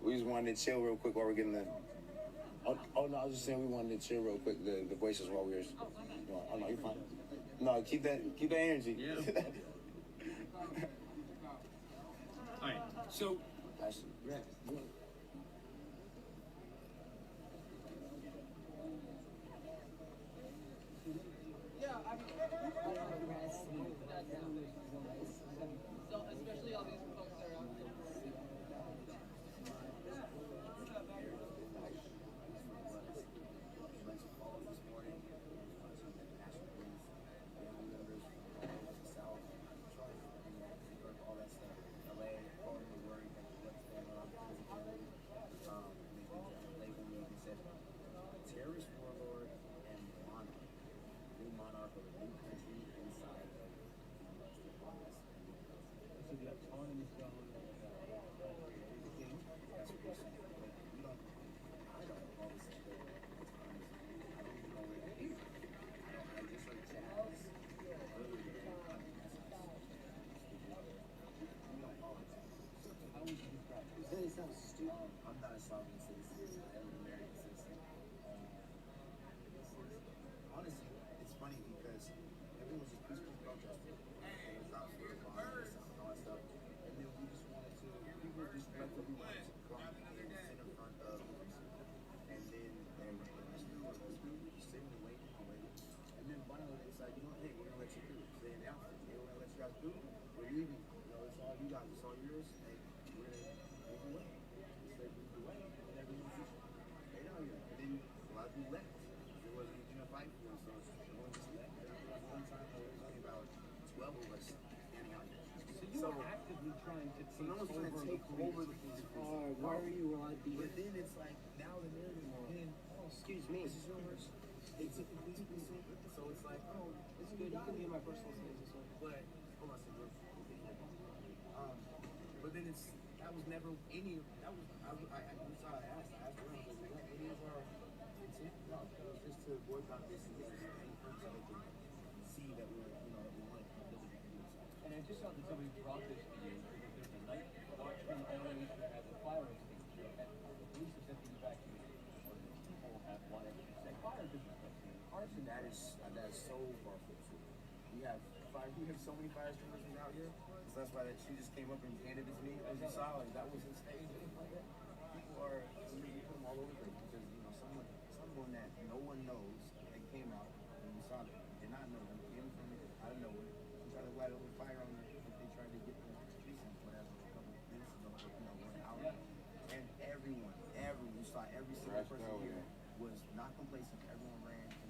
We just wanted to chill real quick while we're getting the. Oh no, I was just saying we wanted to chill real quick, the voices while we were. Oh no, you're fine. No, keep that energy.
Yeah. All right. So.
Especially all these folks that are out there.
Terrorist warlord and monarch. New monarch of a new country inside of
So the autonomous government.
That's what you're saying. Like, we don't. I don't know all this stuff. I don't even know where it is. I just heard jazz earlier. We don't follow that.
How would you describe it?
It sounds stupid. I'm not a sovereign citizen. I am an American citizen. Honestly, it's funny because everyone was just peacefully protesting. And it was out for violence and all that stuff. And then we just wanted to, people just collectively wanted to come in the center front of the prison. And then they were just sitting and waiting and waiting. And then finally they decided, you know, hey, we're going to let you through. So they announced it. Hey, we're going to let you guys through. We're leaving. You know, it's all you guys. It's all yours. Hey, we're going to move away. So they moved away. And everyone was just stayed out here. And then a lot of people left. There wasn't anything to fight for, so everyone just left. There was one time where there was only about 12 of us standing out there.
So you were actively trying to take
no one's trying to take over the police.
Why are you allowed to be
But then it's like, now the narrative is then, oh, excuse me, this is yours. It's a police precinct. So it's like, oh,
It's good. You can be in my personal space as well.
but, hold on a second. But then that was never any, that was, I asked around, was that any of our intent? No, it was just to boycott this and get any firms so they can see that we're, that we want to build it.
And I just saw that somebody brought this to you. There's a night watchman always that has a fire extinguisher. And the police have sent these back to you. Or the people have wanted to say fire disrespect. Arson.
That is so far-fetched. We have so many fire extinguishers out here. So that's why she just came up and handed it to me. As you saw, like, that was insane. People are, we put them all over there because, someone that no one knows, they came out and we saw them. Did not know them. Came from out of nowhere. And tried to light over fire on them. Like they tried to get the precinct, whatever, a couple of minutes ago, 1 hour. And everyone, you saw every single person here was not complacent. Everyone ran and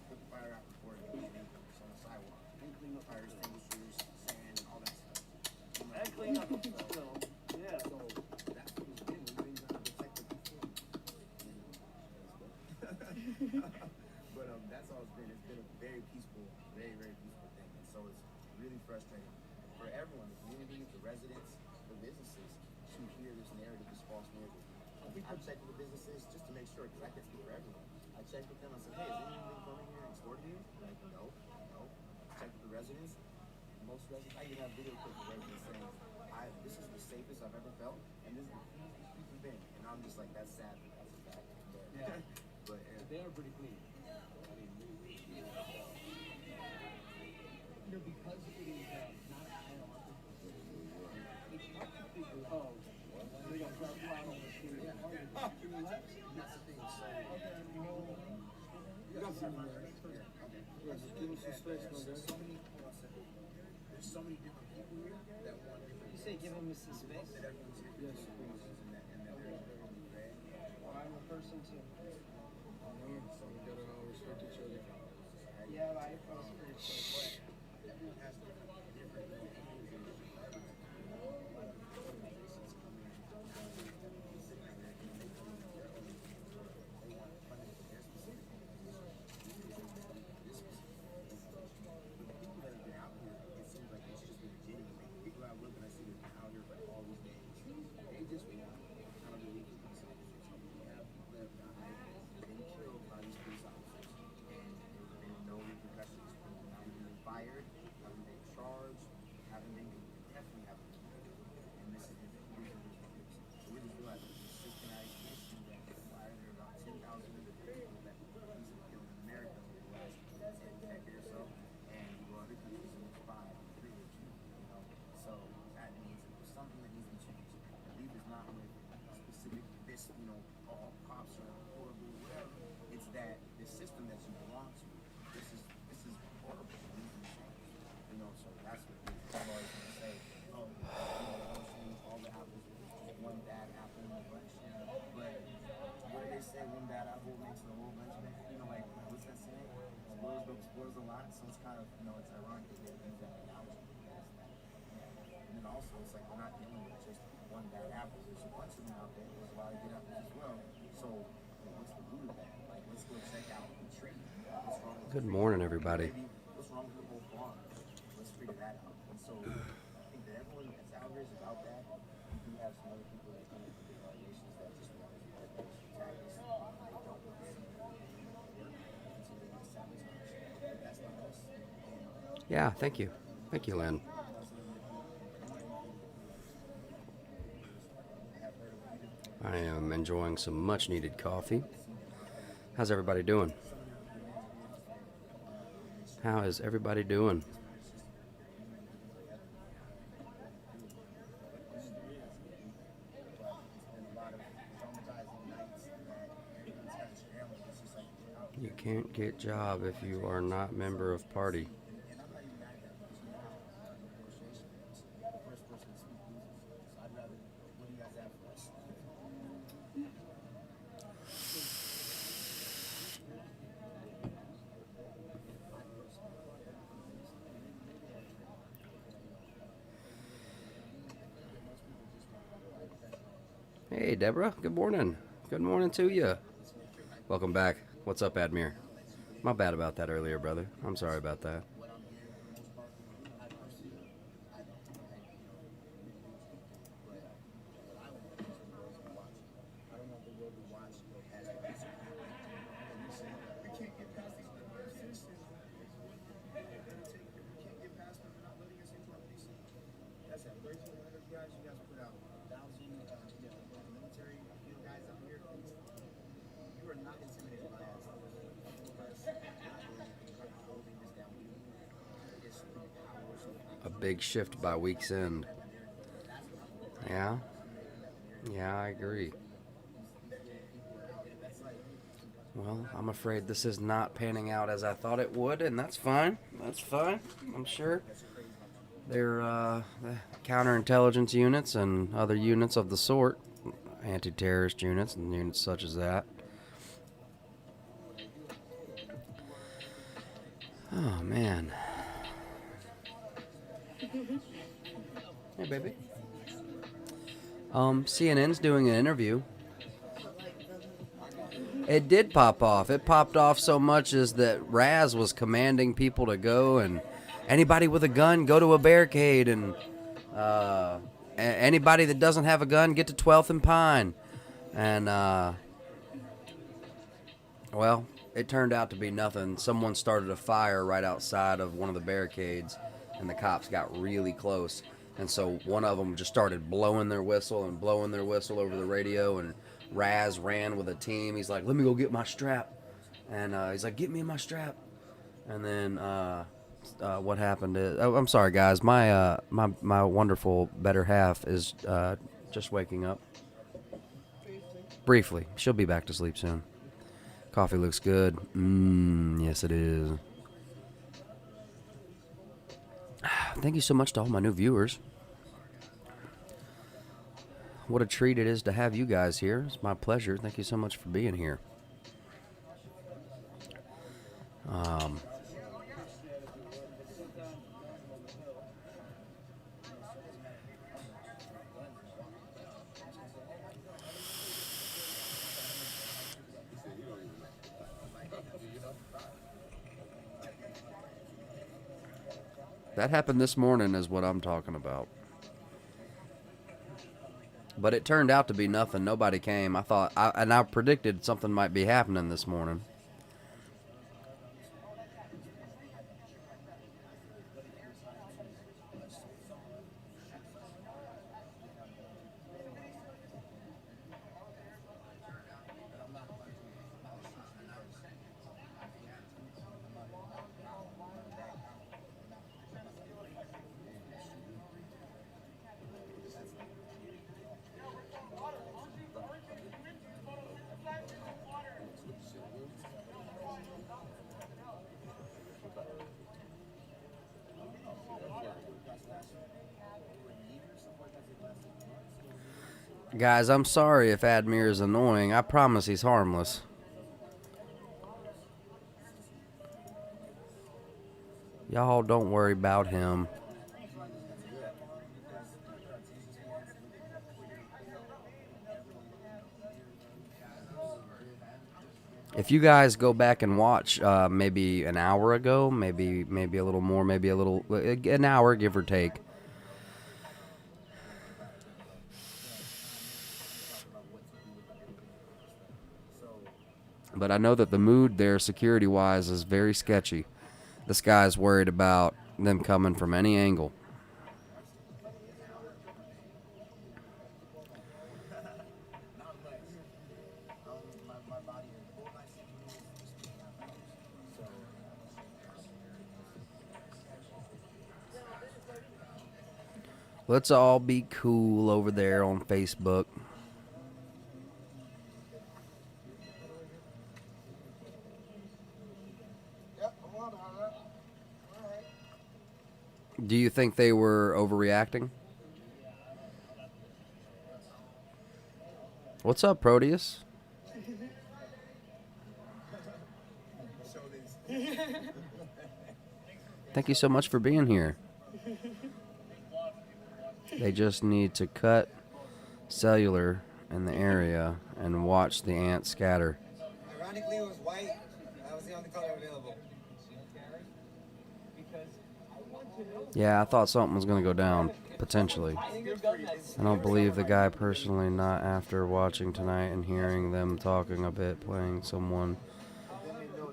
put the fire out before it became dangerous on the sidewalk. And clean up fire extinguishers, sand, and all that stuff.
And clean up. Yeah.
So that's what it's been. We've been trying to protect the people. But that's all it's been. It's been a very peaceful, very, very peaceful thing. And so it's really frustrating for everyone, the community, the residents, the businesses, to hear this narrative, this false narrative. I've checked with the businesses just to make sure, because I can speak for everyone. I checked with them. I said, hey, has anyone been coming here and extorting you? They're like, no. I checked with the residents. Most residents, I even have video clips of residents saying, this is the safest I've ever felt, and this is the cleanest we've been. And I'm just like, that's sad, but that's a fact. But,
Yeah.
but
They are pretty clean. I mean, because it is not hierarchical, it's hard to figure out. They got dark cloud on the screen. It's hard to figure out.
that's the thing. So,
You got something there. Yeah, just give us some space, my
there's
guy.
so many, hold on a second. There's so many different people here that want different.
You say give them some space?
That everyone's here.
Yes,
please. And that they're very red.
person too.
So we gotta all respect each other.
Yeah, I was pretty close.
Everyone has different opinions and fired, haven't been charged, haven't been definitely haven't been convicted. And this is the reason so we just realized it's a systematic issue that fired about 10,000 people that police have killed in America over the last decade or so, and you go other countries and it's 5 or 3 or 2, you know. So that means that there's something that needs to change. I believe it's not with specific this, you know, all cops are horrible, whatever. It's that the system that you belong to. This is horrible. You know, so that's what I'm always going to say. Oh, you know, all the apples, just one bad apple in the bunch. But what do they say? One bad apple makes the whole bunch bad. You know, like what's that saying? Spoils a lot. So it's kind of, you know, it's ironic that they use that analogy. And then also, it's like we're not dealing with just one bad apple. There's a bunch of them out there. There's a lot of good apples as well. So what's the root of that? Like, let's go check out the tree. What's wrong with
Good morning, everybody.
What's wrong with the whole farm? Let's figure that out. And so I think that everyone that's out here is about that. You do have some other people that come in with evaluations that just want to tactics. They don't want to see and so they want to sabotage. But that's not us.
Yeah, thank you. Thank you, Lynn. I am enjoying some much needed coffee. How's everybody doing? How is everybody doing? You can't get job if you are not member of party. Hey, Deborah. Good morning. Good morning to you. Welcome back. What's up, Admir? My bad about that earlier, brother. I'm sorry about that. A big shift by week's end. Yeah? Yeah, I agree. Well, I'm afraid this is not panning out as I thought it would, and that's fine. That's fine, I'm sure. They're the counterintelligence units and other units of the sort, anti-terrorist units and units such as that. Oh, man. Hey, baby. CNN's doing an interview. It did pop off. It popped off so much as that Raz was commanding people to go, and anybody with a gun, go to a barricade, and anybody that doesn't have a gun, get to 12th and Pine. And, well, it turned out to be nothing. Someone started a fire right outside of one of the barricades, and the cops got really close. And so one of them just started blowing their whistle over the radio, and Raz ran with a team. He's like, let me go get my strap. And he's like, get me my strap. And then what happened is, I'm sorry, guys. My wonderful better half is just waking up. Briefly. She'll be back to sleep soon. Coffee looks good. Yes, it is. Thank you so much to all my new viewers.
what a treat it is to have you guys here. It's my pleasure. Thank you so much for being here. That happened this morning is what I'm talking about. But it turned out to be nothing. Nobody came. I predicted something might be happening this morning. Guys, I'm sorry if Admir is annoying. I promise he's harmless. Y'all don't worry about him. If you guys go back and watch maybe an hour ago, maybe a little more, maybe an hour, give or take. But I know that the mood there, security-wise, is very sketchy. This guy's worried about them coming from any angle. Let's all be cool over there on Facebook. Do you think they were overreacting? What's up, Proteus? Thank you so much for being here. They just need to cut cellular in the area and watch the ants scatter.
Ironically, it was white. That was the only color available.
Yeah, I thought something was going to go down, potentially. I don't believe the guy personally, not after watching tonight and hearing them talking a bit, playing someone,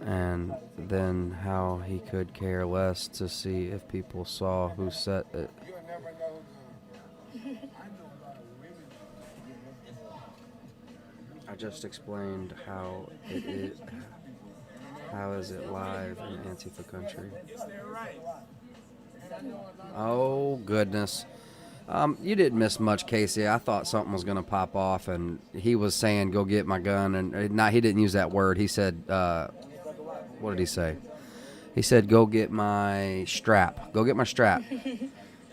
and then how he could care less to see if people saw who set it. I just explained how it is. How is it live in Antifa country? Oh, goodness. You didn't miss much, Casey. I thought something was going to pop off, and he was saying, go get my gun. And he didn't use that word. He said, what did he say? He said, go get my strap. Go get my strap.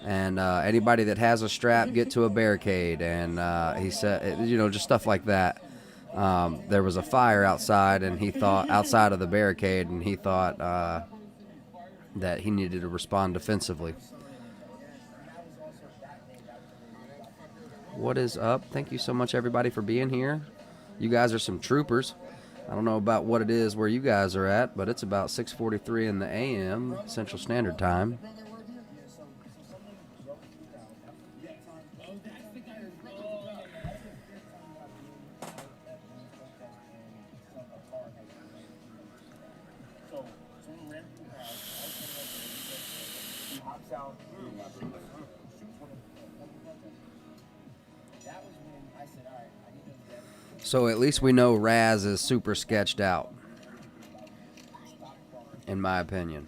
And anybody that has a strap, get to a barricade. And he said, just stuff like that. There was a fire outside, and he thought, outside of the barricade, and he thought that he needed to respond defensively. What is up? Thank you so much, everybody, for being here. You guys are some troopers. I don't know about what it is where you guys are at, but it's about 6:43 in the a.m. Central Standard Time. So at least we know Raz is super sketched out, in my opinion.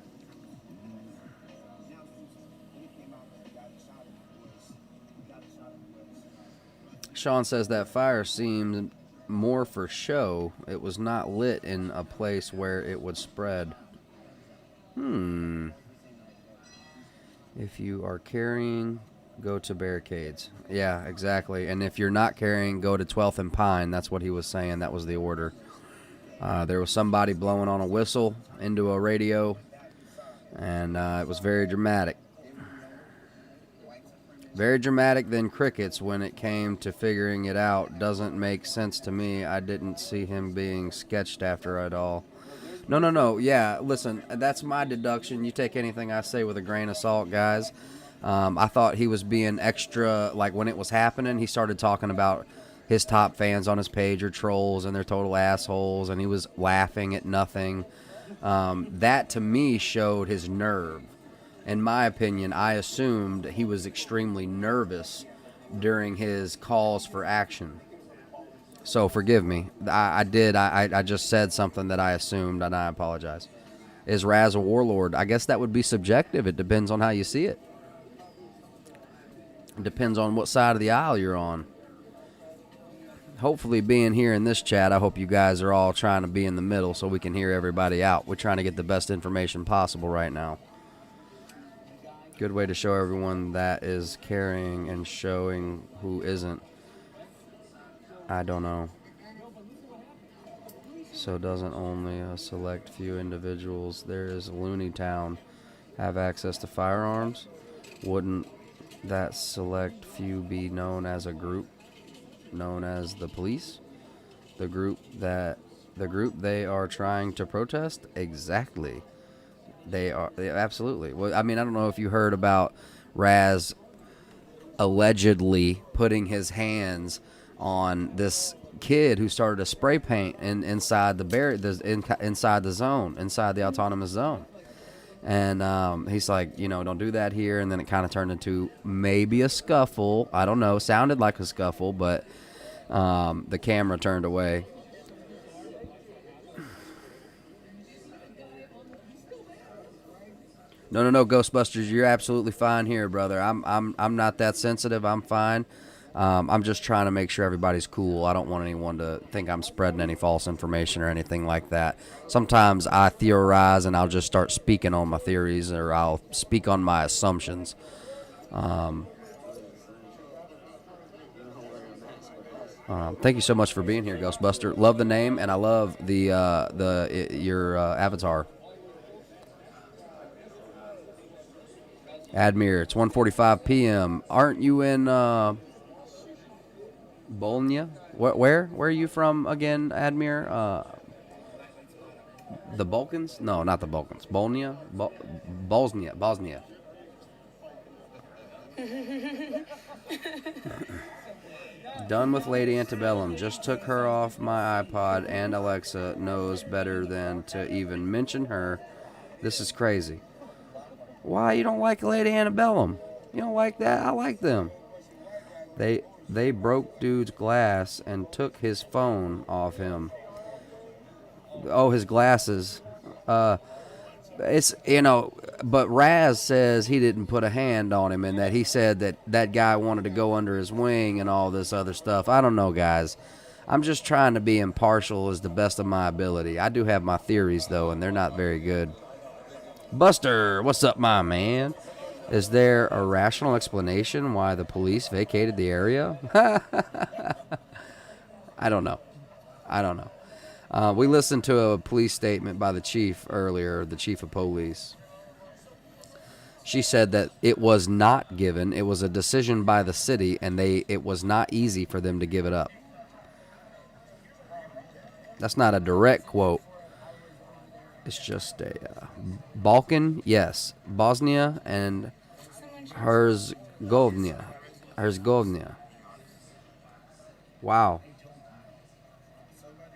Sean says that fire seemed more for show. It was not lit in a place where it would spread. If you are carrying Go to barricades. Yeah, exactly. And if you're not carrying, go to 12th and Pine. That's what he was saying. That was the order. There was somebody blowing on a whistle into a radio, and it was very dramatic. Very dramatic than crickets when it came to figuring it out. Doesn't make sense to me. I didn't see him being sketched after it all. No. Yeah, listen, that's my deduction. You take anything I say with a grain of salt, guys. I thought he was being extra, like when it was happening, he started talking about his top fans on his page are trolls and they're total assholes, and he was laughing at nothing. That to me showed his nerve. In my opinion, I assumed he was extremely nervous during his calls for action. So forgive me. I did. I just said something that I assumed, and I apologize. Is Raz a warlord? I guess that would be subjective. It depends on how you see it. It depends on what side of the aisle you're on. Hopefully, being here in this chat, I hope you guys are all trying to be in the middle so we can hear everybody out. We're trying to get the best information possible right now. Good way to show everyone that is carrying and showing who isn't. I don't know. So doesn't only a select few individuals, there is Looney Town, have access to firearms? Wouldn't that select few be known as a group, known as the police? The group they are trying to protest? Exactly. They absolutely. Well, I mean, I don't know if you heard about Raz allegedly putting his hands on this kid who started a spray paint inside inside the zone, inside the autonomous zone. And he's like, don't do that here. And then it kind of turned into maybe a scuffle. I don't know. Sounded like a scuffle, but the camera turned away. No, Ghostbusters, you're absolutely fine here, brother. I'm not that sensitive. I'm fine. I'm just trying to make sure everybody's cool. I don't want anyone to think I'm spreading any false information or anything like that. Sometimes I theorize and I'll just start speaking on my theories, or I'll speak on my assumptions. Thank you so much for being here, Ghostbuster. Love the name, and I love your avatar. Admir, it's 1:45 p.m. Aren't you in Bologna? Where are you from again, Admir? The Balkans? No, not the Balkans. Bosnia. Done with Lady Antebellum. Just took her off my iPod, and Alexa knows better than to even mention her. This is crazy. Why you don't like Lady Antebellum? You don't like that? I like them. They broke dude's glass and took his phone off him. Oh, his glasses. It's but Raz says he didn't put a hand on him, and that he said that guy wanted to go under his wing and all this other stuff. I don't know, guys. I'm just trying to be impartial as the best of my ability. I do have my theories though, and they're not very good. Buster, what's up, my man? Is there a rational explanation why the police vacated the area? I don't know. We listened to a police statement by the chief earlier, the chief of police. She said that it was not given. It was a decision by the city, and it was not easy for them to give it up. That's not a direct quote. It's just a Balkan, yes. Bosnia and Herzegovina. Wow.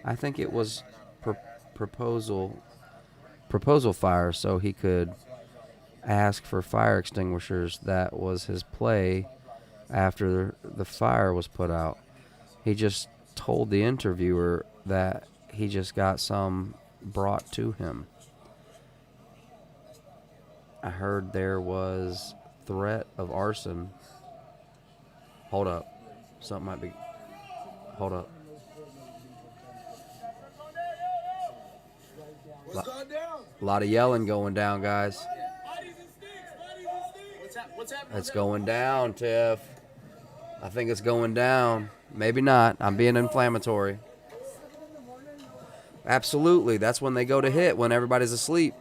I think it was proposal fire, so he could ask for fire extinguishers. That was his play after the fire was put out. He just told the interviewer that he just got some brought to him. I heard there was threat of arson. Hold up. Something might be... Hold up. A lot of yelling going down, guys. It's going down, Tiff. I think it's going down. Maybe not. I'm being inflammatory. Absolutely. That's when they go to hit, when everybody's asleep.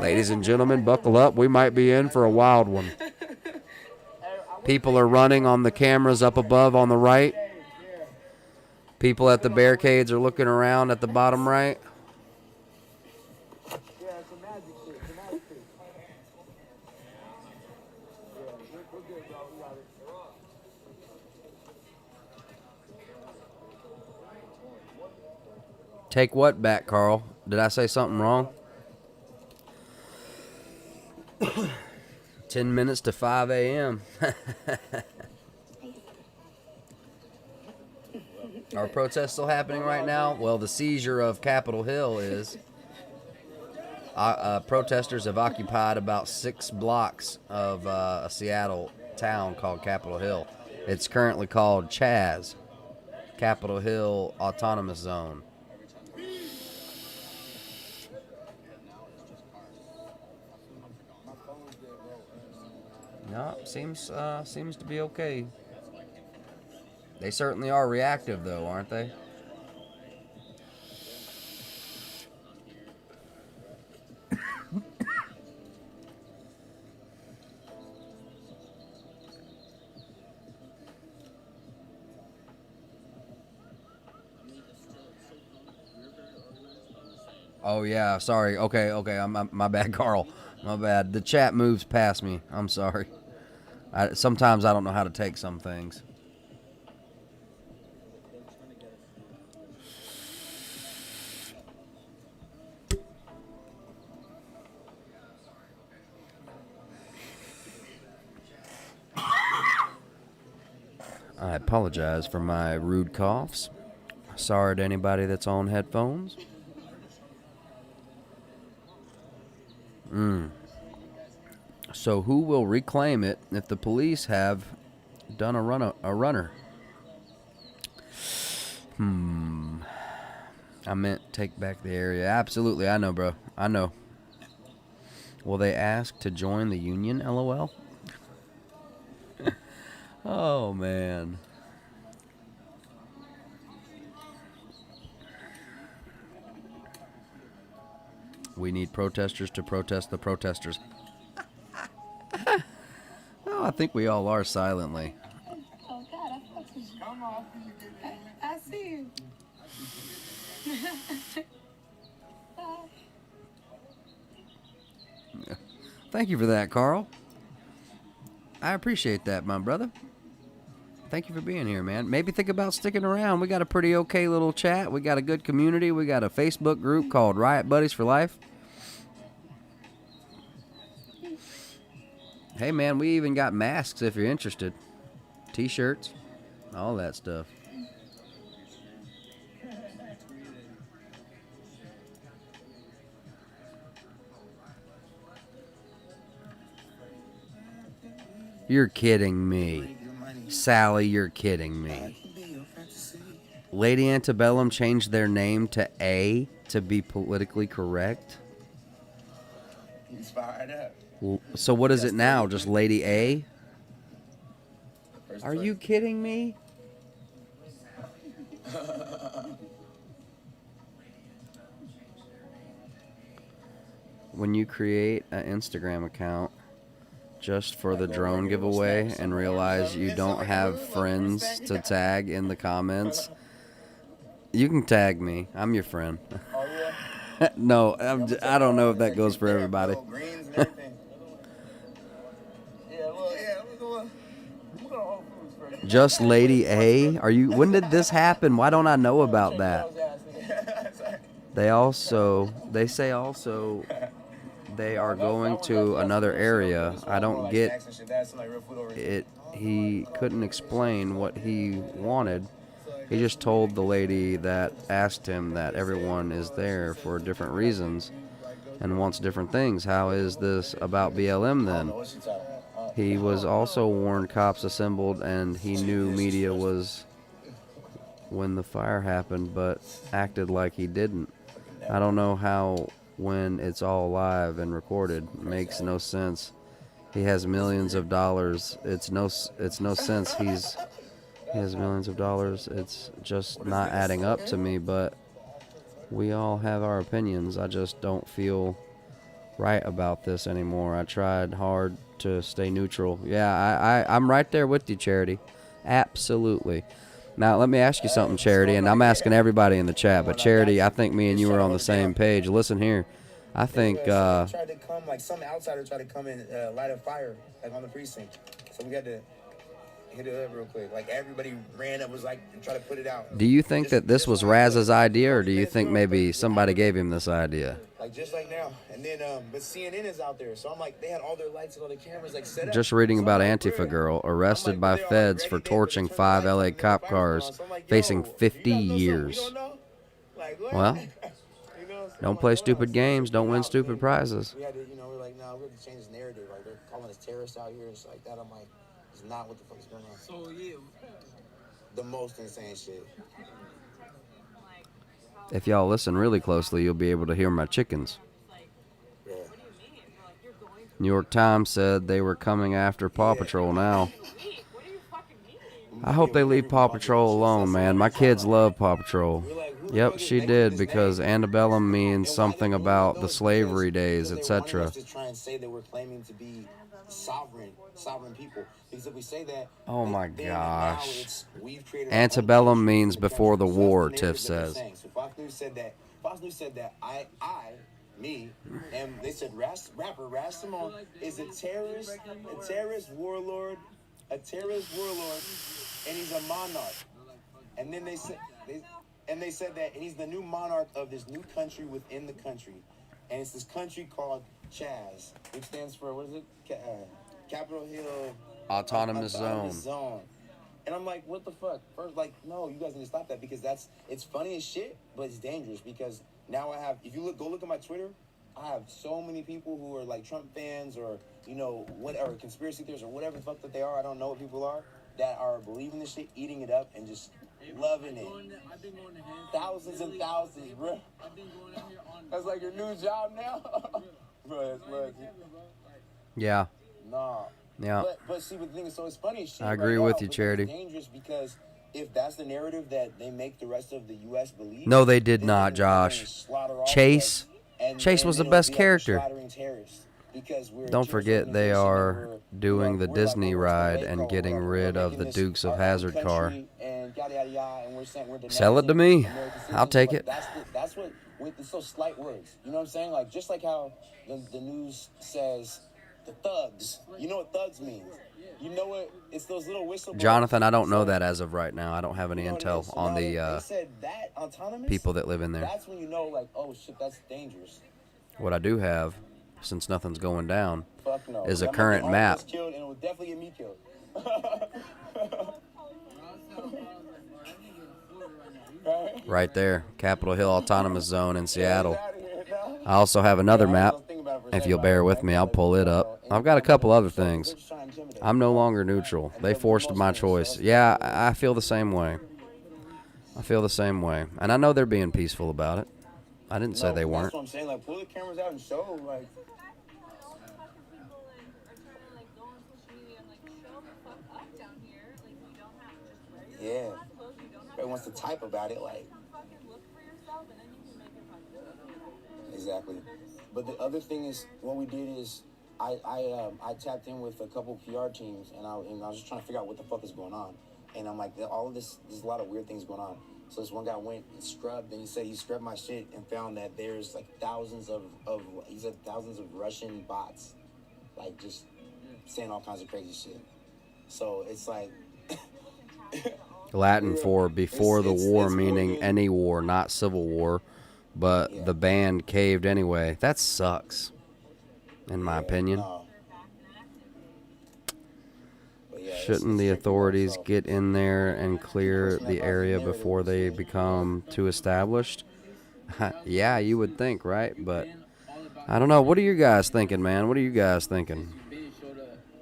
Ladies and gentlemen, buckle up. We might be in for a wild one. People are running on the cameras up above on the right. People at the barricades are looking around at the bottom right. Take what back, Carl? Did I say something wrong? 10 minutes to 5 a.m. Are protests still happening right now? Well, the seizure of Capitol Hill is. Protesters have occupied about 6 blocks of a Seattle town called Capitol Hill. It's currently called Chaz, Capitol Hill Autonomous Zone. No, seems to be okay. They certainly are reactive, though, aren't they? Oh yeah, sorry. Okay. My bad, Carl. My bad. The chat moves past me. I'm sorry. Sometimes I don't know how to take some things. I apologize for my rude coughs. Sorry to anybody that's on headphones. So who will reclaim it if the police have done a runner? I meant take back the area. Absolutely, I know, bro. I know. Will they ask to join the union? LOL. Oh man. We need protesters to protest the protesters. Oh, I think we all are silently.
Oh God, I see you.
Thank you for that, Carl. I appreciate that, my brother. Thank you for being here, man. Maybe think about sticking around. We got a pretty okay little chat. We got a good community. We got a Facebook group called Riot Buddies for Life. Hey, man, we even got masks if you're interested. T-shirts, all that stuff. You're kidding me. Sally, you're kidding me. Lady Antebellum changed their name to A to be politically correct.
He's fired up.
So what is it now? Just Lady A? Are you kidding me? When you create an Instagram account just for the drone giveaway and realize you don't have friends to tag in the comments, you can tag me. I'm your friend. No, I don't know if that goes for everybody. Just Lady A? Are you? When did this happen? Why don't I know about that? They say also they are going to another area. I don't get it. He couldn't explain what he wanted. He just told the lady that asked him that everyone is there for different reasons and wants different things. How is this about BLM then? He was also warned cops assembled and he knew media was when the fire happened, but acted like he didn't. I don't know how when it's all live and recorded. Makes no sense. He has millions of dollars. It's no sense he has millions of dollars. It's just not adding up to me, but we all have our opinions. I just don't feel right about this anymore. I tried hard to stay neutral. Yeah, I'm right there with you, Charity. Absolutely. Now, let me ask you something, Charity, and I'm asking everybody in the chat, but Charity, I think me and you were on the same page. Listen here. I think,
Somebody tried to come, like some outsider tried to come and light a fire, like on the precinct. So we had to hit it up real quick. Like everybody ran up, was like, and tried to put it out.
do you think that this was Raz's idea, or do you think maybe somebody gave him this idea?
Like just like now. And then, but CNN is out there. So I'm like, they had all their lights and all the cameras like set up.
Just reading about Antifa girl arrested by feds for torching 5 LA cop cars, facing 50 years. Well, don't play stupid games, don't win stupid prizes.
We had to, we're like, no, we have to change this narrative. Like they're calling us terrorists out here and shit like that. I'm like, it's not what the fuck is going on.
So yeah,
the most insane shit.
If y'all listen really closely, you'll be able to hear my chickens.
Yeah.
New York Times said they were coming after Paw Patrol now. I hope they leave Paw Patrol alone, man. My kids love Paw Patrol. Yep, she did, because antebellum means something about the slavery days, etc.
To try and say that we're claiming to be sovereign people. Because if we say that,
Oh my gosh.
it's we've created
Antebellum means before the war, Tiff says.
So Fox News said that me, and they said rapper Ras Simone is a terrorist warlord, and he's a monarch. And then they said that he's the new monarch of this new country within the country, and it's this country called Chaz, which stands for what is it? Capitol Hill
Autonomous Zone.
And I'm like, what the fuck? First, like, no, you guys need to stop that, because it's funny as shit, but it's dangerous, because now I have, if you go look at my Twitter, I have so many people who are like Trump fans or, whatever, conspiracy theorists or whatever the fuck that they are, I don't know what people are, that are believing this shit, eating it up, and just loving it.
I've been going to
Thousands and thousands, bro.
I've been going out here on.
That's like your new job now? Bro, it's like,
Yeah.
nah.
Yeah.
But see, the thing is, so it's funny as shit.
I agree
right
with
now,
you,
but
Charity.
It's dangerous, because if that's the narrative that they make the rest of the U.S. believe.
No, they did not,
they're gonna
Josh.
slaughter all
Chase.
of us,
Chase was the
it'll
best
be like
character.
slaughtering terrorists, because we're a
Don't
terrorist
forget they
organization,
are
and we're,
doing the
we're
Disney
like,
ride
we're
and getting rid of the
making this
Dukes of
our own
Hazzard car.
country, and yada, yada, yada, and we're saying we're
Sell it to
denouncing
me.
American
I'll take
citizenship.
it.
That's what with it's so slight words. You know what I'm saying? Like, just like how the news says the thugs. You know what thugs means. You know what? It's those little whistleblowers.
Jonathan, I don't know that as of right now. I don't have any intel
So
on
now
the
they said that autonomous,
people that live in there.
That's when you know, like, oh shit, that's dangerous.
What I do have, since nothing's going down,
Fuck no.
is a
That might
current
get all of
map.
us killed, and it will definitely get me killed.
Right there, Capitol Hill Autonomous Zone in Seattle. I also have another map. If you'll bear with me, I'll pull it up. I've got a couple other things. I'm no longer neutral. They forced my choice. Yeah, I feel the same way. I feel the same way. And I know they're being peaceful about it. I didn't say they weren't.
That's what I'm saying. Like, pull the cameras out and show, like. Yeah. Everybody wants to type about it, like. Exactly. But the other thing is, what we did is, I tapped in with a couple PR teams, and I was just trying to figure out what the fuck is going on. And I'm like, all of this, there's a lot of weird things going on. So this one guy went and scrubbed, and he said he scrubbed my shit and found that there's like thousands of Russian bots, like just saying all kinds of crazy shit. So it's like
Latin for before the war, meaning any war, not civil war. But the band caved anyway. That sucks, in my opinion. Shouldn't the authorities get in there and clear the area before they become too established? Yeah, you would think, right? But I don't know. What are you guys thinking, man? What are you guys thinking?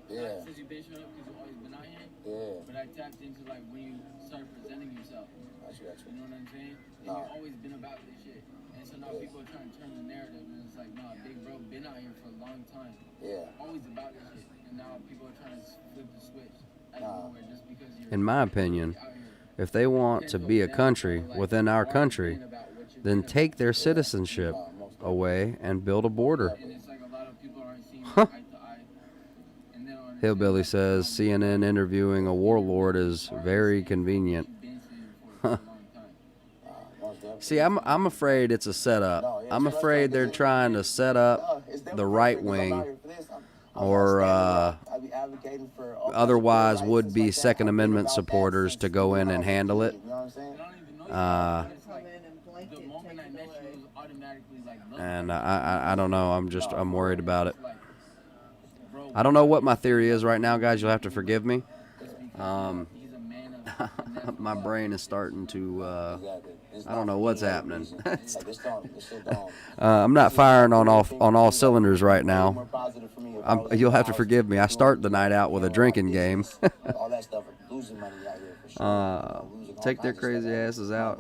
Yeah.
Since you've been showing up because you've always been out here.
Yeah.
But I tapped into like when you start presenting yourself.
Gotcha.
You know what I'm saying? And
No.
you've always been about this shit. And so now people are trying to turn the narrative, and it's like, nah, Big Bro been out here for a long time.
Yeah.
Always about this shit. And now people are trying to flip the switch out of nowhere just because you're
In my opinion, if they want to be a country within our country, then take their citizenship away and build a border. Huh. Hillbilly says CNN interviewing a warlord is very convenient. See, I'm afraid it's a setup. I'm afraid they're trying to set up the right wing, or otherwise would be Second Amendment supporters to go in and handle it. And I don't know. I'm worried about it. I don't know what my theory is right now, guys. You'll have to forgive me. My brain is starting to. I don't know what's happening. I'm not firing on all cylinders right now. You'll have to forgive me. I start the night out with a drinking game. Take their crazy asses out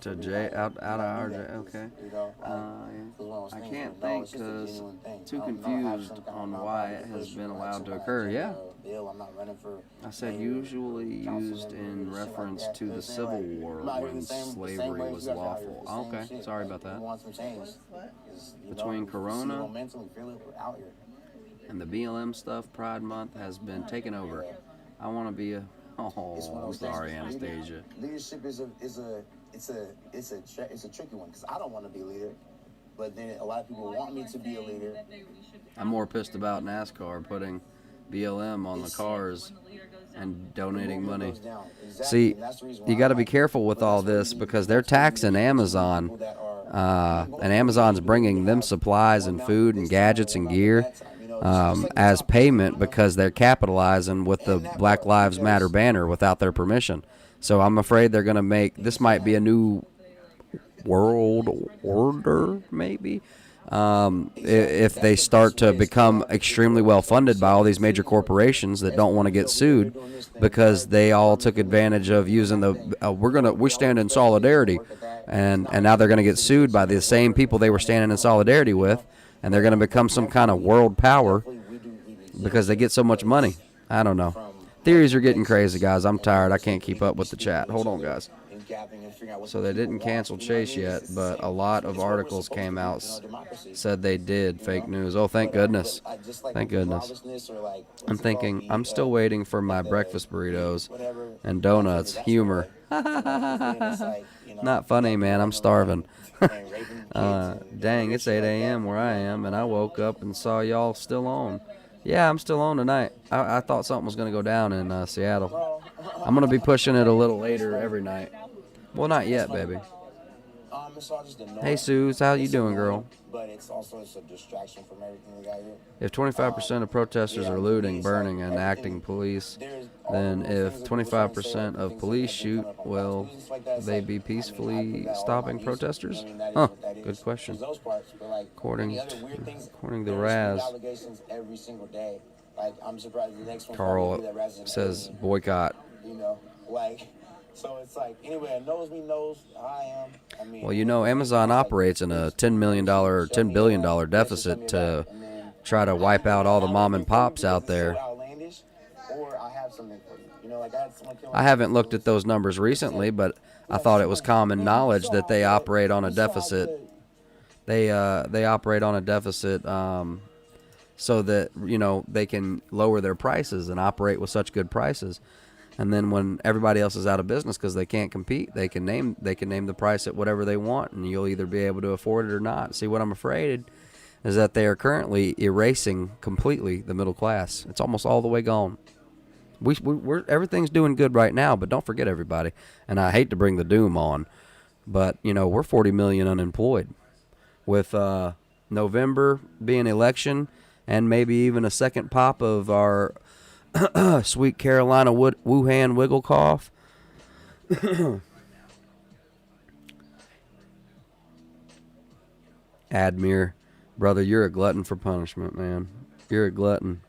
to jail, out of our jail. Okay. I can't think because too confused on why it has been allowed to occur. Yeah. I said usually used in reference to the Civil War when slavery was lawful. Okay. Sorry about that. Between Corona and the BLM stuff, Pride Month has been taken over. I want to be a. Oh, I'm sorry, Anastasia.
Leadership is a tricky one because I don't want to be a leader, but then a lot of people want me to be a leader.
I'm more pissed about NASCAR putting BLM on the cars and donating money. See, you got to be careful with all this because they're taxing Amazon, and Amazon's bringing them supplies and food and gadgets and gear as payment because they're capitalizing with the Black Lives Matter banner without their permission. So I'm afraid they're going to make this might be a new world order, maybe. If they start to become extremely well funded by all these major corporations that don't want to get sued because they all took advantage of using the we stand in solidarity, and now they're going to get sued by the same people they were standing in solidarity with, and they're going to become some kind of world power because they get so much money. I don't know. Theories are getting crazy, guys. I'm tired. I can't keep up with the chat. Hold on, guys. So they didn't cancel Chase yet, but a lot of articles came out said they did. Fake news. Oh, thank goodness. Thank goodness. I'm thinking, I'm still waiting for my breakfast burritos and donuts. Humor. Not funny, man. I'm starving. Dang, it's 8 a.m. where I am, and I woke up and saw y'all still on. Yeah, I'm still on tonight. I thought something was going to go down in Seattle. I'm going to be pushing it a little later every night. Well, not yet, baby. Hey, Suze, how you doing, girl?
But it's a distraction from everything we got here.
If 25% of protesters are looting, burning, and acting police, then if 25% of police shoot, will they be peacefully stopping protesters? Huh, good question. According to Raz, Carl says boycott.
So it's like, anyway, knows me knows I am.
Well, Amazon operates in a $10 million or $10 billion deficit to try to wipe out all the mom and pops out there. I haven't looked at those numbers recently, but I thought it was common knowledge that they operate on a deficit. They operate on a deficit so that, they can lower their prices and operate with such good prices. And then when everybody else is out of business because they can't compete, they can name the price at whatever they want, and you'll either be able to afford it or not. See, what I'm afraid is that they are currently erasing completely the middle class. It's almost all the way gone. We're everything's doing good right now, but don't forget everybody. And I hate to bring the doom on, but we're 40 million unemployed. With November being election and maybe even a second pop of our Sweet Carolina Wuhan wiggle cough. Admir, brother, you're a glutton for punishment, man. You're a glutton.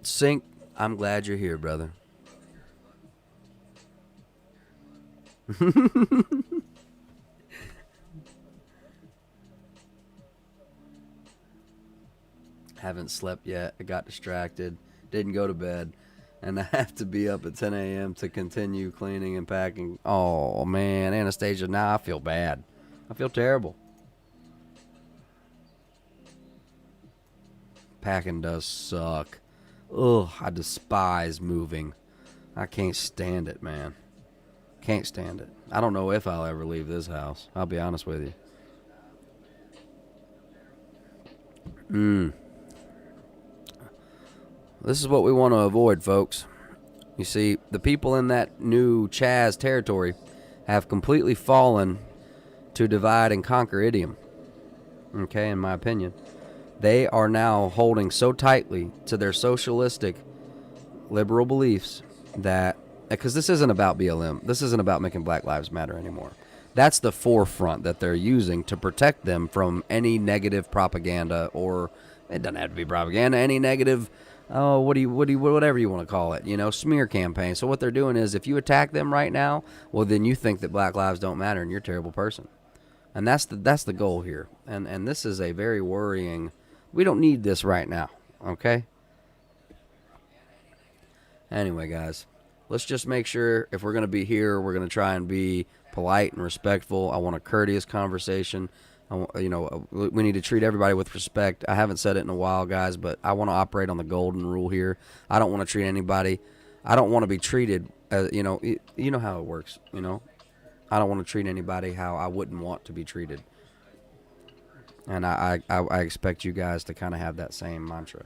Sync, I'm glad you're here, brother. Haven't slept yet. I got distracted. Didn't go to bed. And I have to be up at 10 a.m. to continue cleaning and packing. Oh, man. Anastasia, now I feel bad. I feel terrible. Packing does suck. Ugh, I despise moving. I can't stand it, man. Can't stand it. I don't know if I'll ever leave this house. I'll be honest with you. This is what we want to avoid, folks. You see, the people in that new Chaz territory have completely fallen to divide and conquer idiom. Okay, in my opinion. They are now holding so tightly to their socialistic liberal beliefs that, because this isn't about BLM, this isn't about making Black Lives Matter anymore. That's the forefront that they're using to protect them from any negative propaganda, or it doesn't have to be propaganda, any negative, whatever you want to call it, smear campaign. So what they're doing is, if you attack them right now, well, then you think that Black lives don't matter and you're a terrible person. And that's the goal here. And this is a very worrying. We don't need this right now, okay? Anyway, guys, let's just make sure if we're going to be here, we're going to try and be polite and respectful. I want a courteous conversation. We need to treat everybody with respect. I haven't said it in a while, guys, but I want to operate on the golden rule here. I don't want to treat anybody. I don't want to be treated as, you know how it works, I don't want to treat anybody how I wouldn't want to be treated. And I expect you guys to kind of have that same mantra.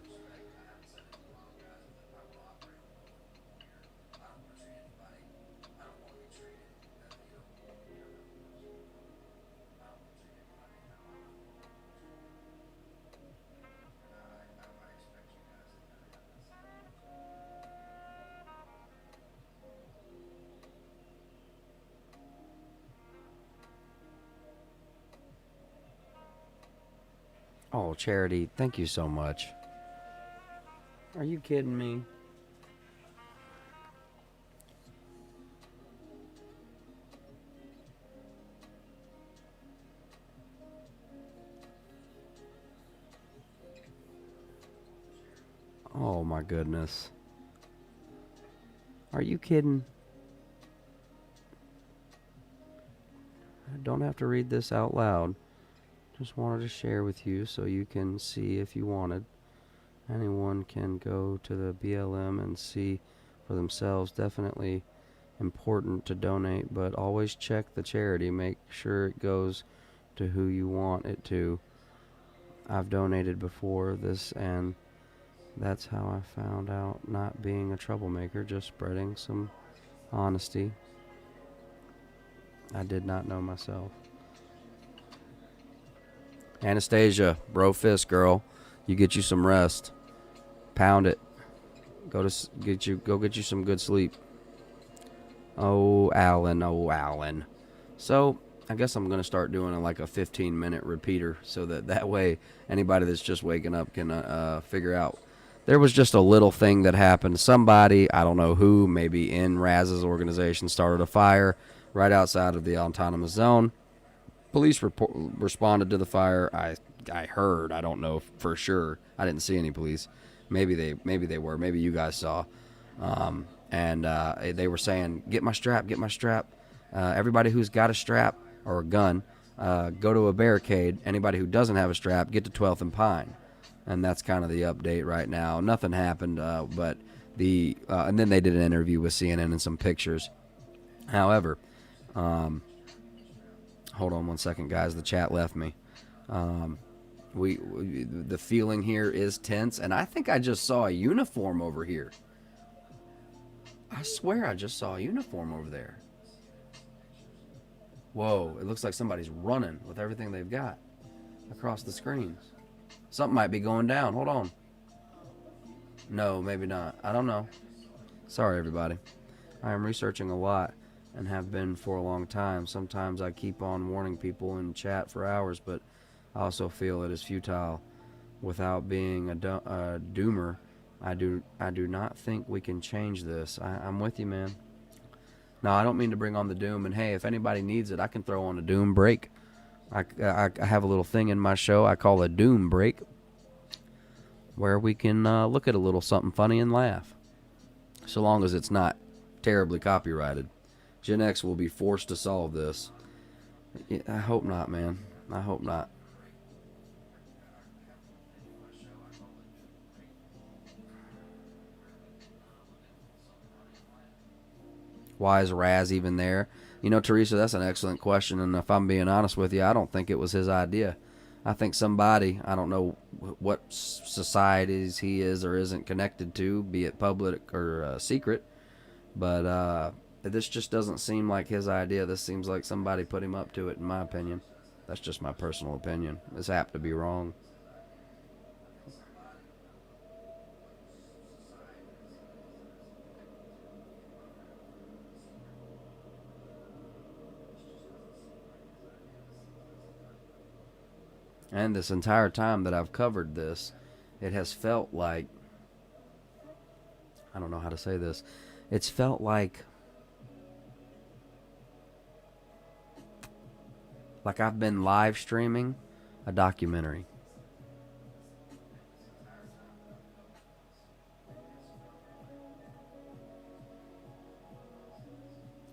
Oh, Charity, thank you so much. Are you kidding me? Oh my goodness. Are you kidding? I don't have to read this out loud. Just wanted to share with you so you can see if you wanted. Anyone can go to the BLM and see for themselves. Definitely important to donate, but always check the charity. Make sure it goes to who you want it to. I've donated before this, and that's how I found out, not being a troublemaker, just spreading some honesty. I did not know myself. Anastasia, bro fist, girl. You get you some rest. Pound it. Go get you some good sleep. Oh, Alan. So, I guess I'm going to start doing like a 15-minute repeater so that way anybody that's just waking up can figure out. There was just a little thing that happened. Somebody, I don't know who, maybe in Raz's organization, started a fire right outside of the autonomous zone. Police responded to the fire. I heard. I don't know for sure. I didn't see any police. Maybe they were. Maybe you guys saw. And they were saying, "Get my strap. Get my strap." Everybody who's got a strap or a gun, go to a barricade. Anybody who doesn't have a strap, get to 12th and Pine. And that's kind of the update right now. Nothing happened, but and then they did an interview with CNN and some pictures. However, hold on one second, guys. The chat left me. The feeling here is tense, and I think I just saw a uniform over here. I swear I just saw a uniform over there. Whoa, it looks like somebody's running with everything they've got across the screens. Something might be going down. Hold on. No, maybe not. I don't know. Sorry, everybody. I am researching a lot and have been for a long time. Sometimes I keep on warning people in chat for hours, but I also feel it is futile. Without being a doomer, I do not think we can change this. I'm with you, man. No, I don't mean to bring on the doom. And hey, if anybody needs it, I can throw on a doom break. I have a little thing in my show I call a doom break, where we can look at a little something funny and laugh, so long as it's not terribly copyrighted. Gen X will be forced to solve this. I hope not, man. I hope not. Why is Raz even there? You know, Teresa, that's an excellent question, and if I'm being honest with you, I don't think it was his idea. I think somebody, I don't know what societies he is or isn't connected to, be it public or secret, but this just doesn't seem like his idea. This seems like somebody put him up to it, in my opinion. That's just my personal opinion. It's apt to be wrong. And this entire time that I've covered this, it has felt like, I don't know how to say this, it's felt like I've been live streaming a documentary.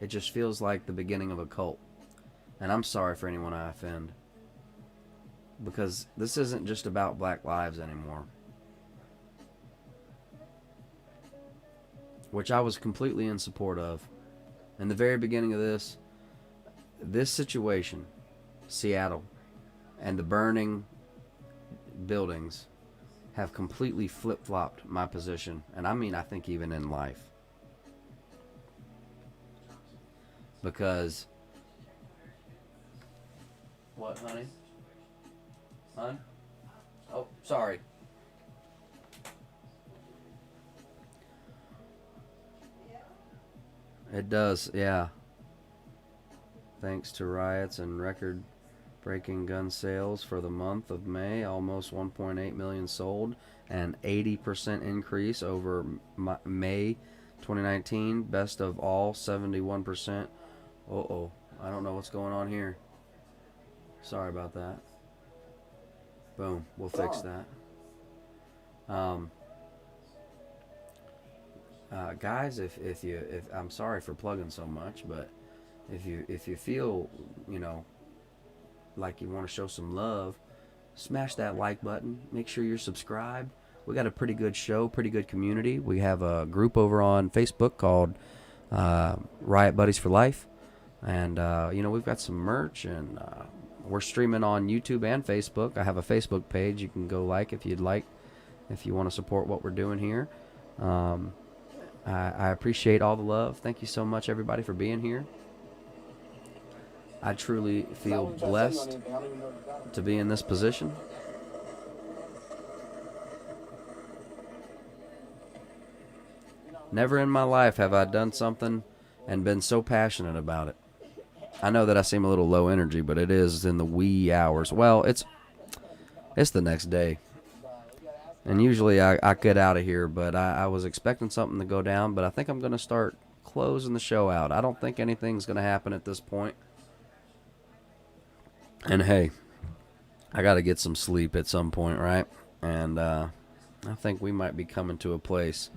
It just feels like the beginning of a cult. And I'm sorry for anyone I offend, because this isn't just about black lives anymore. Which I was completely in support of. In the very beginning of this situation, Seattle, and the burning buildings have completely flip-flopped my position. And I mean, I think even in life. Because... What, honey? Hon? Oh, sorry. It does, yeah. Thanks to riots and record-breaking gun sales for the month of May, almost 1.8 million sold, an 80% increase over May 2019. Best of all, 71%. Uh-oh, I don't know what's going on here. Sorry about that. Boom, we'll fix that. Guys, if I'm sorry for plugging so much, but if you feel, you know, like you want to show some love, smash that like button. Make sure you're subscribed. We got a pretty good show, pretty good community. We have a group over on Facebook called Riot Buddies for Life, and you know, we've got some merch, and we're streaming on YouTube and Facebook. I have a Facebook page you can go like if you'd like, if you want to support what we're doing here. I appreciate all the love. Thank you so much, everybody, for being here. I truly feel blessed to be in this position. Never in my life have I done something and been so passionate about it. I know that I seem a little low energy, but it is in the wee hours. Well, it's the next day. And usually I get out of here, but I was expecting something to go down, but I think I'm going to start closing the show out. I don't think anything's going to happen at this point. And hey, I got to get some sleep at some point, right? And I think we might be coming to a place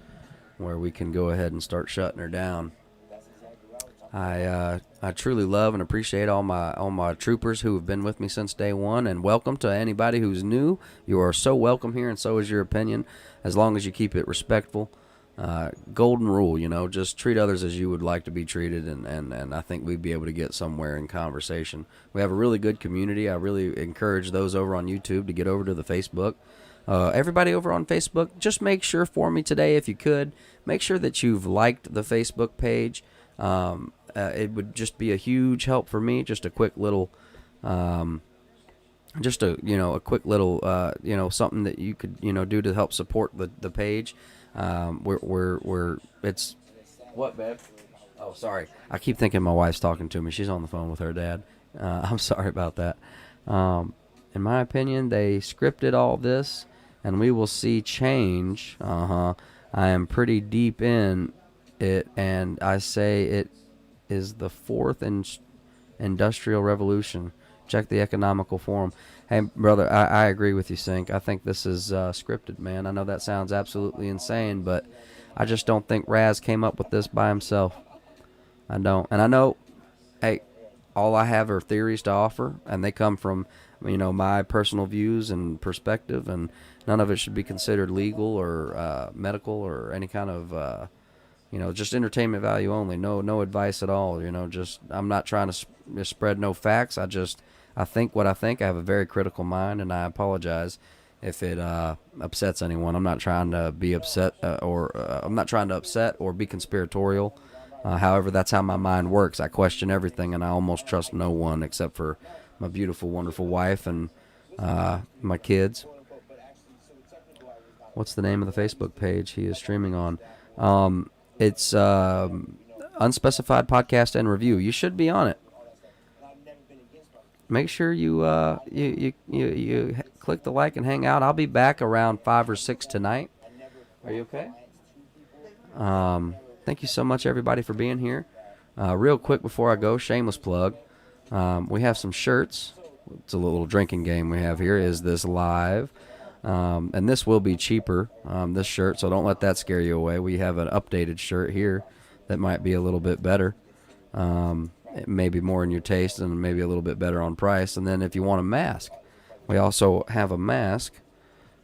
where we can go ahead and start shutting her down. I truly love and appreciate all my troopers who have been with me since day one, and welcome to anybody who's new. You are so welcome here, and so is your opinion, as long as you keep it respectful. Golden rule, you know, just treat others as you would like to be treated, and I think we'd be able to get somewhere in conversation. We have a really good community. I really encourage those over on YouTube to get over to the Facebook. Everybody over on Facebook, just make sure for me today, if you could, make sure that you've liked the Facebook page. It would just be a huge help for me. Just a quick little, a quick little, something that you could, do to help support the page. It's what, babe? Oh, sorry. I keep thinking my wife's talking to me. She's on the phone with her dad. I'm sorry about that. In my opinion, they scripted all this and we will see change. I am pretty deep in it, and I say it is the fourth industrial revolution. Check the Economical Forum. Hey, brother, I agree with you, Sync. I think this is scripted, man. I know that sounds absolutely insane, but I just don't think Raz came up with this by himself. I don't. And I know, hey, all I have are theories to offer, and they come from, my personal views and perspective, and none of it should be considered legal or medical or any kind of, just entertainment value only. No advice at all. Just I'm not trying to spread no facts. I think what I think. I have a very critical mind, and I apologize if it upsets anyone. I'm not trying to be upset I'm not trying to upset or be conspiratorial. However, that's how my mind works. I question everything, and I almost trust no one except for my beautiful, wonderful wife and my kids. What's the name of the Facebook page he is streaming on? It's Unspecified Podcast and Review. You should be on it. Make sure you click the like and hang out. I'll be back around 5 or 6 tonight. Are you okay? Thank you so much, everybody, for being here. Real quick before I go, shameless plug. We have some shirts. It's a little drinking game we have here. Is this live? And this will be cheaper, this shirt, so don't let that scare you away. We have an updated shirt here that might be a little bit better. It may be more in your taste and maybe a little bit better on price. And then if you want a mask, we also have a mask.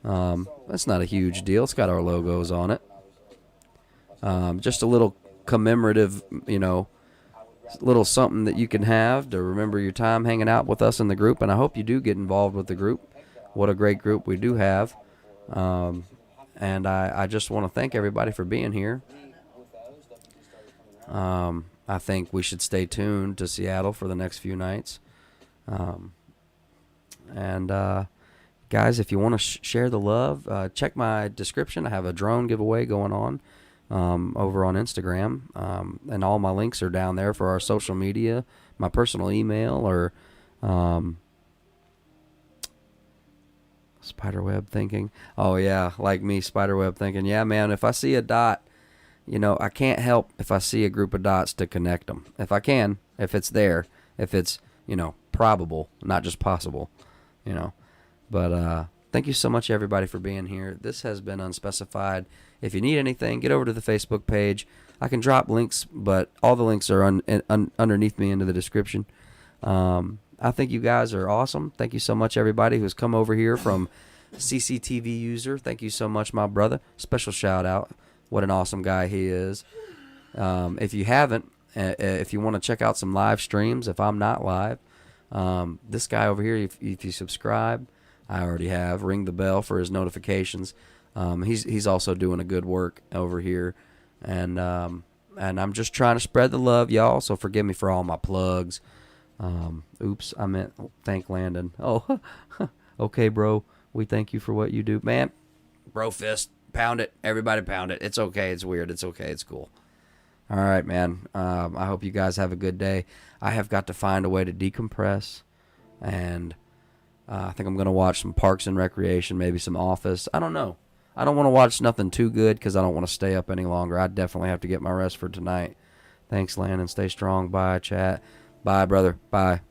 That's not a huge deal. It's got our logos on it. Just a little commemorative, little something that you can have to remember your time hanging out with us in the group. And I hope you do get involved with the group. What a great group we do have. And I just want to thank everybody for being here. I think we should stay tuned to Seattle for the next few nights. Guys, if you want to share the love, check my description. I have a drone giveaway going on over on Instagram. And all my links are down there for our social media, my personal email, or spiderweb thinking. Oh, yeah, like me, spiderweb thinking. Yeah, man, if I see a dot, I can't help if I see a group of dots to connect them. If I can, if it's there, if it's, probable, not just possible, But thank you so much, everybody, for being here. This has been Unspecified. If you need anything, get over to the Facebook page. I can drop links, but all the links are underneath me into the description. I think you guys are awesome. Thank you so much, everybody who's come over here from CCTV user. Thank you so much, my brother. Special shout out. What an awesome guy he is. If you haven't, if you want to check out some live streams, if I'm not live, this guy over here, if you subscribe, I already have, ring the bell for his notifications. He's also doing a good work over here. And I'm just trying to spread the love, y'all, so forgive me for all my plugs. Oops, I meant thank Landon. Oh, okay, bro. We thank you for what you do. Man, bro fist. Pound it. Everybody pound it. It's okay. It's weird. It's okay. It's cool. All right, man. I hope you guys have a good day. I have got to find a way to decompress. And I think I'm going to watch some Parks and Recreation, maybe some Office. I don't know. I don't want to watch nothing too good because I don't want to stay up any longer. I definitely have to get my rest for tonight. Thanks, Landon. Stay strong. Bye, chat. Bye, brother. Bye.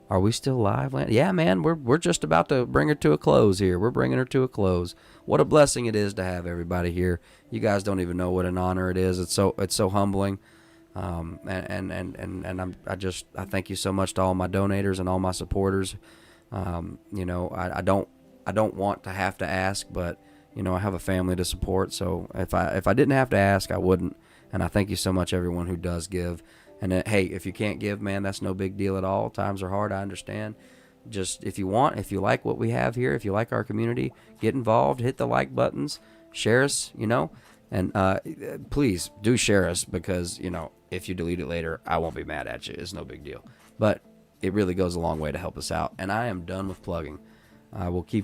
Are we still live, Landon? Yeah, man. We're just about to bring her to a close here. We're bringing her to a close. What a blessing it is to have everybody here. You guys don't even know what an honor it is. It's so humbling. And I thank you so much to all my donators and all my supporters. I don't want to have to ask, but I have a family to support. So if I didn't have to ask, I wouldn't. And I thank you so much, everyone who does give. And hey, if you can't give, man, that's no big deal at all. Times are hard, I understand. Just if you like what we have here, if you like our community, get involved, hit the like buttons, share us, and please do share us because, if you delete it later, I won't be mad at you. It's no big deal. But it really goes a long way to help us out. And I am done with plugging. I will keep